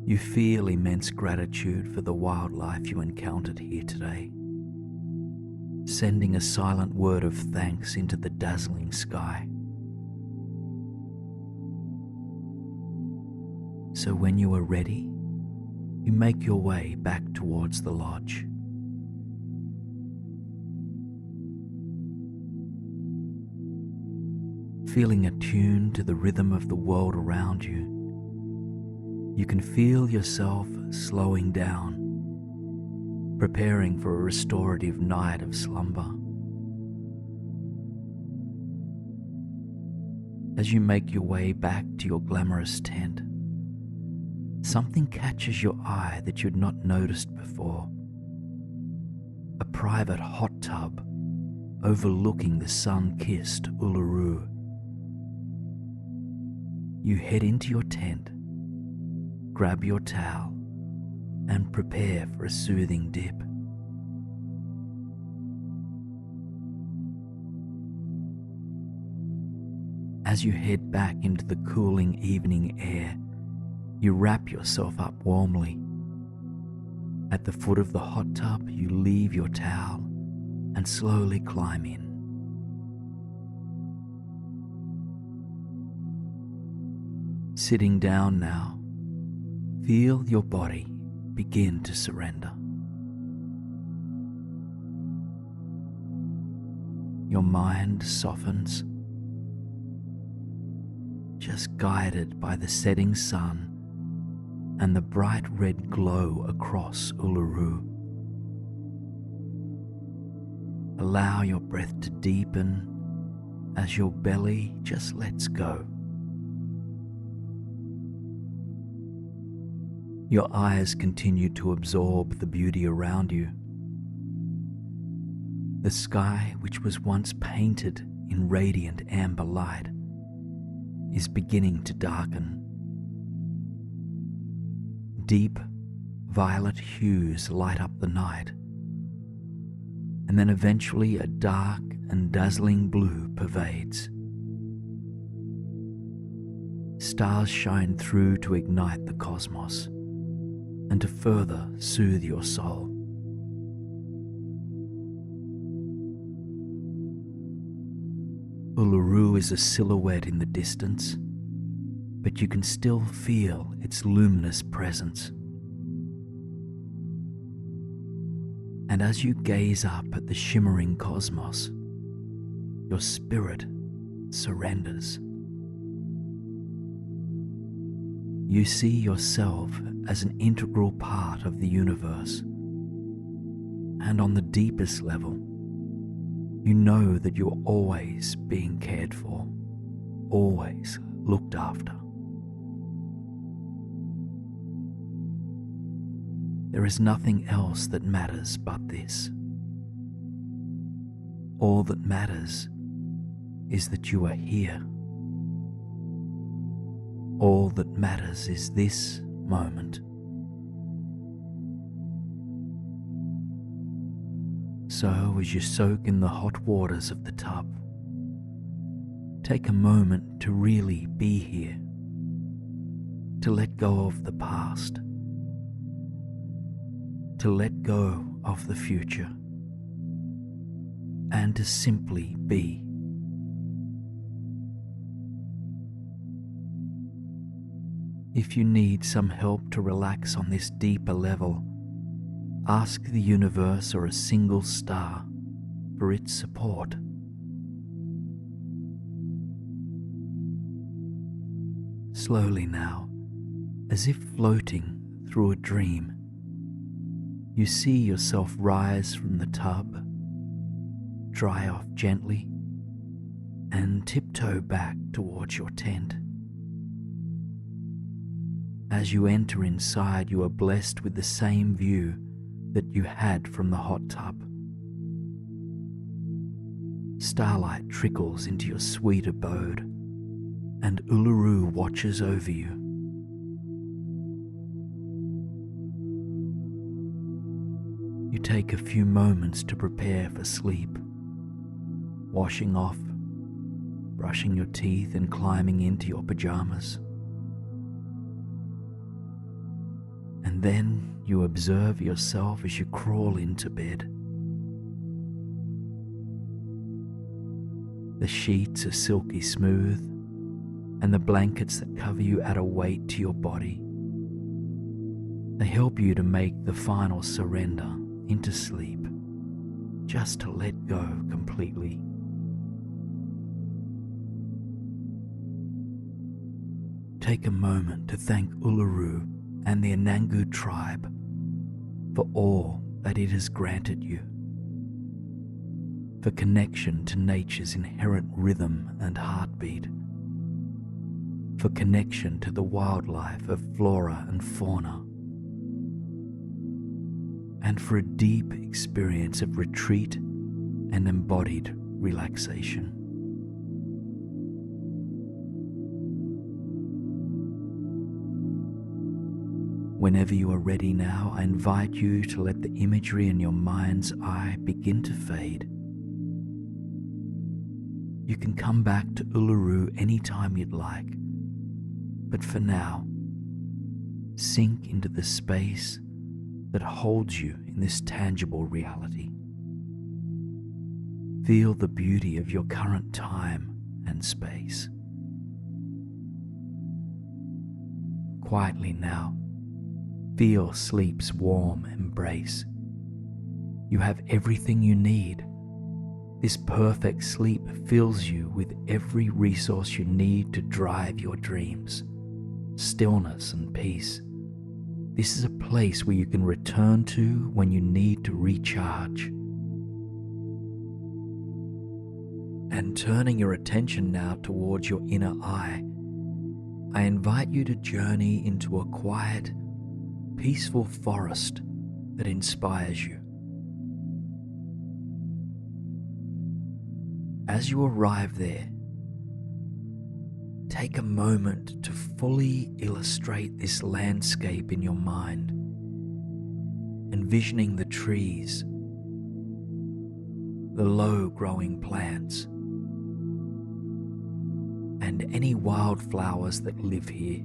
Speaker 1: You feel immense gratitude for the wildlife you encountered here today, sending a silent word of thanks into the dazzling sky. So when you are ready, you make your way back towards the lodge. Feeling attuned to the rhythm of the world around you, you can feel yourself slowing down, preparing for a restorative night of slumber. As you make your way back to your glamorous tent, something catches your eye that you'd not noticed before. A private hot tub overlooking the sun-kissed Uluru. You head into your tent, grab your towel, and prepare for a soothing dip. As you head back into the cooling evening air, you wrap yourself up warmly. At the foot of the hot tub, you leave your towel and slowly climb in. Sitting down now, feel your body begin to surrender. Your mind softens, just guided by the setting sun and the bright red glow across Uluru. Allow your breath to deepen as your belly just lets go. Your eyes continue to absorb the beauty around you. The sky, which was once painted in radiant amber light, is beginning to darken. Deep violet hues light up the night, and then eventually a dark and dazzling blue pervades. Stars shine through to ignite the cosmos and to further soothe your soul. Uluru is a silhouette in the distance, but you can still feel its luminous presence. And as you gaze up at the shimmering cosmos, your spirit surrenders. You see yourself as an integral part of the universe, and on the deepest level, you know that you're always being cared for, always looked after. There is nothing else that matters but this. All that matters is that you are here. All that matters is this moment. So as you soak in the hot waters of the tub, take a moment to really be here, to let go of the past, to let go of the future, and to simply be. If you need some help to relax on this deeper level, ask the universe or a single star for its support. Slowly now, as if floating through a dream, you see yourself rise from the tub, dry off gently, and tiptoe back towards your tent. As you enter inside, you are blessed with the same view that you had from the hot tub. Starlight trickles into your sweet abode, and Uluru watches over you. You take a few moments to prepare for sleep, washing off, brushing your teeth, and climbing into your pajamas. And then you observe yourself as you crawl into bed. The sheets are silky smooth, and the blankets that cover you add a weight to your body. They help you to make the final surrender into sleep, just to let go completely. Take a moment to thank Uluru and the Anangu tribe for all that it has granted you, for connection to nature's inherent rhythm and heartbeat, for connection to the wildlife of flora and fauna, and for a deep experience of retreat and embodied relaxation. Whenever you are ready now, I invite you to let the imagery in your mind's eye begin to fade. You can come back to Uluru anytime you'd like, but for now, sink into the space that holds you in this tangible reality. Feel the beauty of your current time and space. Quietly now, feel sleep's warm embrace. You have everything you need. This perfect sleep fills you with every resource you need to drive your dreams, stillness and peace. This is a place where you can return to when you need to recharge. And turning your attention now towards your inner eye, I invite you to journey into a quiet, peaceful forest that inspires you. As you arrive there, take a moment to fully illustrate this landscape in your mind, envisioning the trees, the low-growing plants, and any wildflowers that live here.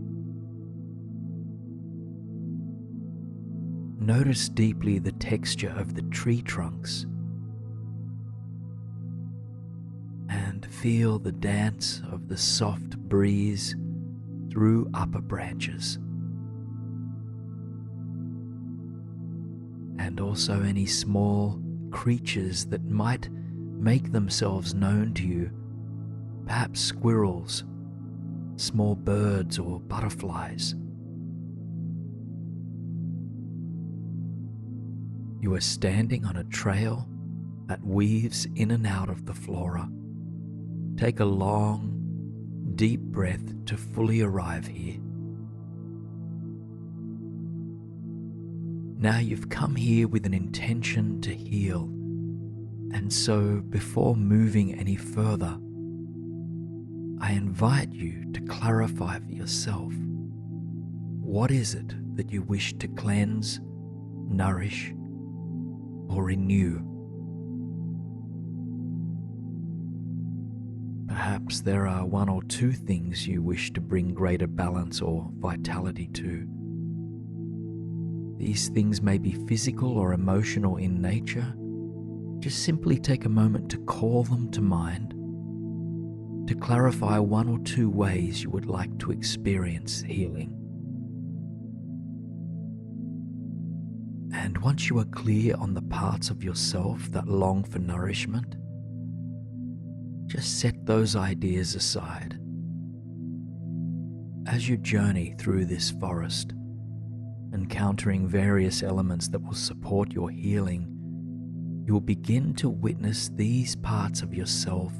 Speaker 1: Notice deeply the texture of the tree trunks and feel the dance of the soft breeze through upper branches, and also any small creatures that might make themselves known to you, perhaps squirrels, small birds or butterflies. You are standing on a trail that weaves in and out of the flora. Take a long, deep breath to fully arrive here. Now you've come here with an intention to heal, and so before moving any further, I invite you to clarify for yourself, what is it that you wish to cleanse, nourish, or renew? Perhaps there are one or two things you wish to bring greater balance or vitality to. These things may be physical or emotional in nature. Just simply take a moment to call them to mind, to clarify one or two ways you would like to experience healing. And once you are clear on the parts of yourself that long for nourishment, just set those ideas aside. As you journey through this forest, encountering various elements that will support your healing, you will begin to witness these parts of yourself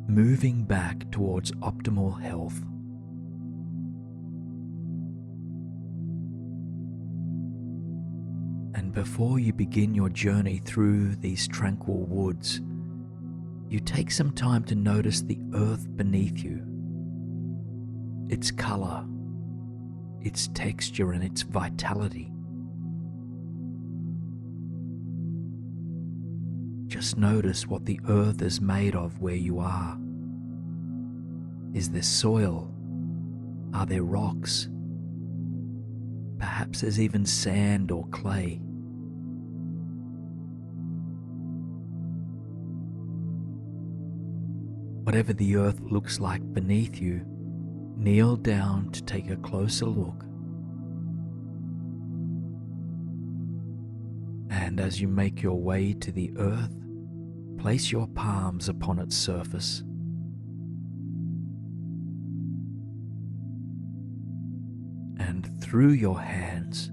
Speaker 1: moving back towards optimal health. And before you begin your journey through these tranquil woods, you take some time to notice the earth beneath you, its color, its texture, and its vitality. Just notice what the earth is made of where you are. Is there soil? Are there rocks? Perhaps there's even sand or clay. Whatever the earth looks like beneath you, kneel down to take a closer look. And as you make your way to the earth, place your palms upon its surface. And through your hands,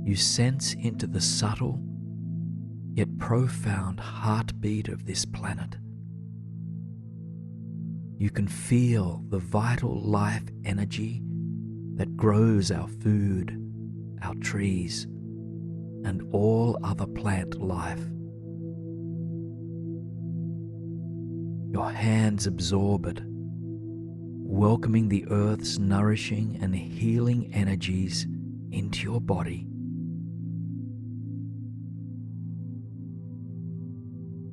Speaker 1: you sense into the subtle yet profound heartbeat of this planet. You can feel the vital life energy that grows our food, our trees, and all other plant life. Your hands absorb it, welcoming the earth's nourishing and healing energies into your body.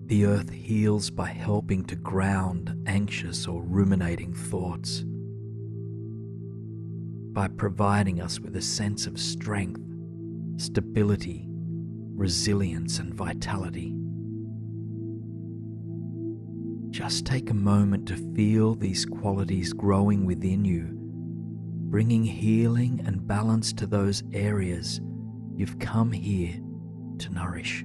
Speaker 1: The earth heals by helping to ground anxious or ruminating thoughts, by providing us with a sense of strength, stability, resilience, and vitality. Just take a moment to feel these qualities growing within you, bringing healing and balance to those areas you've come here to nourish.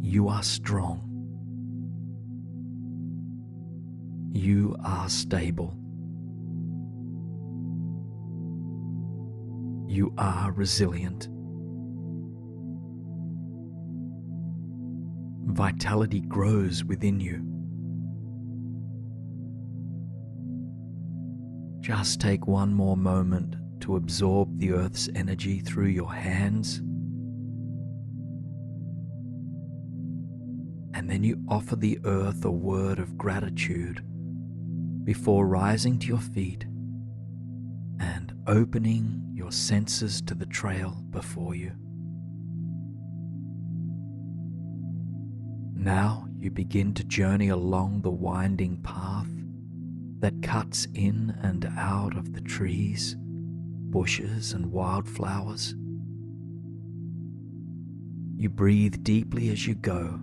Speaker 1: You are strong. You are stable. You are resilient. Vitality grows within you. Just take one more moment to absorb the earth's energy through your hands. And then you offer the earth a word of gratitude before rising to your feet and opening your senses to the trail before you. Now you begin to journey along the winding path that cuts in and out of the trees, bushes, and wildflowers. You breathe deeply as you go,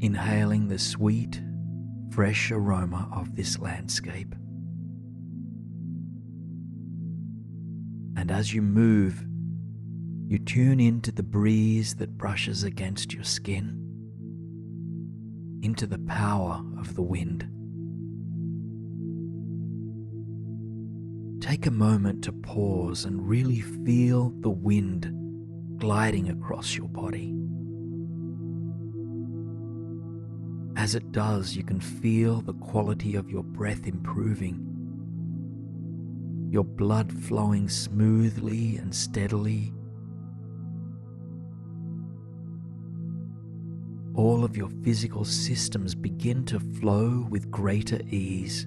Speaker 1: inhaling the sweet, fresh aroma of this landscape. And as you move, you tune into the breeze that brushes against your skin, into the power of the wind. Take a moment to pause and really feel the wind gliding across your body. As it does, you can feel the quality of your breath improving, your blood flowing smoothly and steadily. All of your physical systems begin to flow with greater ease.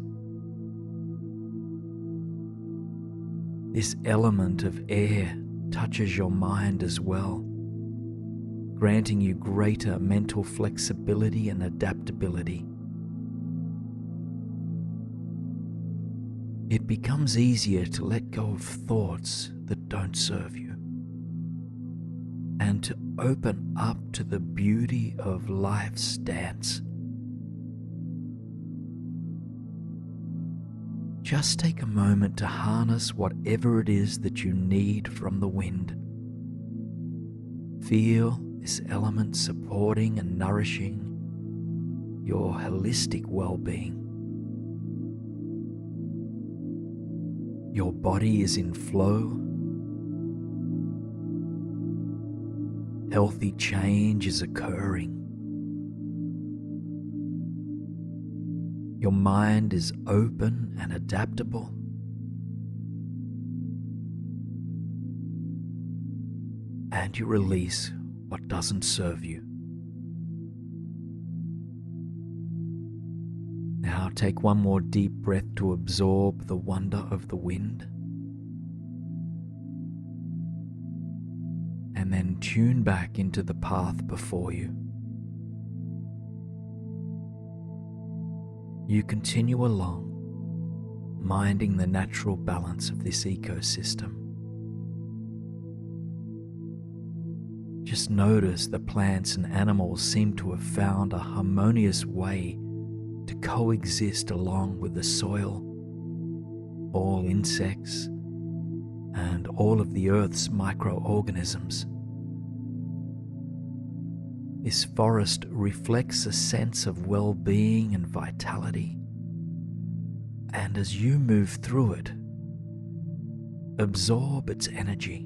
Speaker 1: This element of air touches your mind as well, granting you greater mental flexibility and adaptability. It becomes easier to let go of thoughts that don't serve you and to open up to the beauty of life's dance. Just take a moment to harness whatever it is that you need from the wind. Feel this element supporting and nourishing your holistic well-being. Your body is in flow. Healthy change is occurring. Your mind is open and adaptable. And you release what doesn't serve you. Now take one more deep breath to absorb the wonder of the wind. And then tune back into the path before you. You continue along, minding the natural balance of this ecosystem. Just notice the plants and animals seem to have found a harmonious way to coexist along with the soil, all insects, and all of the Earth's microorganisms. This forest reflects a sense of well-being and vitality, and as you move through it, absorb its energy.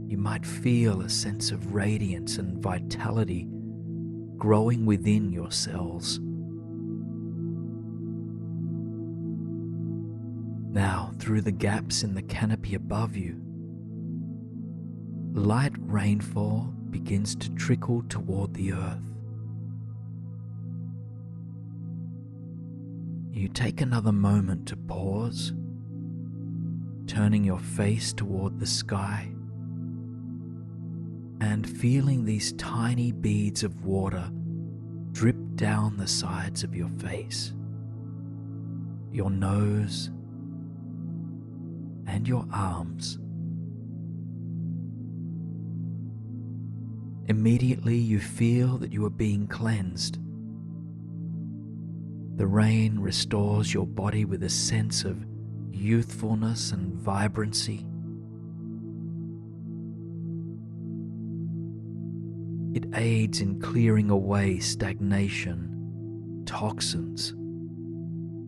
Speaker 1: You might feel a sense of radiance and vitality growing within your cells. Now, through the gaps in the canopy above you, light rainfall begins to trickle toward the earth. You take another moment to pause, turning your face toward the sky and feeling these tiny beads of water drip down the sides of your face, your nose, and your arms. Immediately you feel that you are being cleansed. The rain restores your body with a sense of youthfulness and vibrancy. It aids in clearing away stagnation, toxins,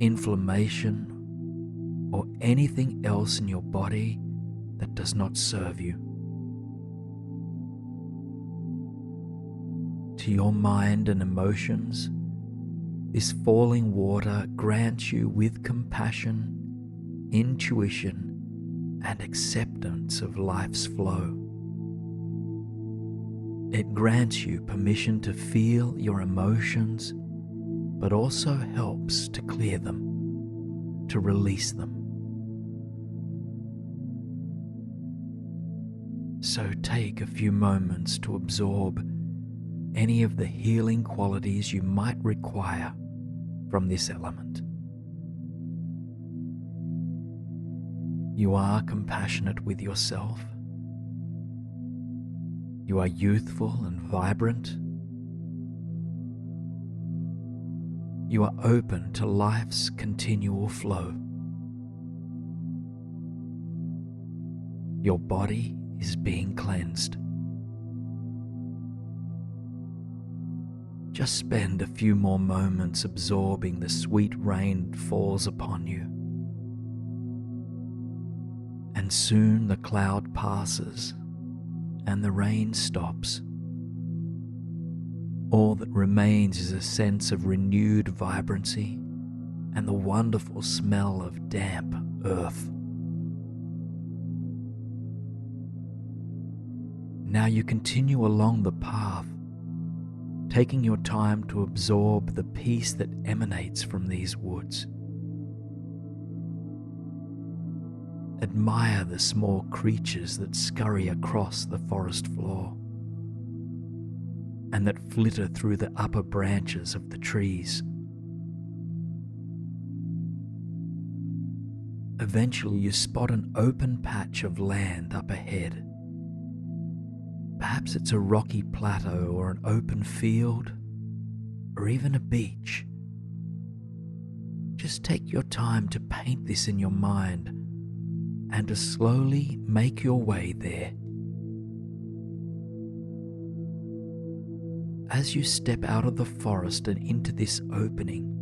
Speaker 1: inflammation, or anything else in your body that does not serve you. To your mind and emotions, this falling water grants you with compassion, intuition, and acceptance of life's flow. It grants you permission to feel your emotions, but also helps to clear them, to release them. So take a few moments to absorb any of the healing qualities you might require from this element. You are compassionate with yourself. You are youthful and vibrant. You are open to life's continual flow. Your body is being cleansed. Just spend a few more moments absorbing the sweet rain that falls upon you. And soon the cloud passes and the rain stops. All that remains is a sense of renewed vibrancy and the wonderful smell of damp earth. Now you continue along the path, taking your time to absorb the peace that emanates from these woods. Admire the small creatures that scurry across the forest floor and that flitter through the upper branches of the trees. Eventually you spot an open patch of land up ahead. Perhaps it's a rocky plateau or an open field or even a beach. Just take your time to paint this in your mind and to slowly make your way there. As you step out of the forest and into this opening,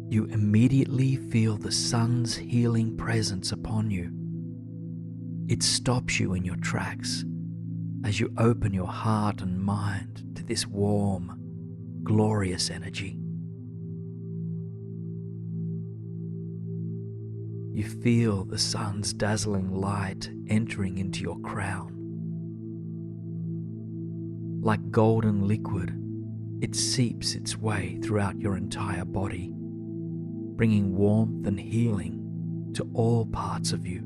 Speaker 1: you immediately feel the sun's healing presence upon you. It stops you in your tracks as you open your heart and mind to this warm, glorious energy. You feel the sun's dazzling light entering into your crown, Like golden liquid, it seeps its way throughout your entire body, bringing warmth and healing to all parts of you.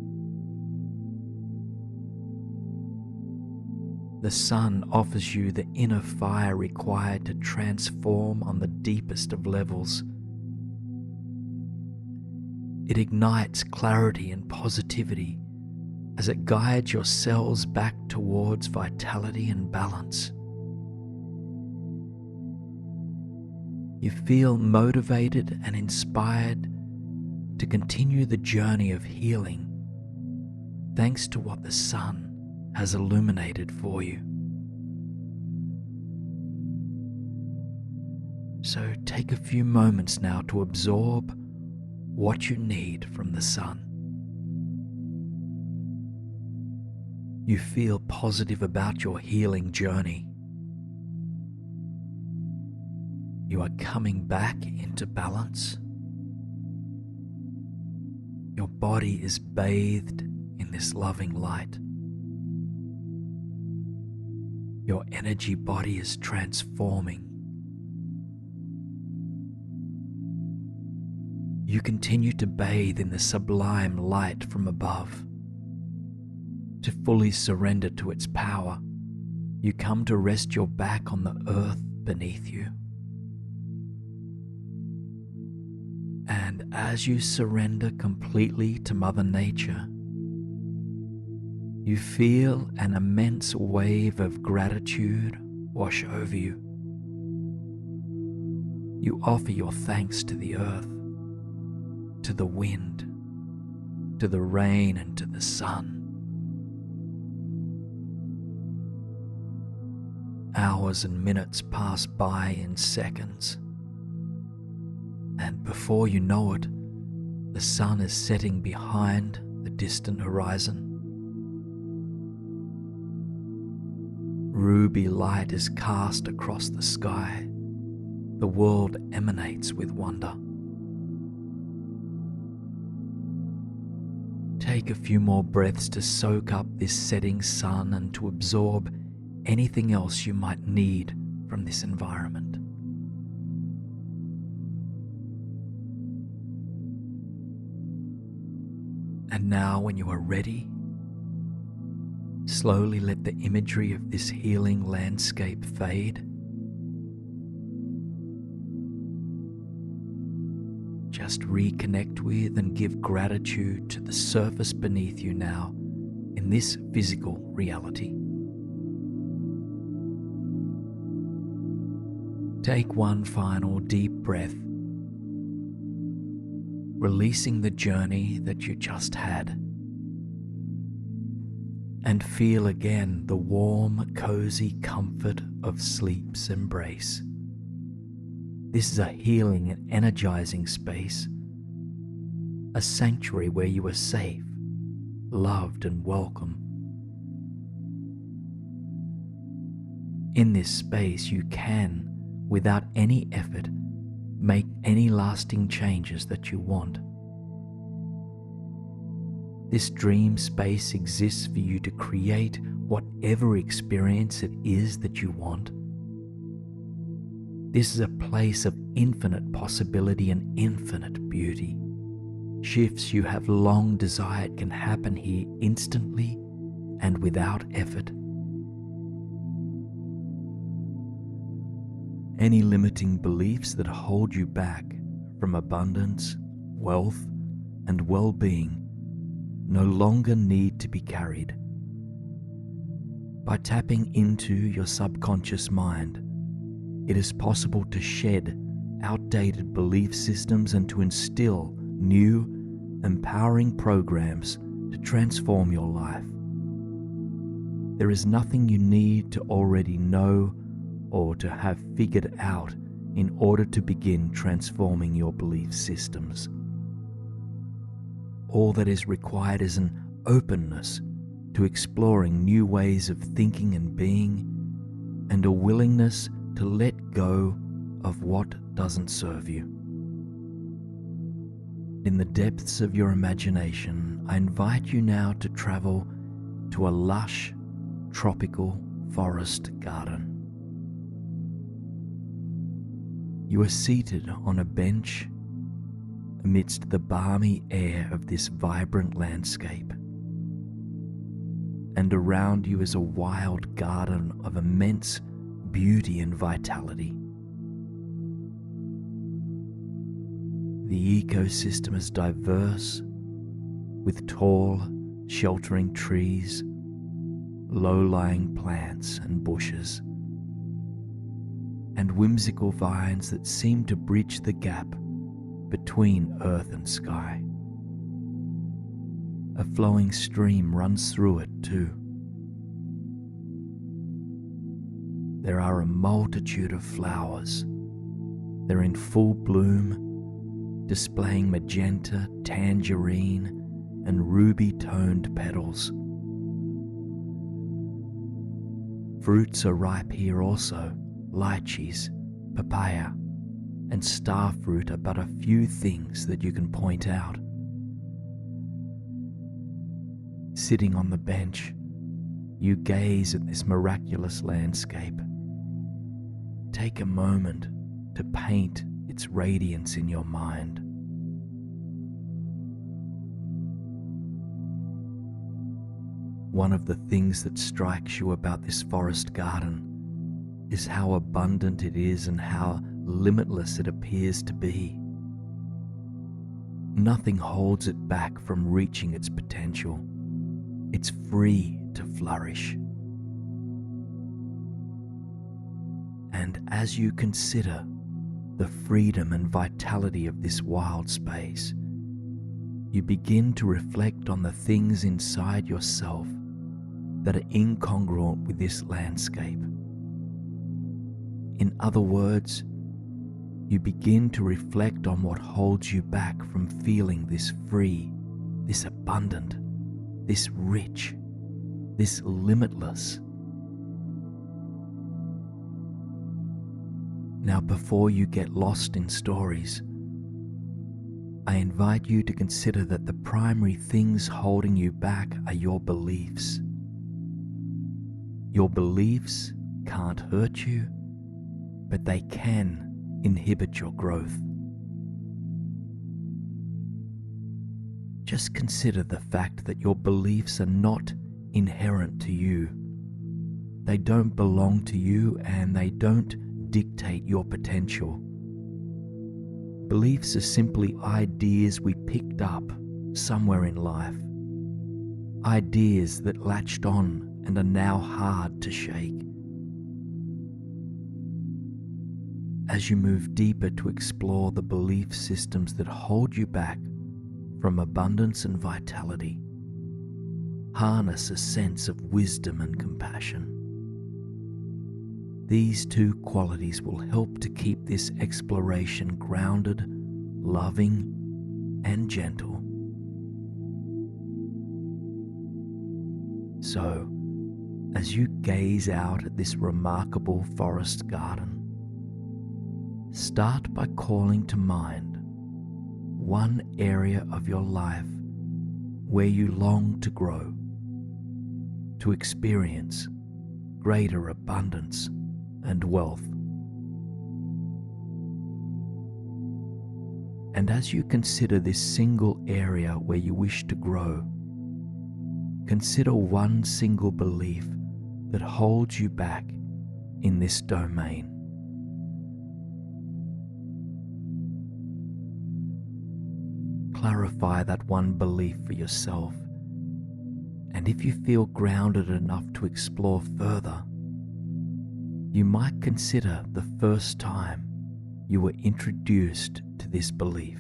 Speaker 1: The sun offers you the inner fire required to transform on the deepest of levels. It ignites clarity and positivity as it guides your cells back towards vitality and balance. You feel motivated and inspired to continue the journey of healing thanks to what the sun has illuminated for you. So take a few moments now to absorb what you need from the sun. You feel positive about your healing journey. You are coming back into balance. Your body is bathed in this loving light. Your energy body is transforming. You continue to bathe in the sublime light from above. To fully surrender to its power, you come to rest your back on the earth beneath you. And as you surrender completely to Mother Nature, you feel an immense wave of gratitude wash over you. You offer your thanks to the earth, to the wind, to the rain, and to the sun. Hours and minutes pass by in seconds, and before you know it, the sun is setting behind the distant horizon. Ruby light is cast across the sky. The world emanates with wonder. Take a few more breaths to soak up this setting sun and to absorb anything else you might need from this environment. And now, when you are ready, slowly let the imagery of this healing landscape fade. Just reconnect with and give gratitude to the surface beneath you now in this physical reality. Take one final deep breath, releasing the journey that you just had, and feel again the warm, cozy comfort of sleep's embrace. This is a healing and energizing space, a sanctuary where you are safe, loved, and welcome. In this space, you can, without any effort, make any lasting changes that you want. This dream space exists for you to create whatever experience it is that you want. This is a place of infinite possibility and infinite beauty. Shifts you have long desired can happen here instantly and without effort. Any limiting beliefs that hold you back from abundance, wealth, and well-being no longer need to be carried. By tapping into your subconscious mind, it is possible to shed outdated belief systems and to instill new, empowering programs to transform your life. There is nothing you need to already know or to have figured out in order to begin transforming your belief systems. All that is required is an openness to exploring new ways of thinking and being, and a willingness to let go of what doesn't serve you. In the depths of your imagination, I invite you now to travel to a lush, tropical forest garden. You are seated on a bench amidst the balmy air of this vibrant landscape, and around you is a wild garden of immense beauty and vitality. The ecosystem is diverse, with tall, sheltering trees, low-lying plants and bushes, and whimsical vines that seem to bridge the gap between earth and sky. A flowing stream runs through it too. There are a multitude of flowers. They're in full bloom, displaying magenta, tangerine, and ruby-toned petals. Fruits are ripe here also. Lychees, papaya, and starfruit are but a few things that you can point out. Sitting on the bench, you gaze at this miraculous landscape. Take a moment to paint its radiance in your mind. One of the things that strikes you about this forest garden is how abundant it is and how limitless it appears to be. Nothing holds it back from reaching its potential. It's free to flourish. And as you consider the freedom and vitality of this wild space, you begin to reflect on the things inside yourself that are incongruent with this landscape. In other words, you begin to reflect on what holds you back from feeling this free, this abundant, this rich, this limitless. Now, before you get lost in stories, I invite you to consider that the primary things holding you back are your beliefs. Your beliefs can't hurt you, but they can inhibit your growth. Just consider the fact that your beliefs are not inherent to you. They don't belong to you and they don't dictate your potential. Beliefs are simply ideas we picked up somewhere in life. Ideas that latched on and are now hard to shake. As you move deeper to explore the belief systems that hold you back from abundance and vitality, harness a sense of wisdom and compassion. These two qualities will help to keep this exploration grounded, loving, and gentle. So, as you gaze out at this remarkable forest garden, start by calling to mind one area of your life where you long to grow, to experience greater abundance and wealth. And as you consider this single area where you wish to grow, consider one single belief that holds you back in this domain. Clarify that one belief for yourself, and if you feel grounded enough to explore further, you might consider the first time you were introduced to this belief.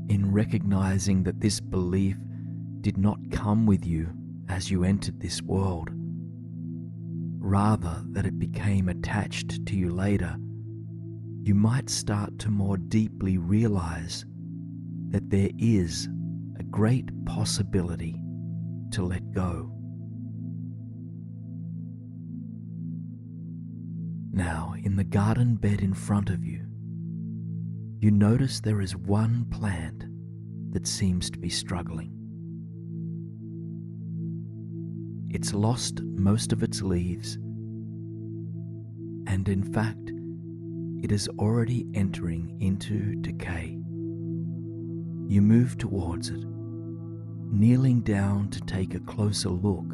Speaker 1: In recognizing that this belief did not come with you as you entered this world, rather that it became attached to you later, you might start to more deeply realize that there is a great possibility to let go. Now, in the garden bed in front of you, you notice there is one plant that seems to be struggling. It's lost most of its leaves, And in fact, it is already entering into decay. You move towards it, kneeling down to take a closer look.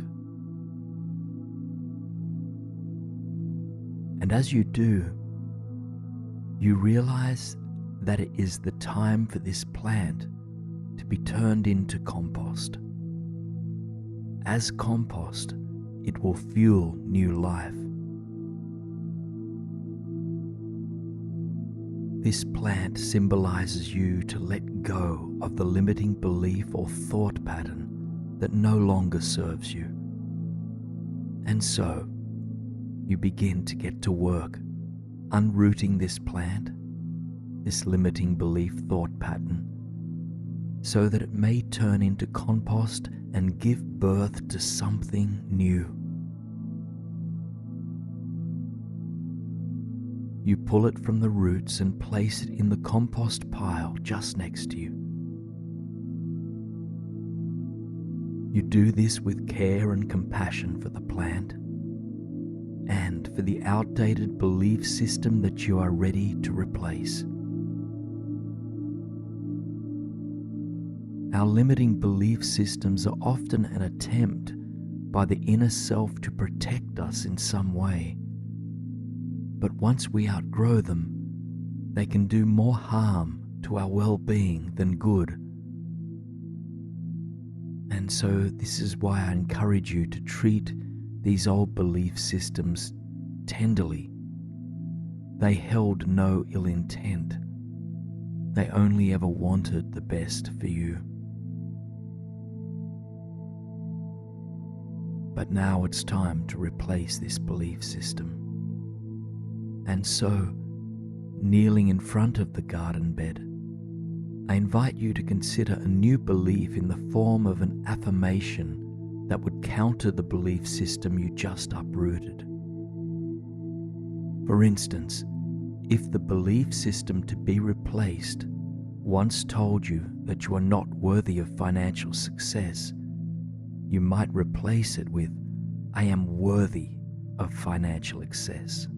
Speaker 1: And as you do, you realize that it is the time for this plant to be turned into compost. As compost, it will fuel new life. This plant symbolizes you to let go of the limiting belief or thought pattern that no longer serves you. And so, you begin to get to work unrooting this plant, this limiting belief thought pattern, so that it may turn into compost and give birth to something new. You pull it from the roots and place it in the compost pile just next to you. You do this with care and compassion for the plant and for the outdated belief system that you are ready to replace. Our limiting belief systems are often an attempt by the inner self to protect us in some way. But once we outgrow them, they can do more harm to our well-being than good. And so this is why I encourage you to treat these old belief systems tenderly. They held no ill intent. They only ever wanted the best for you. But now it's time to replace this belief system. And so, kneeling in front of the garden bed, I invite you to consider a new belief in the form of an affirmation that would counter the belief system you just uprooted. For instance, if the belief system to be replaced once told you that you are not worthy of financial success, you might replace it with, "I am worthy of financial success."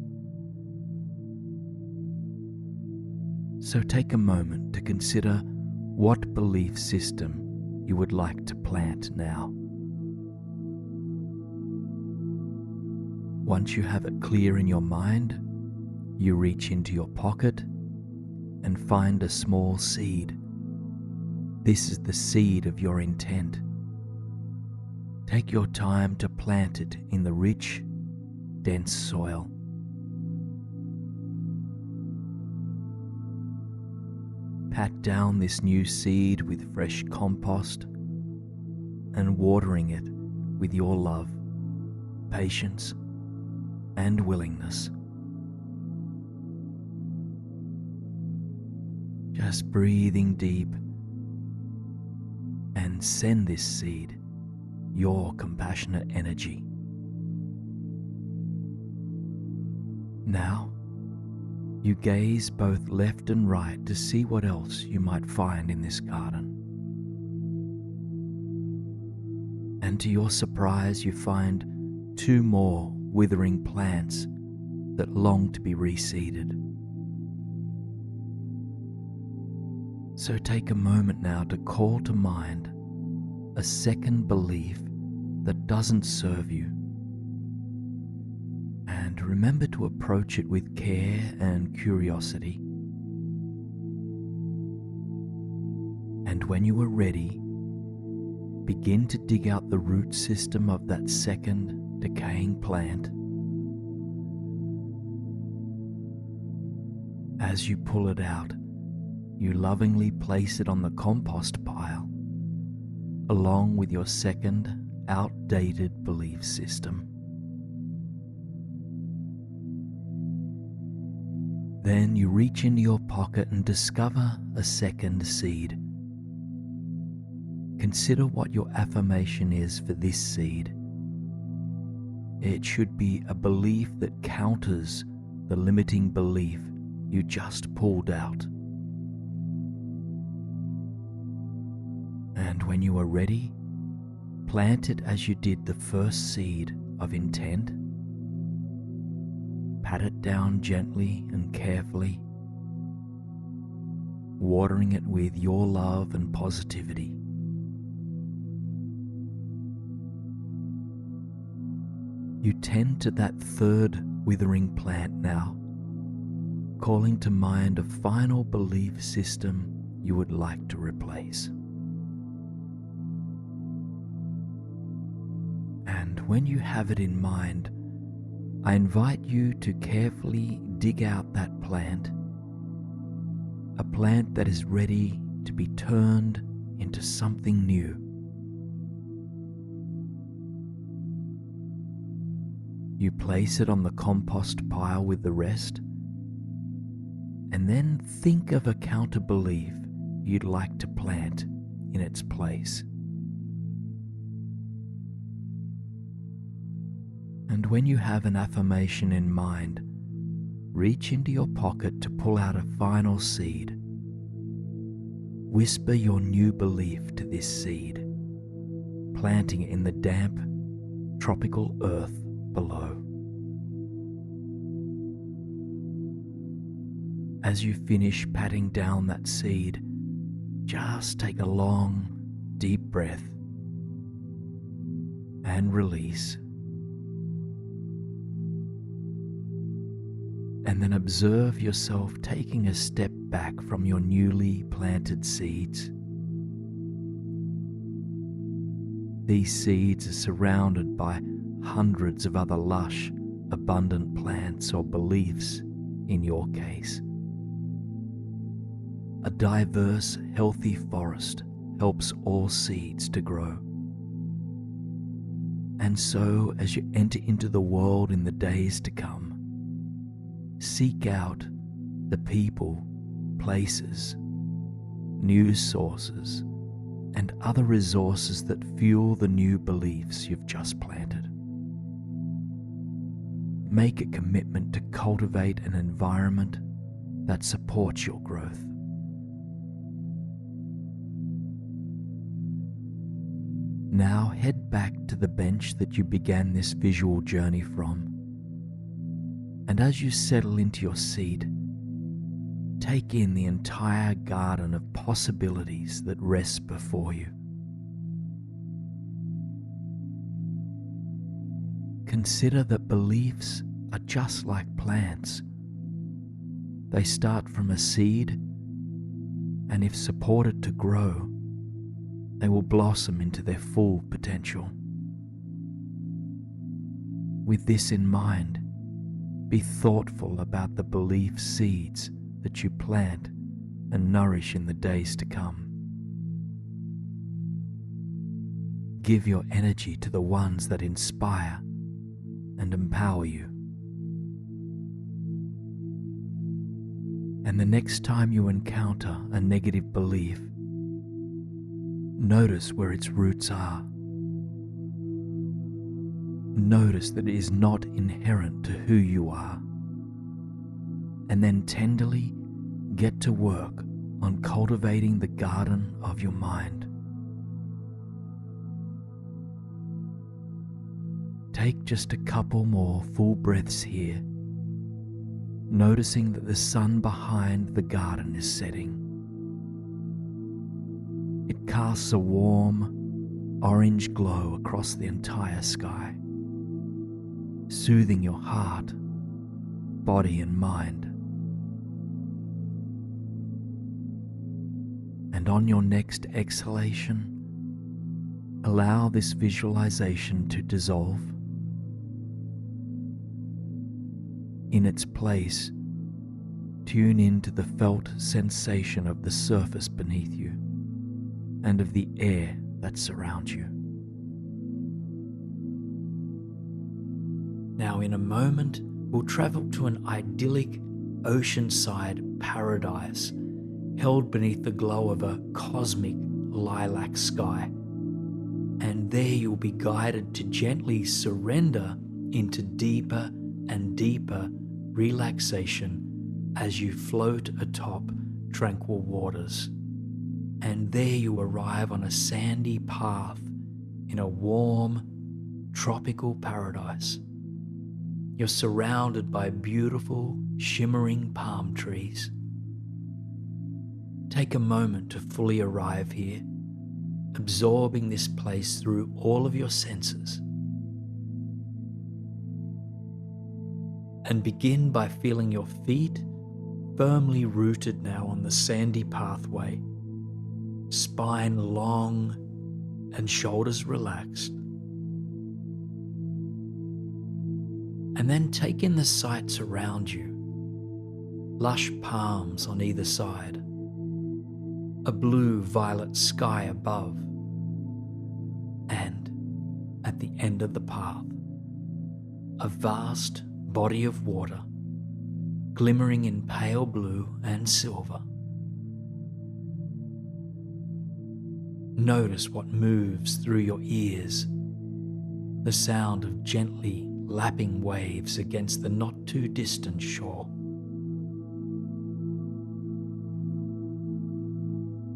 Speaker 1: So take a moment to consider what belief system you would like to plant now. Once you have it clear in your mind, you reach into your pocket and find a small seed. This is the seed of your intent. Take your time to plant it in the rich, dense soil. Pat down this new seed with fresh compost and watering it with your love, patience, and willingness. Just breathing deep and send this seed your compassionate energy. Now, you gaze both left and right to see what else you might find in this garden. And to your surprise, you find 2 more withering plants that long to be reseeded. So take a moment now to call to mind a second belief that doesn't serve you. And remember to approach it with care and curiosity. And when you are ready, begin to dig out the root system of that second decaying plant. As you pull it out, you lovingly place it on the compost pile, along with your second outdated belief system. Then you reach into your pocket and discover a second seed. Consider what your affirmation is for this seed. It should be a belief that counters the limiting belief you just pulled out. And when you are ready, plant it as you did the first seed of intent. pat it down gently and carefully, watering it with your love and positivity. You tend to that third withering plant now, calling to mind a final belief system you would like to replace. And when you have it in mind, I invite you to carefully dig out that plant, a plant that is ready to be turned into something new. You place it on the compost pile with the rest, and then think of a counter-belief you'd like to plant in its place. And when you have an affirmation in mind, reach into your pocket to pull out a final seed. Whisper your new belief to this seed, planting it in the damp, tropical earth below. As you finish patting down that seed, just take a long, deep breath and release. And then observe yourself taking a step back from your newly planted seeds. These seeds are surrounded by hundreds of other lush, abundant plants or beliefs in your case. A diverse, healthy forest helps all seeds to grow. And so, as you enter into the world in the days to come, seek out the people, places, news sources, and other resources that fuel the new beliefs you've just planted. Make a commitment to cultivate an environment that supports your growth. Now head back to the bench that you began this visual journey from. And as you settle into your seat, take in the entire garden of possibilities that rests before you. Consider that beliefs are just like plants. They start from a seed, and if supported to grow, they will blossom into their full potential. With this in mind, be thoughtful about the belief seeds that you plant and nourish in the days to come. Give your energy to the ones that inspire and empower you. And the next time you encounter a negative belief, notice where its roots are. Notice that it is not inherent to who you are. And then tenderly get to work on cultivating the garden of your mind. Take just a couple more full breaths here, noticing that the sun behind the garden is setting. It casts a warm, orange glow across the entire sky, soothing your heart, body, and mind. And on your next exhalation, allow this visualization to dissolve. In its place, tune into the felt sensation of the surface beneath you and of the air that surrounds you. Now, in a moment, we'll travel to an idyllic oceanside paradise held beneath the glow of a cosmic lilac sky. And there you'll be guided to gently surrender into deeper and deeper relaxation as you float atop tranquil waters. And there you arrive on a sandy path in a warm, tropical paradise. You're surrounded by beautiful, shimmering palm trees. Take a moment to fully arrive here, absorbing this place through all of your senses. And begin by feeling your feet firmly rooted now on the sandy pathway, spine long and shoulders relaxed. And then take in the sights around you. Lush palms on either side, a blue-violet sky above, and at the end of the path, a vast body of water glimmering in pale blue and silver. Notice what moves through your ears, the sound of gently lapping waves against the not too distant shore.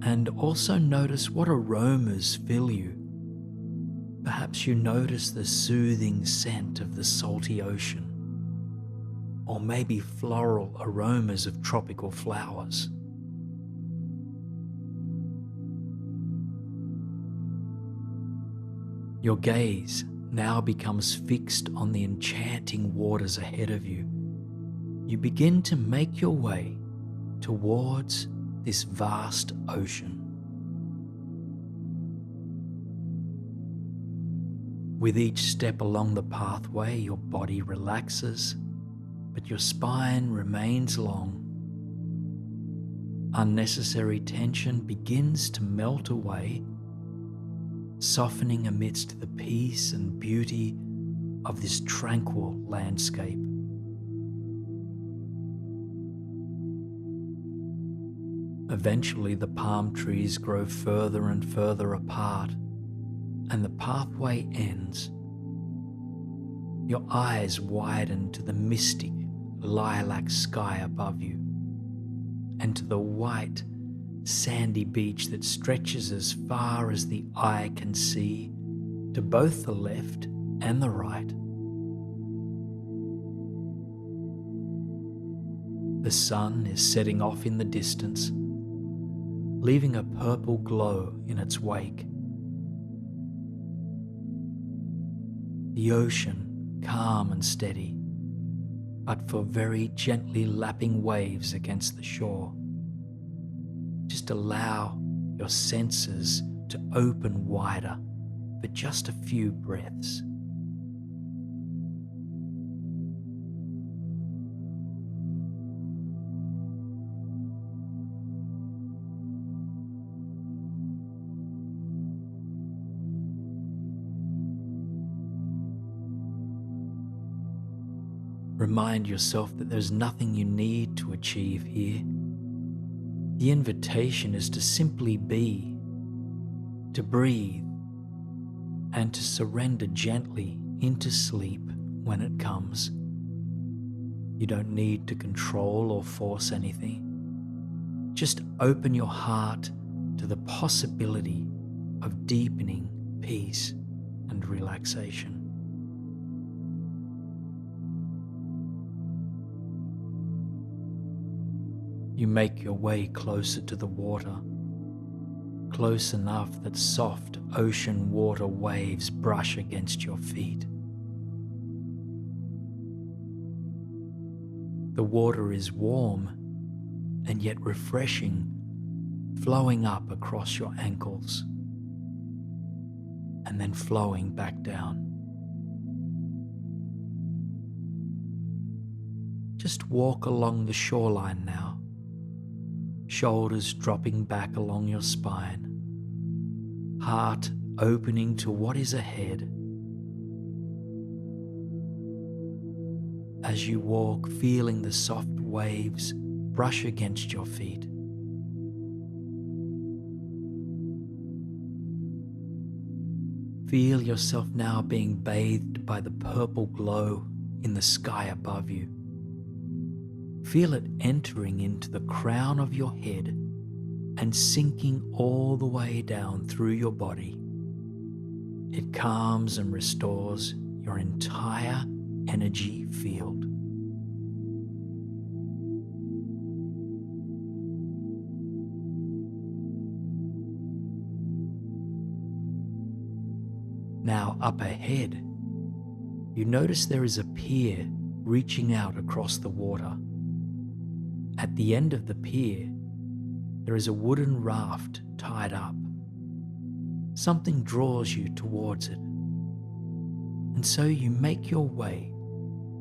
Speaker 1: And also notice what aromas fill you. Perhaps you notice the soothing scent of the salty ocean, or maybe floral aromas of tropical flowers. Your gaze now becomes fixed on the enchanting waters ahead of you. You begin to make your way towards this vast ocean. With each step along the pathway, your body relaxes, but your spine remains long. Unnecessary tension begins to melt away, softening amidst the peace and beauty of this tranquil landscape. Eventually, the palm trees grow further and further apart, and the pathway ends. Your eyes widen to the mystic lilac sky above you, and to the white, sandy beach that stretches as far as the eye can see, to both the left and the right. The sun is setting off in the distance, leaving a purple glow in its wake. The ocean, calm and steady, but for very gently lapping waves against the shore. Just allow your senses to open wider for just a few breaths. Remind yourself that there's nothing you need to achieve here. The invitation is to simply be, to breathe, and to surrender gently into sleep when it comes. You don't need to control or force anything. Just open your heart to the possibility of deepening peace and relaxation. You make your way closer to the water, close enough that soft ocean water waves brush against your feet. The water is warm and yet refreshing, flowing up across your ankles and then flowing back down. Just walk along the shoreline now, shoulders dropping back along your spine, heart opening to what is ahead. As you walk, feeling the soft waves brush against your feet. Feel yourself now being bathed by the purple glow in the sky above you. Feel it entering into the crown of your head and sinking all the way down through your body. It calms and restores your entire energy field. Now up ahead, you notice there is a pier reaching out across the water. At the end of the pier, there is a wooden raft tied up. Something draws you towards it, and so you make your way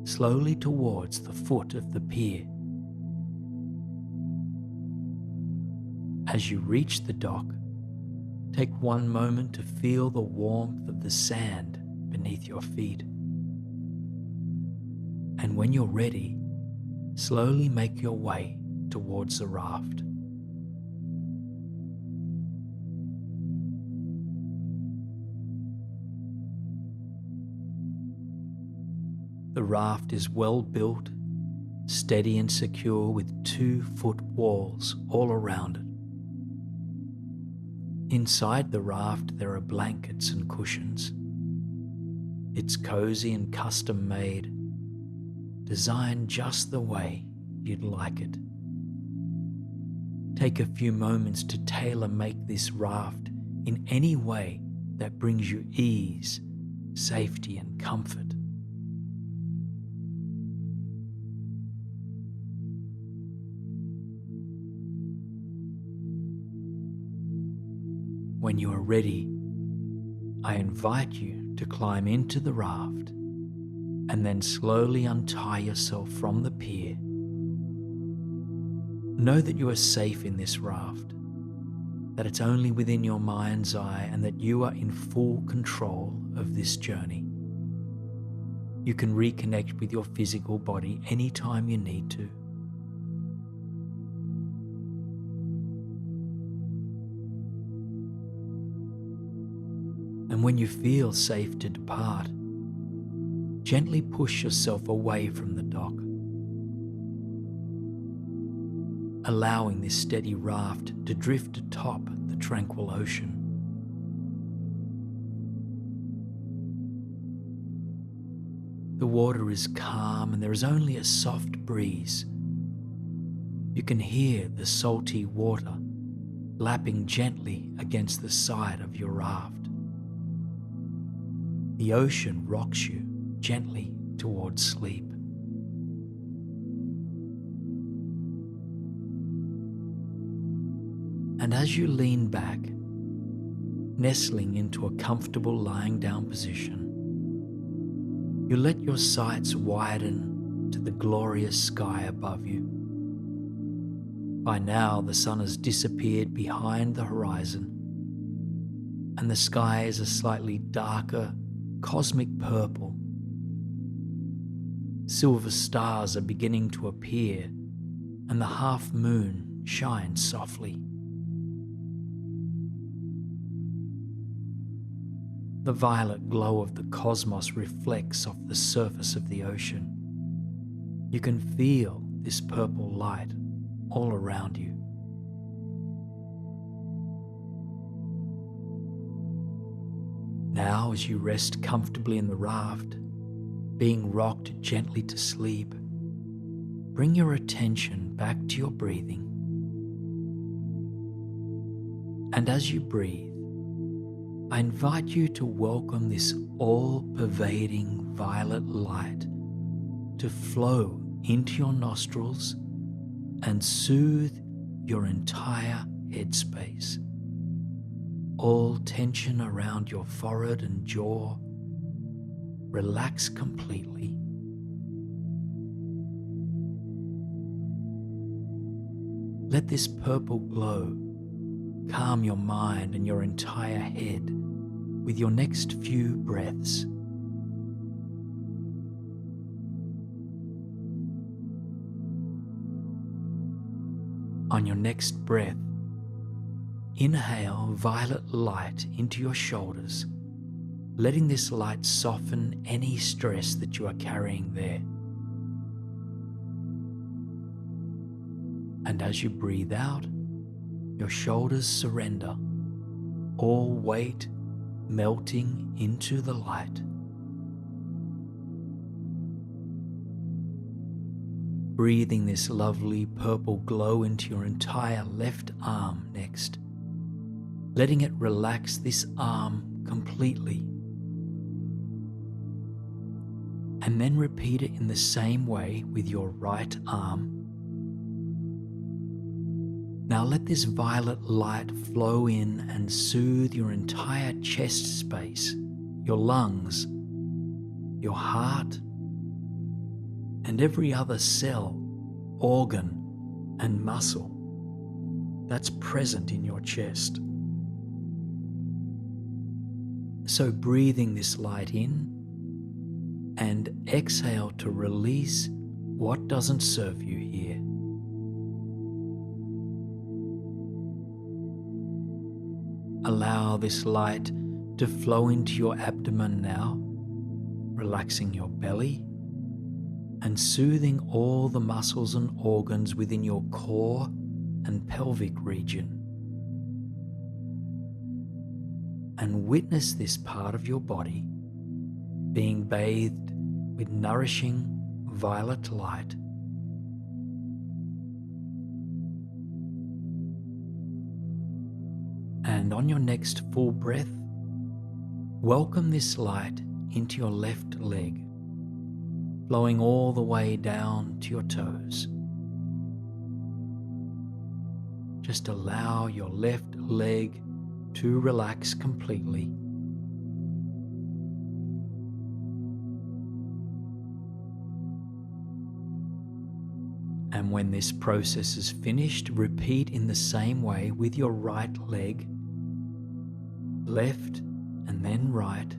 Speaker 1: slowly towards the foot of the pier. As you reach the dock, take one moment to feel the warmth of the sand beneath your feet. And when you're ready, slowly make your way towards the raft. The raft is well built, steady and secure with 2-foot walls all around it. Inside the raft there are blankets and cushions. It's cozy and custom made, designed just the way you'd like it. Take a few moments to tailor-make this raft in any way that brings you ease, safety and comfort. When you are ready, I invite you to climb into the raft and then slowly untie yourself from the pier. Know that you are safe in this raft, that it's only within your mind's eye and that you are in full control of this journey. You can reconnect with your physical body anytime you need to. And when you feel safe to depart, gently push yourself away from the dock, allowing this steady raft to drift atop the tranquil ocean. The water is calm and there is only a soft breeze. You can hear the salty water lapping gently against the side of your raft. The ocean rocks you gently towards sleep. And as you lean back, nestling into a comfortable lying down position, you let your sights widen to the glorious sky above you. By now, the sun has disappeared behind the horizon, and the sky is a slightly darker, cosmic purple. Silver stars are beginning to appear, and the half moon shines softly. The violet glow of the cosmos reflects off the surface of the ocean. You can feel this purple light all around you. Now, as you rest comfortably in the raft, being rocked gently to sleep, bring your attention back to your breathing. And as you breathe, I invite you to welcome this all-pervading violet light to flow into your nostrils and soothe your entire headspace. All tension around your forehead and jaw relax completely. Let this purple glow calm your mind and your entire head with your next few breaths. On your next breath, inhale violet light into your shoulders, letting this light soften any stress that you are carrying there. And as you breathe out, your shoulders surrender, all weight melting into the light. breathing this lovely purple glow into your entire left arm next, letting it relax this arm completely. And then repeat it in the same way with your right arm. Now let this violet light flow in and soothe your entire chest space, your lungs, your heart, and every other cell, organ, and muscle that's present in your chest. So breathing this light in and exhale to release what doesn't serve you here. Allow this light to flow into your abdomen now, relaxing your belly and soothing all the muscles and organs within your core and pelvic region. And witness this part of your body being bathed with nourishing violet light. And on your next full breath, welcome this light into your left leg, flowing all the way down to your toes. Just allow your left leg to relax completely. And when this process is finished, repeat in the same way with your right leg, left and then right.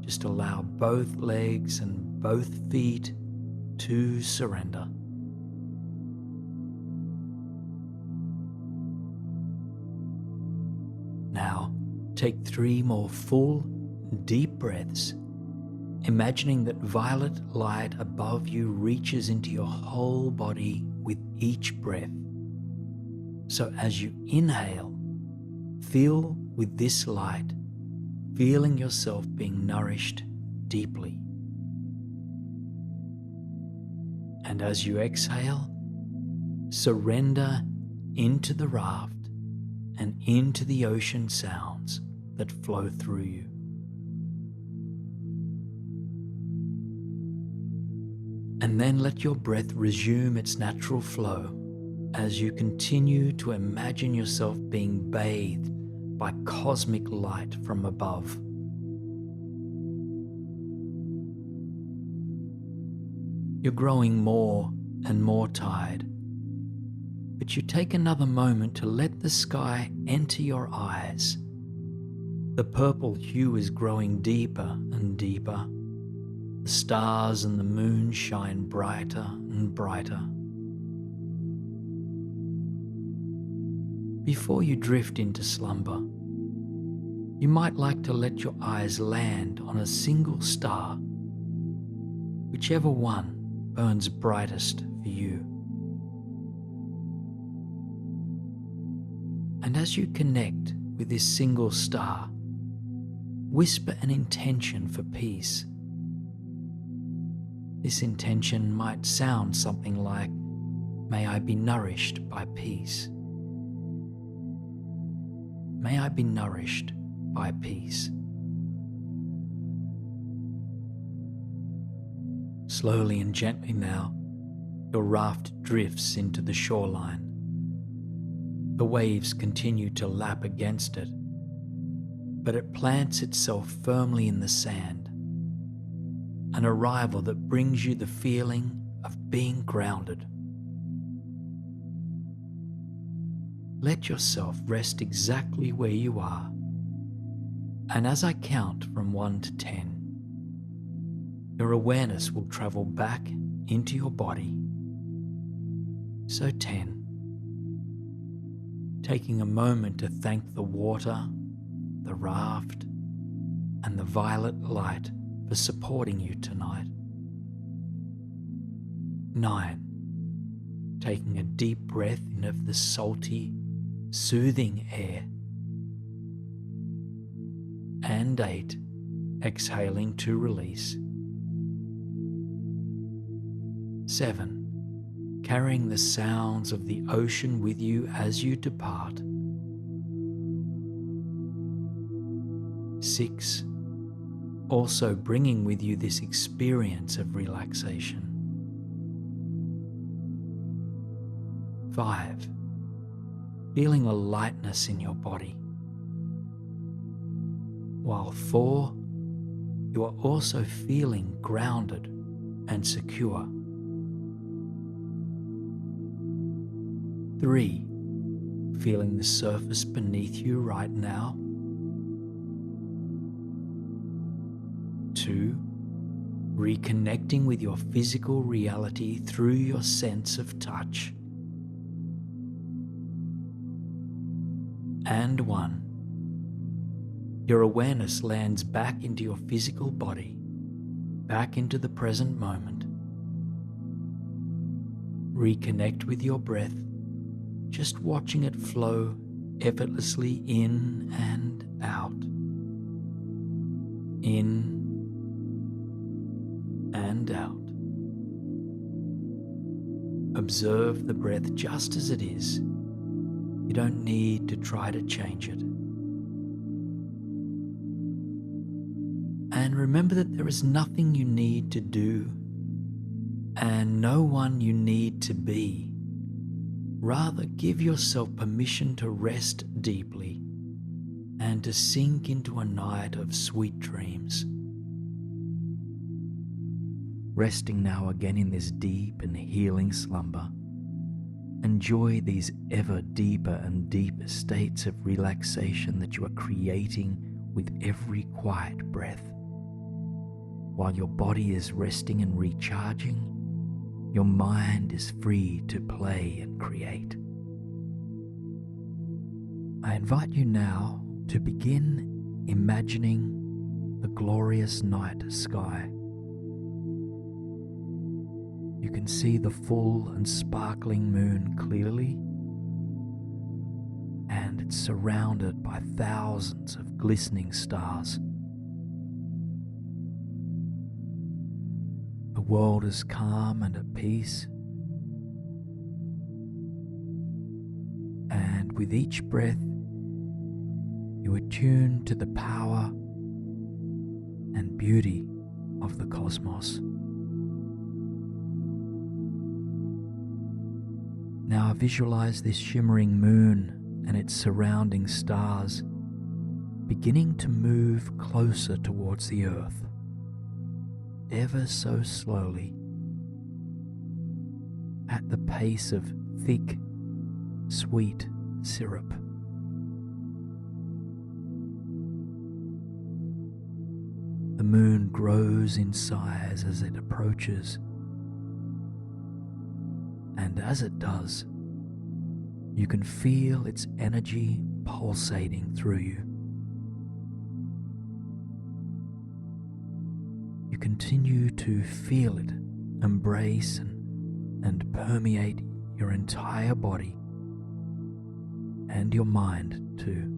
Speaker 1: Just allow both legs and both feet to surrender. Now, take 3 more full, deep breaths, imagining that violet light above you reaches into your whole body with each breath. So as you inhale, feel with this light, feeling yourself being nourished deeply. And as you exhale, surrender into the raft and into the ocean sounds that flow through you. And then let your breath resume its natural flow as you continue to imagine yourself being bathed by cosmic light from above. You're growing more and more tired, but you take another moment to let the sky enter your eyes. The purple hue is growing deeper and deeper. The stars and the moon shine brighter and brighter. Before you drift into slumber, you might like to let your eyes land on a single star, whichever one burns brightest for you. And as you connect with this single star, whisper an intention for peace. This intention might sound something like, "May I be nourished by peace. May I be nourished by peace." Slowly and gently now, your raft drifts into the shoreline. The waves continue to lap against it, but it plants itself firmly in the sand, an arrival that brings you the feeling of being grounded. Let yourself rest exactly where you are, and as I count from 1 to 10, your awareness will travel back into your body. So 10, taking a moment to thank the water, the raft, and the violet light for supporting you tonight. 9, taking a deep breath in of the salty, soothing air. And 8, exhaling to release. 7, carrying the sounds of the ocean with you as you depart. 6. Also bringing with you this experience of relaxation. 5. Feeling a lightness in your body. While 4, you are also feeling grounded and secure. 3. Feeling the surface beneath you right now. 2. Reconnecting with your physical reality through your sense of touch. And 1. Your awareness lands back into your physical body, back into the present moment. Reconnect with your breath, just watching it flow effortlessly in and out. In and out. Observe the breath just as it is. You don't need to try to change it. And remember that there is nothing you need to do and no one you need to be. Rather, give yourself permission to rest deeply and to sink into a night of sweet dreams. Resting now again in this deep and healing slumber, enjoy these ever deeper and deeper states of relaxation that you are creating with every quiet breath. While your body is resting and recharging, your mind is free to play and create. I invite you now to begin imagining the glorious night sky. You can see the full and sparkling moon clearly, and it's surrounded by thousands of glistening stars. The world is calm and at peace, and with each breath, you attune to the power and beauty of the cosmos. Now visualize this shimmering moon and its surrounding stars beginning to move closer towards the earth, ever so slowly, at the pace of thick, sweet syrup. The moon grows in size as it approaches, and as it does, you can feel its energy pulsating through you. You continue to feel it embrace and permeate your entire body and your mind too.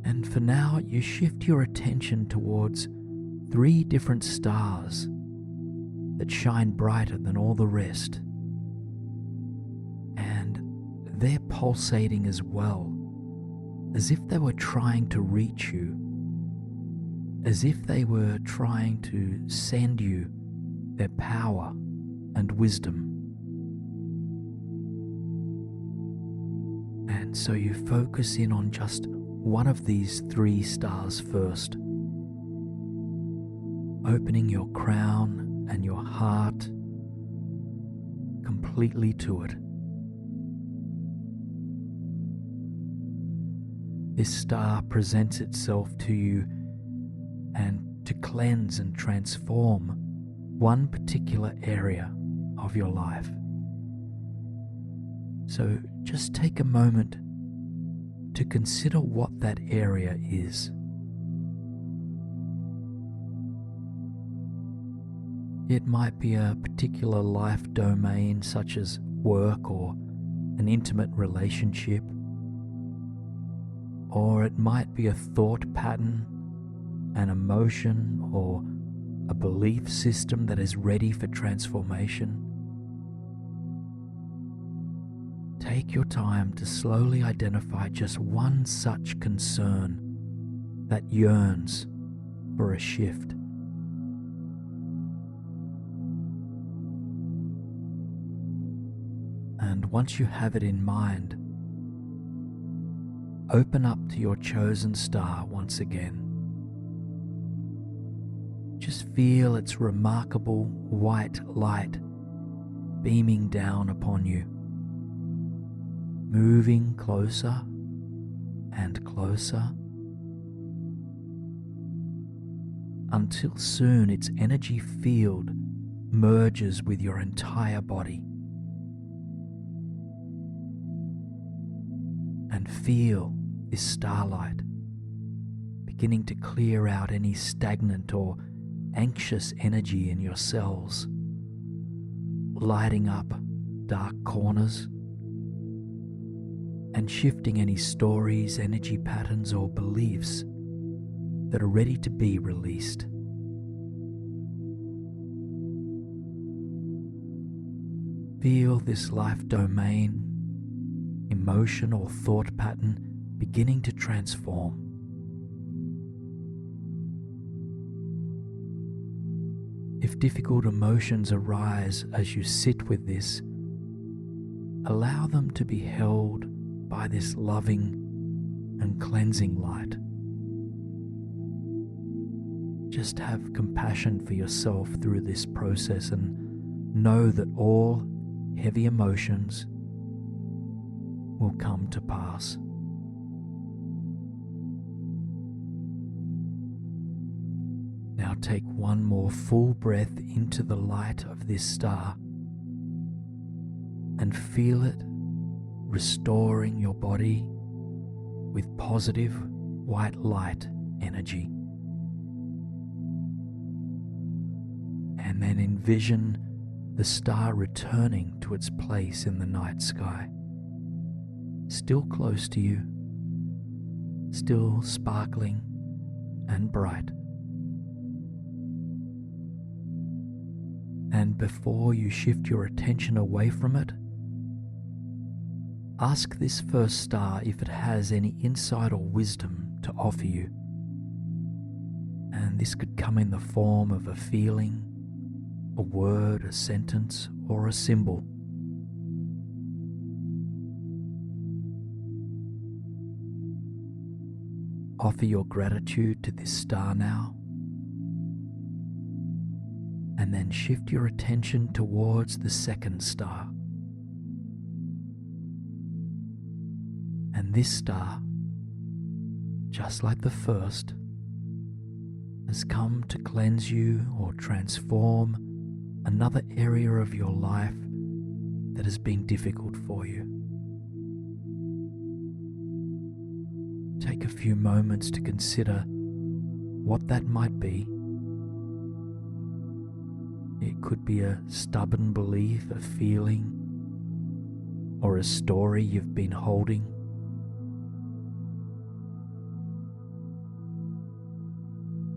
Speaker 1: And for now, you shift your attention towards 3 different stars that shine brighter than all the rest. And they're pulsating as well, as if they were trying to reach you, as if they were trying to send you their power and wisdom. And so you focus in on just one of these 3 stars first, opening your crown and your heart completely to it. This star presents itself to you and to cleanse and transform one particular area of your life. So just take a moment to consider what that area is. It might be a particular life domain such as work or an intimate relationship, or it might be a thought pattern, an emotion, or a belief system that is ready for transformation, take your time to slowly identify just one such concern that yearns for a shift. And once you have it in mind, open up to your chosen star once again. Just feel its remarkable white light beaming down upon you, moving closer and closer, until soon its energy field merges with your entire body. And feel this starlight beginning to clear out any stagnant or anxious energy in your cells, lighting up dark corners and shifting any stories, energy patterns, or beliefs that are ready to be released. Feel this life domain, emotion, or thought pattern beginning to transform. If difficult emotions arise as you sit with this, allow them to be held by this loving and cleansing light. Just have compassion for yourself through this process and know that all heavy emotions will come to pass. Now take one more full breath into the light of this star and feel it restoring your body with positive white light energy. And then envision the star returning to its place in the night sky, still close to you, still sparkling and bright. And before you shift your attention away from it, ask this first star if it has any insight or wisdom to offer you. And this could come in the form of a feeling, a word, a sentence, or a symbol. Offer your gratitude to this star now, and then shift your attention towards the second star. And this star, just like the first, has come to cleanse you or transform another area of your life that has been difficult for you. Take a few moments to consider what that might be. It could be a stubborn belief, a feeling, or a story you've been holding.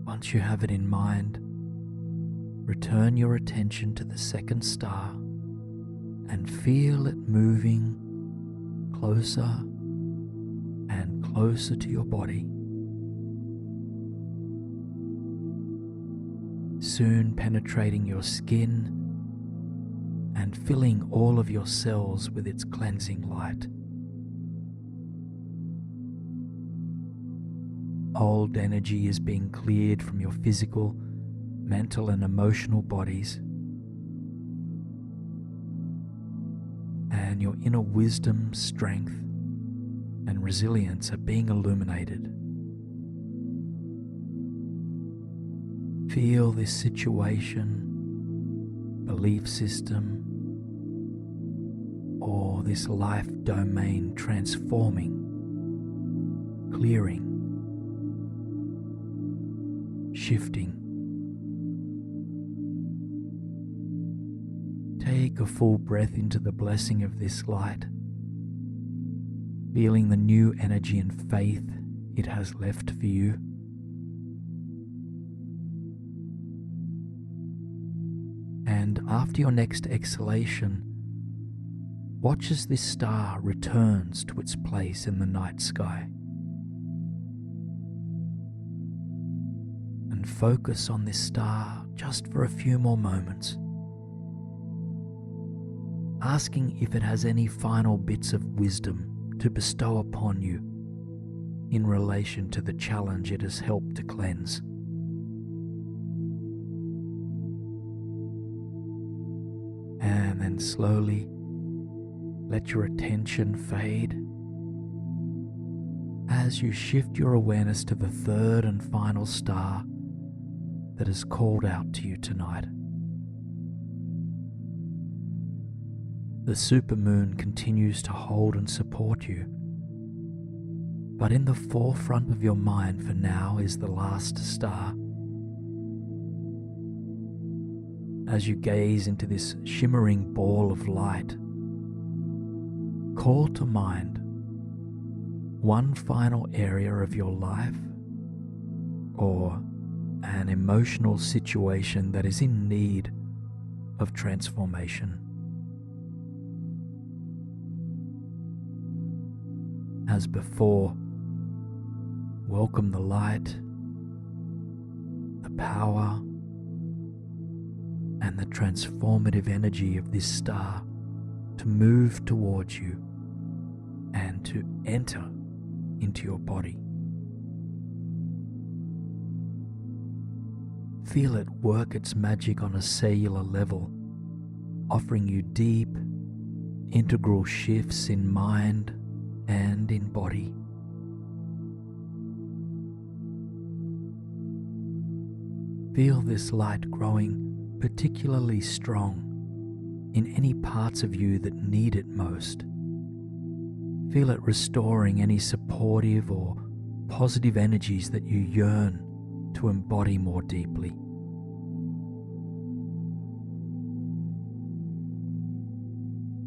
Speaker 1: Once you have it in mind, return your attention to the second star and feel it moving closer and closer to your body. Soon penetrating your skin and filling all of your cells with its cleansing light. Old energy is being cleared from your physical, mental, and emotional bodies, and your inner wisdom, strength, and resilience are being illuminated. Feel this situation, belief system, or this life domain transforming, clearing, shifting. Take a full breath into the blessing of this light, feeling the new energy and faith it has left for you. And after your next exhalation, watch as this star returns to its place in the night sky. And focus on this star just for a few more moments, asking if it has any final bits of wisdom to bestow upon you in relation to the challenge it has helped to cleanse. And then slowly let your attention fade as you shift your awareness to the third and final star that is called out to you tonight. The supermoon continues to hold and support you, but in the forefront of your mind for now is the last star. As you gaze into this shimmering ball of light, call to mind one final area of your life or an emotional situation that is in need of transformation. As before, welcome the light, the power, and the transformative energy of this star to move towards you and to enter into your body. Feel it work its magic on a cellular level, offering you deep, integral shifts in mind and in body. Feel this light growing particularly strong in any parts of you that need it most. Feel it restoring any supportive or positive energies that you yearn to embody more deeply.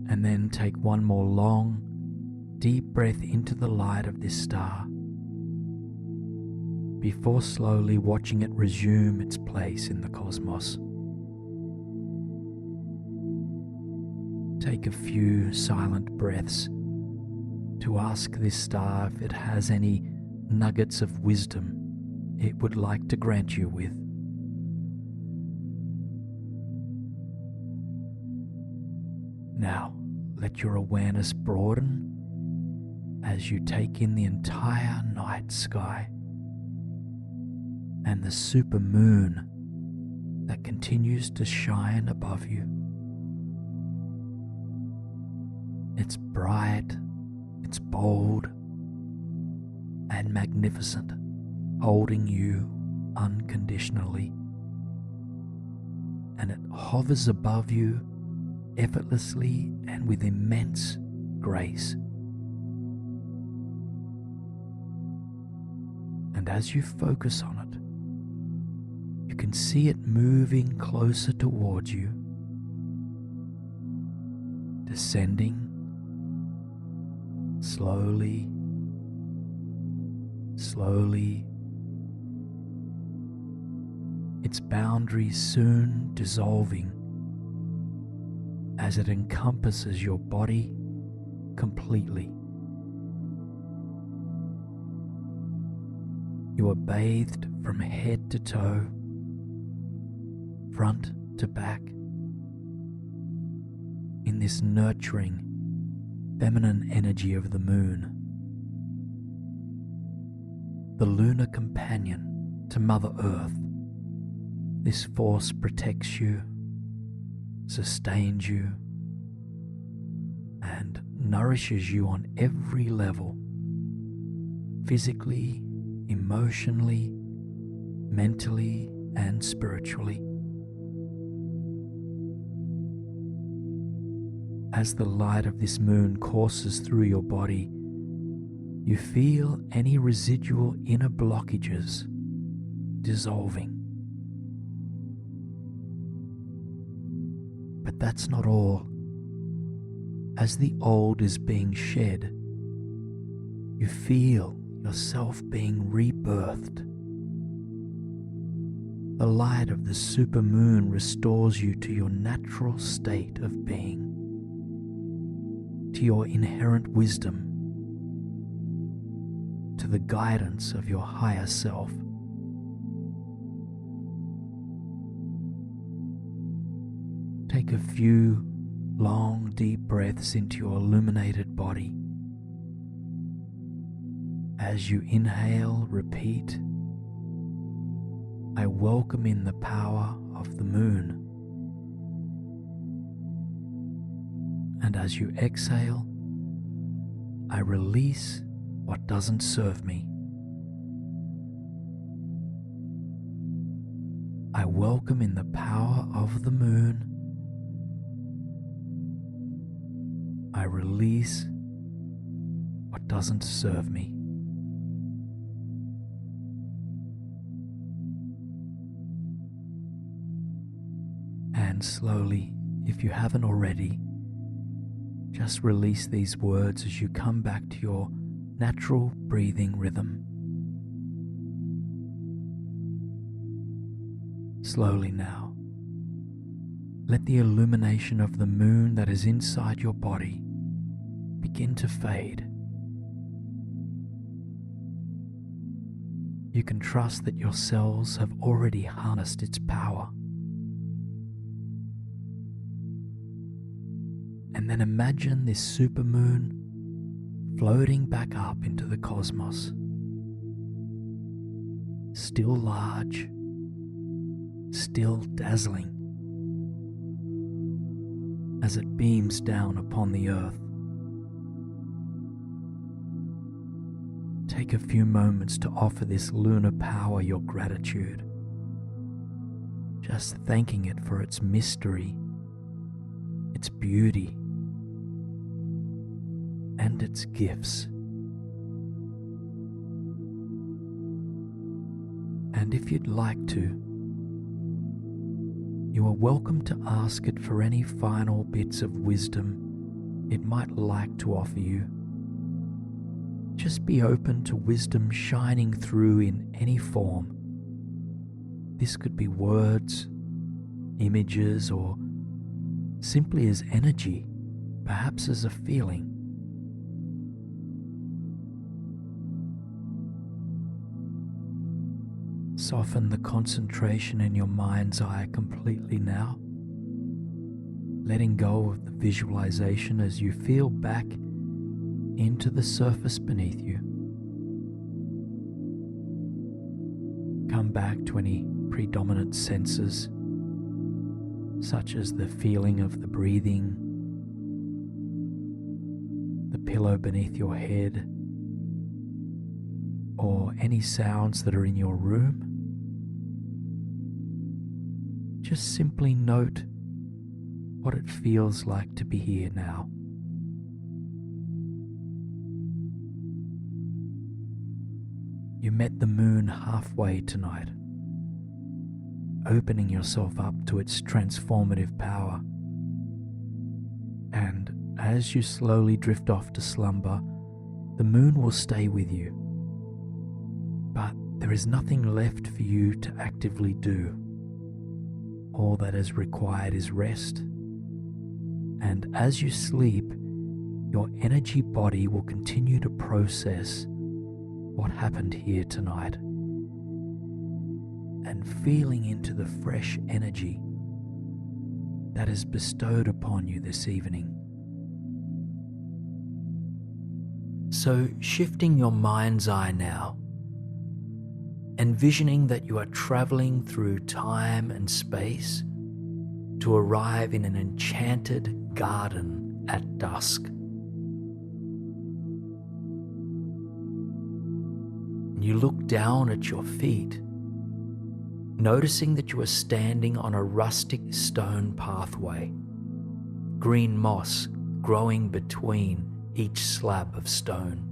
Speaker 1: And then take one more long, deep breath into the light of this star before slowly watching it resume its place in the cosmos. Take a few silent breaths to ask this star if it has any nuggets of wisdom it would like to grant you with. Now, let your awareness broaden as you take in the entire night sky and the super moon that continues to shine above you. It's bright, it's bold, and magnificent, holding you unconditionally. And it hovers above you effortlessly and with immense grace. And as you focus on it, you can see it moving closer towards you, descending slowly, slowly, its boundaries soon dissolving as it encompasses your body completely. You are bathed from head to toe, front to back, in this nurturing, feminine energy of the moon, the lunar companion to Mother Earth. This force protects you, sustains you, and nourishes you on every level, physically, emotionally, mentally, and spiritually. As the light of this moon courses through your body, you feel any residual inner blockages dissolving. But that's not all. As the old is being shed, you feel yourself being rebirthed. The light of the supermoon restores you to your natural state of being, to your inherent wisdom, to the guidance of your higher self. Take a few long, deep breaths into your illuminated body. As you inhale, repeat, "I welcome in the power of the moon." And as you exhale, "I release what doesn't serve me." I welcome in the power of the moon. I release what doesn't serve me. And slowly, if you haven't already, just release these words as you come back to your natural breathing rhythm. Slowly now, let the illumination of the moon that is inside your body begin to fade. You can trust that your cells have already harnessed its power. And then imagine this supermoon floating back up into the cosmos, still large, still dazzling, as it beams down upon the earth. Take a few moments to offer this lunar power your gratitude, just thanking it for its mystery, its beauty, and its gifts. And if you'd like to, you are welcome to ask it for any final bits of wisdom it might like to offer you. Just be open to wisdom shining through in any form. This could be words, images, or simply as energy, perhaps as a feeling. Soften the concentration in your mind's eye completely now, letting go of the visualization as you feel back into the surface beneath you. Come back to any predominant senses, such as the feeling of the breathing, the pillow beneath your head, or any sounds that are in your room. Just simply note what it feels like to be here now. You met the moon halfway tonight, opening yourself up to its transformative power. And as you slowly drift off to slumber, the moon will stay with you. But there is nothing left for you to actively do. All that is required is rest. And as you sleep, your energy body will continue to process what happened here tonight, and feeling into the fresh energy that is bestowed upon you this evening. So, shifting your mind's eye now, envisioning that you are traveling through time and space to arrive in an enchanted garden at dusk. You look down at your feet, noticing that you are standing on a rustic stone pathway, green moss growing between each slab of stone.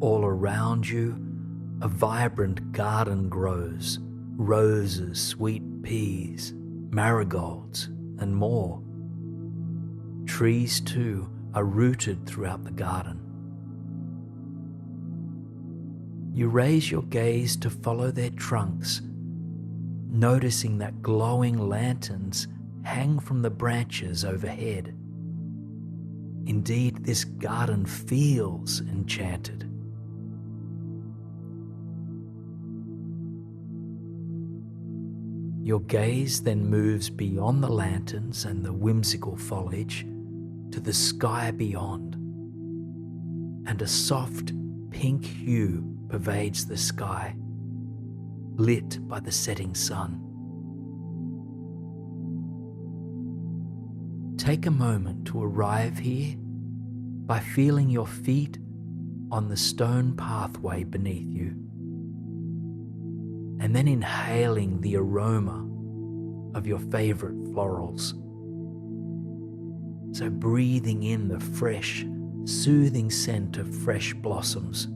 Speaker 1: All around you, a vibrant garden grows, roses, sweet peas, marigolds, and more. Trees, too, are rooted throughout the garden. You raise your gaze to follow their trunks, noticing that glowing lanterns hang from the branches overhead. Indeed, this garden feels enchanted. Your gaze then moves beyond the lanterns and the whimsical foliage to the sky beyond, and a soft pink hue pervades the sky, lit by the setting sun. Take a moment to arrive here by feeling your feet on the stone pathway beneath you, and then inhaling the aroma of your favorite florals. So breathing in the fresh, soothing scent of fresh blossoms,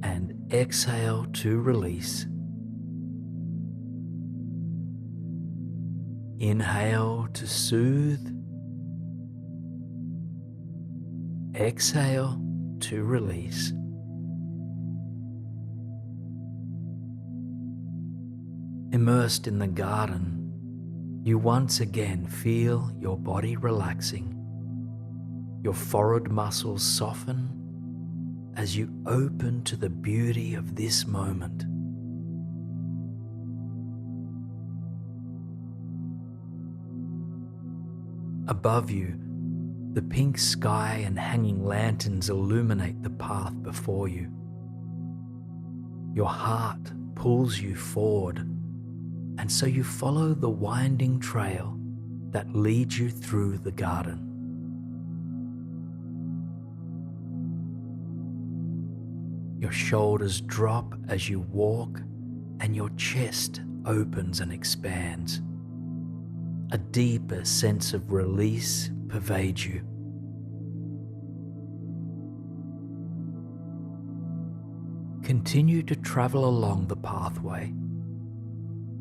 Speaker 1: and exhale to release. Inhale to soothe. Exhale to release. Immersed in the garden, you once again feel your body relaxing. Your forehead muscles soften as you open to the beauty of this moment. Above you, the pink sky and hanging lanterns illuminate the path before you. Your heart pulls you forward, and so you follow the winding trail that leads you through the garden. Your shoulders drop as you walk, and your chest opens and expands. A deeper sense of release pervades you. Continue to travel along the pathway,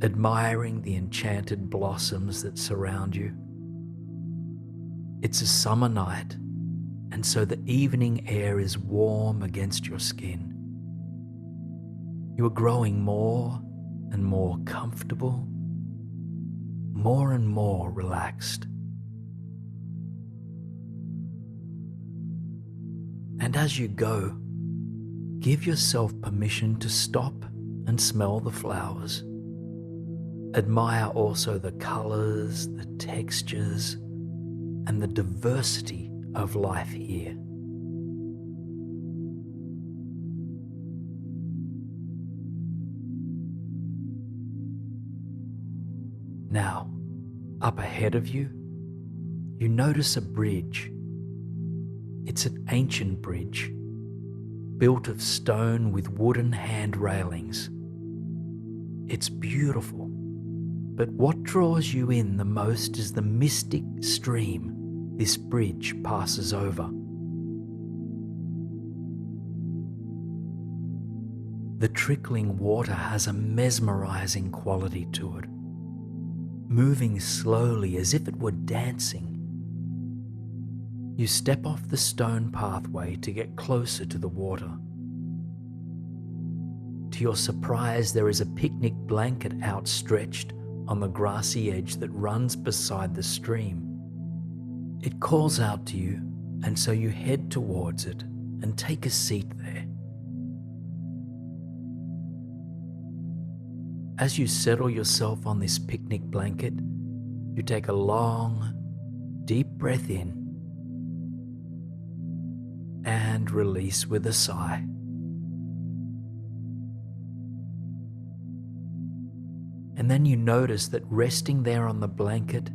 Speaker 1: admiring the enchanted blossoms that surround you. It's a summer night, and so the evening air is warm against your skin. You are growing more and more comfortable, more and more relaxed. And as you go, give yourself permission to stop and smell the flowers. Admire also the colors, the textures, and the diversity of life here. Now, up ahead of you, you notice a bridge. It's an ancient bridge, built of stone with wooden hand railings. It's beautiful, but what draws you in the most is the mystic stream this bridge passes over. The trickling water has a mesmerizing quality to it, moving slowly as if it were dancing. You step off the stone pathway to get closer to the water. To your surprise, there is a picnic blanket outstretched on the grassy edge that runs beside the stream. It calls out to you, and so you head towards it and take a seat there. As you settle yourself on this picnic blanket, you take a long, deep breath in and release with a sigh. And then you notice that resting there on the blanket,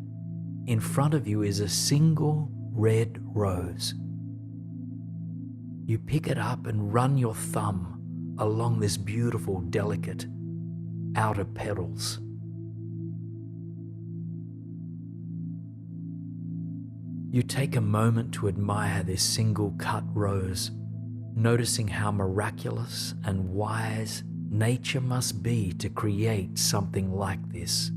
Speaker 1: in front of you is a single red rose. You pick it up and run your thumb along this beautiful, delicate outer petals. You take a moment to admire this single cut rose, noticing how miraculous and wise nature must be to create something like this.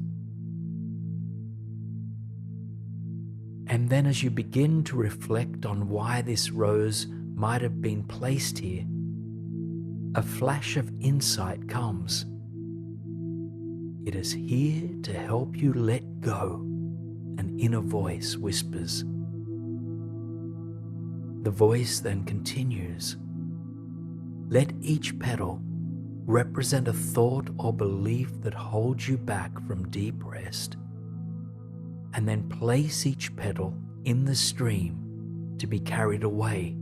Speaker 1: And then as you begin to reflect on why this rose might have been placed here, a flash of insight comes. It is here to help you let go, an inner voice whispers. The voice then continues. Let each petal represent a thought or belief that holds you back from deep rest, and then place each petal in the stream to be carried away.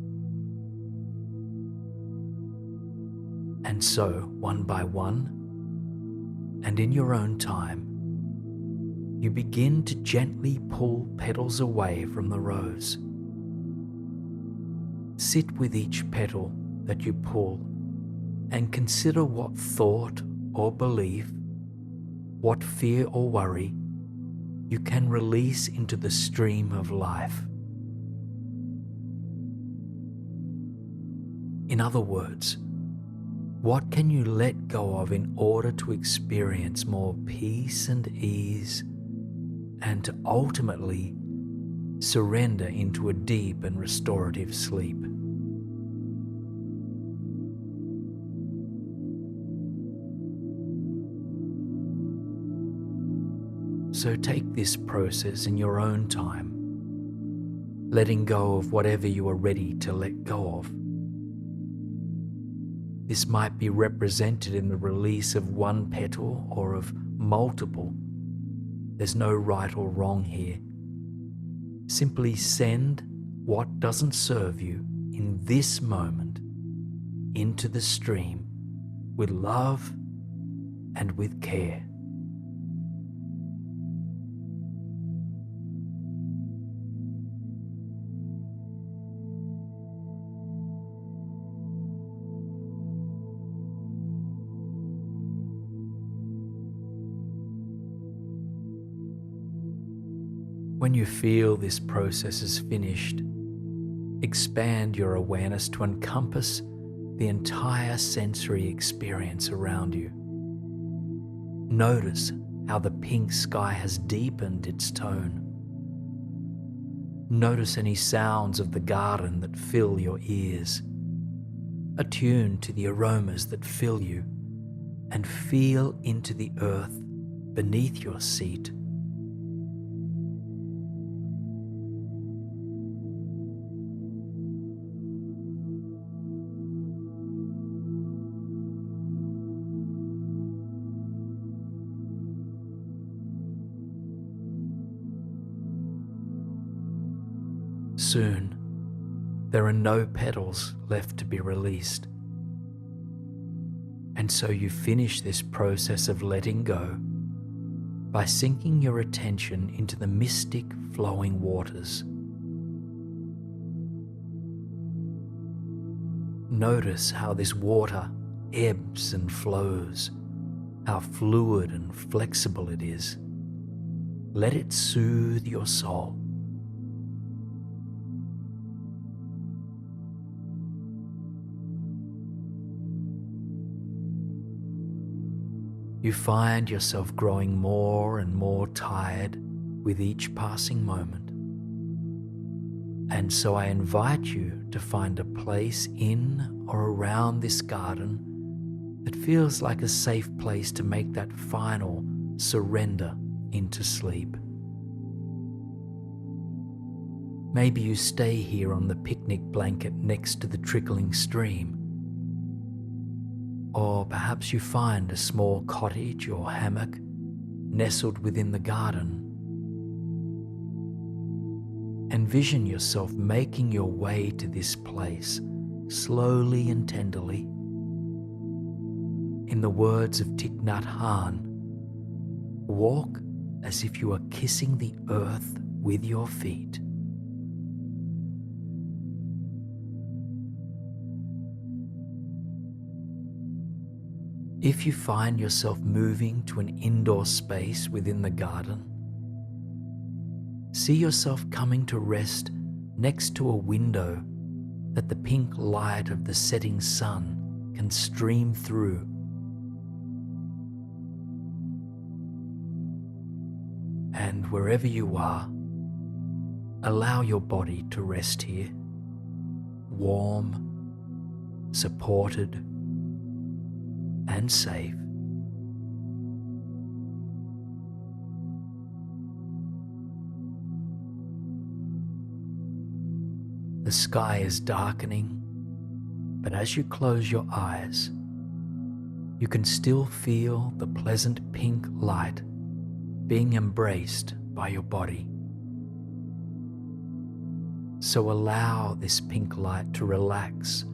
Speaker 1: And so, one by one, and in your own time, you begin to gently pull petals away from the rose. Sit with each petal that you pull and consider what thought or belief, what fear or worry you can release into the stream of life. In other words, what can you let go of in order to experience more peace and ease, and to ultimately surrender into a deep and restorative sleep? So take this process in your own time, letting go of whatever you are ready to let go of. This might be represented in the release of one petal or of multiple. There's no right or wrong here. Simply send what doesn't serve you in this moment into the stream with love and with care. When you feel this process is finished, expand your awareness to encompass the entire sensory experience around you. Notice how the pink sky has deepened its tone. Notice any sounds of the garden that fill your ears. Attune to the aromas that fill you, and feel into the earth beneath your seat. Soon, there are no petals left to be released. And so you finish this process of letting go by sinking your attention into the mystic flowing waters. Notice how this water ebbs and flows, how fluid and flexible it is. Let it soothe your soul. You find yourself growing more and more tired with each passing moment. And so I invite you to find a place in or around this garden that feels like a safe place to make that final surrender into sleep. Maybe you stay here on the picnic blanket next to the trickling stream. Or perhaps you find a small cottage or hammock nestled within the garden. Envision yourself making your way to this place slowly and tenderly. In the words of Thich Nhat Hanh, walk as if you are kissing the earth with your feet. If you find yourself moving to an indoor space within the garden, see yourself coming to rest next to a window that the pink light of the setting sun can stream through. And wherever you are, allow your body to rest here, warm, supported, and safe. The sky is darkening, but as you close your eyes, you can still feel the pleasant pink light being embraced by your body. So allow this pink light to relax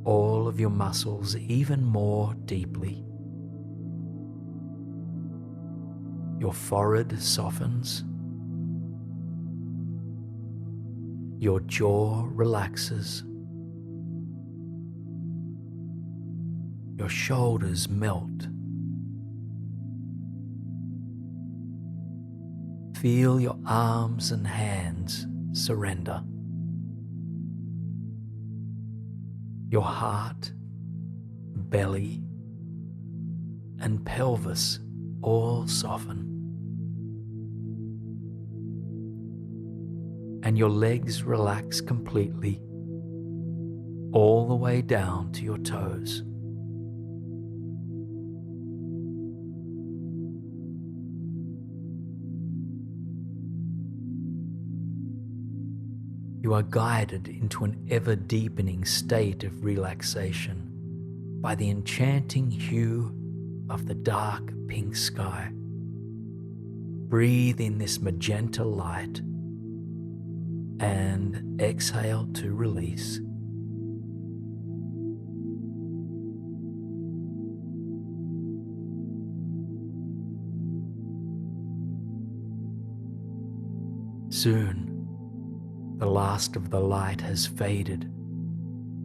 Speaker 1: all of your muscles even more deeply. Your forehead softens. Your jaw relaxes. Your shoulders melt. Feel your arms and hands surrender. Your heart, belly, and pelvis all soften. And your legs relax completely, all the way down to your toes. You are guided into an ever-deepening state of relaxation by the enchanting hue of the dark pink sky. Breathe in this magenta light and exhale to release. Soon, the last of the light has faded,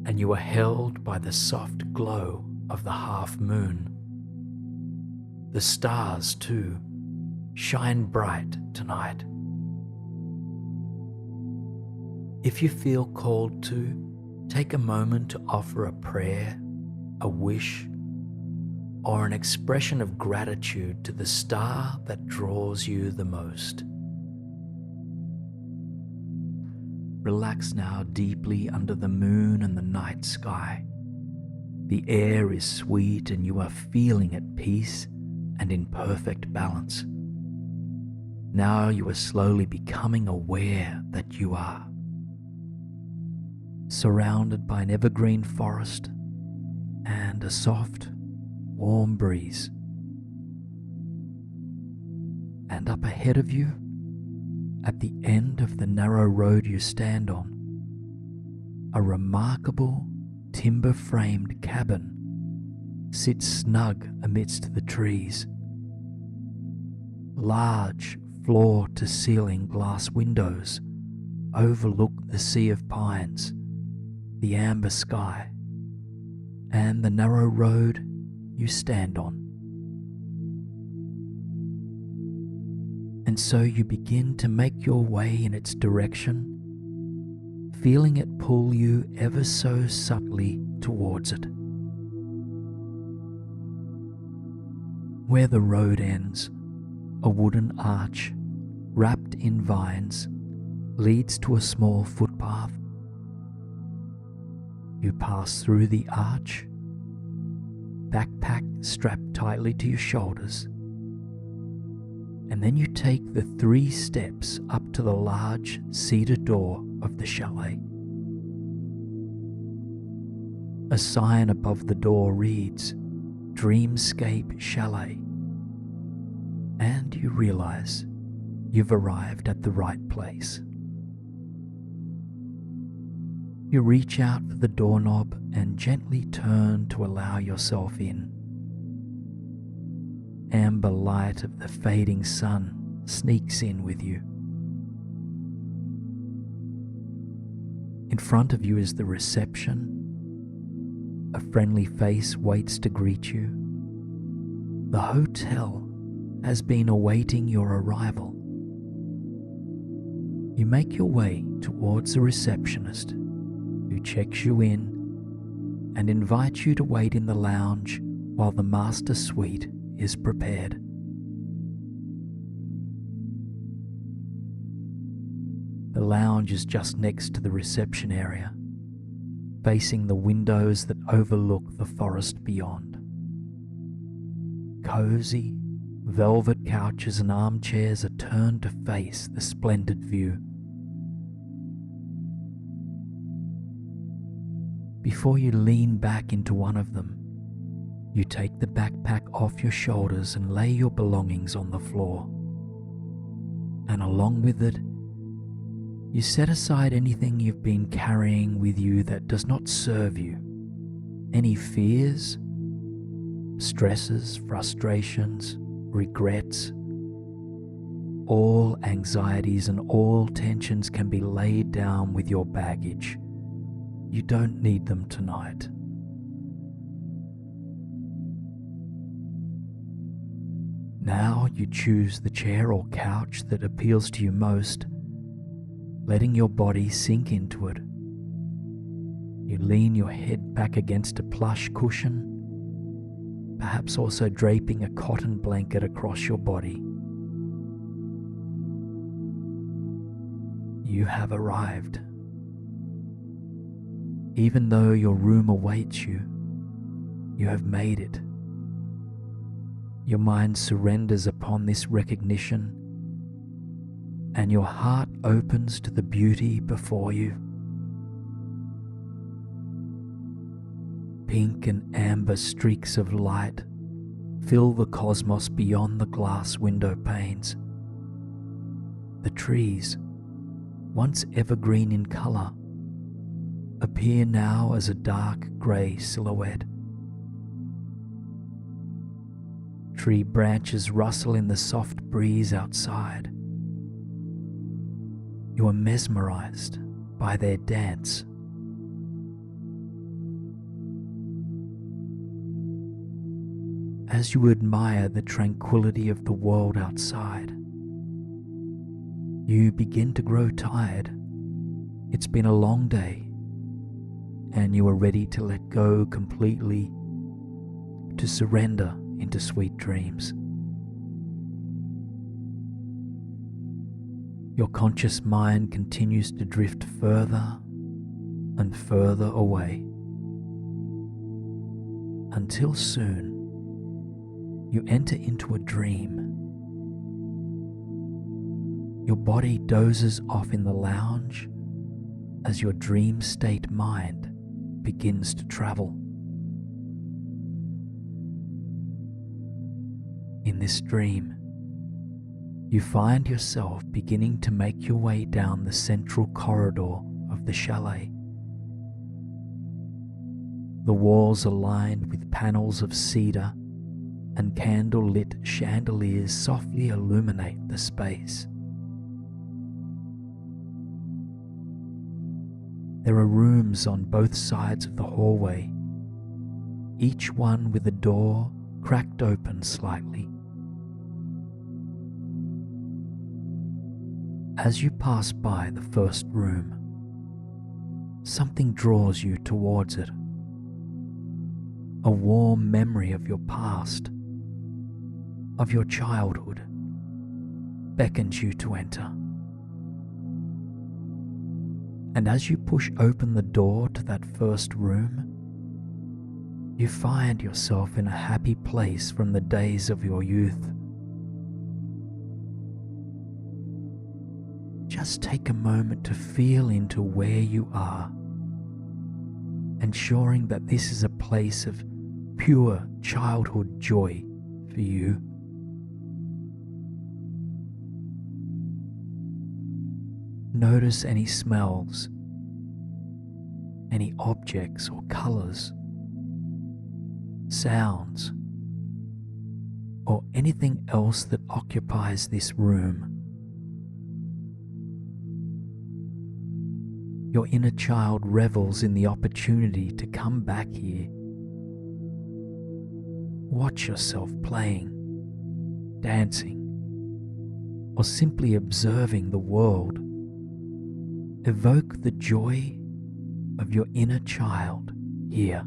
Speaker 1: and you are held by the soft glow of the half moon. The stars, too, shine bright tonight. If you feel called to, take a moment to offer a prayer, a wish, or an expression of gratitude to the star that draws you the most. Relax now deeply under the moon and the night sky. The air is sweet and you are feeling at peace and in perfect balance. Now you are slowly becoming aware that you are surrounded by an evergreen forest and a soft, warm breeze. And up ahead of you, at the end of the narrow road you stand on, a remarkable timber-framed cabin sits snug amidst the trees. Large floor-to-ceiling glass windows overlook the sea of pines, the amber sky, and the narrow road you stand on. And so you begin to make your way in its direction, feeling it pull you ever so subtly towards it. Where the road ends, a wooden arch, wrapped in vines, leads to a small footpath. You pass through the arch, backpack strapped tightly to your shoulders, and then you take the 3 steps up to the large cedar door of the chalet. A sign above the door reads, Dreamscape Chalet, and you realize you've arrived at the right place. You reach out for the doorknob and gently turn to allow yourself in. Amber light of the fading sun sneaks in with you. In front of you is the reception. A friendly face waits to greet you. The hotel has been awaiting your arrival. You make your way towards the receptionist, who checks you in and invites you to wait in the lounge while the master suite is prepared. The lounge is just next to the reception area, facing the windows that overlook the forest beyond. Cozy, velvet couches and armchairs are turned to face the splendid view. Before you lean back into one of them, you take the backpack off your shoulders and lay your belongings on the floor. And along with it, you set aside anything you've been carrying with you that does not serve you. Any fears, stresses, frustrations, regrets, all anxieties and all tensions can be laid down with your baggage. You don't need them tonight. Now you choose the chair or couch that appeals to you most, letting your body sink into it. You lean your head back against a plush cushion, perhaps also draping a cotton blanket across your body. You have arrived. Even though your room awaits you, you have made it. Your mind surrenders upon this recognition, and your heart opens to the beauty before you. Pink and amber streaks of light fill the cosmos beyond the glass window panes. The trees, once evergreen in color, appear now as a dark grey silhouette. Tree branches rustle in the soft breeze outside. You are mesmerized by their dance. As you admire the tranquility of the world outside, you begin to grow tired. It's been a long day, and you are ready to let go completely, to surrender into sweet dreams. Your conscious mind continues to drift further and further away, until soon you enter into a dream. Your body dozes off in the lounge as your dream state mind begins to travel. In this dream, you find yourself beginning to make your way down the central corridor of the chalet. The walls are lined with panels of cedar, and candle-lit chandeliers softly illuminate the space. There are rooms on both sides of the hallway, each one with a door cracked open slightly. As you pass by the first room, something draws you towards it. A warm memory of your past, of your childhood, beckons you to enter. And as you push open the door to that first room, you find yourself in a happy place from the days of your youth. Just take a moment to feel into where you are, ensuring that this is a place of pure childhood joy for you. Notice any smells, any objects or colors, sounds, or anything else that occupies this room. Your inner child revels in the opportunity to come back here. Watch yourself playing, dancing, or simply observing the world. Evoke the joy of your inner child here.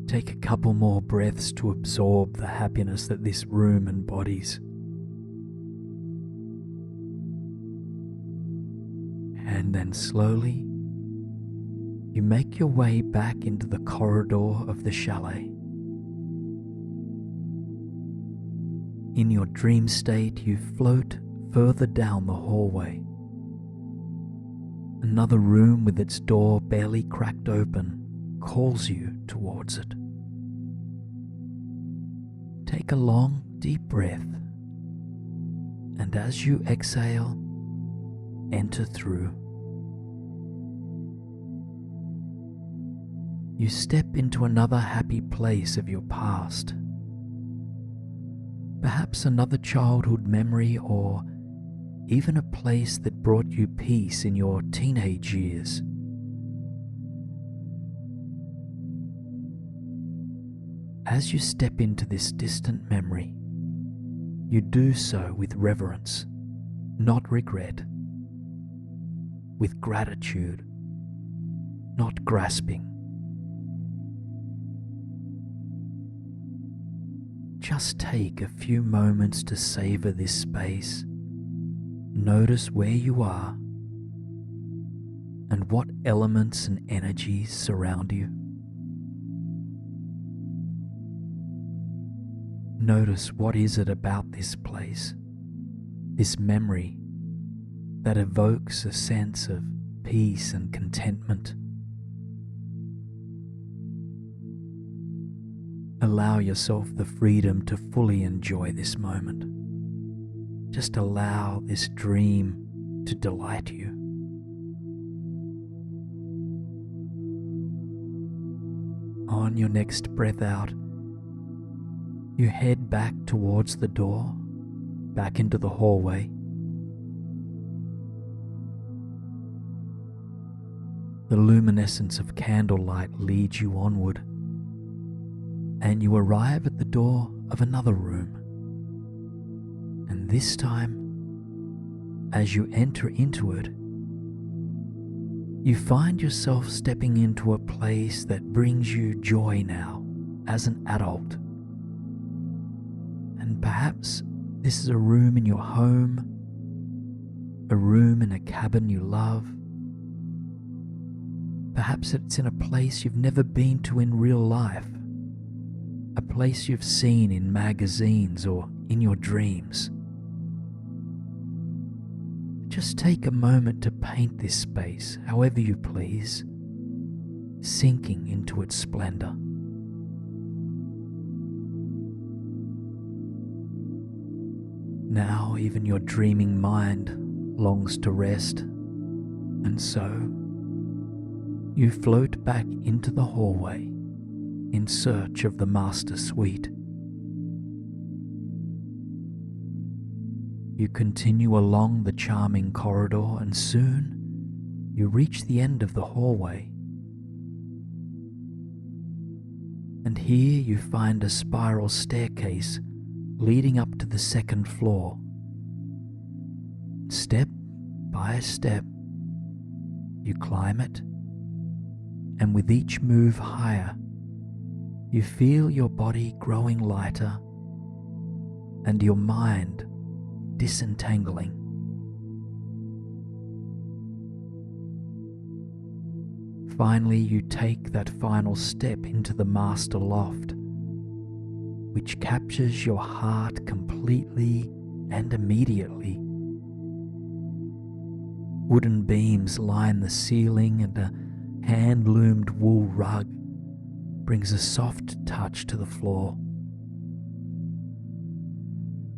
Speaker 1: Take a couple more breaths to absorb the happiness that this room embodies. And then slowly You make your way back into the corridor of the chalet. In your dream state, you float further down the hallway. Another room with its door barely cracked open calls you towards it. Take a long, deep breath, and as you exhale, enter through. You step into another happy place of your past. Perhaps another childhood memory, or even a place that brought you peace in your teenage years. As you step into this distant memory, you do so with reverence, not regret, with gratitude, not grasping. Just take a few moments to savor this space. Notice where you are and what elements and energies surround you. Notice what is it about this place, this memory, that evokes a sense of peace and contentment. Allow yourself the freedom to fully enjoy this moment. Just allow this dream to delight you. On your next breath out, you head back towards the door, back into the hallway. The luminescence of candlelight leads you onward, and you arrive at the door of another room. And this time, as you enter into it, you find yourself stepping into a place that brings you joy now as an adult. And perhaps this is a room in your home, a room in a cabin you love. Perhaps it's in a place you've never been to in real life, a place you've seen in magazines or in your dreams. Just take a moment to paint this space however you please, sinking into its splendor. Now even your dreaming mind longs to rest, and so you float back into the hallway in search of the master suite. You continue along the charming corridor, and soon you reach the end of the hallway. And here you find a spiral staircase leading up to the second floor. Step by step, you climb it, and with each move higher, you feel your body growing lighter and your mind disentangling. Finally, you take that final step into the master loft, which captures your heart completely and immediately. Wooden beams line the ceiling, and a hand-loomed wool rug brings a soft touch to the floor.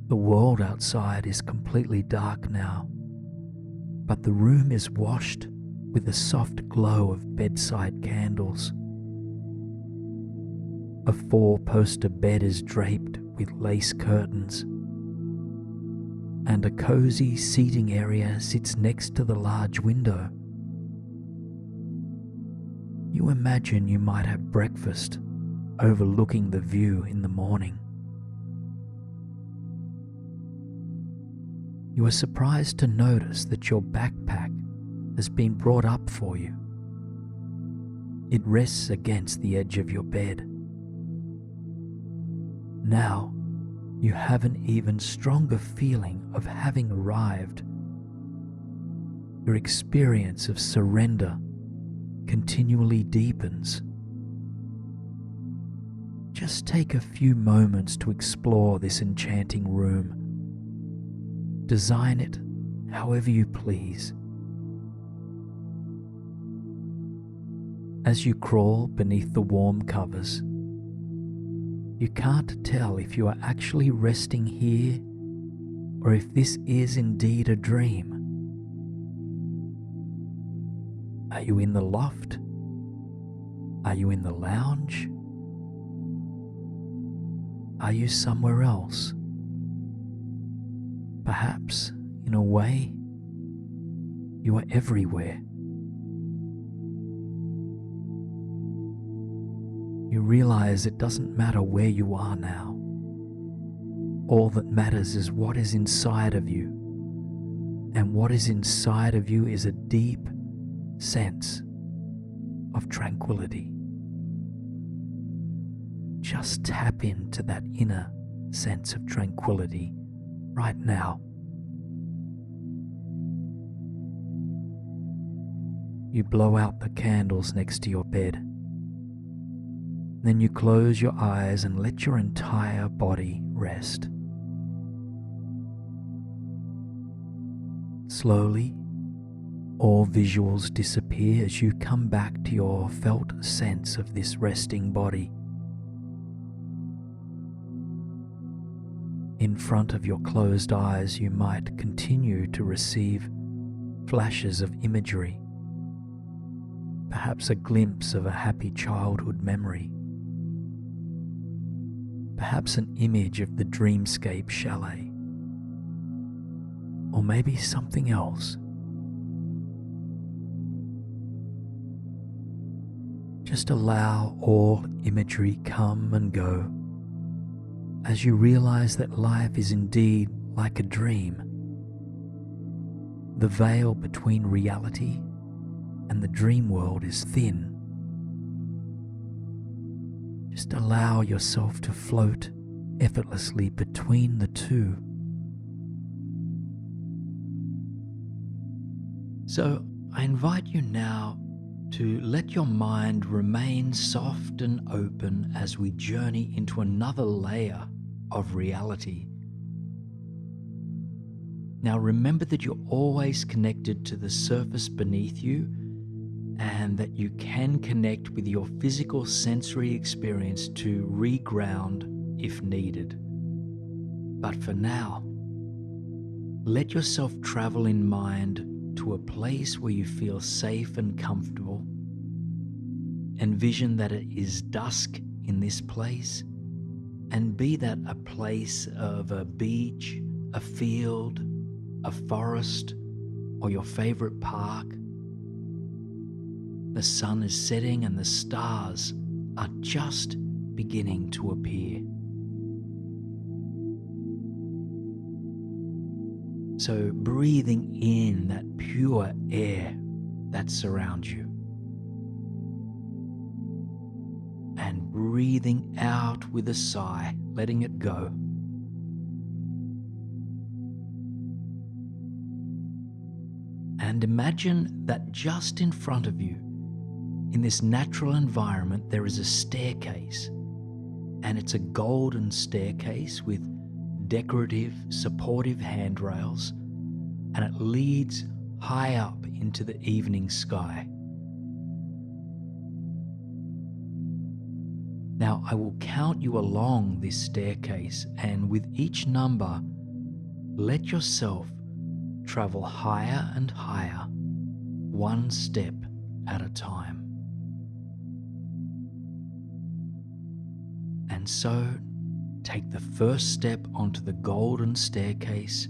Speaker 1: The world outside is completely dark now, but the room is washed with the soft glow of bedside candles. A 4-poster bed is draped with lace curtains, and a cozy seating area sits next to the large window. You imagine you might have breakfast overlooking the view in the morning. You are surprised to notice that your backpack has been brought up for you. It rests against the edge of your bed. Now, you have an even stronger feeling of having arrived. Your experience of surrender, continually deepens. Just take a few moments to explore this enchanting room. Design it however you please. As you crawl beneath the warm covers, you can't tell if you are actually resting here or if this is indeed a dream. Are you in the loft? Are you in the lounge? Are you somewhere else? Perhaps, in a way, you are everywhere. You realize it doesn't matter where you are now. All that matters is what is inside of you. And what is inside of you is a deep sense of tranquility. Just tap into that inner sense of tranquility right now. You blow out the candles next to your bed. Then you close your eyes and let your entire body rest. Slowly, all visuals disappear as you come back to your felt sense of this resting body. In front of your closed eyes, you might continue to receive flashes of imagery, perhaps a glimpse of a happy childhood memory, perhaps an image of the dreamscape chalet, or maybe something else. Just allow all imagery come and go as you realize that life is indeed like a dream. The veil between reality and the dream world is thin. Just allow yourself to float effortlessly between the two. So I invite you now to let your mind remain soft and open as we journey into another layer of reality. Now remember that you're always connected to the surface beneath you and that you can connect with your physical sensory experience to reground if needed. But for now, let yourself travel in mind to a place where you feel safe and comfortable. Envision that it is dusk in this place, and be that a place of a beach, a field, a forest, or your favorite park. The sun is setting and the stars are just beginning to appear. So breathing in that pure air that surrounds you, and breathing out with a sigh, letting it go. And imagine that just in front of you, in this natural environment, there is a staircase, and it's a golden staircase with decorative, supportive handrails, and it leads high up into the evening sky. Now I will count you along this staircase, and with each number, let yourself travel higher and higher, one step at a time. And so, take the first step onto the golden staircase,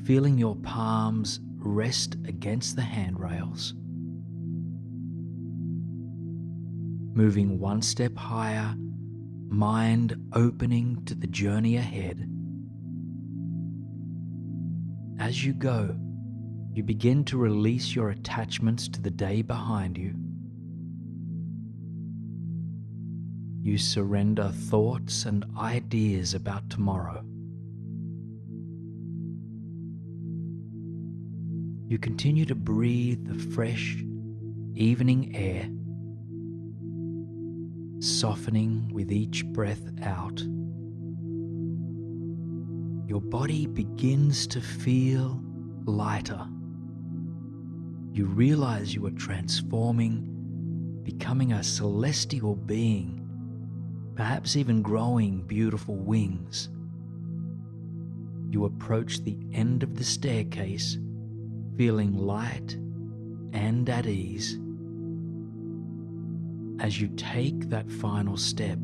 Speaker 1: feeling your palms rest against the handrails. Moving one step higher, mind opening to the journey ahead. As you go, you begin to release your attachments to the day behind you. You surrender thoughts and ideas about tomorrow. You continue to breathe the fresh, evening air, softening with each breath out. Your body begins to feel lighter. You realize you are transforming, becoming a celestial being, perhaps even growing beautiful wings. You approach the end of the staircase, feeling light and at ease. As you take that final step,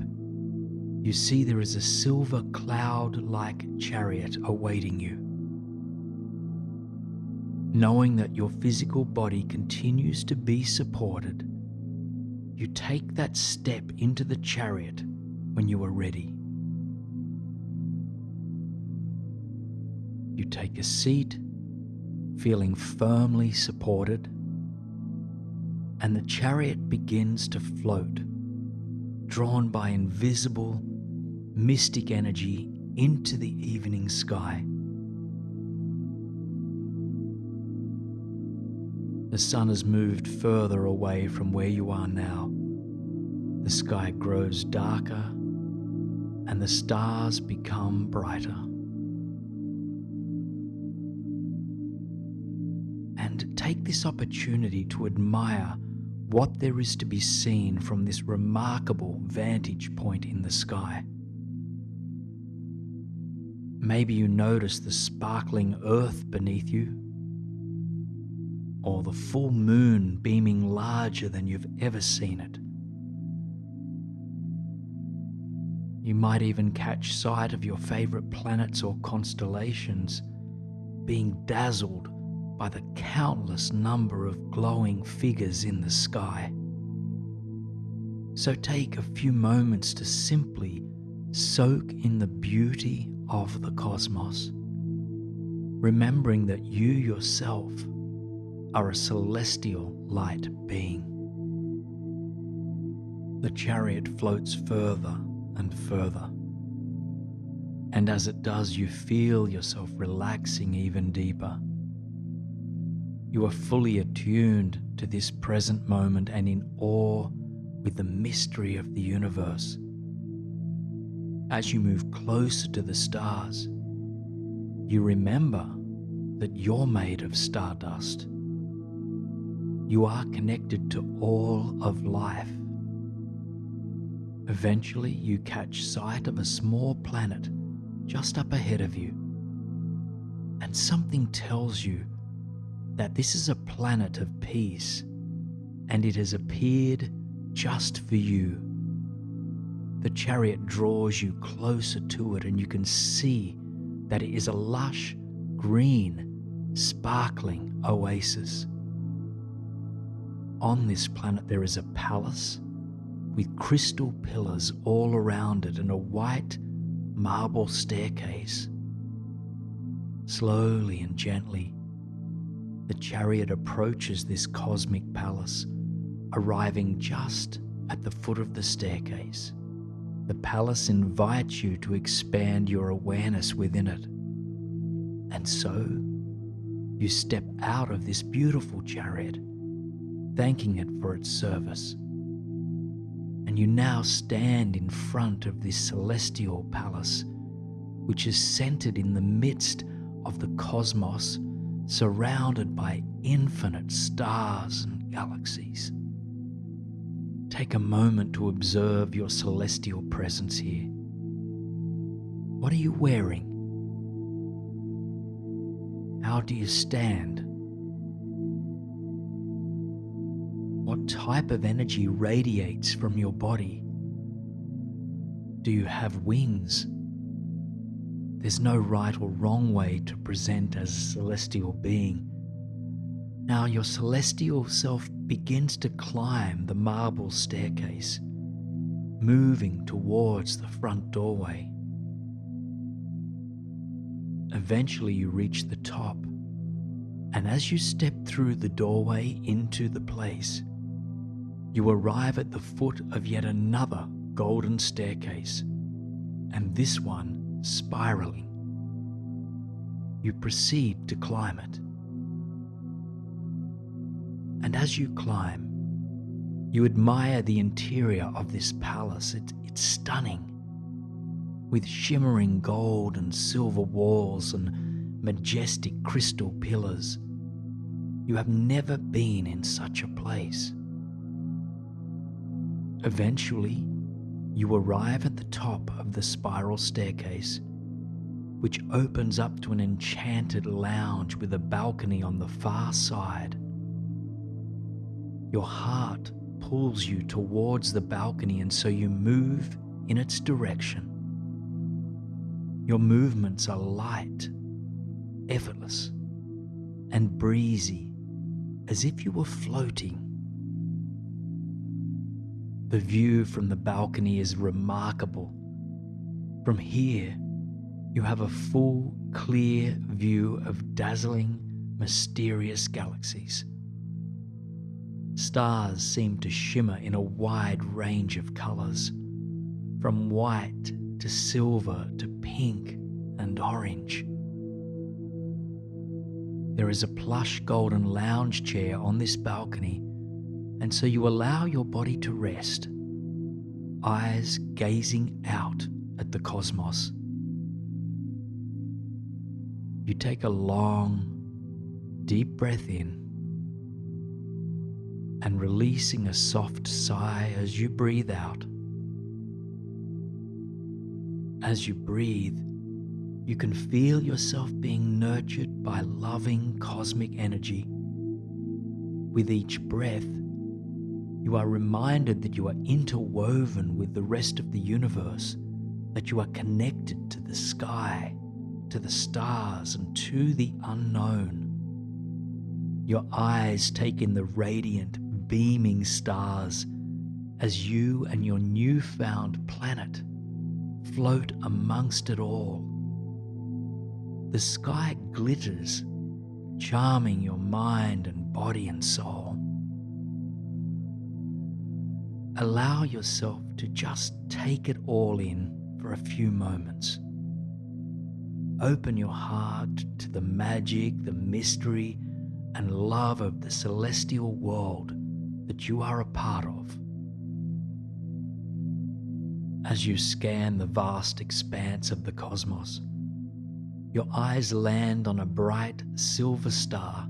Speaker 1: you see there is a silver cloud-like chariot awaiting you. Knowing that your physical body continues to be supported, you take that step into the chariot when you are ready. You take a seat, feeling firmly supported, and the chariot begins to float, drawn by invisible, mystic energy into the evening sky. The sun has moved further away from where you are now. The sky grows darker and the stars become brighter. And take this opportunity to admire what there is to be seen from this remarkable vantage point in the sky. Maybe you notice the sparkling earth beneath you, or the full moon beaming larger than you've ever seen it. You might even catch sight of your favorite planets or constellations being dazzled by the countless number of glowing figures in the sky. So take a few moments to simply soak in the beauty of the cosmos, remembering that you yourself are a celestial light being. The chariot floats further and further, and as it does, you feel yourself relaxing even deeper. You are fully attuned to this present moment and in awe with the mystery of the universe. As you move closer to the stars, you remember that you're made of stardust. You are connected to all of life. Eventually, you catch sight of a small planet just up ahead of you, and something tells you that this is a planet of peace, and it has appeared just for you. The chariot draws you closer to it, and you can see that it is a lush, green, sparkling oasis. On this planet there is a palace with crystal pillars all around it and a white marble staircase. Slowly and gently, the chariot approaches this cosmic palace, arriving just at the foot of the staircase. The palace invites you to expand your awareness within it. And so, you step out of this beautiful chariot, thanking it for its service. And you now stand in front of this celestial palace, which is centered in the midst of the cosmos, surrounded by infinite stars and galaxies. Take a moment to observe your celestial presence here. What are you wearing? How do you stand? What type of energy radiates from your body? Do you have wings? There's no right or wrong way to present as a celestial being. Now your celestial self begins to climb the marble staircase, moving towards the front doorway. Eventually you reach the top, and as you step through the doorway into the place, you arrive at the foot of yet another golden staircase, and this one spiraling. You proceed to climb it. And as you climb, You admire the interior of this palace. It's stunning, with shimmering gold and silver walls and majestic crystal pillars. You have never been in such a place. Eventually, you arrive at the top of the spiral staircase, which opens up to an enchanted lounge with a balcony on the far side. Your heart pulls you towards the balcony, and so you move in its direction. Your movements are light, effortless, and breezy, as if you were floating. The view from the balcony is remarkable. From here, you have a full, clear view of dazzling, mysterious galaxies. Stars seem to shimmer in a wide range of colors, from white to silver to pink and orange. There is a plush golden lounge chair on this balcony, and so you allow your body to rest, eyes gazing out at the cosmos. You take a long, deep breath in and releasing a soft sigh as you breathe out. As you breathe, you can feel yourself being nurtured by loving cosmic energy. With each breath, you are reminded that you are interwoven with the rest of the universe, that you are connected to the sky, to the stars, and to the unknown. Your eyes take in the radiant, beaming stars as you and your newfound planet float amongst it all. The sky glitters, charming your mind and body and soul. Allow yourself to just take it all in for a few moments. Open your heart to the magic, the mystery, and love of the celestial world that you are a part of. As you scan the vast expanse of the cosmos, your eyes land on a bright silver star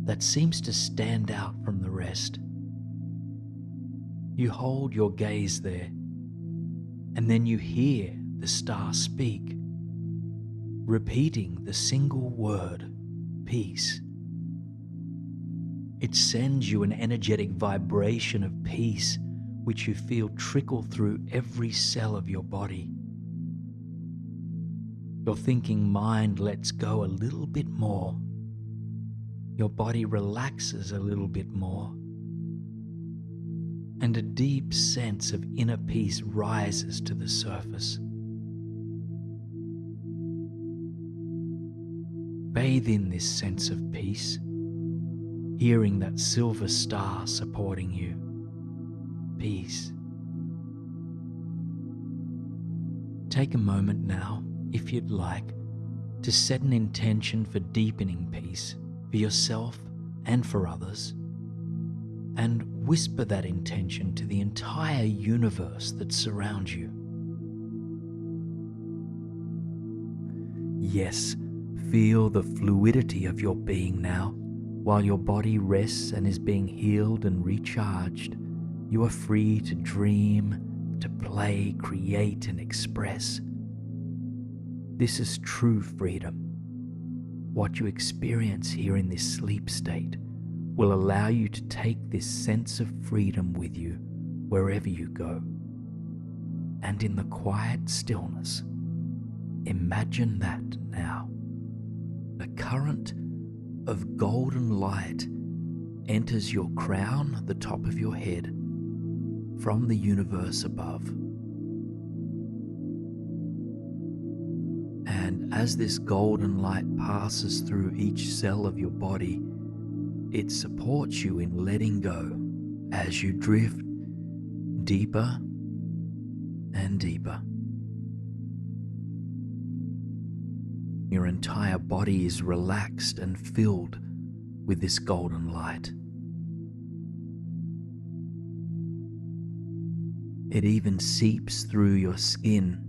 Speaker 1: that seems to stand out from the rest. You hold your gaze there, and then you hear the star speak, repeating the single word, peace. It sends you an energetic vibration of peace, which you feel trickle through every cell of your body. Your thinking mind lets go a little bit more. Your body relaxes a little bit more. And a deep sense of inner peace rises to the surface. Bathe in this sense of peace, hearing that silver star supporting you. Peace. Take a moment now, if you'd like, to set an intention for deepening peace for yourself and for others, and whisper that intention to the entire universe that surrounds you. Yes, feel the fluidity of your being now. While your body rests and is being healed and recharged, you are free to dream, to play, create, and express. This is true freedom. What you experience here in this sleep state will allow you to take this sense of freedom with you wherever you go. And in the quiet stillness, imagine that now. A current of golden light enters your crown, the top of your head, from the universe above. And as this golden light passes through each cell of your body, it supports you in letting go as you drift deeper and deeper. Your entire body is relaxed and filled with this golden light. It even seeps through your skin,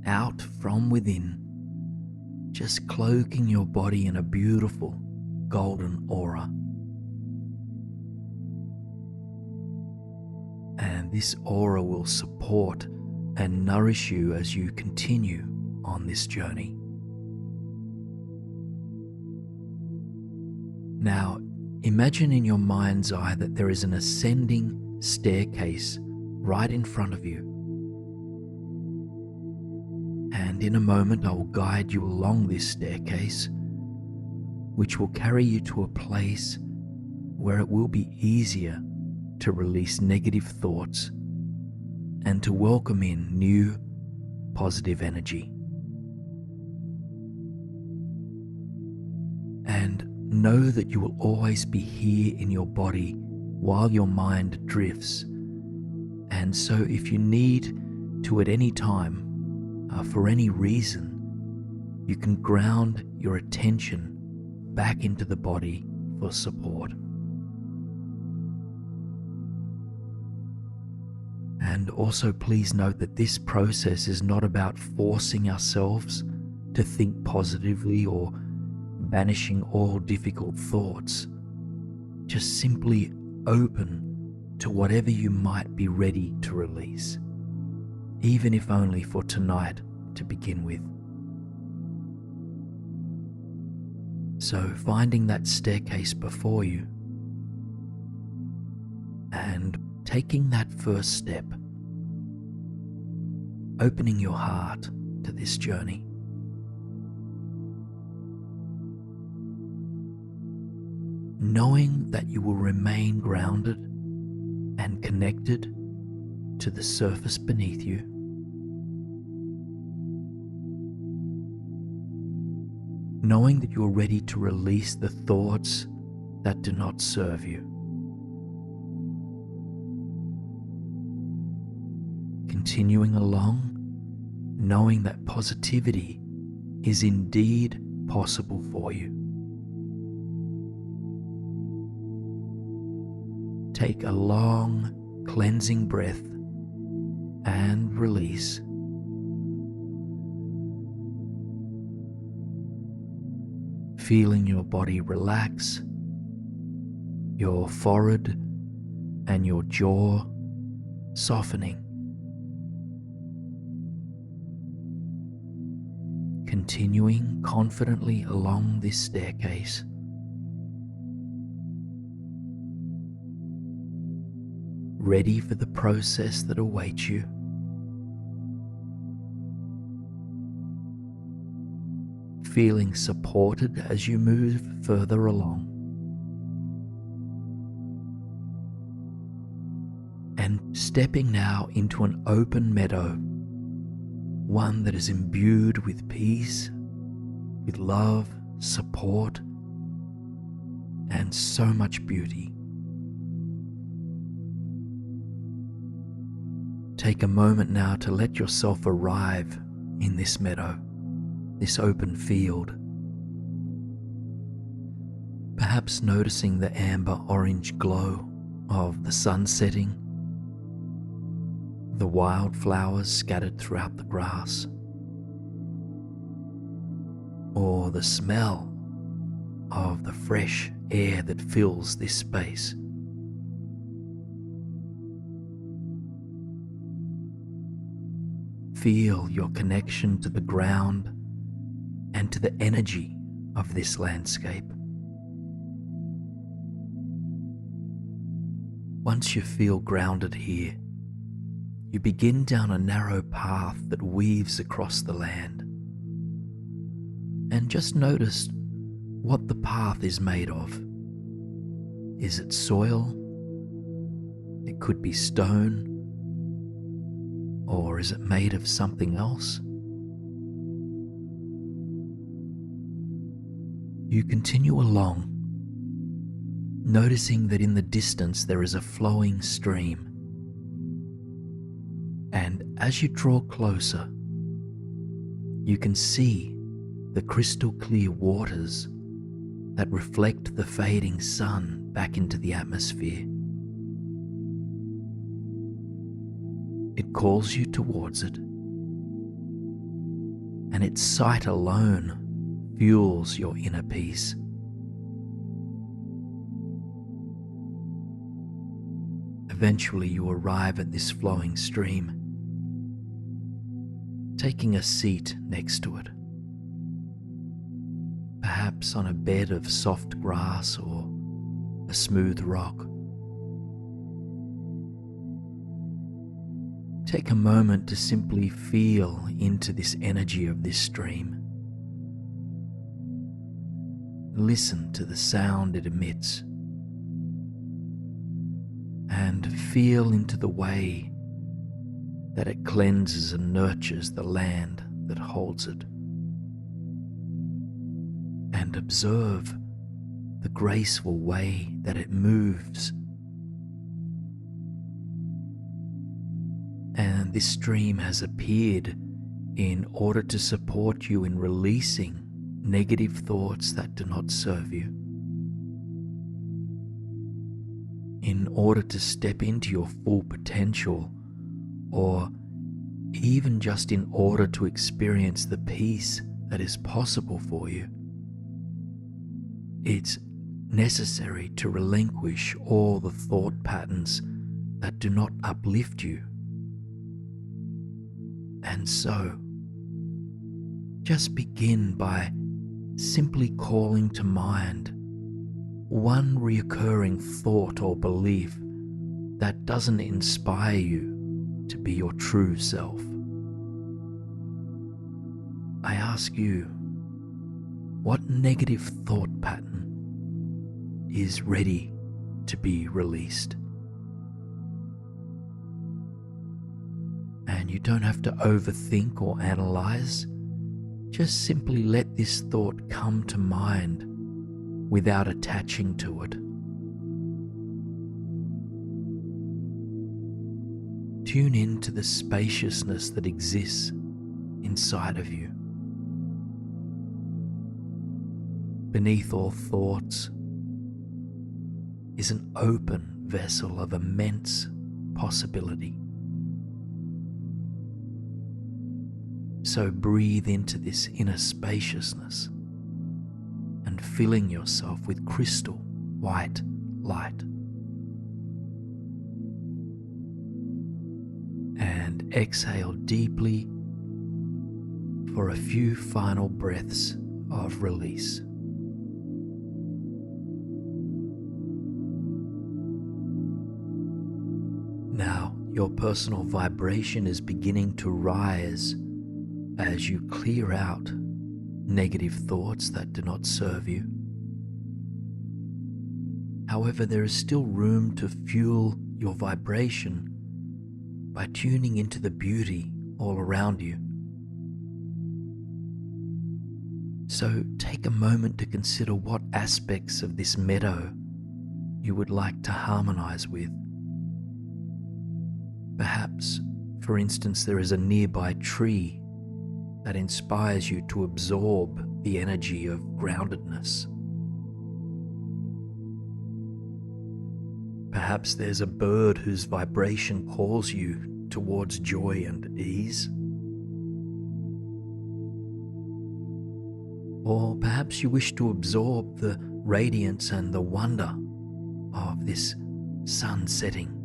Speaker 1: out from within, just cloaking your body in a beautiful golden aura. And this aura will support and nourish you as you continue on this journey. Now, imagine in your mind's eye that there is an ascending staircase right in front of you. And in a moment, I will guide you along this staircase, which will carry you to a place where it will be easier to release negative thoughts and to welcome in new positive energy. And know that you will always be here in your body while your mind drifts. And so if you need to at any time, for any reason, you can ground your attention back into the body for support. And also please note that this process is not about forcing ourselves to think positively or banishing all difficult thoughts. Just simply open to whatever you might be ready to release, even if only for tonight to begin with. So finding that staircase before you and taking that first step, opening your heart to this journey. Knowing that you will remain grounded and connected to the surface beneath you. Knowing that you are ready to release the thoughts that do not serve you. Continuing along, knowing that positivity is indeed possible for you. Take a long, cleansing breath and release. Feeling your body relax, your forehead and your jaw softening. Continuing confidently along this staircase. Ready for the process that awaits you. Feeling supported as you move further along. And stepping now into an open meadow, one that is imbued with peace, with love, support, and so much beauty. Take a moment now to let yourself arrive in this meadow, this open field. Perhaps noticing the amber-orange glow of the sun setting, the wildflowers scattered throughout the grass, or the smell of the fresh air that fills this space. Feel your connection to the ground and to the energy of this landscape. Once you feel grounded here, you begin down a narrow path that weaves across the land. And just notice what the path is made of. Is it soil? It could be stone. Or is it made of something else? You continue along, noticing that in the distance there is a flowing stream. And as you draw closer, you can see the crystal clear waters that reflect the fading sun back into the atmosphere. It calls you towards it, and its sight alone fuels your inner peace. Eventually you arrive at this flowing stream, taking a seat next to it, perhaps on a bed of soft grass or a smooth rock. Take a moment to simply feel into this energy of this stream. Listen to the sound it emits, and feel into the way that it cleanses and nurtures the land that holds it. And observe the graceful way that it moves. And this stream has appeared in order to support you in releasing negative thoughts that do not serve you, in order to step into your full potential, or even just in order to experience the peace that is possible for you. It's necessary to relinquish all the thought patterns that do not uplift you. And so, just begin by simply calling to mind one recurring thought or belief that doesn't inspire you to be your true self. I ask you, what negative thought pattern is ready to be released? And you don't have to overthink or analyze. Just simply let this thought come to mind without attaching to it. Tune in to the spaciousness that exists inside of you. Beneath all thoughts is an open vessel of immense possibility. So breathe into this inner spaciousness and filling yourself with crystal white light. And exhale deeply for a few final breaths of release. Now, your personal vibration is beginning to rise as you clear out negative thoughts that do not serve you. However, there is still room to fuel your vibration by tuning into the beauty all around you. So take a moment to consider what aspects of this meadow you would like to harmonize with. Perhaps, for instance, there is a nearby tree that inspires you to absorb the energy of groundedness. Perhaps there's a bird whose vibration calls you towards joy and ease. Or perhaps you wish to absorb the radiance and the wonder of this sun setting.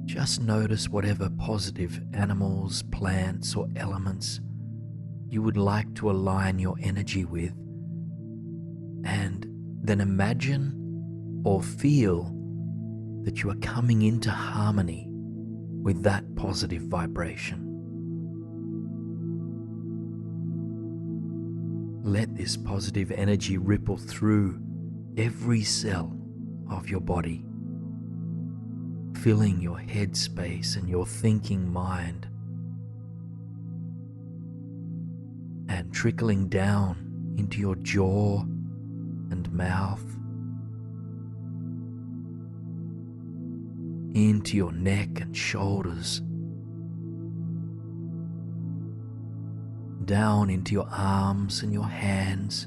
Speaker 1: Just notice whatever positive animals, plants, or elements you would like to align your energy with, and then imagine or feel that you are coming into harmony with that positive vibration. Let this positive energy ripple through every cell of your body, filling your headspace and your thinking mind, and trickling down into your jaw and mouth, into your neck and shoulders, down into your arms and your hands,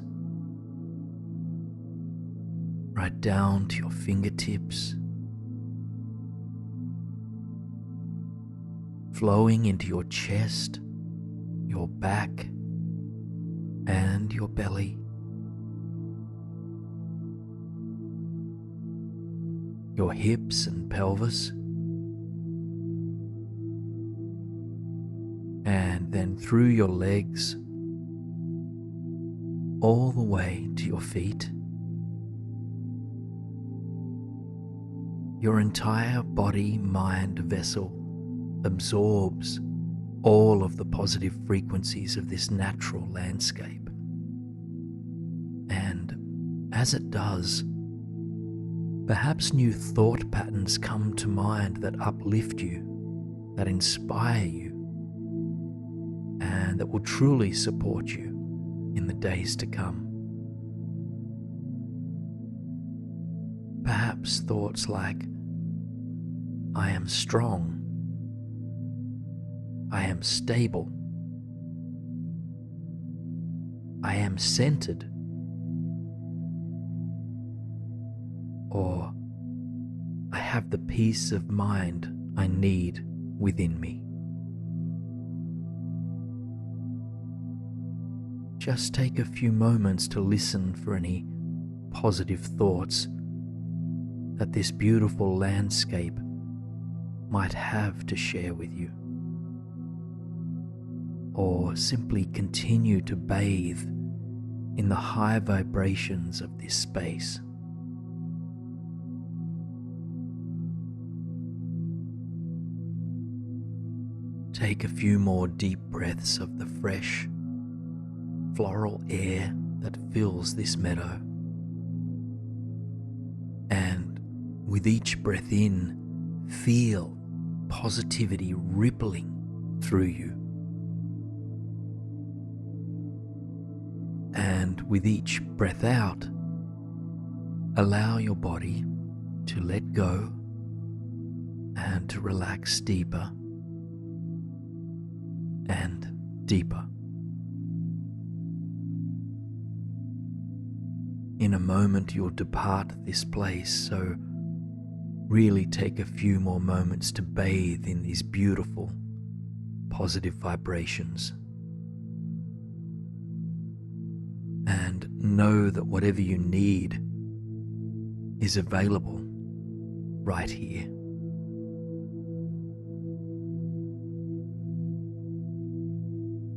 Speaker 1: right down to your fingertips flowing into your chest, your back, and your belly. Your hips and pelvis, and then through your legs, all the way to your feet. Your entire body-mind vessel absorbs all of the positive frequencies of this natural landscape. And as it does, perhaps new thought patterns come to mind that uplift you, that inspire you, and that will truly support you in the days to come. Perhaps thoughts like, I am strong, I am stable, I am centered, or I have the peace of mind I need within me. Just take a few moments to listen for any positive thoughts that this beautiful landscape might have to share with you. Or simply continue to bathe in the high vibrations of this space. Take a few more deep breaths of the fresh, floral air that fills this meadow. And with each breath in, feel positivity rippling through you. And with each breath out, allow your body to let go and to relax deeper and deeper. In a moment you'll depart this place, so really take a few more moments to bathe in these beautiful, positive vibrations. And know that whatever you need is available right here.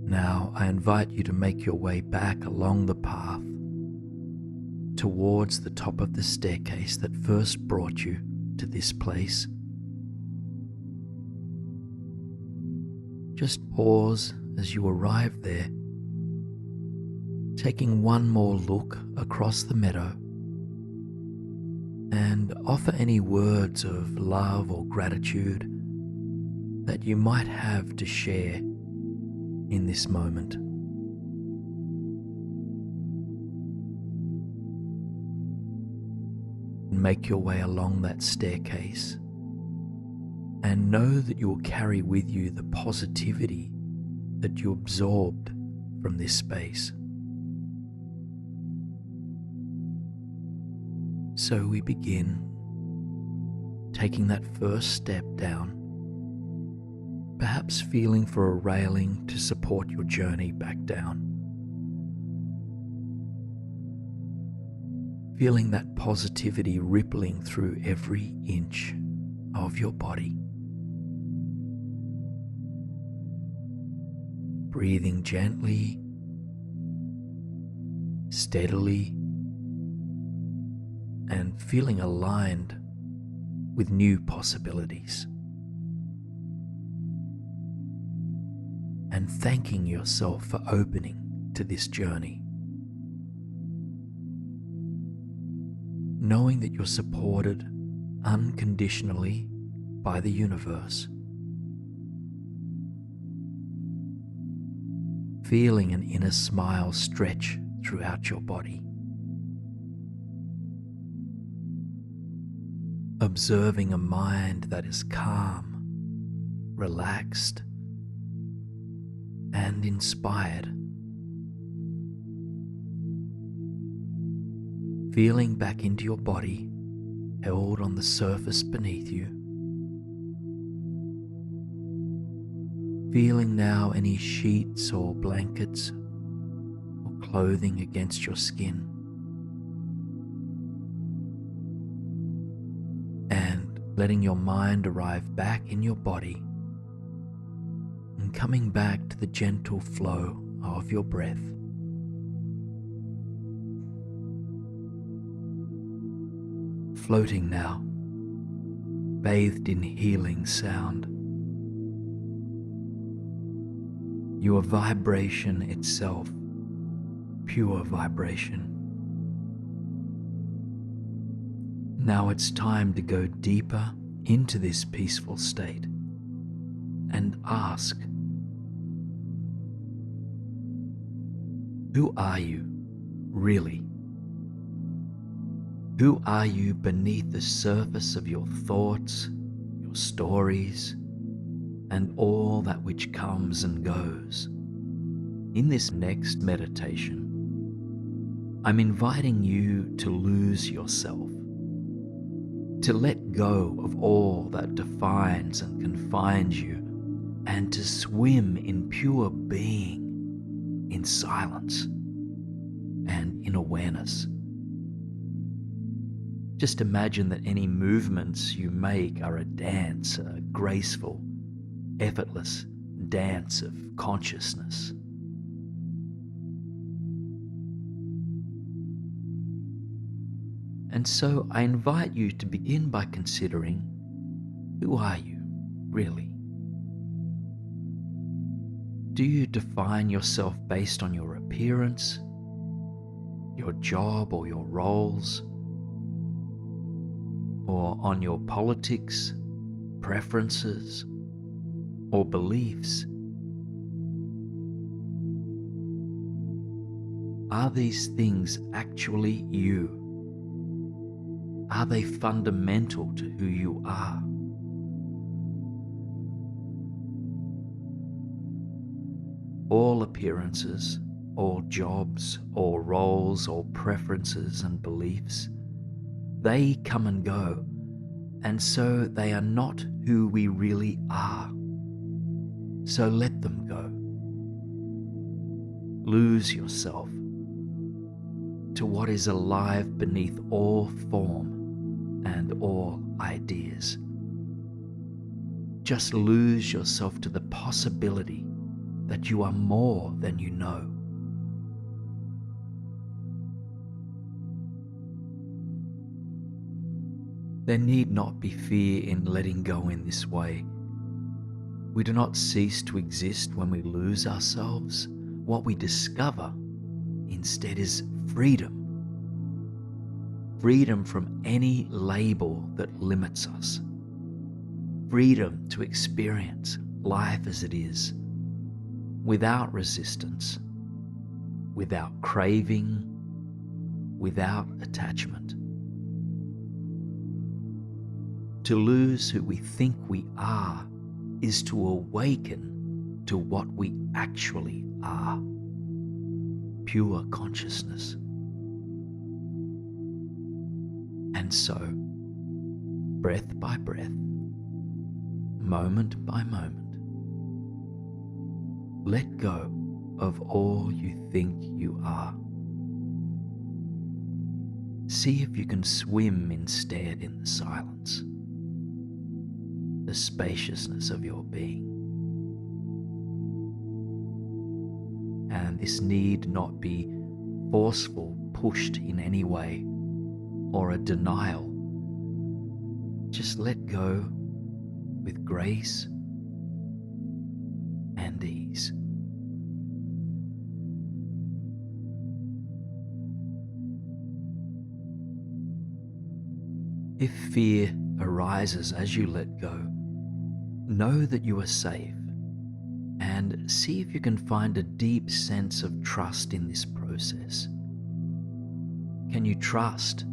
Speaker 1: Now I invite you to make your way back along the path towards the top of the staircase that first brought you to this place. Just pause as you arrive there, taking one more look across the meadow, and offer any words of love or gratitude that you might have to share in this moment. Make your way along that staircase and know that you will carry with you the positivity that you absorbed from this space. So we begin taking that first step down, perhaps feeling for a railing to support your journey back down. Feeling that positivity rippling through every inch of your body. Breathing gently, steadily, and feeling aligned with new possibilities. And thanking yourself for opening to this journey. Knowing that you're supported unconditionally by the universe. Feeling an inner smile stretch throughout your body. Observing a mind that is calm, relaxed, and inspired. Feeling back into your body, held on the surface beneath you. Feeling now any sheets or blankets or clothing against your skin. And letting your mind arrive back in your body and coming back to the gentle flow of your breath. Floating now, bathed in healing sound. You are vibration itself, pure vibration. Now it's time to go deeper into this peaceful state and ask, who are you really? Who are you beneath the surface of your thoughts, your stories, and all that which comes and goes? In this next meditation, I'm inviting you to lose yourself, to let go of all that defines and confines you, and to swim in pure being, in silence, and in awareness. Just imagine that any movements you make are a dance, a graceful, effortless dance of consciousness. And so I invite you to begin by considering, who are you really? Do you define yourself based on your appearance, your job or your roles, or on your politics, preferences, or beliefs? Are these things actually you? Are they fundamental to who you are? All appearances, all jobs, all roles, all preferences and beliefs, they come and go, and so they are not who we really are. So let them go. Lose yourself to what is alive beneath all form and all ideas. Just lose yourself to the possibility that you are more than you know. There need not be fear in letting go in this way. We do not cease to exist when we lose ourselves. What we discover instead is freedom. Freedom from any label that limits us. Freedom to experience life as it is, without resistance, without craving, without attachment. To lose who we think we are is to awaken to what we actually are, pure consciousness. And so, breath by breath, moment by moment, let go of all you think you are. See if you can swim instead in the silence, the spaciousness of your being. And this need not be forceful, pushed in any way, or a denial. Just let go with grace and ease. If fear arises as you let go, know that you are safe, and see if you can find a deep sense of trust in this process. Can you trust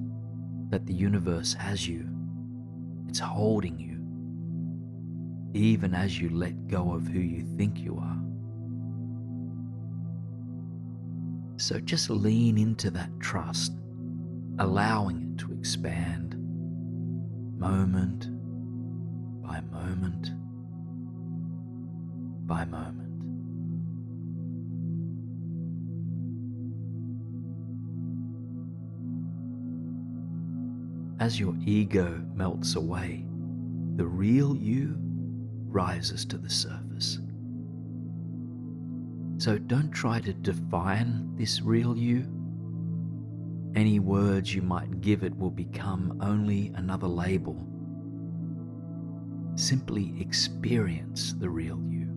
Speaker 1: that the universe has you? It's holding you, even as you let go of who you think you are. So just lean into that trust, allowing it to expand moment by moment, by moment. As your ego melts away, the real you rises to the surface. So don't try to define this real you. Any words you might give it will become only another label. Simply experience the real you.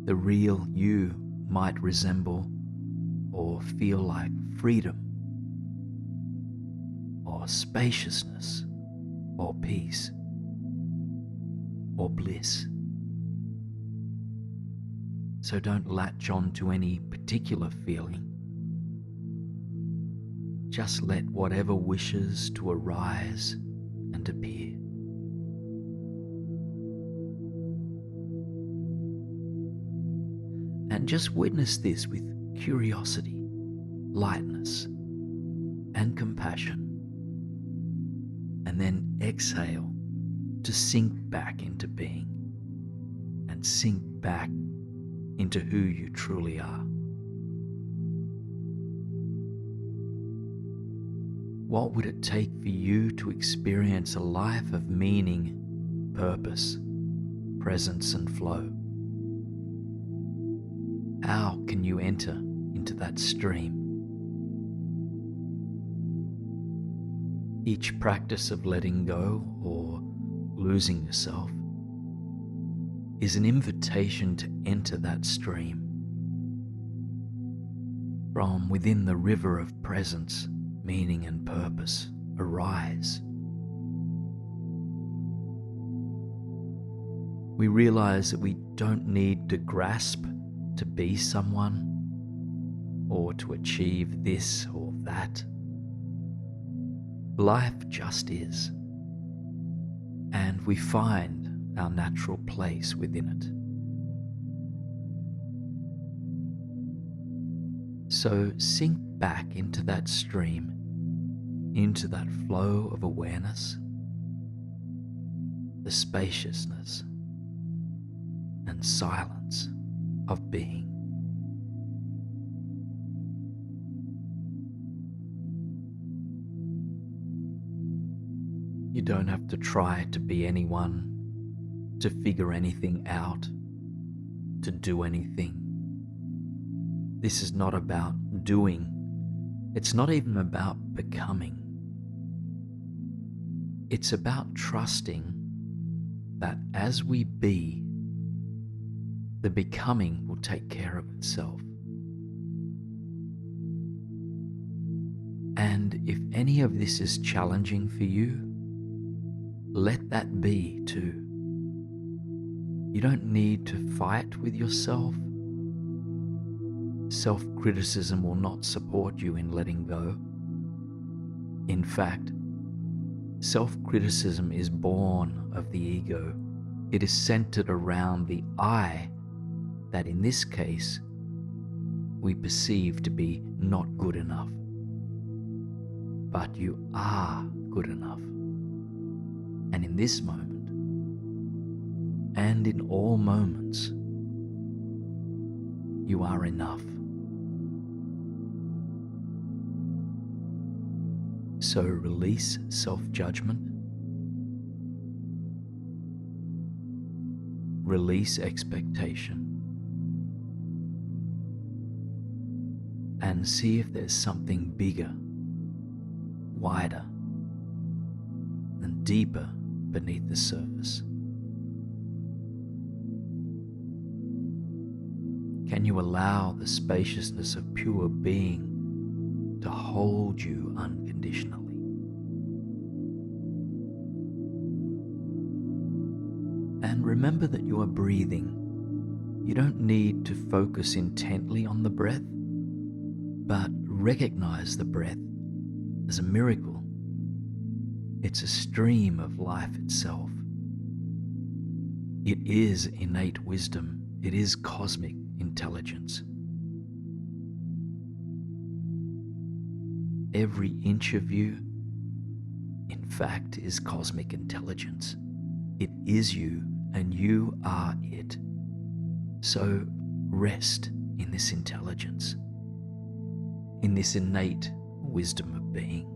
Speaker 1: The real you might resemble or feel like freedom, or spaciousness, or peace, or bliss. So don't latch on to any particular feeling. Just let whatever wishes to arise and appear. And just witness this with curiosity, lightness, and compassion. And then exhale to sink back into being and sink back into who you truly are. What would it take for you to experience a life of meaning, purpose, presence, and flow? How can you enter into that stream? Each practice of letting go or losing yourself is an invitation to enter that stream. From within the river of presence, meaning, and purpose, arise. We realize that we don't need to grasp to be someone or to achieve this or that. Life just is, and we find our natural place within it. So sink back into that stream, into that flow of awareness, the spaciousness and silence of being. You don't have to try to be anyone, to figure anything out, to do anything. This is not about doing. It's not even about becoming. It's about trusting that as we be, the becoming will take care of itself. And if any of this is challenging for you, let that be too. You don't need to fight with yourself. Self-criticism will not support you in letting go. In fact, self-criticism is born of the ego. It is centered around the I that in this case we perceive to be not good enough. But you are good enough. And in this moment, and in all moments, you are enough. So release self-judgment, release expectation, and see if there's something bigger, wider, and deeper beneath the surface. Can you allow the spaciousness of pure being to hold you unconditionally? And remember that you are breathing. You don't need to focus intently on the breath, but recognize the breath as a miracle. It's a stream of life itself. It is innate wisdom. It is cosmic intelligence. Every inch of you, in fact is cosmic intelligence. It is you, and you are it. So rest in this intelligence, in this innate wisdom of being.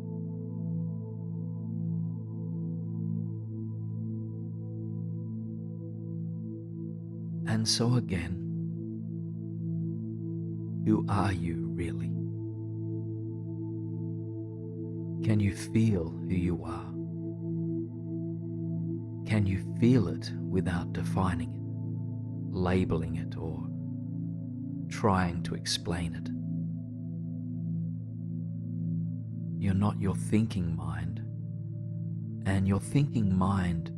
Speaker 1: And so again, who are you really? Can you feel who you are? Can you feel it without defining it, labeling it, or trying to explain it? You're not your thinking mind, and your thinking mind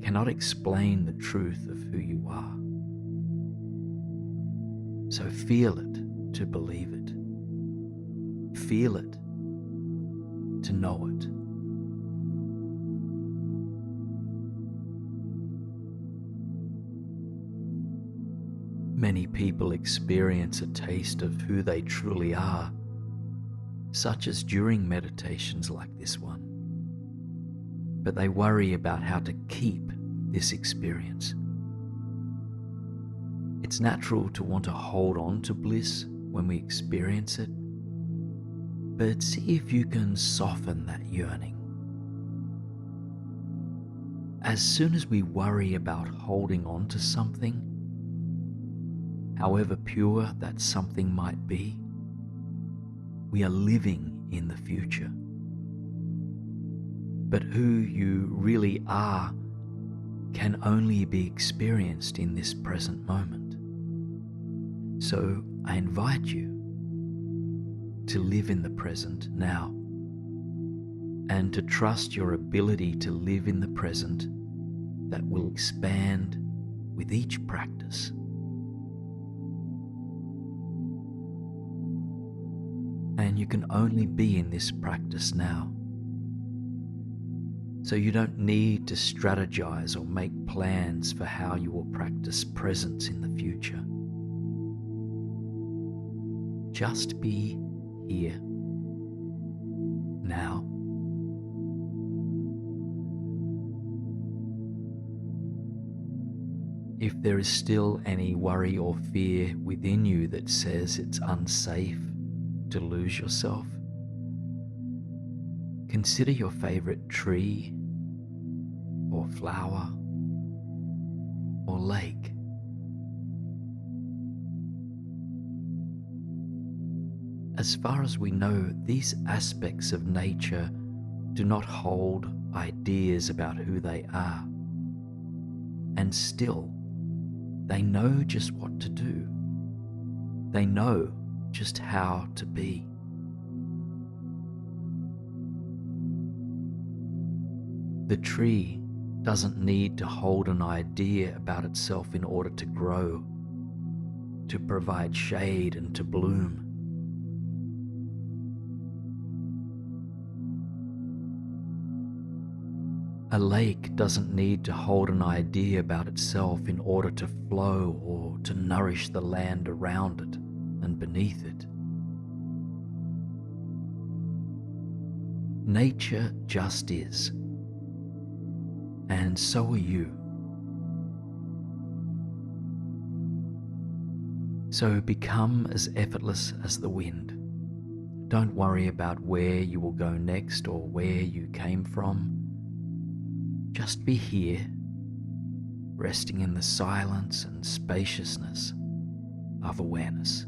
Speaker 1: cannot explain the truth of who you are. So feel it to believe it. Feel it to know it. Many people experience a taste of who they truly are, such as during meditations like this one. But they worry about how to keep this experience. It's natural to want to hold on to bliss when we experience it, but see if you can soften that yearning. As soon as we worry about holding on to something, however pure that something might be, we are living in the future. But who you really are can only be experienced in this present moment. So I invite you to live in the present now, and to trust your ability to live in the present that will expand with each practice. And you can only be in this practice now. So you don't need to strategize or make plans for how you will practice presence in the future. Just be here, now. If there is still any worry or fear within you that says it's unsafe to lose yourself, consider your favorite tree or flower or lake. As far as we know, these aspects of nature do not hold ideas about who they are, and still they know just what to do. They know just how to be. The tree doesn't need to hold an idea about itself in order to grow, to provide shade and to bloom. A lake doesn't need to hold an idea about itself in order to flow or to nourish the land around it and beneath it. Nature just is, and so are you. So become as effortless as the wind. Don't worry about where you will go next or where you came from. Just be here, resting in the silence and spaciousness of awareness.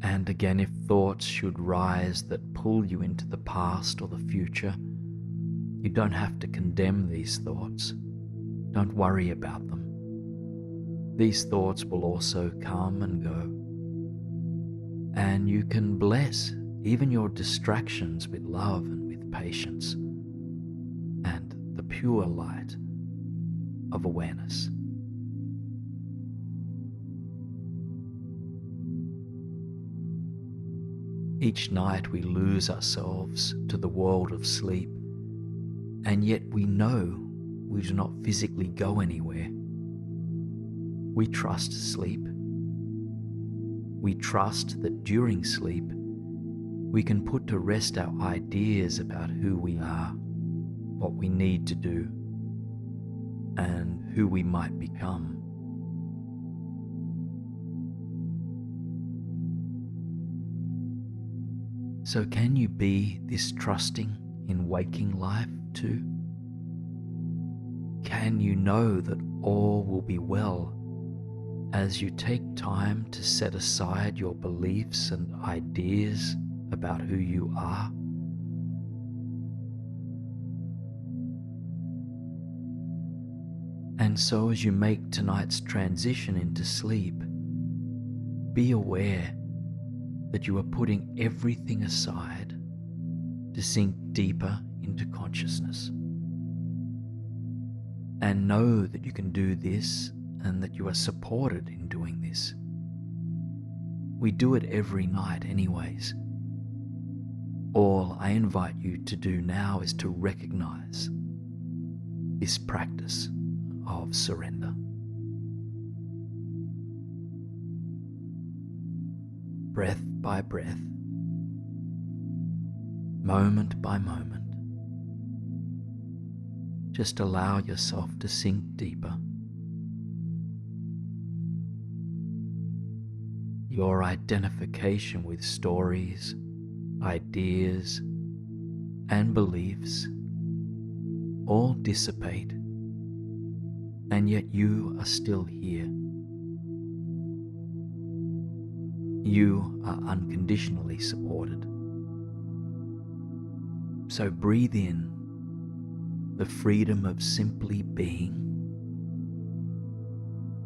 Speaker 1: And again, if thoughts should rise that pull you into the past or the future, you don't have to condemn these thoughts. Don't worry about them. These thoughts will also come and go. And you can bless even your distractions with love and with patience and the pure light of awareness. Each night we lose ourselves to the world of sleep, and yet we know we do not physically go anywhere. We trust sleep. We trust that during sleep, we can put to rest our ideas about who we are, what we need to do, and who we might become. So can you be this trusting in waking life too? Can you know that all will be well as you take time to set aside your beliefs and ideas about who you are? And so as you make tonight's transition into sleep, be aware that you are putting everything aside to sink deeper into consciousness. And know that you can do this and that you are supported in doing this. We do it every night anyways. All I invite you to do now is to recognize this practice of surrender. Breath by breath, moment by moment, just allow yourself to sink deeper. Your identification with stories, ideas, and beliefs all dissipate, and yet you are still here. You are unconditionally supported. So breathe in the freedom of simply being,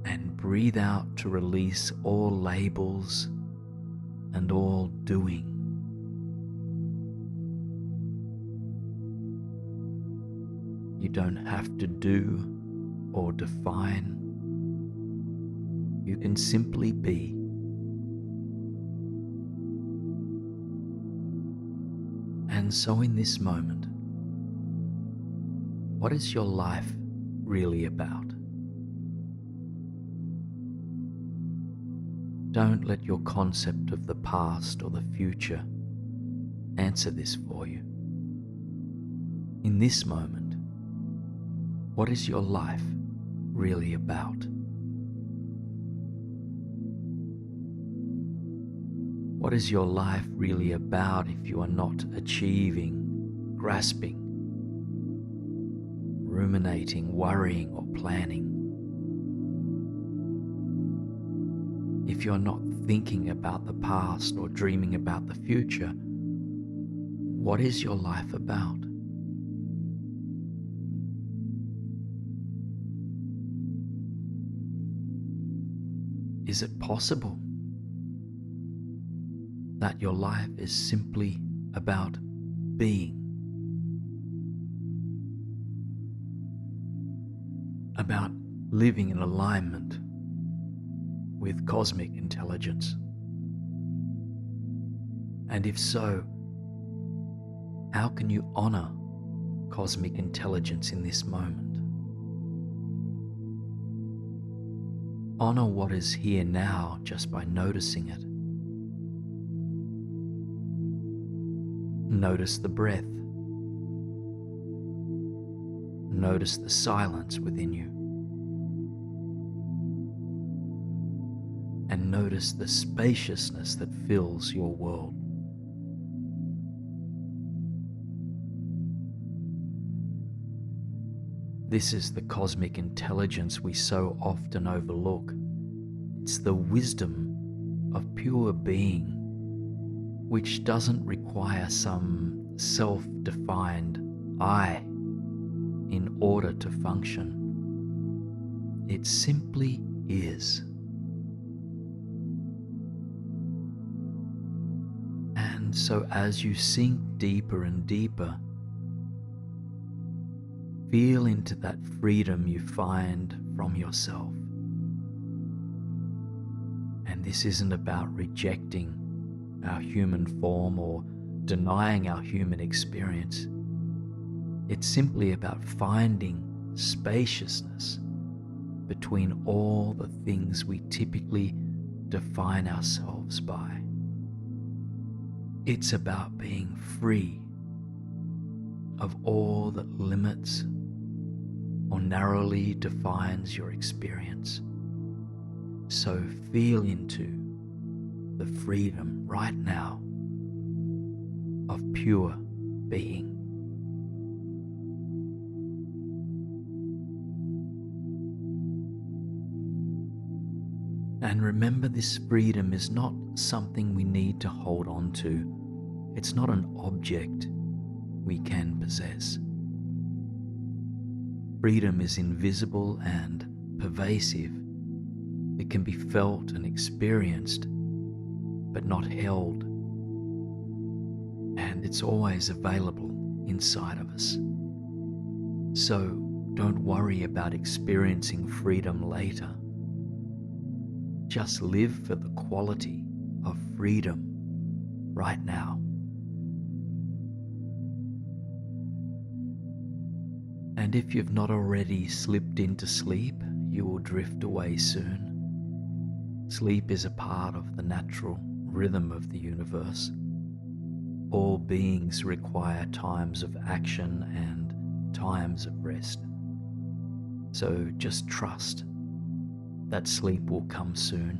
Speaker 1: and breathe out to release all labels and all doing. You don't have to do or define. You can simply be. And so in this moment, what is your life really about? Don't let your concept of the past or the future answer this for you. In this moment, what is your life really about? What is your life really about if you are not achieving, grasping, ruminating, worrying, or planning? If you're not thinking about the past or dreaming about the future, what is your life about? Is it possible that your life is simply about being? About living in alignment with cosmic intelligence? And if so, how can you honor cosmic intelligence in this moment? Honor what is here now just by noticing it. Notice the breath. Notice the silence within you. And notice the spaciousness that fills your world. This is the cosmic intelligence we so often overlook. It's the wisdom of pure being, which doesn't require some self-defined I in order to function. It simply is. And so as you sink deeper and deeper, feel into that freedom you find from yourself. And this isn't about rejecting our human form or denying our human experience. It's simply about finding spaciousness between all the things we typically define ourselves by. It's about being free of all that limits or narrowly defines your experience. So feel into the freedom right now of pure being. And remember, this freedom is not something we need to hold on to. It's not an object we can possess. Freedom is invisible and pervasive. It can be felt and experienced, but not held. And it's always available inside of us. So don't worry about experiencing freedom later. Just live for the quality of freedom right now. And if you've not already slipped into sleep, you will drift away soon. Sleep is a part of the natural rhythm of the universe. All beings require times of action and times of rest. So just trust that sleep will come soon,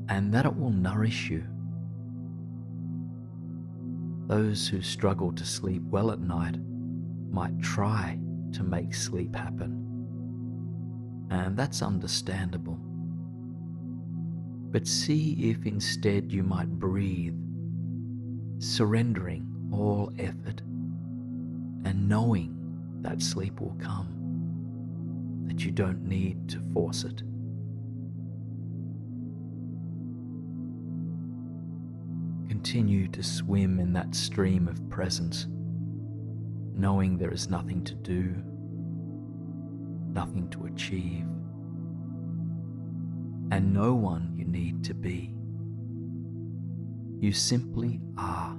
Speaker 1: and that it will nourish you. Those who struggle to sleep well at night might try to make sleep happen, and that's understandable. But see if instead you might breathe, surrendering all effort and knowing that sleep will come, that you don't need to force it. Continue to swim in that stream of presence, knowing there is nothing to do, nothing to achieve, and no one you need to be. You simply are.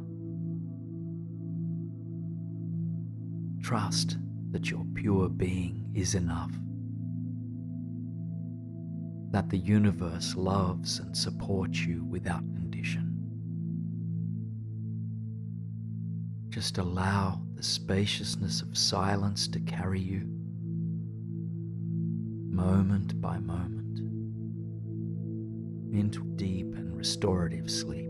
Speaker 1: Trust that your pure being is enough, that the universe loves and supports you without condition. Just allow the spaciousness of silence to carry you, moment by moment, into deep and restorative sleep.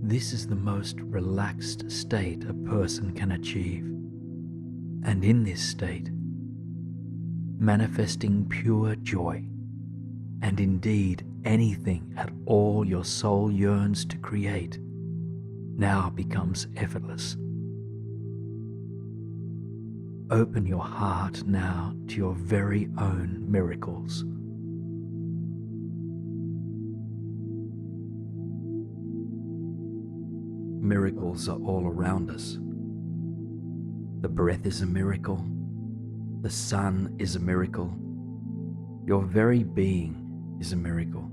Speaker 1: This is the most relaxed state a person can achieve, and in this state, manifesting pure joy, and indeed anything at all your soul yearns to create, now becomes effortless. Open your heart now to your very own miracles. Miracles are all around us. The breath is a miracle. The sun is a miracle. Your very being is a miracle.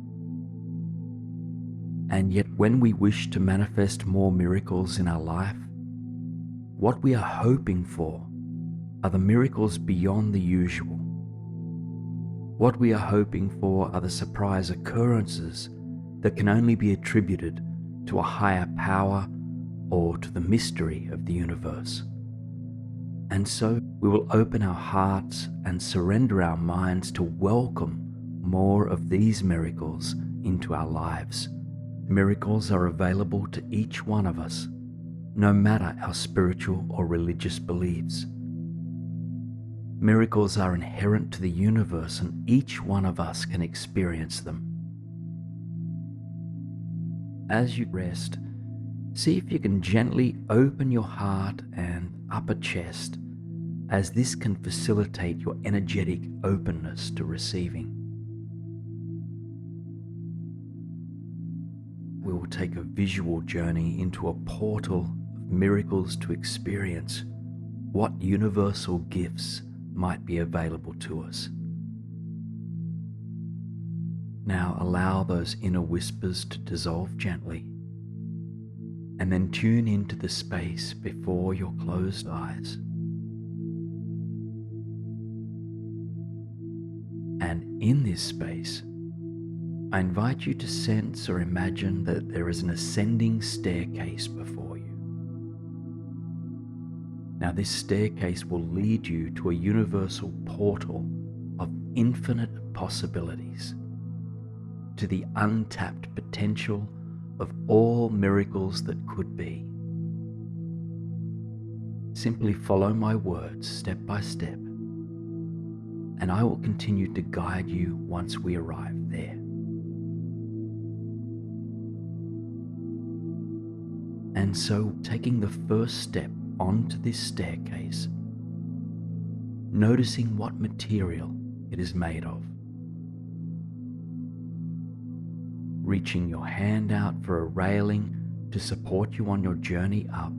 Speaker 1: And yet when we wish to manifest more miracles in our life, what we are hoping for are the miracles beyond the usual. What we are hoping for are the surprise occurrences that can only be attributed to a higher power or to the mystery of the universe. And so we will open our hearts and surrender our minds to welcome more of these miracles into our lives. Miracles are available to each one of us, no matter our spiritual or religious beliefs. Miracles are inherent to the universe, and each one of us can experience them. As you rest, see if you can gently open your heart and upper chest, as this can facilitate your energetic openness to receiving. We will take a visual journey into a portal of miracles to experience what universal gifts might be available to us. Now allow those inner whispers to dissolve gently, and then tune into the space before your closed eyes. And in this space, I invite you to sense or imagine that there is an ascending staircase before you. Now, this staircase will lead you to a universal portal of infinite possibilities, to the untapped potential of all miracles that could be. Simply follow my words step by step, and I will continue to guide you once we arrive there. And so, taking the first step onto this staircase, noticing what material it is made of, reaching your hand out for a railing to support you on your journey up,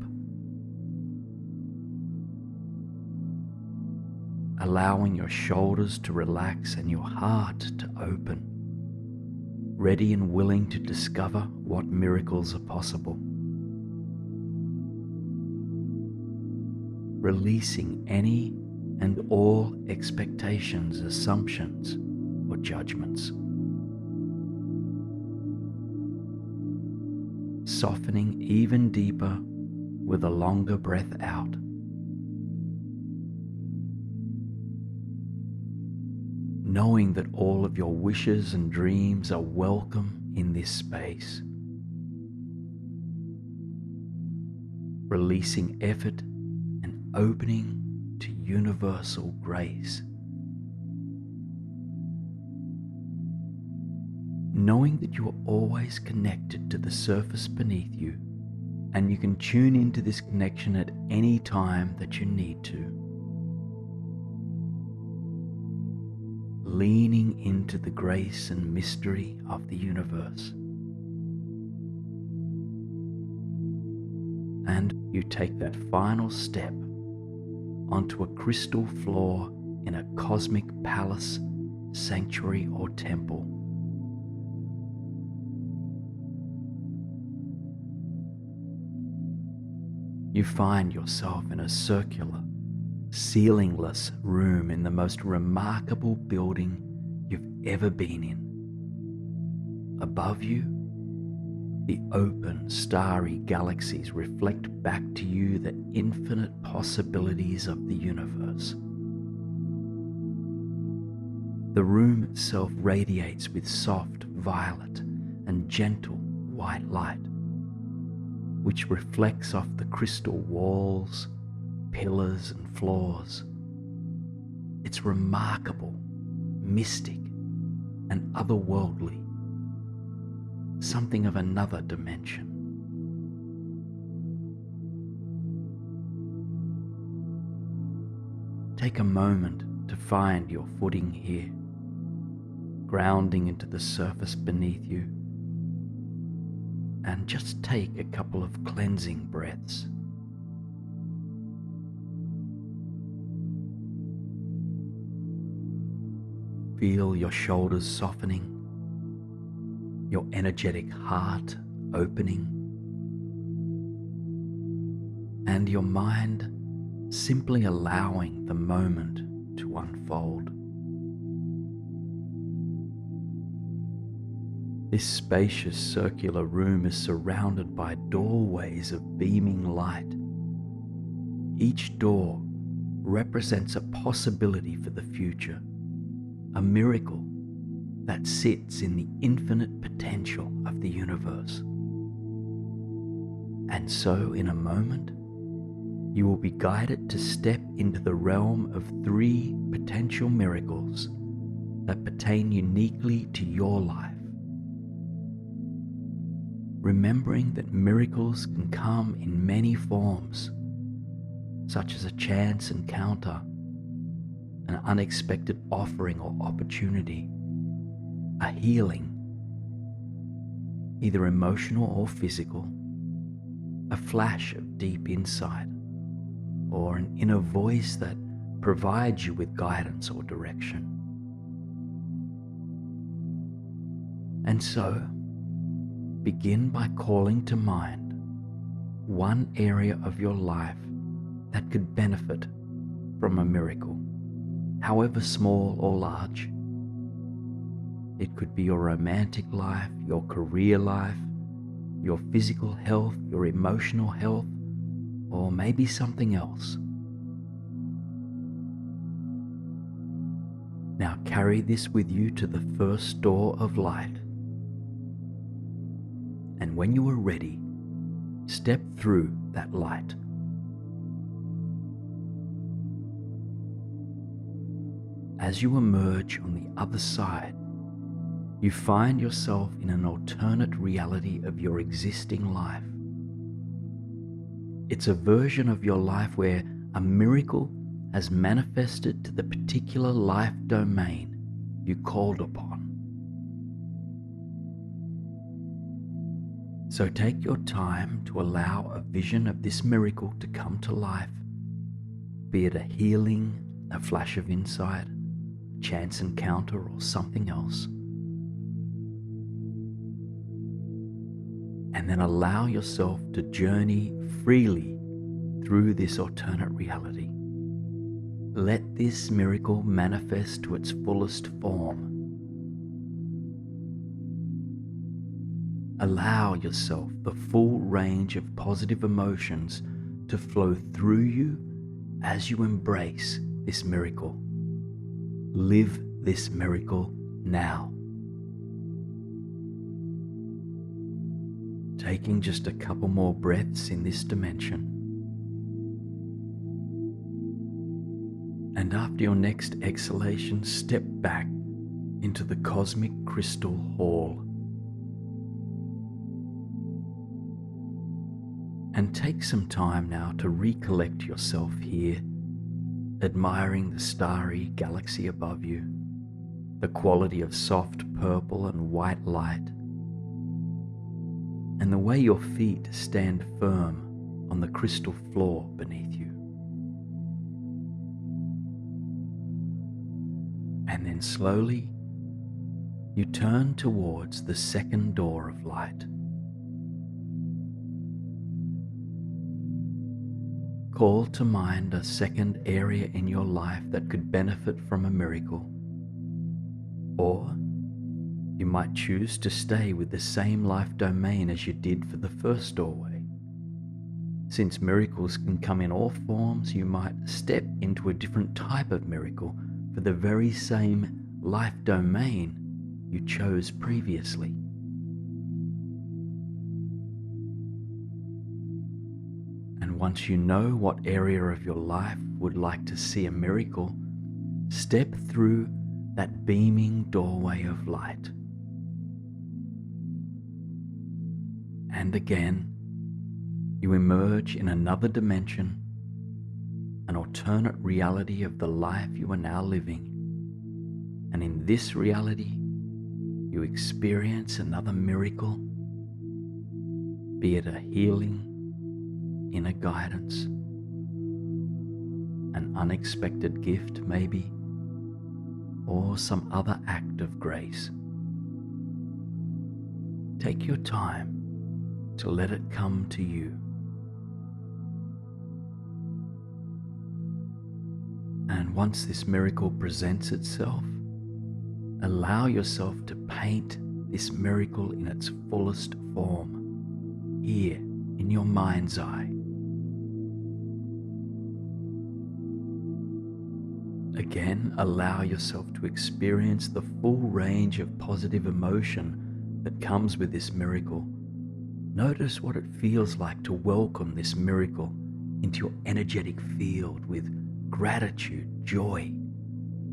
Speaker 1: allowing your shoulders to relax and your heart to open, ready and willing to discover what miracles are possible. Releasing any and all expectations, assumptions, or judgments. Softening even deeper with a longer breath out. Knowing that all of your wishes and dreams are welcome in this space. Releasing effort and opening to universal grace. Knowing that you are always connected to the surface beneath you, and you can tune into this connection at any time that you need to. Leaning into the grace and mystery of the universe. And you take that final step onto a crystal floor in a cosmic palace, sanctuary, or temple. You find yourself in a circular, ceilingless room in the most remarkable building you've ever been in. Above you, the open, starry galaxies reflect back to you the infinite possibilities of the universe. The room itself radiates with soft violet and gentle white light, which reflects off the crystal walls, pillars, and floors. It's remarkable, mystic, and otherworldly, something of another dimension. Take a moment to find your footing here, grounding into the surface beneath you, and just take a couple of cleansing breaths. Feel your shoulders softening, your energetic heart opening, and your mind simply allowing the moment to unfold. This spacious circular room is surrounded by doorways of beaming light. Each door represents a possibility for the future, a miracle that sits in the infinite potential of the universe. And so, in a moment, you will be guided to step into the realm of 3 potential miracles that pertain uniquely to your life. Remembering that miracles can come in many forms, such as a chance encounter, an unexpected offering or opportunity, a healing, either emotional or physical, a flash of deep insight, or an inner voice that provides you with guidance or direction. And so, begin by calling to mind one area of your life that could benefit from a miracle, however small or large. It could be your romantic life, your career life, your physical health, your emotional health, or maybe something else. Now carry this with you to the first door of light. And when you are ready, step through that light. As you emerge on the other side, you find yourself in an alternate reality of your existing life. It's a version of your life where a miracle has manifested to the particular life domain you called upon. So take your time to allow a vision of this miracle to come to life, be it a healing, a flash of insight, a chance encounter, or something else. And then allow yourself to journey freely through this alternate reality. Let this miracle manifest to its fullest form. Allow yourself the full range of positive emotions to flow through you as you embrace this miracle. Live this miracle now. Taking just a couple more breaths in this dimension. And after your next exhalation, step back into the cosmic crystal hall. And take some time now to recollect yourself here, admiring the starry galaxy above you, the quality of soft purple and white light, and the way your feet stand firm on the crystal floor beneath you. And then slowly, you turn towards the second door of light. Call to mind a second area in your life that could benefit from a miracle. Or you might choose to stay with the same life domain as you did for the first doorway. Since miracles can come in all forms, you might step into a different type of miracle for the very same life domain you chose previously. And once you know what area of your life would like to see a miracle, step through that beaming doorway of light. And again, you emerge in another dimension, an alternate reality of the life you are now living. And in this reality, you experience another miracle, be it a healing, inner guidance, an unexpected gift maybe, or some other act of grace. Take your time to let it come to you. And once this miracle presents itself, allow yourself to paint this miracle in its fullest form, here in your mind's eye. Again, allow yourself to experience the full range of positive emotion that comes with this miracle. Notice what it feels like to welcome this miracle into your energetic field with gratitude, joy,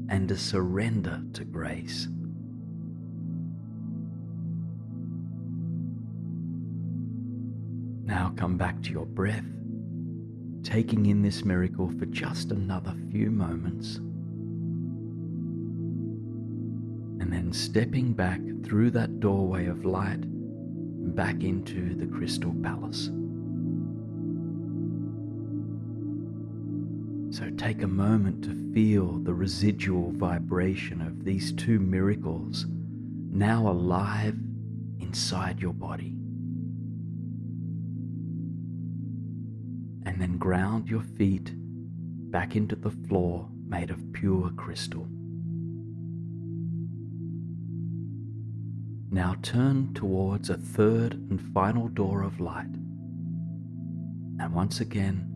Speaker 1: and a surrender to grace. Now come back to your breath, taking in this miracle for just another few moments, and then stepping back through that doorway of light back into the Crystal Palace. So take a moment to feel the residual vibration of these two miracles now alive inside your body. And then ground your feet back into the floor made of pure crystal. Now turn towards a third and final door of light, and once again,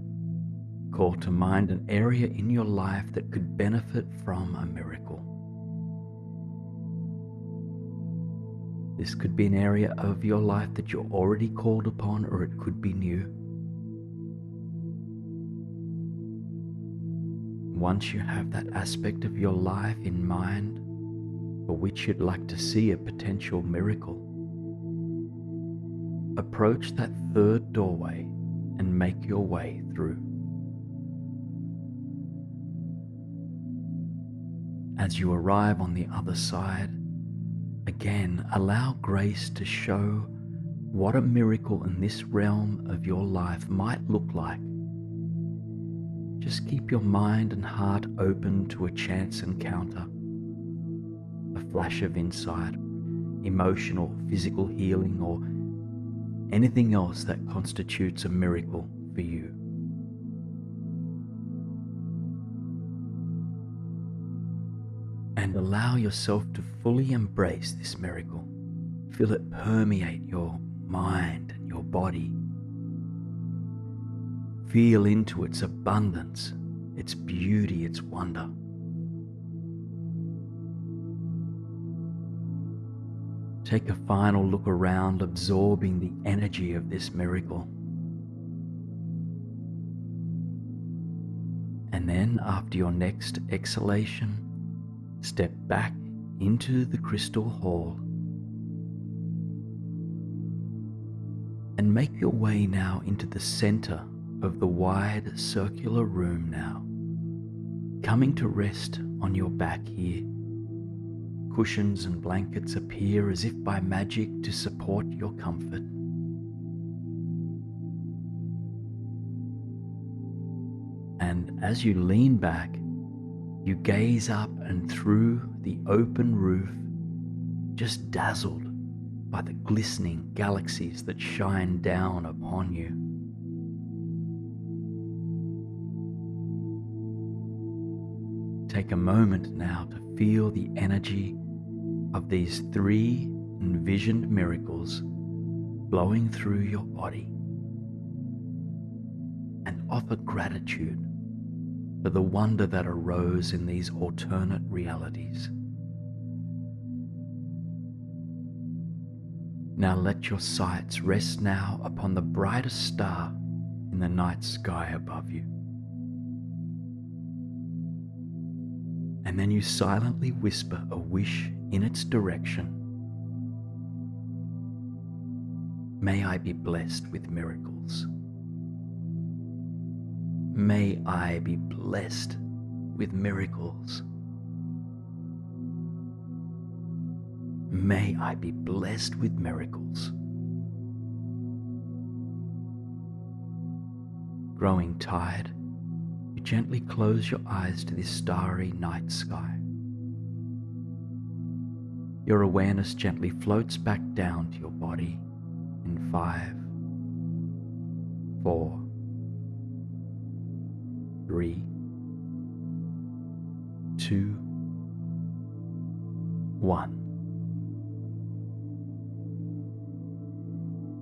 Speaker 1: call to mind an area in your life that could benefit from a miracle. This could be an area of your life that you're already called upon, or it could be new. Once you have that aspect of your life in mind for which you'd like to see a potential miracle, approach that third doorway and make your way through. As you arrive on the other side, again, allow grace to show what a miracle in this realm of your life might look like. Just keep your mind and heart open to a chance encounter, a flash of insight, emotional, physical healing, or anything else that constitutes a miracle for you. And allow yourself to fully embrace this miracle. Feel it permeate your mind and your body. Feel into its abundance, its beauty, its wonder. Take a final look around, absorbing the energy of this miracle. And then, after your next exhalation, step back into the crystal hall and make your way now into the center of the wide circular room now, coming to rest on your back here. Cushions and blankets appear as if by magic to support your comfort. And as you lean back, you gaze up and through the open roof, just dazzled by the glistening galaxies that shine down upon you. Take a moment now to feel the energy of these three envisioned miracles flowing through your body, and offer gratitude for the wonder that arose in these alternate realities. Now let your sights rest now upon the brightest star in the night sky above you. And then you silently whisper a wish in its direction. May I be blessed with miracles. May I be blessed with miracles. May I be blessed with miracles. Growing tired, you gently close your eyes to this starry night sky. Your awareness gently floats back down to your body in 5, 4, 3, 2, 1.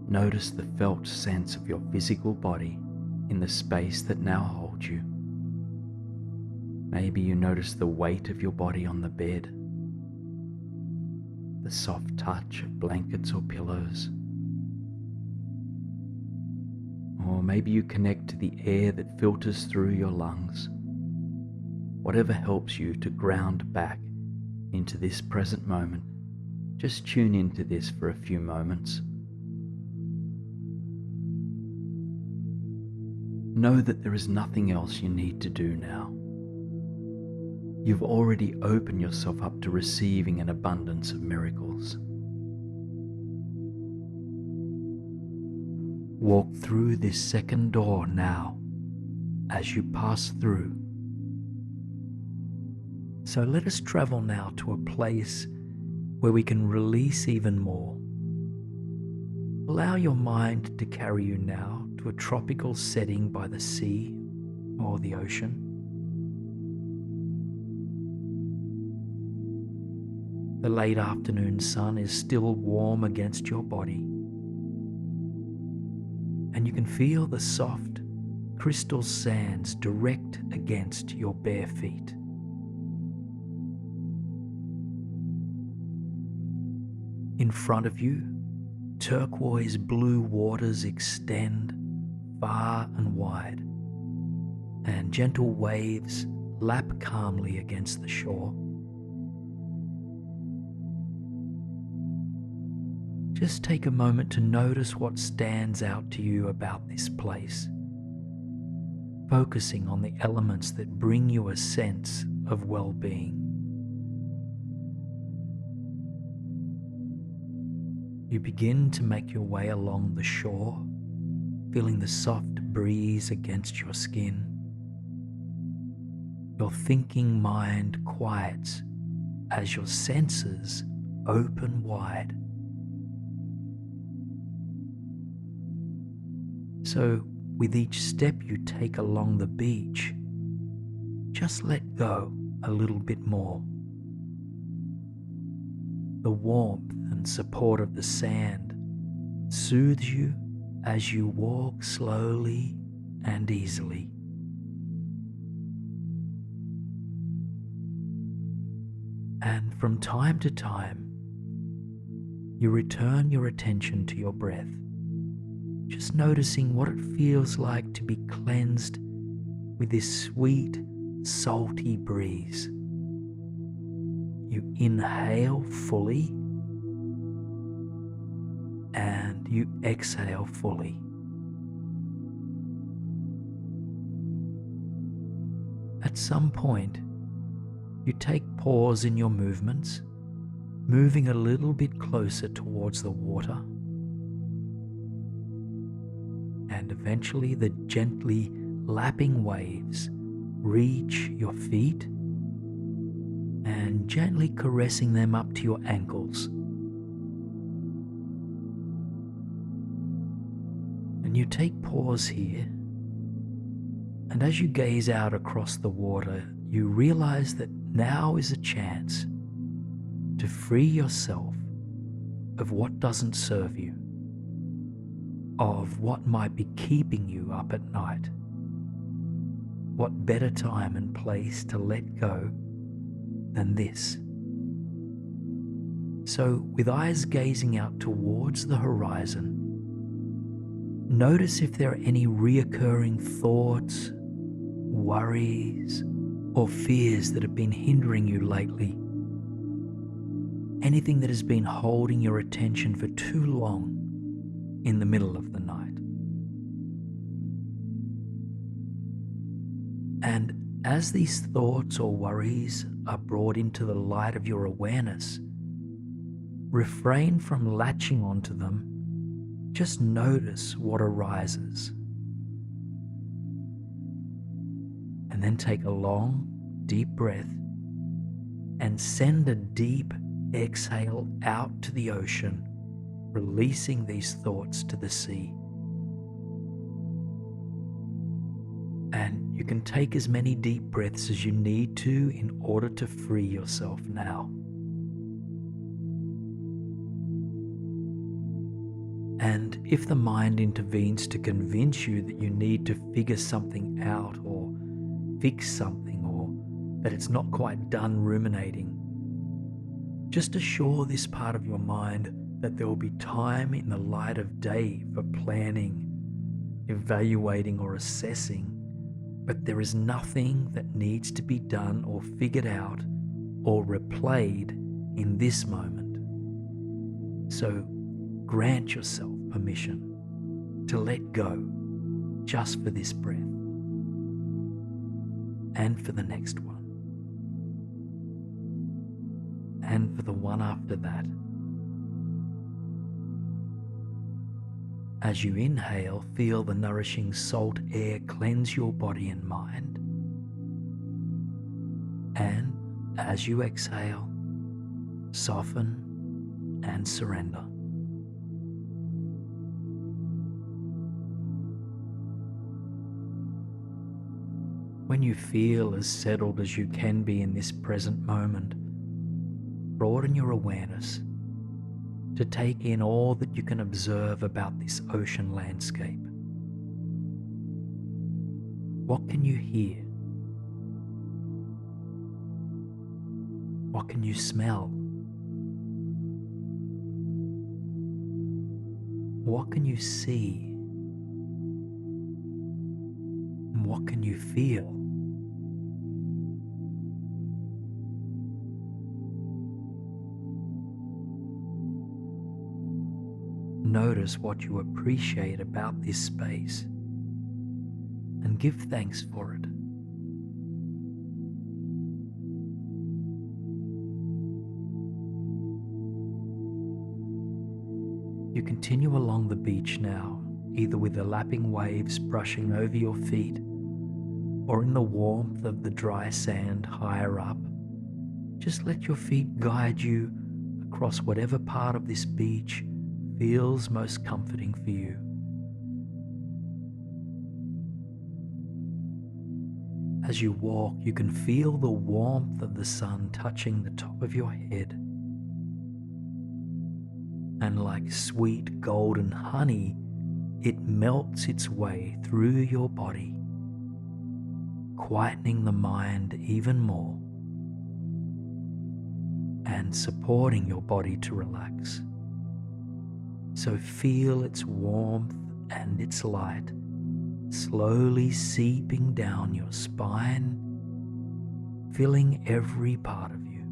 Speaker 1: Notice the felt sense of your physical body in the space that now holds you. Maybe you notice the weight of your body on the bed, the soft touch of blankets or pillows. Or maybe you connect to the air that filters through your lungs. Whatever helps you to ground back into this present moment, just tune into this for a few moments. Know that there is nothing else you need to do now. You've already opened yourself up to receiving an abundance of miracles. Walk through this second door now as you pass through. So let us travel now to a place where we can release even more. Allow your mind to carry you now to a tropical setting by the sea or the ocean. The late afternoon sun is still warm against your body, and you can feel the soft crystal sands direct against your bare feet. In front of you, turquoise blue waters extend far and wide, and gentle waves lap calmly against the shore. Just take a moment to notice what stands out to you about this place, focusing on the elements that bring you a sense of well-being. You begin to make your way along the shore, feeling the soft breeze against your skin. Your thinking mind quiets as your senses open wide. So, with each step you take along the beach, just let go a little bit more. The warmth and support of the sand soothes you as you walk slowly and easily. And from time to time, you return your attention to your breath, just noticing what it feels like to be cleansed with this sweet, salty breeze. You inhale fully and you exhale fully. At some point, you take pause in your movements, moving a little bit closer towards the water, and eventually the gently lapping waves reach your feet and gently caressing them up to your ankles. And you take pause here, and as you gaze out across the water, you realize that now is a chance to free yourself of what doesn't serve you, of what might be keeping you up at night. What better time and place to let go than this? So, with eyes gazing out towards the horizon, notice if there are any reoccurring thoughts, worries, or fears that have been hindering you lately. Anything that has been holding your attention for too long in the middle of the night. And as these thoughts or worries are brought into the light of your awareness, refrain from latching onto them. Just notice what arises. And then take a long, deep breath and send a deep exhale out to the ocean, releasing these thoughts to the sea. And you can take as many deep breaths as you need to in order to free yourself now. And if the mind intervenes to convince you that you need to figure something out or fix something, or that it's not quite done ruminating, just assure this part of your mind that there will be time in the light of day for planning, evaluating, or assessing, but there is nothing that needs to be done or figured out or replayed in this moment. So grant yourself permission to let go just for this breath and for the next one and for the one after that. As you inhale, feel the nourishing salt air cleanse your body and mind. And as you exhale, soften and surrender. When you feel as settled as you can be in this present moment, broaden your awareness to take in all that you can observe about this ocean landscape. What can you hear? What can you smell? What can you see? And what can you feel? Notice what you appreciate about this space and give thanks for it. You continue along the beach now, either with the lapping waves brushing over your feet or in the warmth of the dry sand higher up. Just let your feet guide you across whatever part of this beach feels most comforting for you. As you walk, you can feel the warmth of the sun touching the top of your head. And like sweet golden honey, it melts its way through your body, quietening the mind even more and supporting your body to relax. So feel its warmth and its light slowly seeping down your spine, filling every part of you.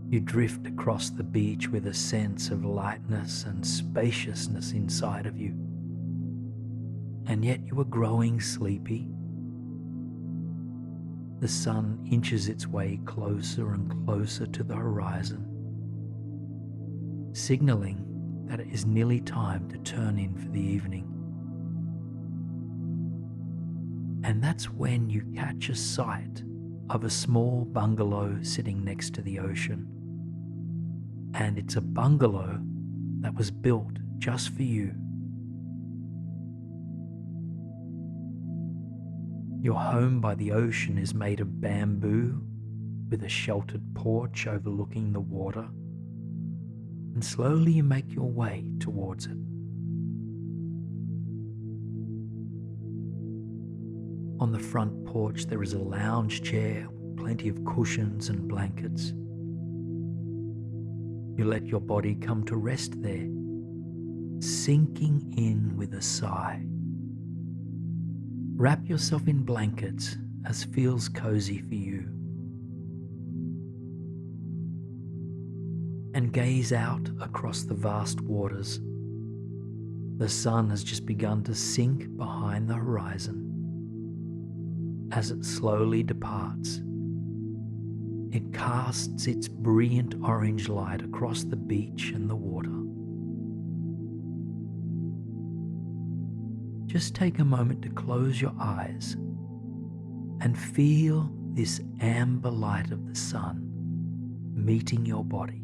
Speaker 1: You drift across the beach with a sense of lightness and spaciousness inside of you, and yet you are growing sleepy. The sun inches its way closer and closer to the horizon, signaling that it is nearly time to turn in for the evening. And that's when you catch a sight of a small bungalow sitting next to the ocean. And it's a bungalow that was built just for you. Your home by the ocean is made of bamboo with a sheltered porch overlooking the water, and slowly you make your way towards it. On the front porch there is a lounge chair, plenty of cushions and blankets. You let your body come to rest there, sinking in with a sigh. Wrap yourself in blankets as feels cozy for you, and gaze out across the vast waters. The sun has just begun to sink behind the horizon. As it slowly departs, it casts its brilliant orange light across the beach and the water. Just take a moment to close your eyes and feel this amber light of the sun meeting your body.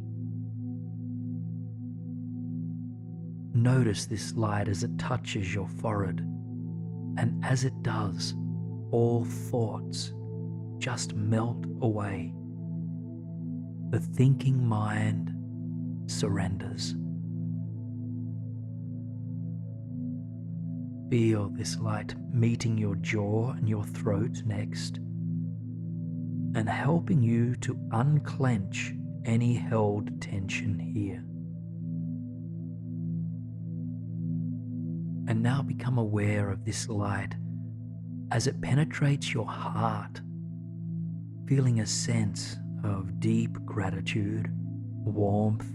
Speaker 1: Notice this light as it touches your forehead, and as it does, all thoughts just melt away. The thinking mind surrenders. Feel this light meeting your jaw and your throat next, and helping you to unclench any held tension here. And now become aware of this light as it penetrates your heart, feeling a sense of deep gratitude, warmth,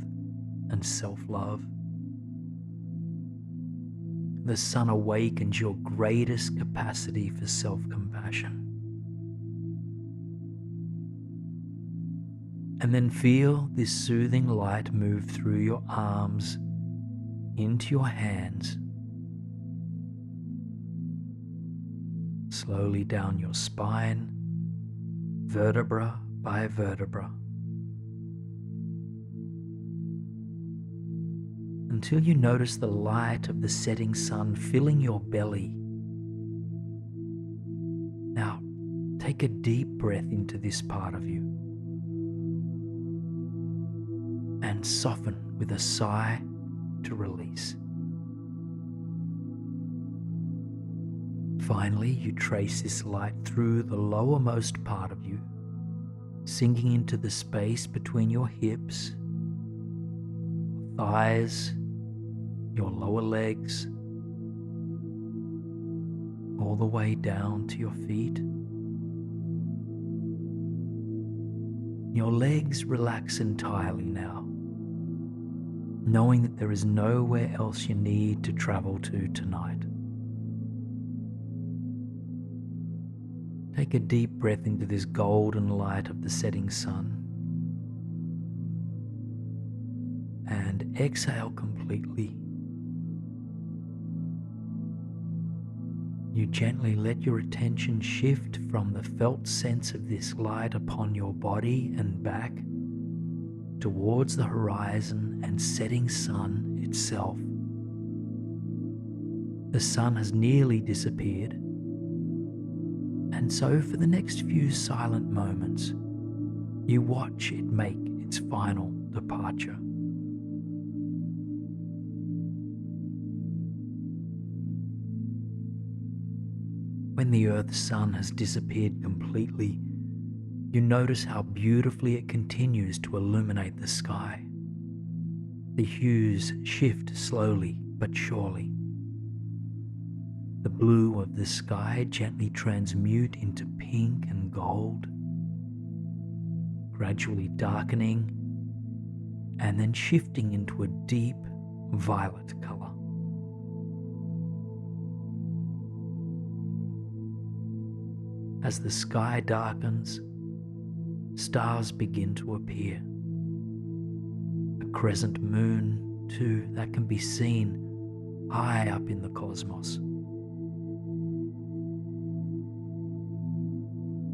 Speaker 1: and self-love. The sun awakens your greatest capacity for self-compassion. And then feel this soothing light move through your arms, into your hands, slowly down your spine, vertebra by vertebra, until you notice the light of the setting sun filling your belly, take a deep breath into this part of you and soften with a sigh to release. Finally, you trace this light through the lowermost part of you, sinking into the space between your hips, thighs, your lower legs, all the way down to your feet. Your legs relax entirely now, knowing that there is nowhere else you need to travel to tonight. Take a deep breath into this golden light of the setting sun and exhale completely. You gently let your attention shift from the felt sense of this light upon your body and back towards the horizon and setting sun itself. The sun has nearly disappeared, and so for the next few silent moments, you watch it make its final departure. When the Earth's sun has disappeared completely, you notice how beautifully it continues to illuminate the sky. The hues shift slowly but surely. The blue of the sky gently transmute into pink and gold, gradually darkening and then shifting into a deep violet color. As the sky darkens, stars begin to appear. A crescent moon, too, that can be seen high up in the cosmos.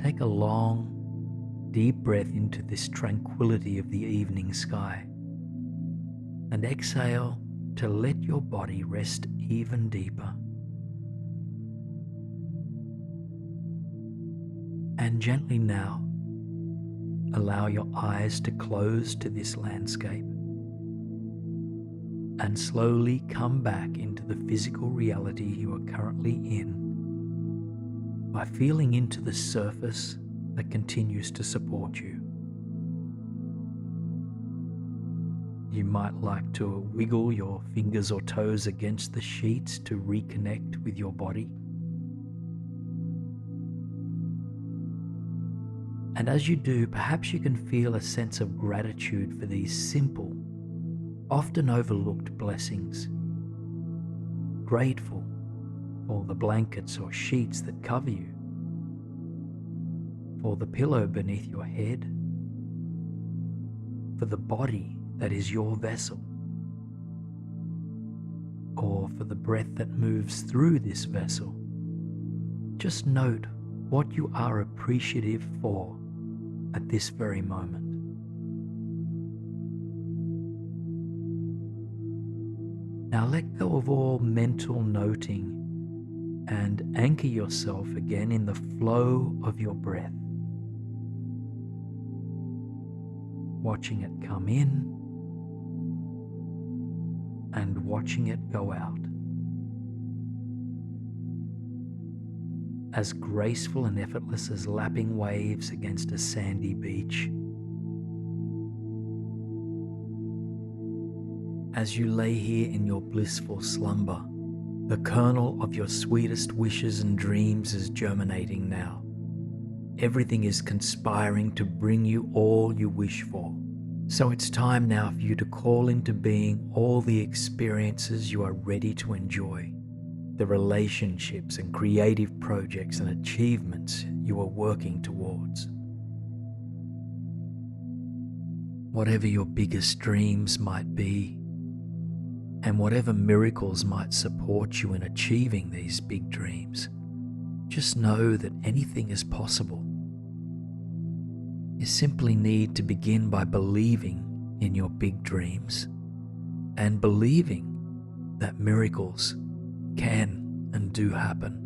Speaker 1: Take a long, deep breath into this tranquility of the evening sky and exhale to let your body rest even deeper. And gently now, allow your eyes to close to this landscape and slowly come back into the physical reality you are currently in by feeling into the surface that continues to support you. You might like to wiggle your fingers or toes against the sheets to reconnect with your body. And as you do, perhaps you can feel a sense of gratitude for these simple, often overlooked blessings. Grateful for the blankets or sheets that cover you, for the pillow beneath your head, for the body that is your vessel, or for the breath that moves through this vessel. Just note what you are appreciative for at this very moment. Now let go of all mental noting and anchor yourself again in the flow of your breath, watching it come in and watching it go out. As graceful and effortless as lapping waves against a sandy beach. As you lay here in your blissful slumber, the kernel of your sweetest wishes and dreams is germinating now. Everything is conspiring to bring you all you wish for. So it's time now for you to call into being all the experiences you are ready to enjoy, the relationships and creative projects and achievements you are working towards. Whatever your biggest dreams might be, and whatever miracles might support you in achieving these big dreams, just know that anything is possible. You simply need to begin by believing in your big dreams and believing that miracles can and do happen.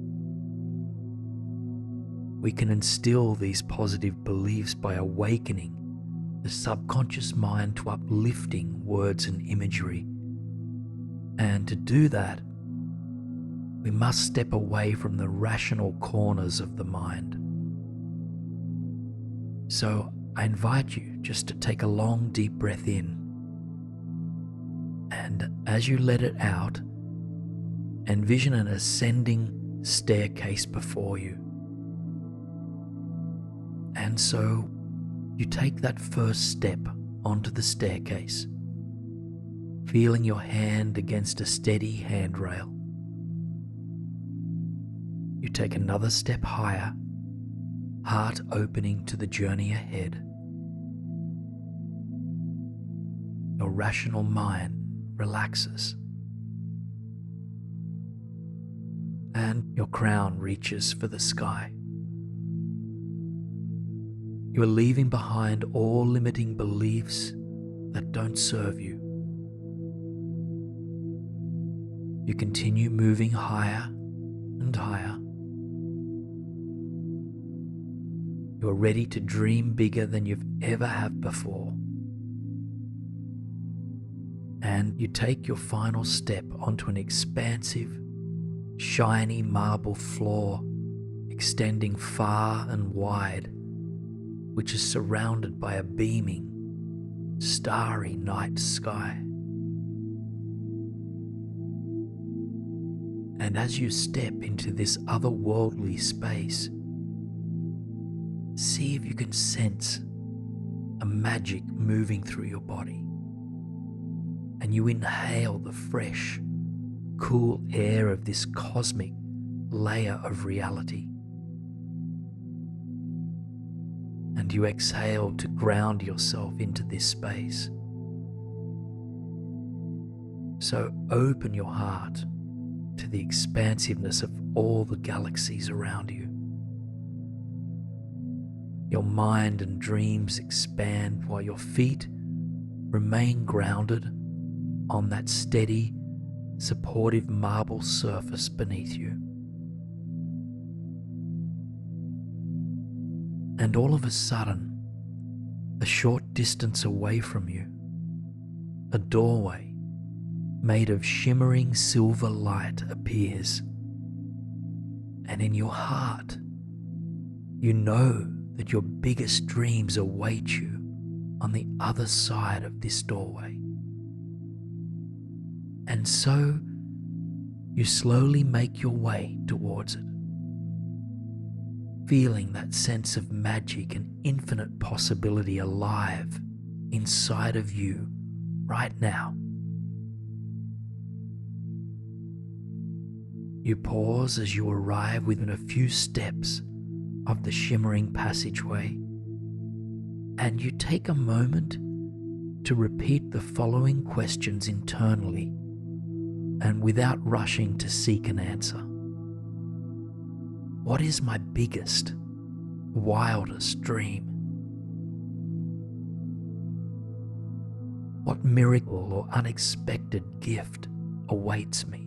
Speaker 1: we can instill these positive beliefs by awakening the subconscious mind to uplifting words and imagery. And to do that, we must step away from the rational corners of the mind. So I invite you just to take a long, deep breath in. And as you let it out, envision an ascending staircase before you. And so you take that first step onto the staircase, feeling your hand against a steady handrail. You take another step higher, heart opening to the journey ahead. Your rational mind relaxes, and your crown reaches for the sky. You are leaving behind all limiting beliefs that don't serve you. You continue moving higher and higher. You are ready to dream bigger than you've ever have before. And you take your final step onto an expansive, shiny marble floor extending far and wide, which is surrounded by a beaming, starry night sky. And as you step into this otherworldly space, see if you can sense a magic moving through your body. And you inhale the fresh, cool air of this cosmic layer of reality. And you exhale to ground yourself into this space. So open your heart to the expansiveness of all the galaxies around you. Your mind and dreams expand while your feet remain grounded on that steady, supportive marble surface beneath you. And all of a sudden, a short distance away from you, a doorway made of shimmering silver light appears. And in your heart, you know that your biggest dreams await you on the other side of this doorway. And so you slowly make your way towards it, feeling that sense of magic and infinite possibility alive inside of you right now. You pause as you arrive within a few steps of the shimmering passageway, and you take a moment to repeat the following questions internally and without rushing to seek an answer. What is my biggest, wildest dream? What miracle or unexpected gift awaits me?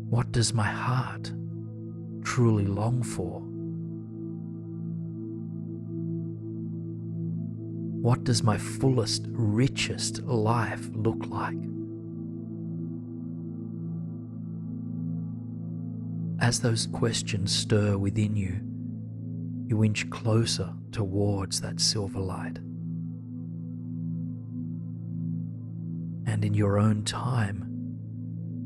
Speaker 1: What does my heart truly long for? What does my fullest, richest life look like? As those questions stir within you, you inch closer towards that silver light. And in your own time,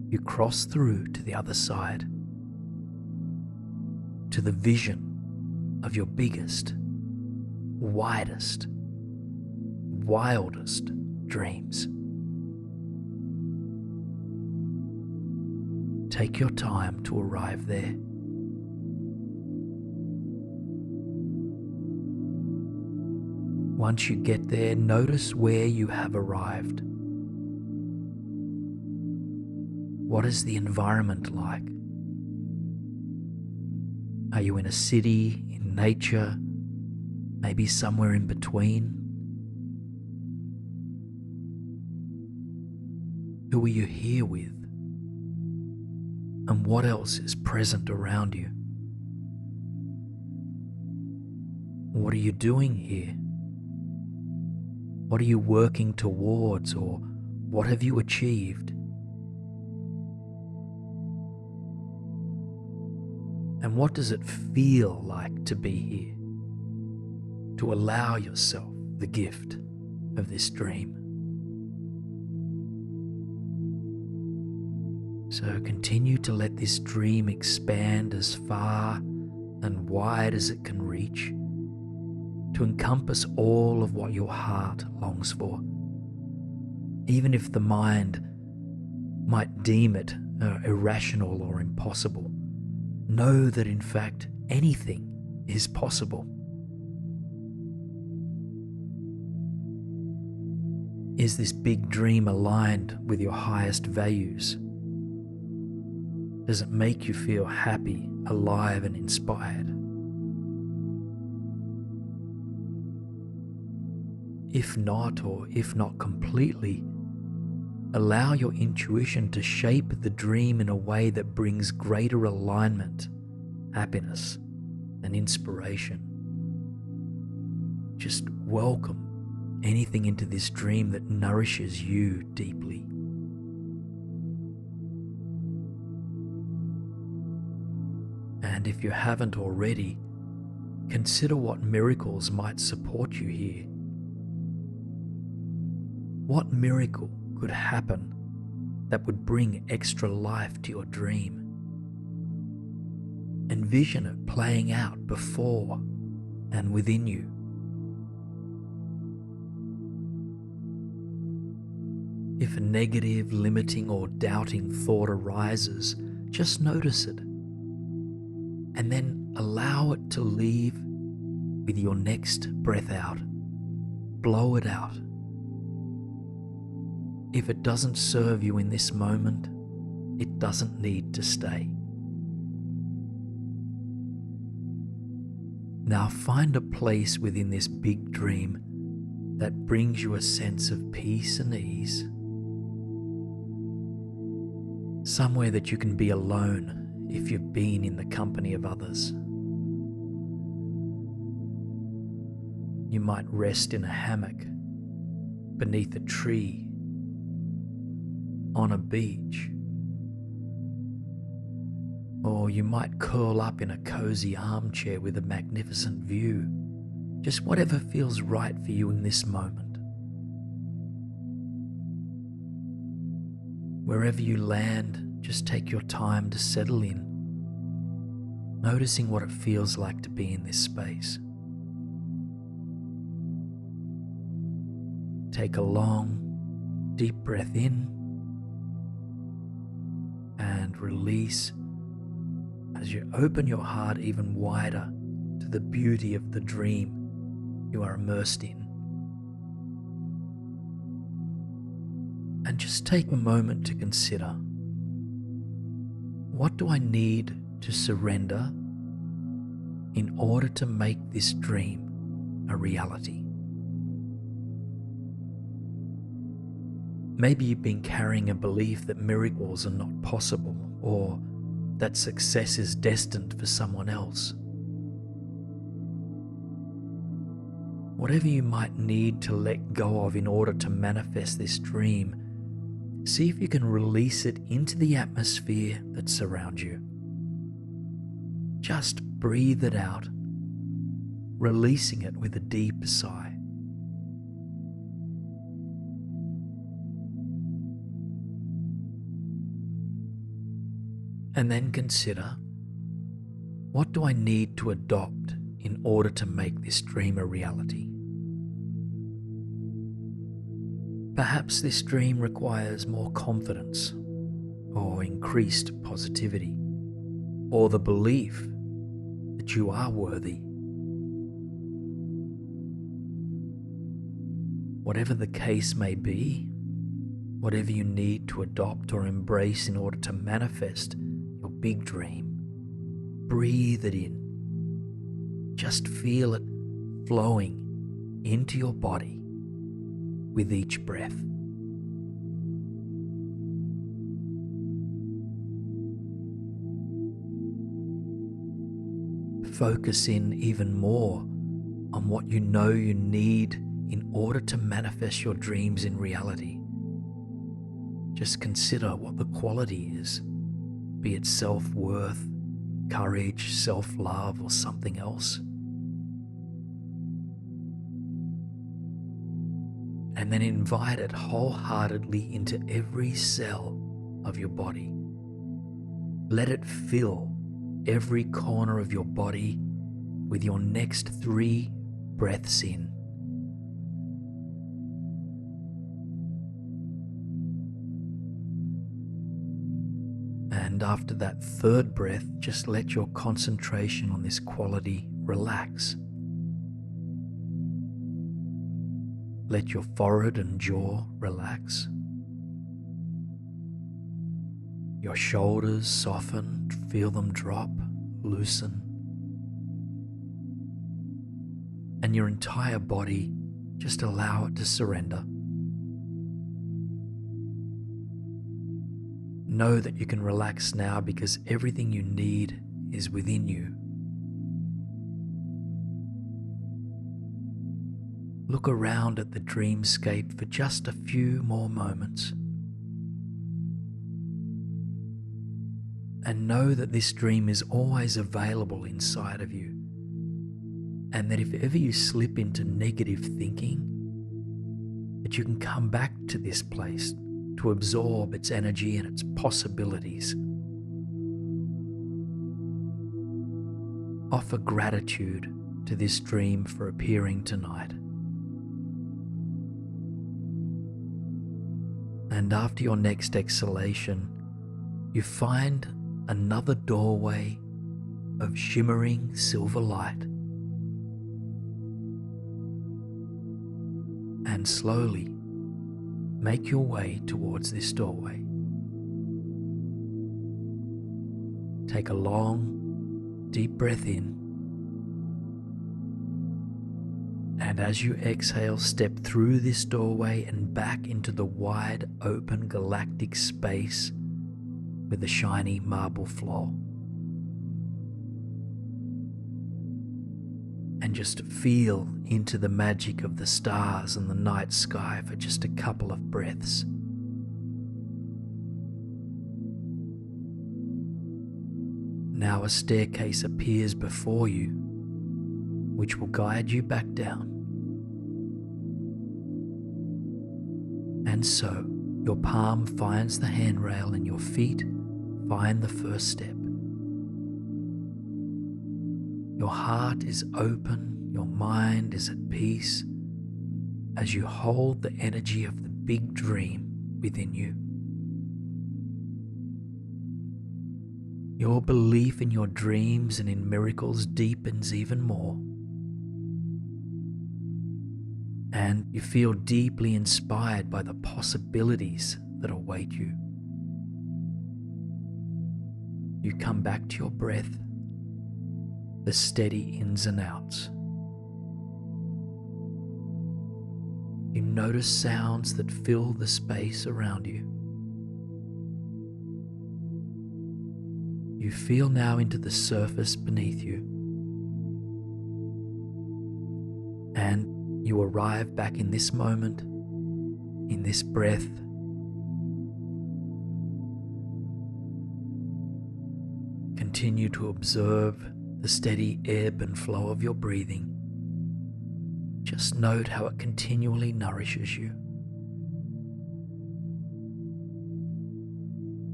Speaker 1: you cross through to the other side, to the vision of your biggest, widest, wildest dreams. Take your time to arrive there. Once you get there, notice where you have arrived. What is the environment like? Are you in a city, in nature, maybe somewhere in between? Who are you here with? And what else is present around you? What are you doing here? What are you working towards, or what have you achieved? And what does it feel like to be here? To allow yourself the gift of this dream. So continue to let this dream expand as far and wide as it can reach, to encompass all of what your heart longs for, even if the mind might deem it irrational or impossible. Know that in fact anything is possible. Is this big dream aligned with your highest values? Does it make you feel happy, alive, and inspired? If not, or if not completely, allow your intuition to shape the dream in a way that brings greater alignment, happiness, and inspiration. Just welcome anything into this dream that nourishes you deeply. And if you haven't already, consider what miracles might support you here. What miracle could happen that would bring extra life to your dream? Envision it playing out before and within you. If a negative, limiting, or doubting thought arises, just notice it, and then allow it to leave with your next breath out. Blow it out. If it doesn't serve you in this moment, it doesn't need to stay. Now find a place within this big dream that brings you a sense of peace and ease. Somewhere that you can be alone if you've been in the company of others. You might rest in a hammock, beneath a tree, on a beach, or you might curl up in a cozy armchair with a magnificent view. Just whatever feels right for you in this moment. Wherever you land, just take your time to settle in, noticing what it feels like to be in this space. Take a long, deep breath in and release as you open your heart even wider to the beauty of the dream you are immersed in. And just take a moment to consider, what do I need to surrender in order to make this dream a reality? Maybe you've been carrying a belief that miracles are not possible, or that success is destined for someone else. Whatever you might need to let go of in order to manifest this dream, see if you can release it into the atmosphere that surrounds you. Just breathe it out, releasing it with a deep sigh. And then consider, what do I need to adopt in order to make this dream a reality? Perhaps this dream requires more confidence, or increased positivity, or the belief that you are worthy. Whatever the case may be, whatever you need to adopt or embrace in order to manifest your big dream, breathe it in. Just feel it flowing into your body with each breath. focus in even more on what you know you need in order to manifest your dreams in reality. Just consider what the quality is, be it self-worth, courage, self-love, or something else. And then invite it wholeheartedly into every cell of your body. Let it fill every corner of your body with your next 3 breaths in. And after that 3rd breath, just let your concentration on this quality relax. Let your forehead and jaw relax. Your shoulders soften, feel them drop, loosen. And your entire body, just allow it to surrender. Know that you can relax now because everything you need is within you. Look around at the dreamscape for just a few more moments. And know that this dream is always available inside of you. And that if ever you slip into negative thinking, that you can come back to this place to absorb its energy and its possibilities. Offer gratitude to this dream for appearing tonight. And after your next exhalation, you find another doorway of shimmering silver light. And slowly make your way towards this doorway. Take a long, deep breath in. And as you exhale, step through this doorway and back into the wide open galactic space with the shiny marble floor. And just feel into the magic of the stars and the night sky for just a couple of breaths. Now a staircase appears before you, which will guide you back down. And so, your palm finds the handrail and your feet find the first step. Your heart is open, your mind is at peace as you hold the energy of the big dream within you. Your belief in your dreams and in miracles deepens even more. And you feel deeply inspired by the possibilities that await you. You come back to your breath, the steady ins and outs. You notice sounds that fill the space around you. You feel now into the surface beneath you. And you arrive back in this moment, in this breath. Continue to observe the steady ebb and flow of your breathing. Just note how it continually nourishes you.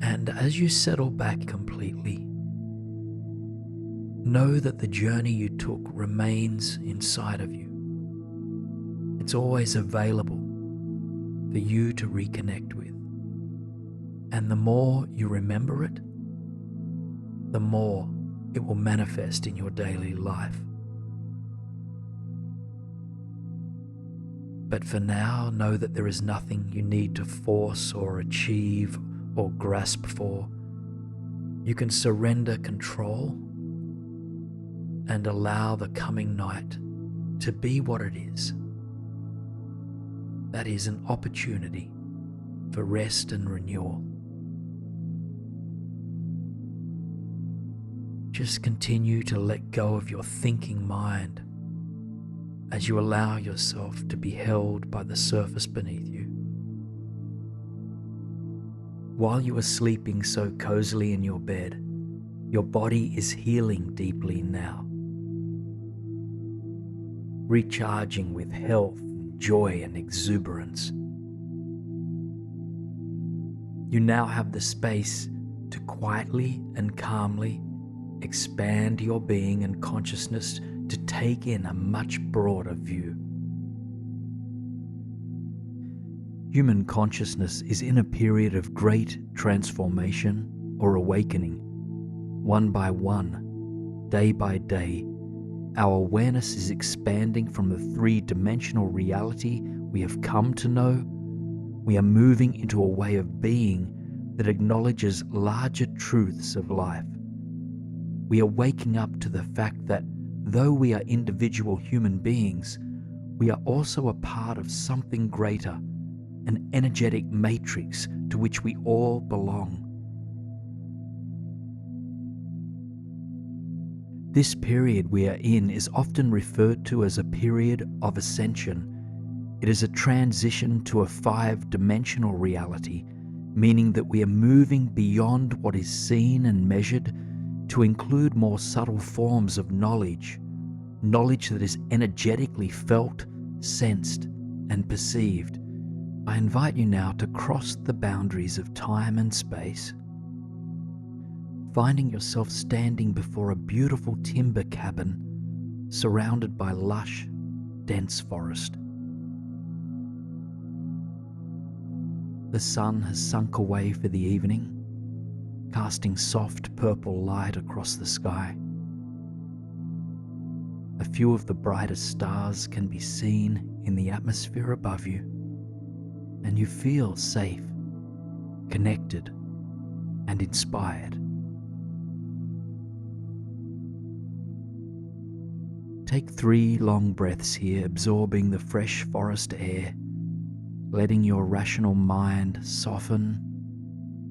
Speaker 1: And as you settle back completely, know that the journey you took remains inside of you. It's always available for you to reconnect with. And the more you remember it, the more it will manifest in your daily life. But for now, know that there is nothing you need to force or achieve or grasp for. You can surrender control and allow the coming night to be what it is. That is an opportunity for rest and renewal. just continue to let go of your thinking mind as you allow yourself to be held by the surface beneath you. While you are sleeping so cozily in your bed, your body is healing deeply now, recharging with health, joy, and exuberance. You now have the space to quietly and calmly expand your being and consciousness to take in a much broader view. Human consciousness is in a period of great transformation or awakening. One by one, day by day, our awareness is expanding from the three-dimensional reality we have come to know. We are moving into a way of being that acknowledges larger truths of life. We are waking up to the fact that though we are individual human beings, we are also a part of something greater, an energetic matrix to which we all belong. This period we are in is often referred to as a period of ascension. It is a transition to a five-dimensional reality, meaning that we are moving beyond what is seen and measured to include more subtle forms of knowledge that is energetically felt, sensed, and perceived. I invite you now to cross the boundaries of time and space, finding yourself standing before a beautiful timber cabin surrounded by lush, dense forest. The sun has sunk away for the evening, casting soft purple light across the sky. A few of the brightest stars can be seen in the atmosphere above you, and you feel safe, connected, and inspired. Take 3 long breaths here, absorbing the fresh forest air, letting your rational mind soften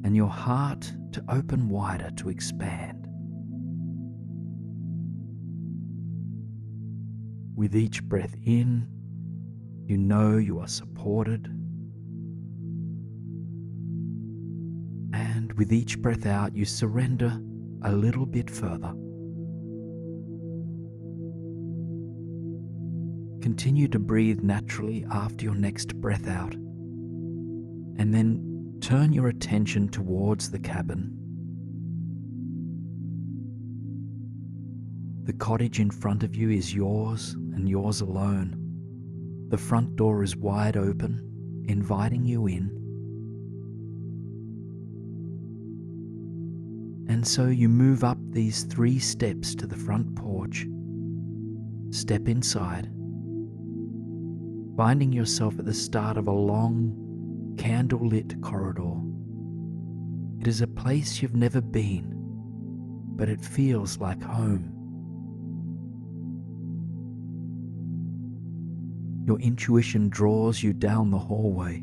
Speaker 1: and your heart to open wider to expand. With each breath in, you know you are supported, and with each breath out, you surrender a little bit further. Continue to breathe naturally after your next breath out, and then turn your attention towards the cabin. The cottage in front of you is yours and yours alone. The front door is wide open, inviting you in. And so you move up these 3 steps to the front porch, step inside, finding yourself at the start of a long, candle-lit corridor. It is a place you've never been, but it feels like home. Your intuition draws you down the hallway,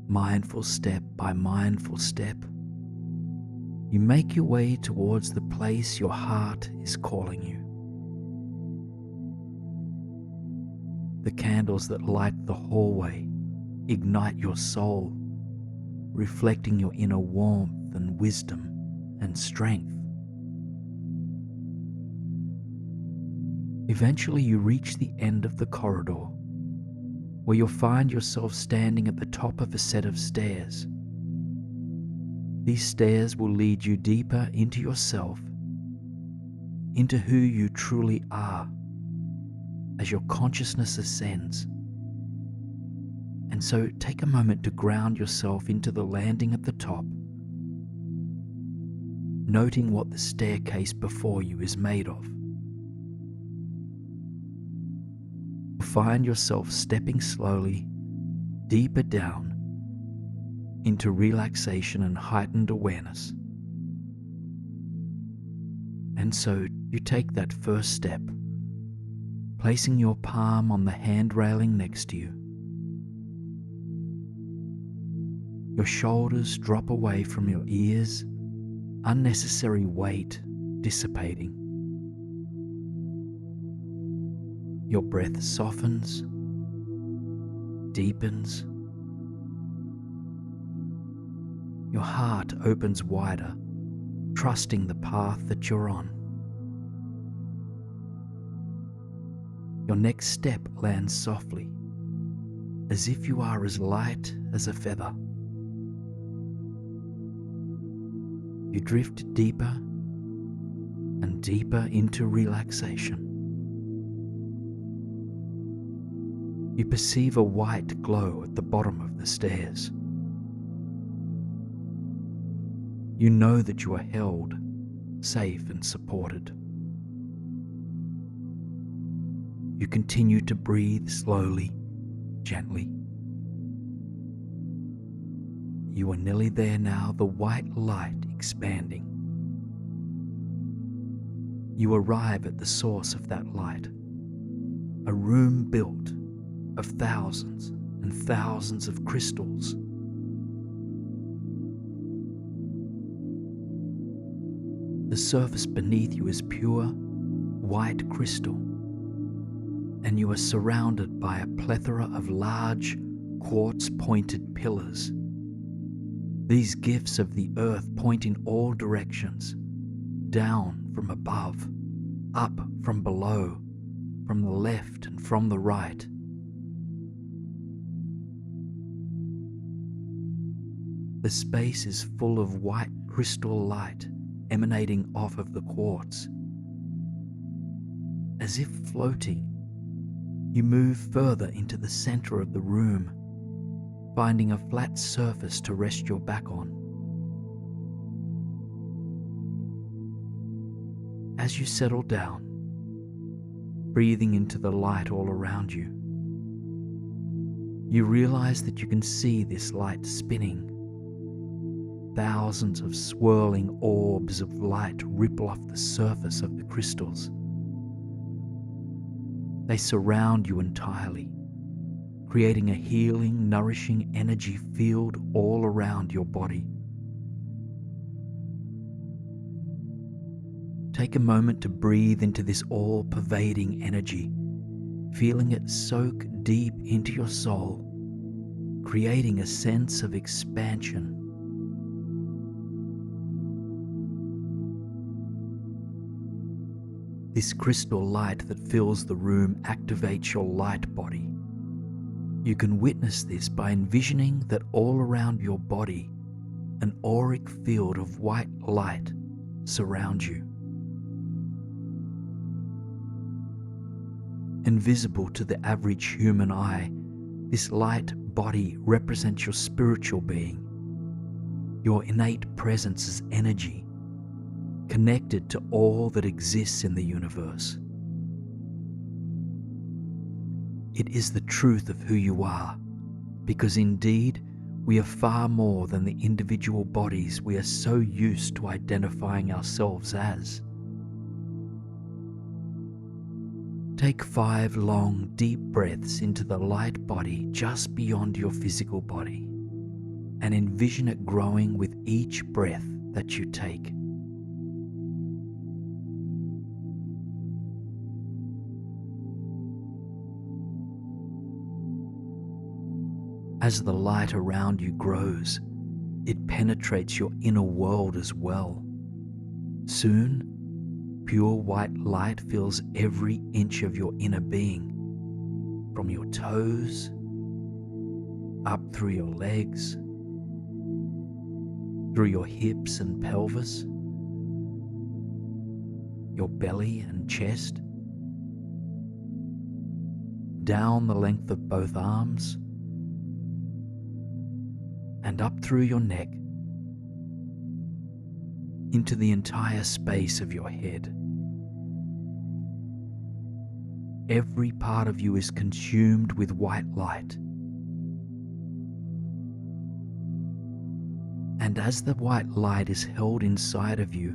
Speaker 1: mindful step by mindful step. You make your way towards the place your heart is calling you. The candles that light the hallway ignite your soul, reflecting your inner warmth and wisdom and strength. Eventually you reach the end of the corridor, where you'll find yourself standing at the top of a set of stairs. These stairs will lead you deeper into yourself, into who you truly are, as your consciousness ascends. And so take a moment to ground yourself into the landing at the top, noting what the staircase before you is made of. Find yourself stepping slowly deeper down into relaxation and heightened awareness. And so you take that first step, placing your palm on the hand railing next to you. Your shoulders drop away from your ears, unnecessary weight dissipating. Your breath softens, deepens. Your heart opens wider, trusting the path that you're on. Your next step lands softly, as if you are as light as a feather. You drift deeper and deeper into relaxation. You perceive a white glow at the bottom of the stairs. You know that you are held, safe and supported. You continue to breathe slowly, gently. You are nearly there now, the white light expanding. You arrive at the source of that light, a room built of thousands and thousands of crystals. The surface beneath you is pure, white crystal, and you are surrounded by a plethora of large, quartz-pointed pillars. These gifts of the earth point in all directions, down from above, up from below, from the left and from the right. The space is full of white crystal light emanating off of the quartz. As if floating, you move further into the center of the room, finding a flat surface to rest your back on. As you settle down, breathing into the light all around you, you realize that you can see this light spinning. Thousands of swirling orbs of light ripple off the surface of the crystals. They surround you entirely, creating a healing, nourishing energy field all around your body. Take a moment to breathe into this all-pervading energy, feeling it soak deep into your soul, creating a sense of expansion. This crystal light that fills the room activates your light body. You can witness this by envisioning that all around your body, an auric field of white light surrounds you. Invisible to the average human eye, this light body represents your spiritual being, your innate presence as energy, connected to all that exists in the universe. It is the truth of who you are, because indeed we are far more than the individual bodies we are so used to identifying ourselves as. Take 5 long, deep breaths into the light body just beyond your physical body, and envision it growing with each breath that you take. As the light around you grows, it penetrates your inner world as well. Soon, pure white light fills every inch of your inner being, from your toes, up through your legs, through your hips and pelvis, your belly and chest, down the length of both arms, and up through your neck, into the entire space of your head. Every part of you is consumed with white light. And as the white light is held inside of you,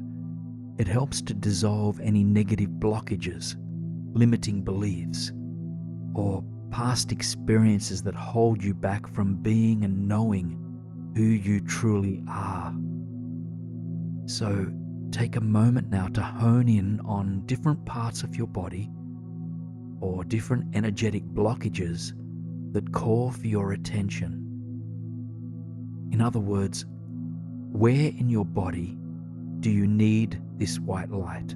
Speaker 1: it helps to dissolve any negative blockages, limiting beliefs, or past experiences that hold you back from being and knowing who you truly are. So take a moment now to hone in on different parts of your body or different energetic blockages that call for your attention. In other words, where in your body do you need this white light,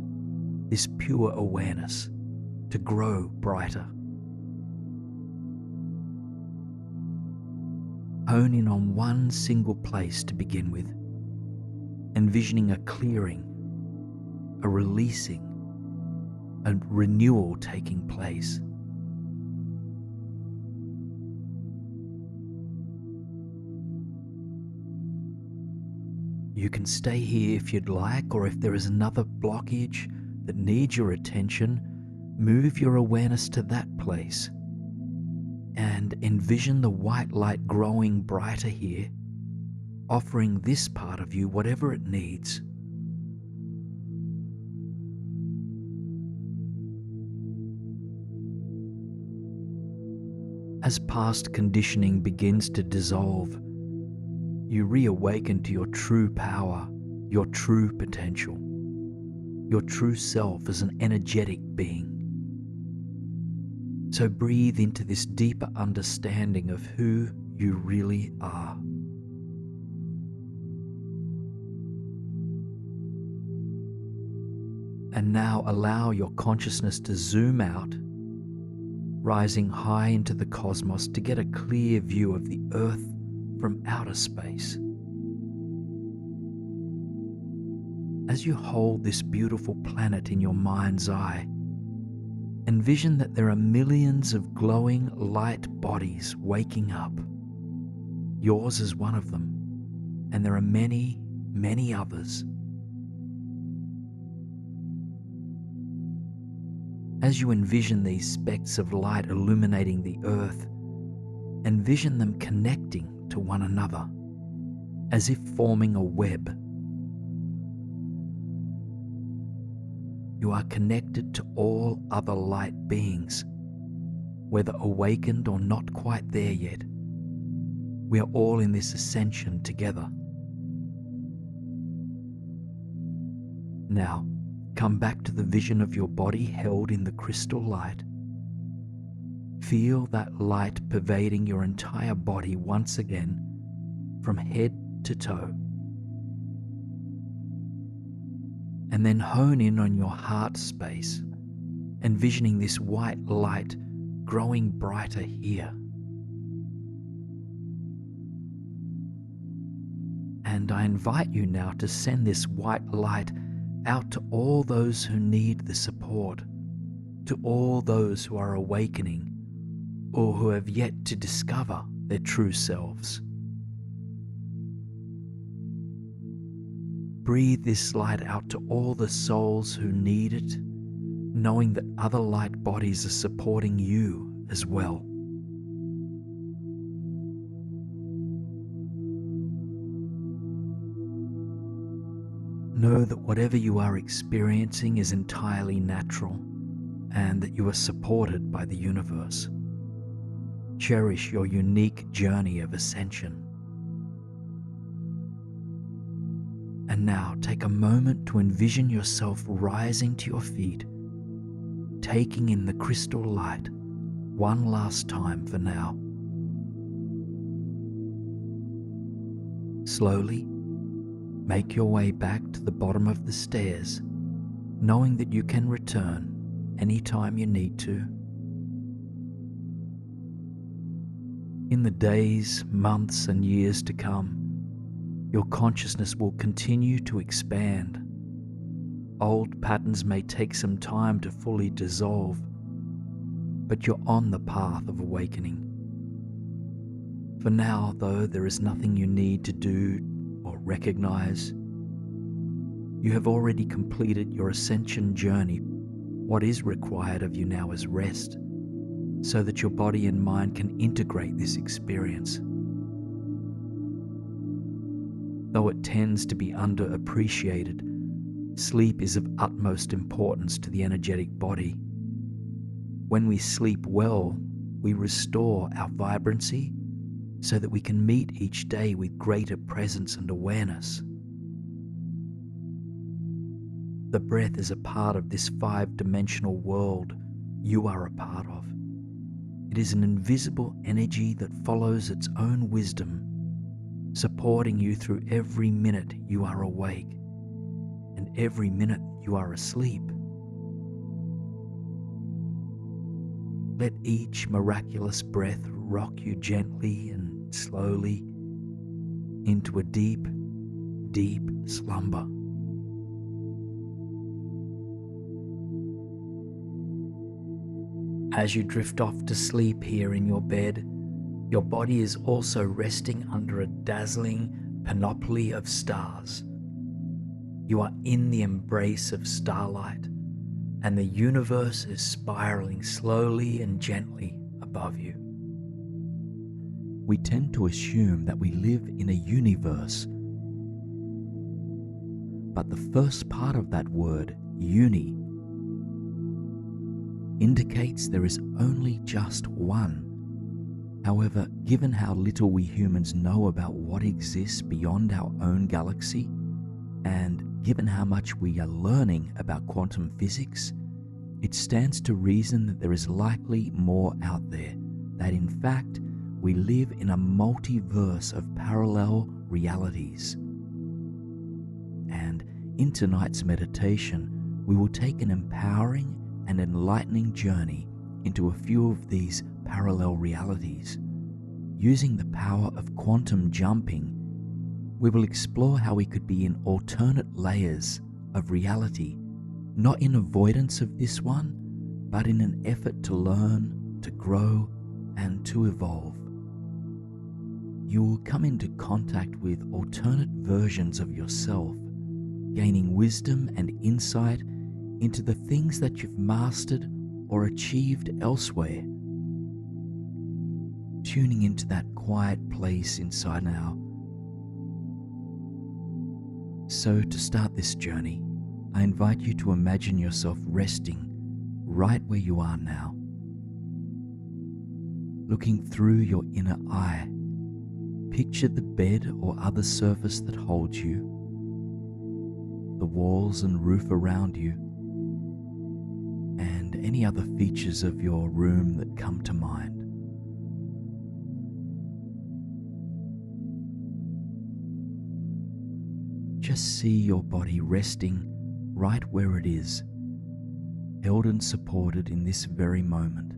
Speaker 1: this pure awareness, to grow brighter? Hone in on one single place to begin with, envisioning a clearing, a releasing, a renewal taking place. You can stay here if you'd like, or if there is another blockage that needs your attention, move your awareness to that place and envision the white light growing brighter here, offering this part of you whatever it needs. As past conditioning begins to dissolve, you reawaken to your true power, your true potential, your true self as an energetic being. So breathe into this deeper understanding of who you really are. And now allow your consciousness to zoom out, rising high into the cosmos to get a clear view of the Earth from outer space. As you hold this beautiful planet in your mind's eye, envision that there are millions of glowing light bodies waking up. Yours is one of them, and there are many, many others. As you envision these specks of light illuminating the earth, envision them connecting to one another, as if forming a web. You are connected to all other light beings, whether awakened or not quite there yet. We are all in this ascension together. Now, come back to the vision of your body held in the crystal light. Feel that light pervading your entire body once again, from head to toe. And then hone in on your heart space, envisioning this white light growing brighter here. And I invite you now to send this white light out to all those who need the support, to all those who are awakening or who have yet to discover their true selves. Breathe this light out to all the souls who need it, knowing that other light bodies are supporting you as well. Know that whatever you are experiencing is entirely natural and that you are supported by the universe. Cherish your unique journey of ascension. And now take a moment to envision yourself rising to your feet, taking in the crystal light one last time for now. Slowly, make your way back to the bottom of the stairs, knowing that you can return anytime you need to. In the days, months, and years to come, your consciousness will continue to expand. Old patterns may take some time to fully dissolve, but you're on the path of awakening. For now, though, there is nothing you need to do or recognize. You have already completed your ascension journey. What is required of you now is rest, so that your body and mind can integrate this experience. Though it tends to be underappreciated, sleep is of utmost importance to the energetic body. When we sleep well, we restore our vibrancy so that we can meet each day with greater presence and awareness. The breath is a part of this five-dimensional world you are a part of. It is an invisible energy that follows its own wisdom, supporting you through every minute you are awake and every minute you are asleep. Let each miraculous breath rock you gently and slowly into a deep, deep slumber. As you drift off to sleep here in your bed, your body is also resting under a dazzling panoply of stars. You are in the embrace of starlight, and the universe is spiraling slowly and gently above you. We tend to assume that we live in a universe, but the first part of that word, uni, indicates there is only just one. However, given how little we humans know about what exists beyond our own galaxy, and given how much we are learning about quantum physics, it stands to reason that there is likely more out there, that in fact we live in a multiverse of parallel realities. And in tonight's meditation, we will take an empowering and enlightening journey into a few of these parallel realities. Using the power of quantum jumping, we will explore how we could be in alternate layers of reality, not in avoidance of this one, but in an effort to learn, to grow, and to evolve. You will come into contact with alternate versions of yourself, gaining wisdom and insight into the things that you've mastered or achieved elsewhere. Tuning into that quiet place inside now. So to start this journey, I invite you to imagine yourself resting right where you are now. Looking through your inner eye, picture the bed or other surface that holds you, the walls and roof around you, and any other features of your room that come to mind. Just see your body resting right where it is, held and supported in this very moment.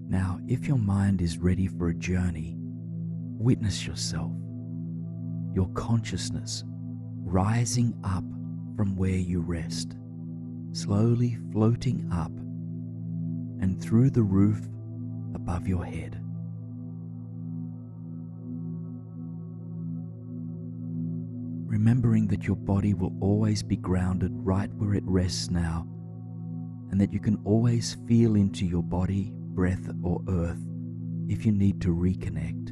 Speaker 1: Now, if your mind is ready for a journey, witness yourself, your consciousness rising up from where you rest, slowly floating up and through the roof above your head. Remembering that your body will always be grounded right where it rests now, and that you can always feel into your body, breath, or earth if you need to reconnect.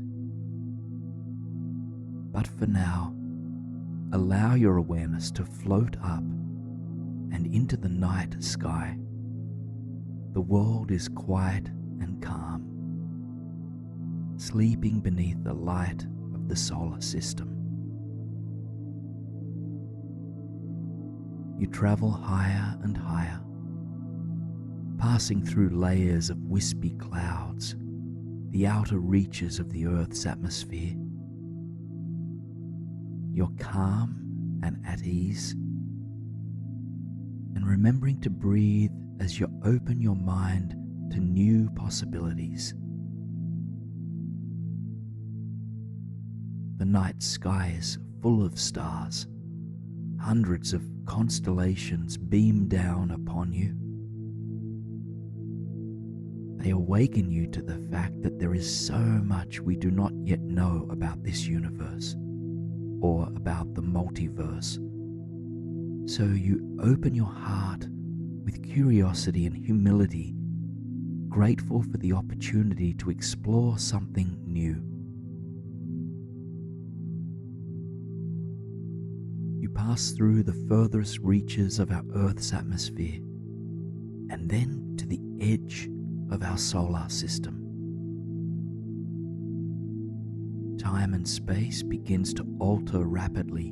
Speaker 1: But for now, allow your awareness to float up and into the night sky. The world is quiet and calm, sleeping beneath the light of the solar system. You travel higher and higher, passing through layers of wispy clouds, the outer reaches of the Earth's atmosphere. You're calm and at ease, and remembering to breathe as you open your mind to new possibilities. The night sky is full of stars. Hundreds of constellations beam down upon you. They awaken you to the fact that there is so much we do not yet know about this universe or about the multiverse. So you open your heart with curiosity and humility, grateful for the opportunity to explore something new. You pass through the furthest reaches of our Earth's atmosphere, and then to the edge of our solar system. time and space begins to alter rapidly,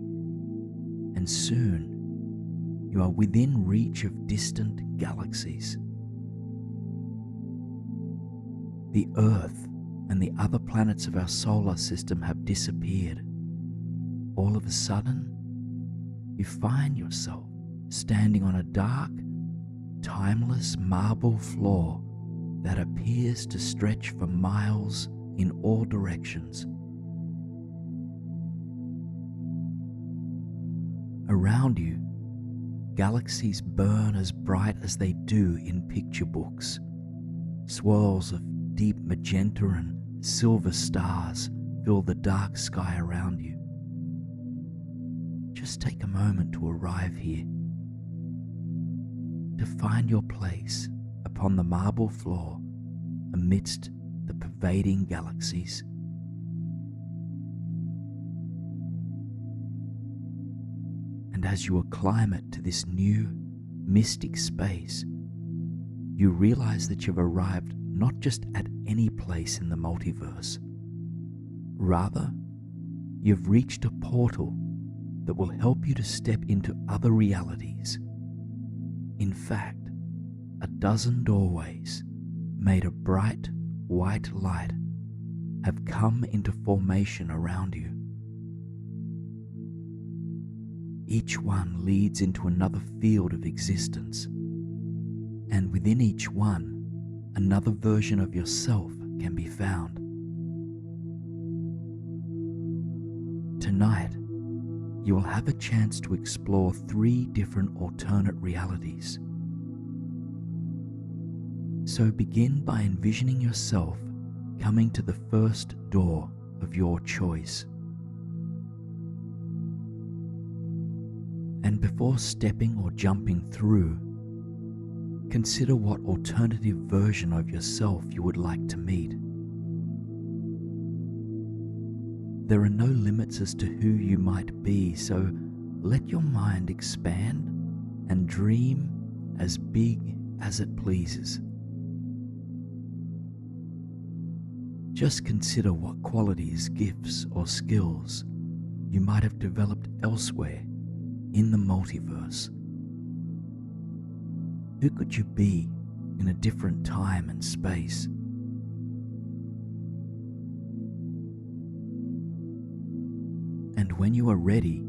Speaker 1: and soon you are within reach of distant galaxies. The Earth and the other planets of our solar system have disappeared. All of a sudden, you find yourself standing on a dark, timeless marble floor that appears to stretch for miles in all directions. Around you, galaxies burn as bright as they do in picture books. Swirls of deep magenta and silver stars fill the dark sky around you. Just take a moment to arrive here, to find your place upon the marble floor amidst the pervading galaxies. And as you acclimate to this new, mystic space, you realize that you've arrived not just at any place in the multiverse. Rather, you've reached a portal that will help you to step into other realities. In fact, a dozen doorways made of bright white light have come into formation around you. Each one leads into another field of existence, and within each one, another version of yourself can be found. Tonight, you will have a chance to explore 3 different alternate realities. So begin by envisioning yourself coming to the first door of your choice. And before stepping or jumping through, consider what alternative version of yourself you would like to meet. There are no limits as to who you might be, so let your mind expand and dream as big as it pleases. Just consider what qualities, gifts, or skills you might have developed elsewhere in the multiverse. Who could you be in a different time and space? And when you are ready,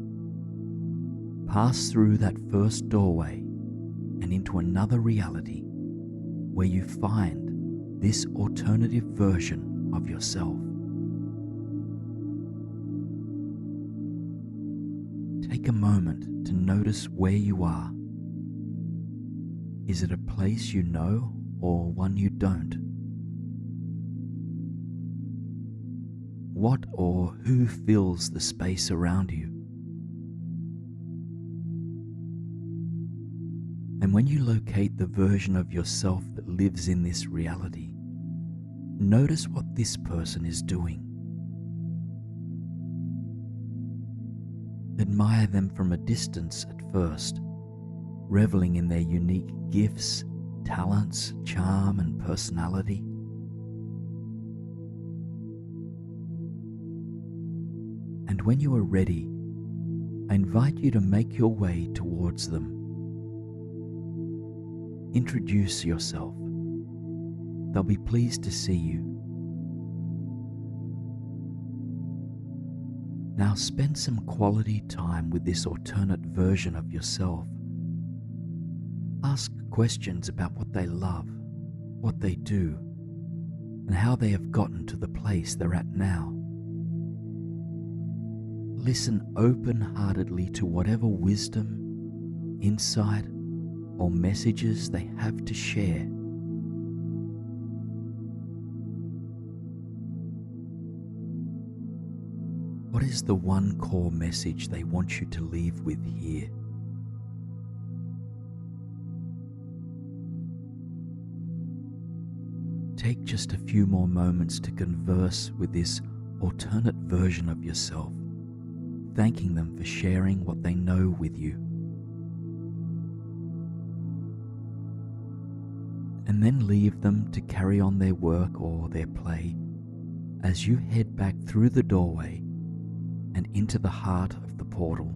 Speaker 1: pass through that first doorway and into another reality where you find this alternative version of yourself. Take a moment to notice where you are. Is it a place you know or one you don't? What or who fills the space around you? And when you locate the version of yourself that lives in this reality, notice what this person is doing. Admire them from a distance at first, reveling in their unique gifts, talents, charm, and personality. And when you are ready, I invite you to make your way towards them. Introduce yourself. They'll be pleased to see you. Now spend some quality time with this alternate version of yourself. Ask questions about what they love, what they do, and how they have gotten to the place they're at now. Listen open-heartedly to whatever wisdom, insight, or messages they have to share. What is the one core message they want you to leave with here? Take just a few more moments to converse with this alternate version of yourself, thanking them for sharing what they know with you. And then leave them to carry on their work or their play as you head back through the doorway and into the heart of the portal.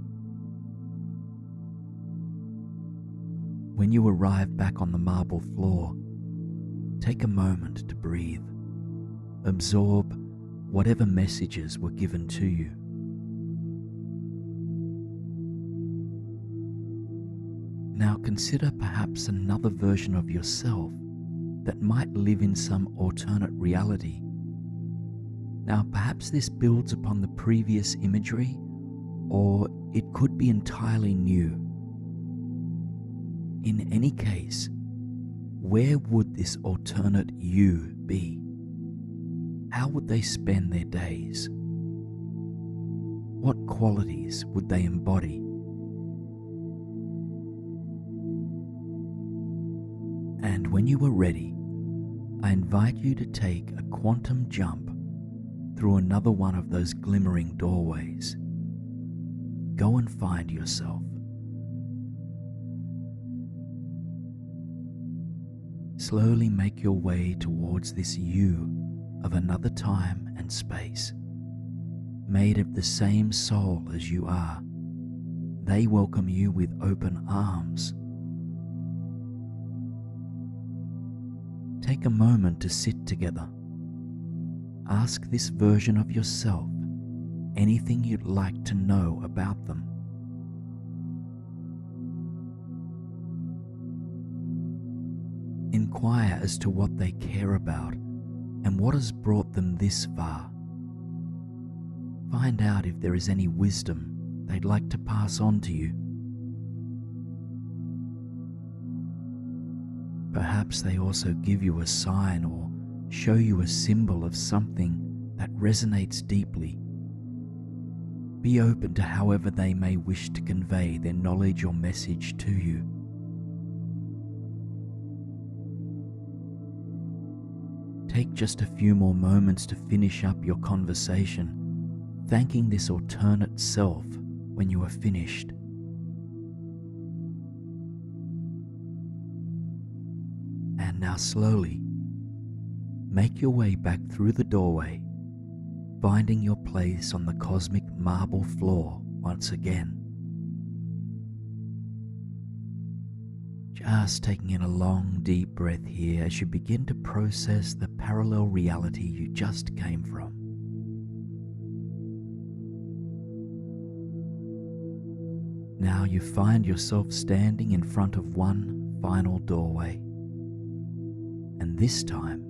Speaker 1: When you arrive back on the marble floor, take a moment to breathe. Absorb whatever messages were given to you. Now consider perhaps another version of yourself that might live in some alternate reality. Now perhaps this builds upon the previous imagery, or it could be entirely new. In any case, where would this alternate you be? How would they spend their days? What qualities would they embody? And when you are ready, I invite you to take a quantum jump through another one of those glimmering doorways. Go and find yourself. Slowly make your way towards this you of another time and space, made of the same soul as you are. They welcome you with open arms. Take a moment to sit together. Ask this version of yourself anything you'd like to know about them. Inquire as to what they care about and what has brought them this far. Find out if there is any wisdom they'd like to pass on to you. Perhaps they also give you a sign or show you a symbol of something that resonates deeply. Be open to however they may wish to convey their knowledge or message to you. Take just a few more moments to finish up your conversation, thanking this alternate self when you are finished. And now slowly, make your way back through the doorway, finding your place on the cosmic marble floor once again. Just taking in a long, deep breath here as you begin to process the parallel reality you just came from. Now you find yourself standing in front of one final doorway. And this time,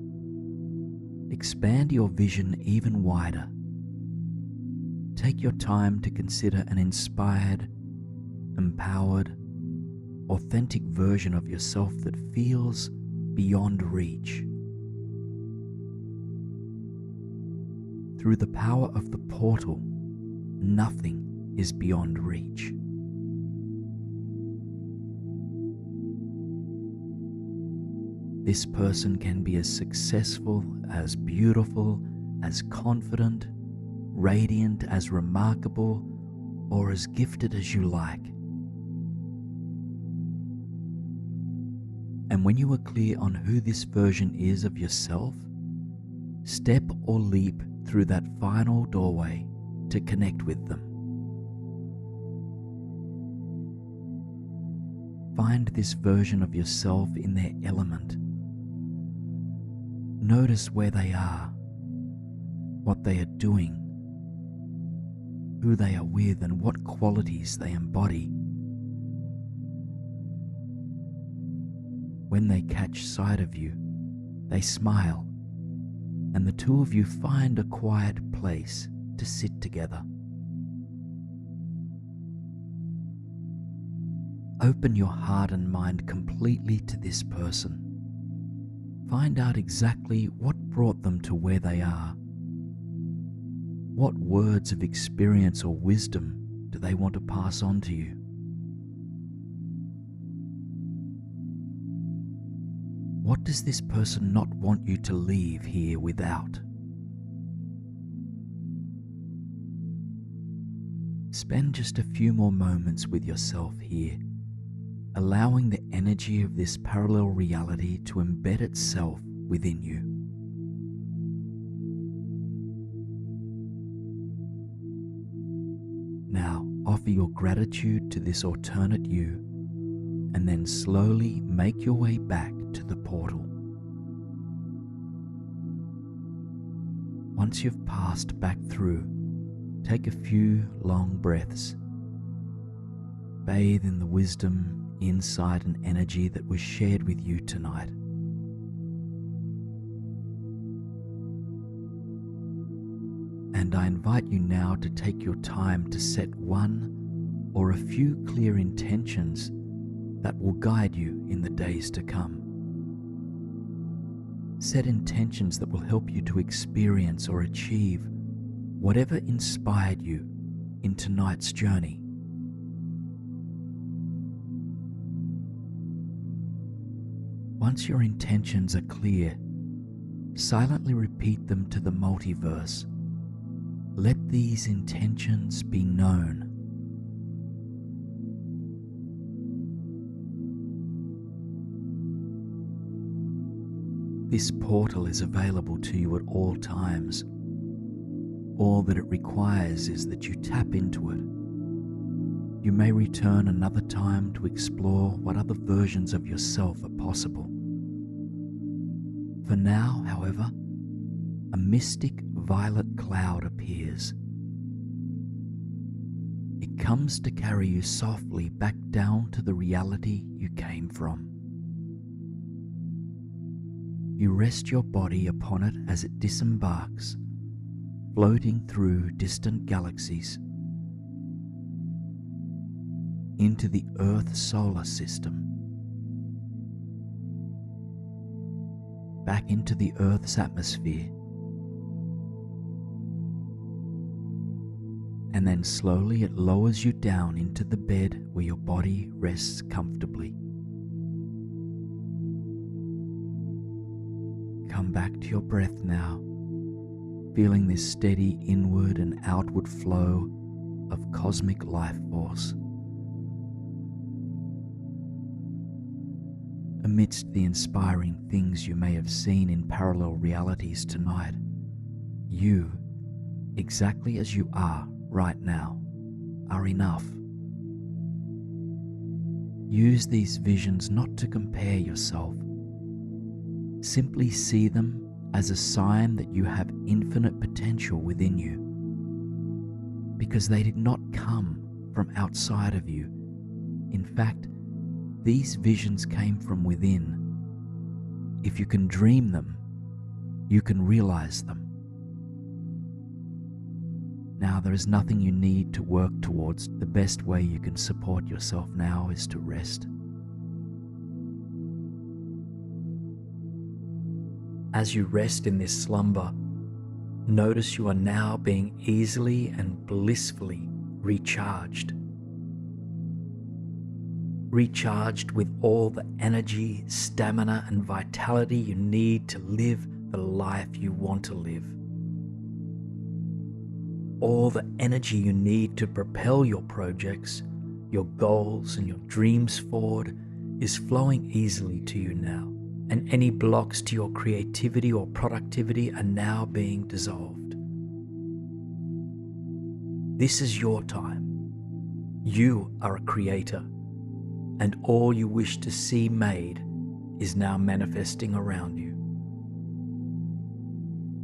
Speaker 1: expand your vision even wider. Take your time to consider an inspired, empowered, authentic version of yourself that feels beyond reach. Through the power of the portal, nothing is beyond reach. This person can be as successful, as beautiful, as confident, radiant, as remarkable, or as gifted as you like. And when you are clear on who this version is of yourself, step or leap through that final doorway to connect with them. Find this version of yourself in their element. Notice where they are, what they are doing, who they are with, and what qualities they embody. When they catch sight of you, they smile, and the two of you find a quiet place to sit together. Open your heart and mind completely to this person. Find out exactly what brought them to where they are. What words of experience or wisdom do they want to pass on to you? What does this person not want you to leave here without? Spend just a few more moments with yourself here, allowing the energy of this parallel reality to embed itself within you. offer your gratitude to this alternate you, and then slowly make your way back to the portal. Once you've passed back through, take a few long breaths. Bathe in the wisdom, insight, and energy that was shared with you tonight. And I invite you now to take your time to set one or a few clear intentions that will guide you in the days to come. Set intentions that will help you to experience or achieve whatever inspired you in tonight's journey. Once your intentions are clear, silently repeat them to the multiverse. Let these intentions be known. This portal is available to you at all times. All that it requires is that you tap into it. You may return another time to explore what other versions of yourself are possible. For now, however, a mystic violet cloud appears. It comes to carry you softly back down to the reality you came from. You rest your body upon it as it disembarks, floating through distant galaxies into the Earth solar system, back into the Earth's atmosphere, and then slowly it lowers you down into the bed where your body rests comfortably. Come back to your breath now, feeling this steady inward and outward flow of cosmic life force. Amidst the inspiring things you may have seen in parallel realities tonight, you, exactly as you are right now, are enough. Use these visions not to compare yourself. Simply see them as a sign that you have infinite potential within you, because they did not come from outside of you. In fact, these visions came from within. If you can dream them, you can realize them. Now, there is nothing you need to work towards. The best way you can support yourself now is to rest. As you rest in this slumber, notice you are now being easily and blissfully recharged. Recharged with all the energy, stamina, and vitality you need to live the life you want to live. All the energy you need to propel your projects, your goals, and your dreams forward is flowing easily to you now, and any blocks to your creativity or productivity are now being dissolved. This is your time. You are a creator, and all you wish to see made is now manifesting around you.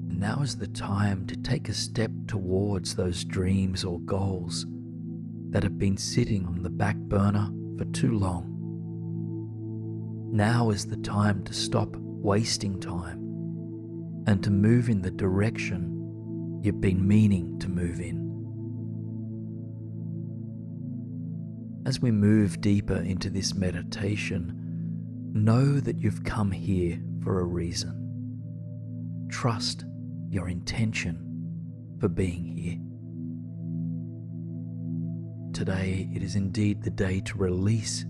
Speaker 1: Now is the time to take a step towards those dreams or goals that have been sitting on the back burner for too long. Now is the time to stop wasting time and to move in the direction you've been meaning to move in. As we move deeper into this meditation, know that you've come here for a reason. Trust your intention for being here. Today, it is indeed the day to release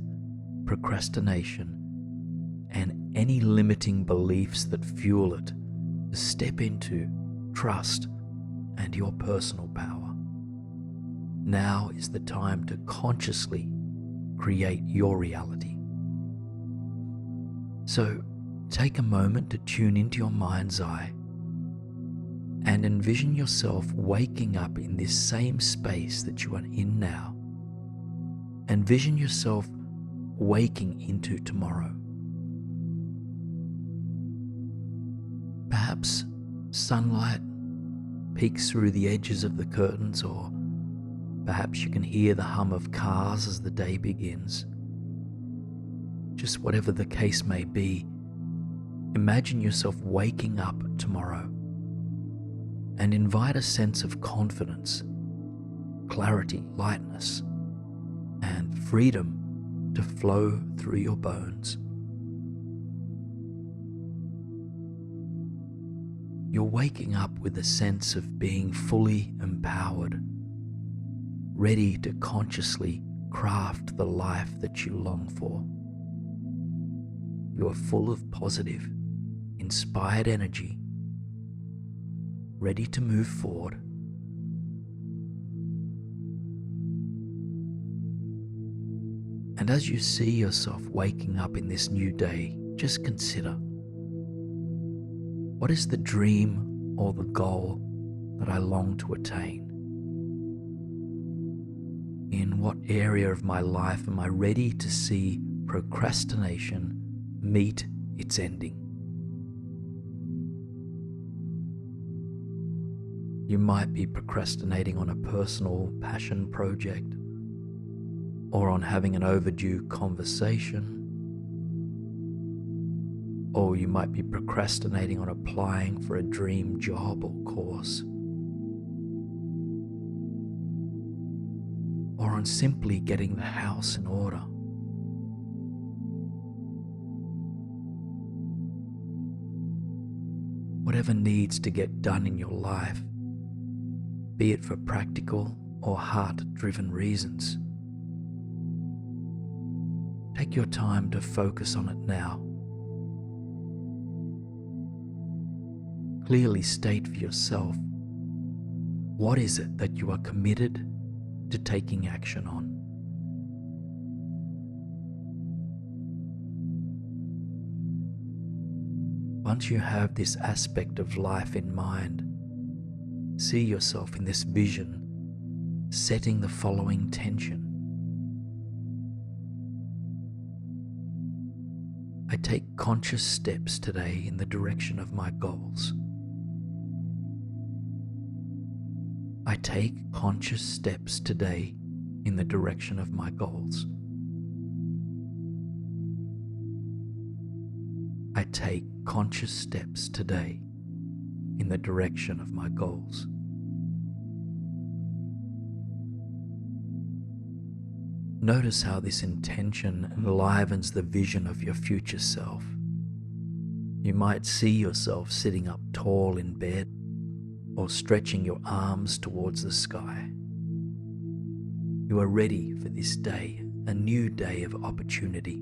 Speaker 1: procrastination and any limiting beliefs that fuel it, to step into trust and your personal power. Now is the time to consciously create your reality. So take a moment to tune into your mind's eye and envision yourself waking up in this same space that you are in now, Envision yourself waking into tomorrow. Perhaps sunlight peeks through the edges of the curtains, or perhaps you can hear the hum of cars as the day begins. Just whatever the case may be, imagine yourself waking up tomorrow and invite a sense of confidence, clarity, lightness, and freedom to flow through your bones. You're waking up with a sense of being fully empowered, ready to consciously craft the life that you long for. You are full of positive, inspired energy, ready to move forward. And as you see yourself waking up in this new day, just consider, what is the dream or the goal that I long to attain? In what area of my life am I ready to see procrastination meet its ending? You might be procrastinating on a personal passion project, or on having an overdue conversation, or you might be procrastinating on applying for a dream job or course, or on simply getting the house in order. Whatever needs to get done in your life, be it for practical or heart-driven reasons, take your time to focus on it now. Clearly state for yourself, what is it that you are committed to taking action on? Once you have this aspect of life in mind, see yourself in this vision, setting the following intention. I take conscious steps today in the direction of my goals. I take conscious steps today in the direction of my goals. I take conscious steps today in the direction of my goals. Notice how this intention enlivens the vision of your future self. You might see yourself sitting up tall in bed or stretching your arms towards the sky. You are ready for this day, a new day of opportunity.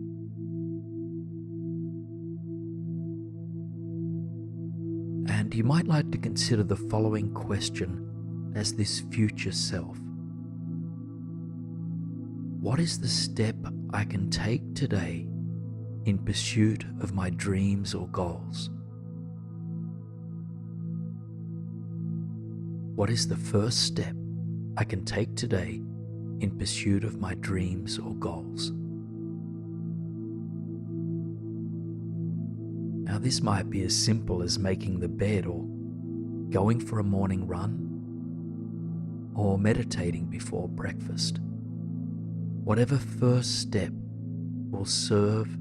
Speaker 1: And you might like to consider the following question as this future self. What is the step I can take today in pursuit of my dreams or goals? What is the first step I can take today in pursuit of my dreams or goals? Now, this might be as simple as making the bed, or going for a morning run, or meditating before breakfast. Whatever first step will serve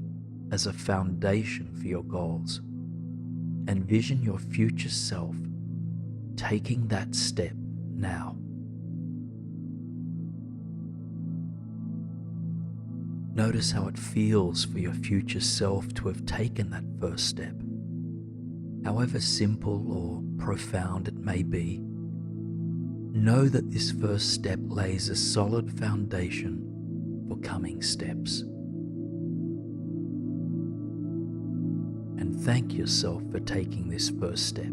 Speaker 1: as a foundation for your goals. Envision your future self taking that step now. Notice how it feels for your future self to have taken that first step. However simple or profound it may be, know that this first step lays a solid foundation for coming steps. And thank yourself for taking this first step.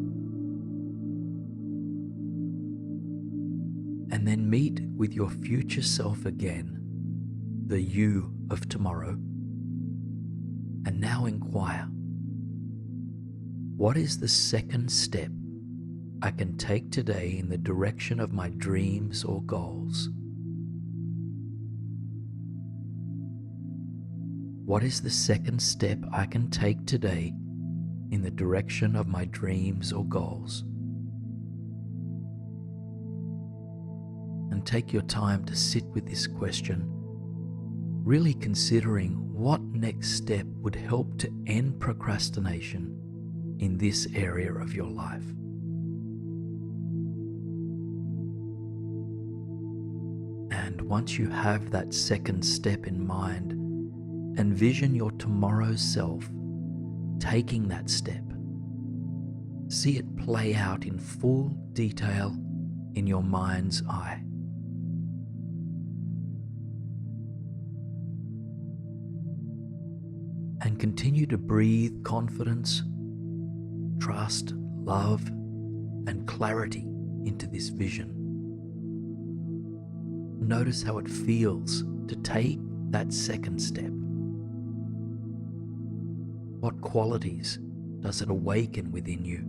Speaker 1: And then meet with your future self again, the you of tomorrow, and now inquire, what is the second step I can take today in the direction of my dreams or goals? What is the second step I can take today in the direction of my dreams or goals? And take your time to sit with this question, really considering what next step would help to end procrastination in this area of your life. And once you have that second step in mind, envision your tomorrow's self taking that step. See it play out in full detail in your mind's eye. And continue to breathe confidence, trust, love, and clarity into this vision. Notice how it feels to take that second step. What qualities does it awaken within you?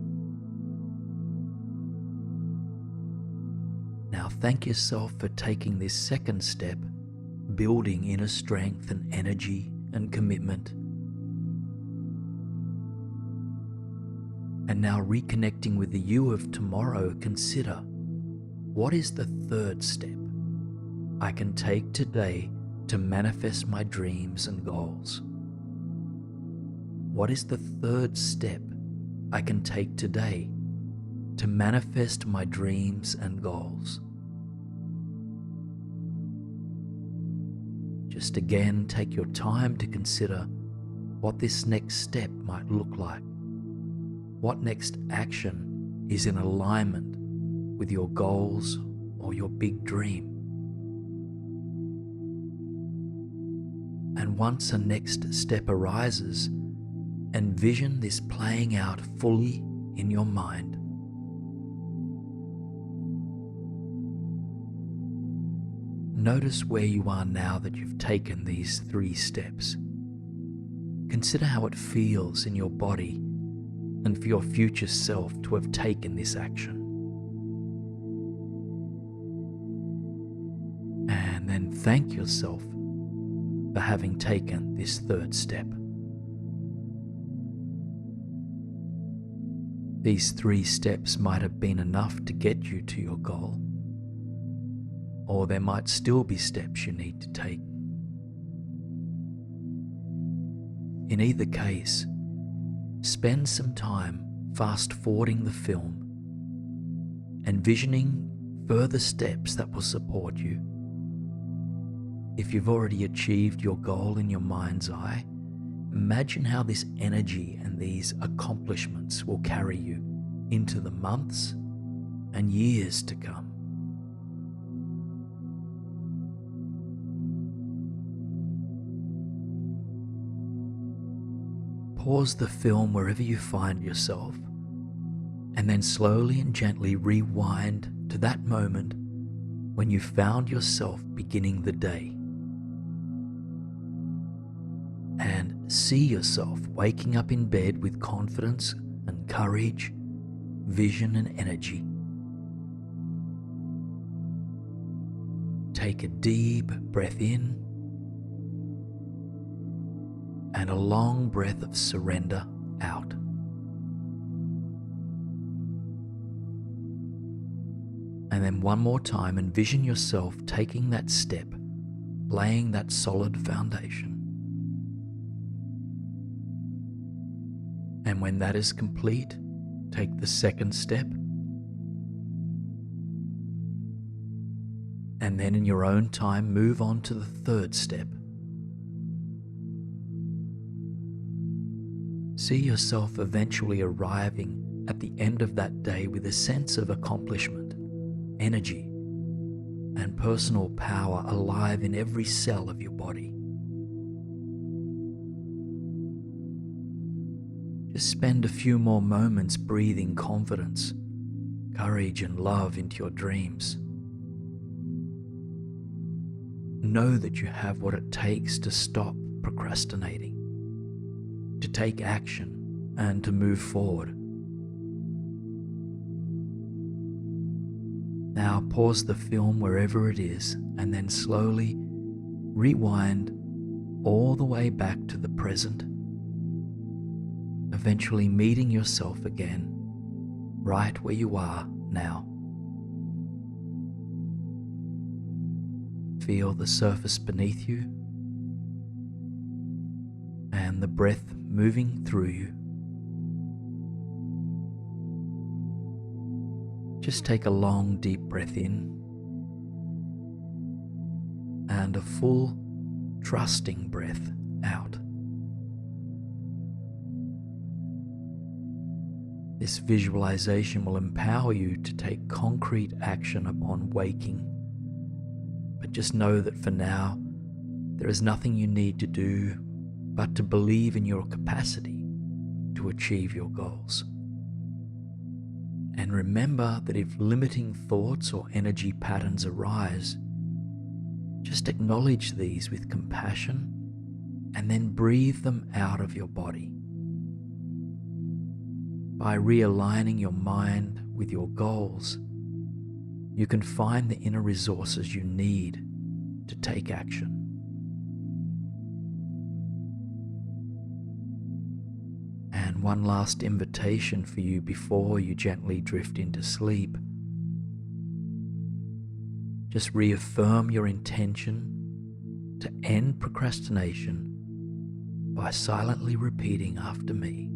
Speaker 1: Now thank yourself for taking this second step, building inner strength and energy and commitment. And now reconnecting with the you of tomorrow, consider, what is the third step I can take today to manifest my dreams and goals? What is the third step I can take today to manifest my dreams and goals? Just again, take your time to consider what this next step might look like. What next action is in alignment with your goals or your big dream? And once a next step arises, envision this playing out fully in your mind. Notice where you are now that you've taken these 3 steps. Consider how it feels in your body and for your future self to have taken this action. And then thank yourself for having taken this third step. These 3 steps might have been enough to get you to your goal, or there might still be steps you need to take. In either case, spend some time fast-forwarding the film, envisioning further steps that will support you. If you've already achieved your goal in your mind's eye, imagine how this energy and these accomplishments will carry you into the months and years to come. Pause the film wherever you find yourself, and then slowly and gently rewind to that moment when you found yourself beginning the day. And see yourself waking up in bed with confidence and courage, vision and energy. Take a deep breath in and a long breath of surrender out. And then one more time, envision yourself taking that step, laying that solid foundation. And when that is complete, take the second step. And then in your own time, move on to the third step. See yourself eventually arriving at the end of that day with a sense of accomplishment, energy, and personal power alive in every cell of your body. Just spend a few more moments breathing confidence, courage, and love into your dreams. Know that you have what it takes to stop procrastinating, to take action, and to move forward. Now pause the film wherever it is, and then slowly rewind all the way back to the present, eventually meeting yourself again right where you are now. Feel the surface beneath you and the breath moving through you. Just take a long, deep breath in and a full, trusting breath out. This visualization will empower you to take concrete action upon waking. But just know that for now, there is nothing you need to do but to believe in your capacity to achieve your goals. And remember that if limiting thoughts or energy patterns arise, just acknowledge these with compassion and then breathe them out of your body. By realigning your mind with your goals, you can find the inner resources you need to take action. And one last invitation for you before you gently drift into sleep. Just reaffirm your intention to end procrastination by silently repeating after me.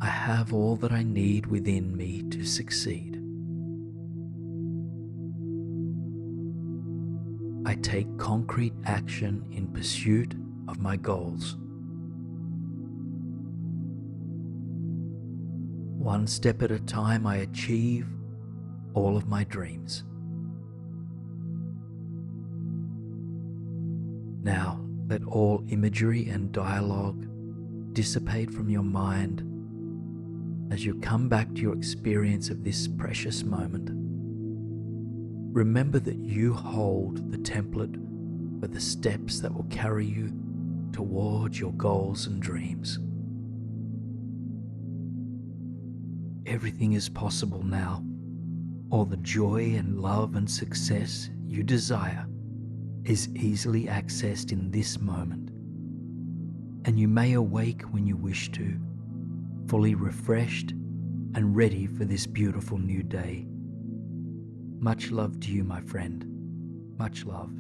Speaker 1: I have all that I need within me to succeed. I take concrete action in pursuit of my goals. One step at a time, I achieve all of my dreams. Now, let all imagery and dialogue dissipate from your mind as you come back to your experience of this precious moment. Remember that you hold the template for the steps that will carry you towards your goals and dreams. Everything is possible now. All the joy and love and success you desire is easily accessed in this moment. And you may awake when you wish to, fully refreshed and ready for this beautiful new day. Much love to you, my friend. Much love.